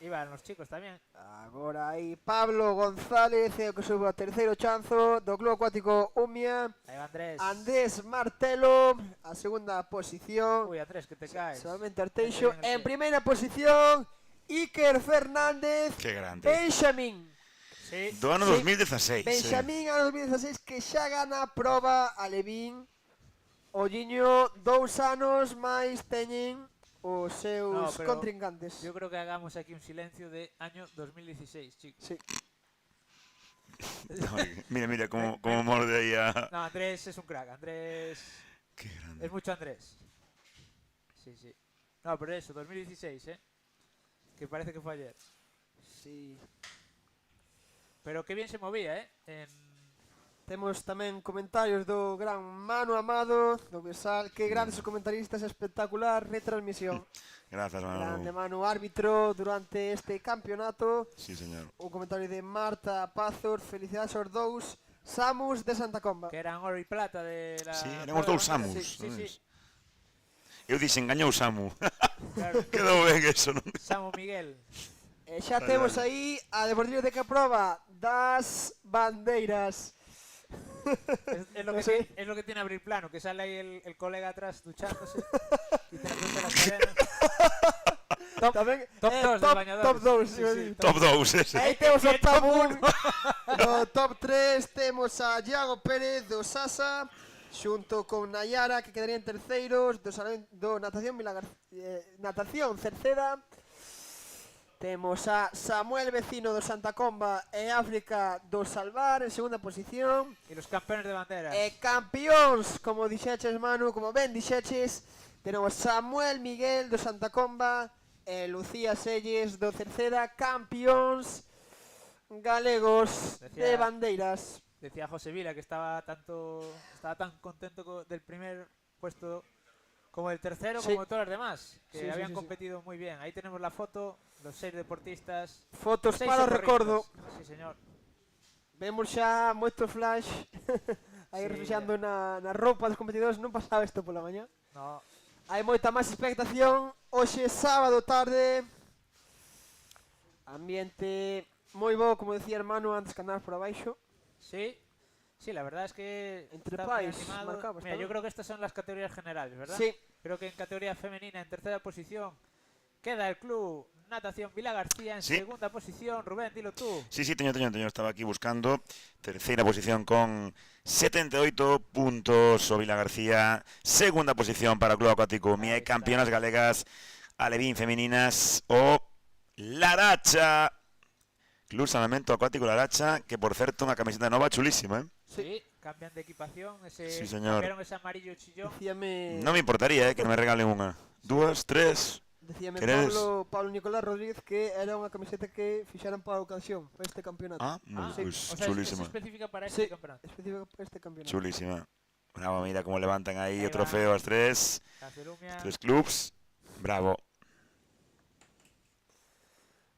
Iban los chicos tamén. Agora aí Pablo González, o que sube ao terceiro chanzo do Club Acuático Umia. Aí va Andrés Martelo, a segunda posición. Uy, Andrés, que te caes. Solamente Arteixo. En primeira posición, Iker Fernández. Que grande. Benjamín. Sí. Do ano 2016. Benjamín, ano 2016, que xa gana a proba a Levín. Olliño, 2 anos máis teñen os seus pero contrincantes. Yo creo que hagamos aquí un silencio de año 2016, chicos. Sí. Mira cómo morde ahí a... No, Andrés es un crack. Andrés... Qué grande. Es mucho Andrés. Sí. No, pero eso, 2016, que parece que fue ayer. Sí. Pero qué bien se movía, Temos tamén comentarios do gran Manu Amado, do Besal. Que grandes os comentaristas, espectacular retransmisión. Gracias, Manu. Grande Manu, árbitro durante este campeonato. Sí, señor. Un comentario de Marta Pazos, felicidades aos dous Samus de Santa Comba. Que eran oro e plata de la... Sí, eran os dous Samus. Sí. Eu dixen, gañou Samu. Claro. Quedou ben eso, non? Samu Miguel. E xa temos aí a Deportivo de Caproba das bandeiras. Es lo que tiene abrir plano, que sale ahí el colega atrás duchándose, quitándose las cadenas. Top 2 del bañador. Top 2, sí. Top 2, ese. Aí temos o top 1. No top 3 temos a Iago Pérez do Sasa, xunto con Nayara, que quedarían terceiros, do Natación Cerceda. Temos a Samuel Vecino do Santa Comba e África do Salvar en segunda posición. E los campeones de banderas. E campións, como dixeches, Manu, como ben dixeches, tenemos Samuel Miguel do Santa Comba e Lucía Selles do Cerceda, campións galegos de bandeiras. Decía José Vila que estaba tan contento del primer puesto como el tercero, como todos los demás, que habían competido muy bien. Ahí tenemos la foto, los 6 deportistas. Fotos 6 para o socorristas. recordo. Sí, señor. Vemos xa moito flash aí reflexando na roupa dos competidores. Non pasaba isto pola mañá. No. Hai moita máis expectación. Hoxe sábado tarde. Ambiente moi bo, como decía hermano, antes que andar por abaixo. Sí, la verdad es que entre está pais muy animado. marcaba. Mira, yo creo que estas son las categorías generales, ¿verdad? Sí. Creo que en categoría femenina, en tercera posición, queda el club Natación Vila García. En Sí. segunda posición, Rubén, dilo tú. Sí, teño. Estaba aquí buscando. Terceira posición con 78 puntos o Vila García. Segunda posición para o Club Acuático Umia e campeonas galegas alevín femeninas o Laracha. Club Salvamento Acuático Laracha, que por certo unha camiseta nova chulísima, Sí, cambian de equipación. Sí, señor. Cambiaron ese amarillo chillón. Non me importaría que me regalen unha. 2, 3. Decíame Queredes? Pablo Nicolás Rodríguez que era unha camiseta que fixeran para a ocasión, para este campeonato. Pues O sea, chulísima. es específica para este campeonato. Específica para este campeonato. Chulísima. Bravo, mira cómo levantan ahí o va. trofeo as tres. Cacerumia. 3 clubs. Bravo.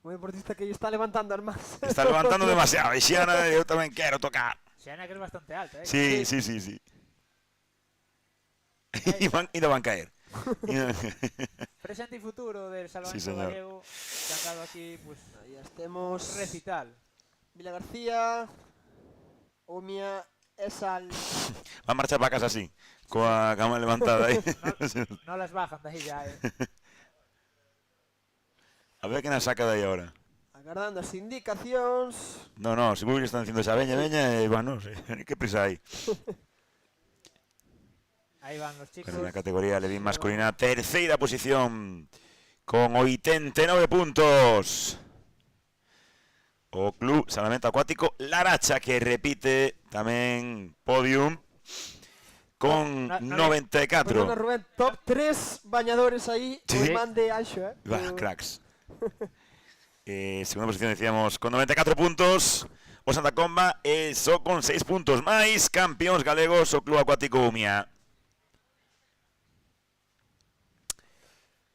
Un deportista que está levantando as mans. Está levantando demasiado. E Xiana, eu tamén quero tocar. Xiana, que es bastante alta, ¿eh? Sí. Y no van a caer. Presente y futuro del Salvamento señor. Gallego. Que han dado aquí, pues, Ahí estemos. recital. Vila García, Umia e Sal. Va a marchar para casa así, coa cama levantada aí. No las bajan de ahí ya, A ver que nos saca de aí ahora. Agardando as indicacións. No, se vos están dicindo esa veña, e bueno, que prisa hai. Ahí van los chicos. Bueno, na categoría Levín masculina, terceira posición con 89 puntos. O Club Salvamento Acuático Laracha, que repite tamén podium con 94. Perdona, Rubén, top 3 bañadores aí, Sí. o imán de Anxo, Cracks. Segunda posición decíamos con 94 puntos o Santa Comba e só con 6 puntos máis campeóns galegos o Club Acuático Umia.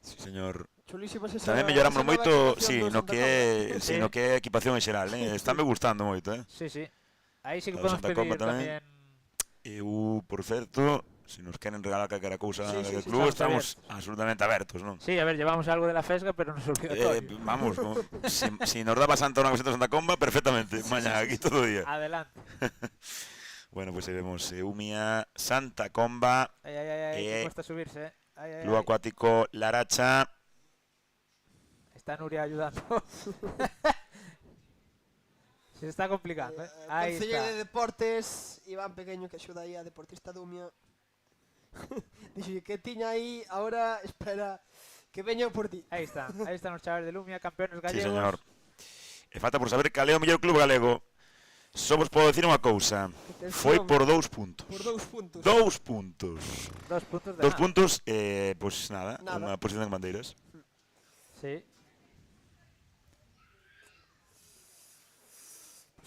Sí, señor. Chulísimas Tamén melloramos moito, no que é equipación en xeral, Estánme gustando moito, Sí. Ahí sí que Para o podemos Santa Comba pedir tamén. Eu, por certo, se nos queren regalar calquera cousa Sí, del sí, club, estamos estamos absolutamente abertos, non? Sí, a ver, llevamos algo de la fesga, pero no es obligatorio. Vamos, si nos daba Santa unha coseta de Santa Comba, perfectamente, mañana, aquí todo o día. Adelante. Bueno, pues ahí vemos Umia, Santa Comba, Que cuesta subirse, Club Acuático Laracha. Está Nuria ayudando. Se está complicando, Ahí Concelleiro está. de Deportes, Iván Pequeño, que axuda aí a deportista de Umia. Dixo que tiña aí, ahora espera Que veñan por ti. Aí están os chavales de Lumia, campeones Sí, gallegos. señor. E falta por saber cal é o mellor club galego. Só vos podo dicir unha cousa. Foi por 2 puntos. Por 2 puntos. 2 puntos. 2 puntos de 2 nada. puntos, pois nada, Nada. unha posición en bandeiras. Sí.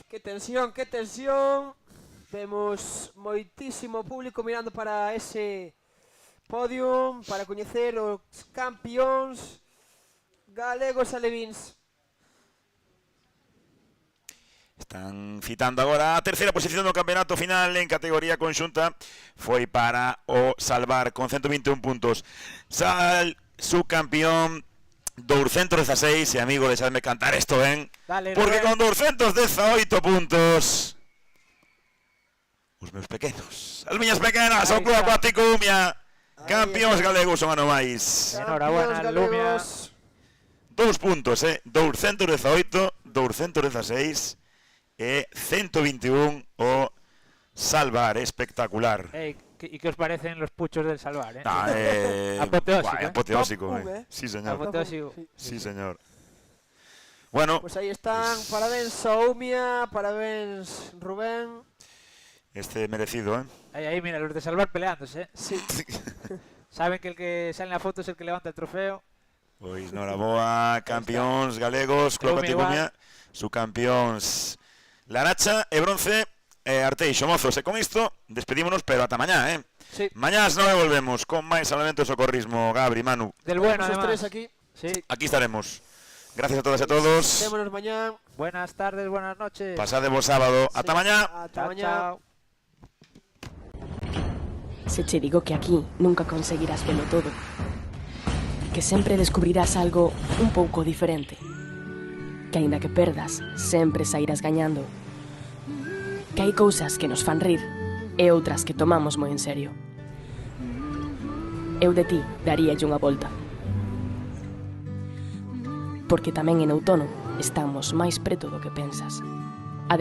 Que tensión, que tensión. Temos moitísimo público mirando para ese podium, para coñecer os campións galegos alevins. Están citando agora a terceira posición do campeonato final en categoría conxunta. Foi para o Salvar con 121 puntos. Subcampeón 216, e amigo, deixadme cantar isto ben. Dale, Porque Rubén. con 218 puntos os meus pequenos, as miñas pequenas, o Club Acuático Umia, campións galegos un ano máis. Enhorabuena, Lumia. 2 puntos, 218, 216 e 121 o Salvar, espectacular. E que os parecen los puchos del Salvar, Apoteósico, Apoteósico, apoteósico, Top un, sí señor. Apoteósico. Sí señor. Bueno, Pues aí están, parabéns a Umia, parabéns Rubén. este merecido, Ahí, mira, los de Salvar peleándose. Sí. Saben que el que sale en la foto es el que levanta el trofeo. Pois noraboa, campións galegos, Club Acuático Umia, subcampións Laracha e bronce Arteixo, mozos, e con isto despedímonos, pero ata mañá, Sí. Mañá ás 9 volvemos con máis salvamento e socorrismo, Gabri, Manu. Del bueno, Esos además. tres aquí. Sí. Aquí estaremos. Gracias a todas e a todos. Vémonos mañá. Buenas tardes, buenas noches. Pasade vos sábado. Ata mañá. Ata mañá. Chao. Se che digo que aquí nunca conseguirás velo todo, que sempre descubrirás algo un pouco diferente, que aínda que perdas, sempre sairás gañando, que hai cousas que nos fan rir e outras que tomamos moi en serio. Eu de ti daríalle unha volta, porque tamén en outono estamos máis preto do que pensas.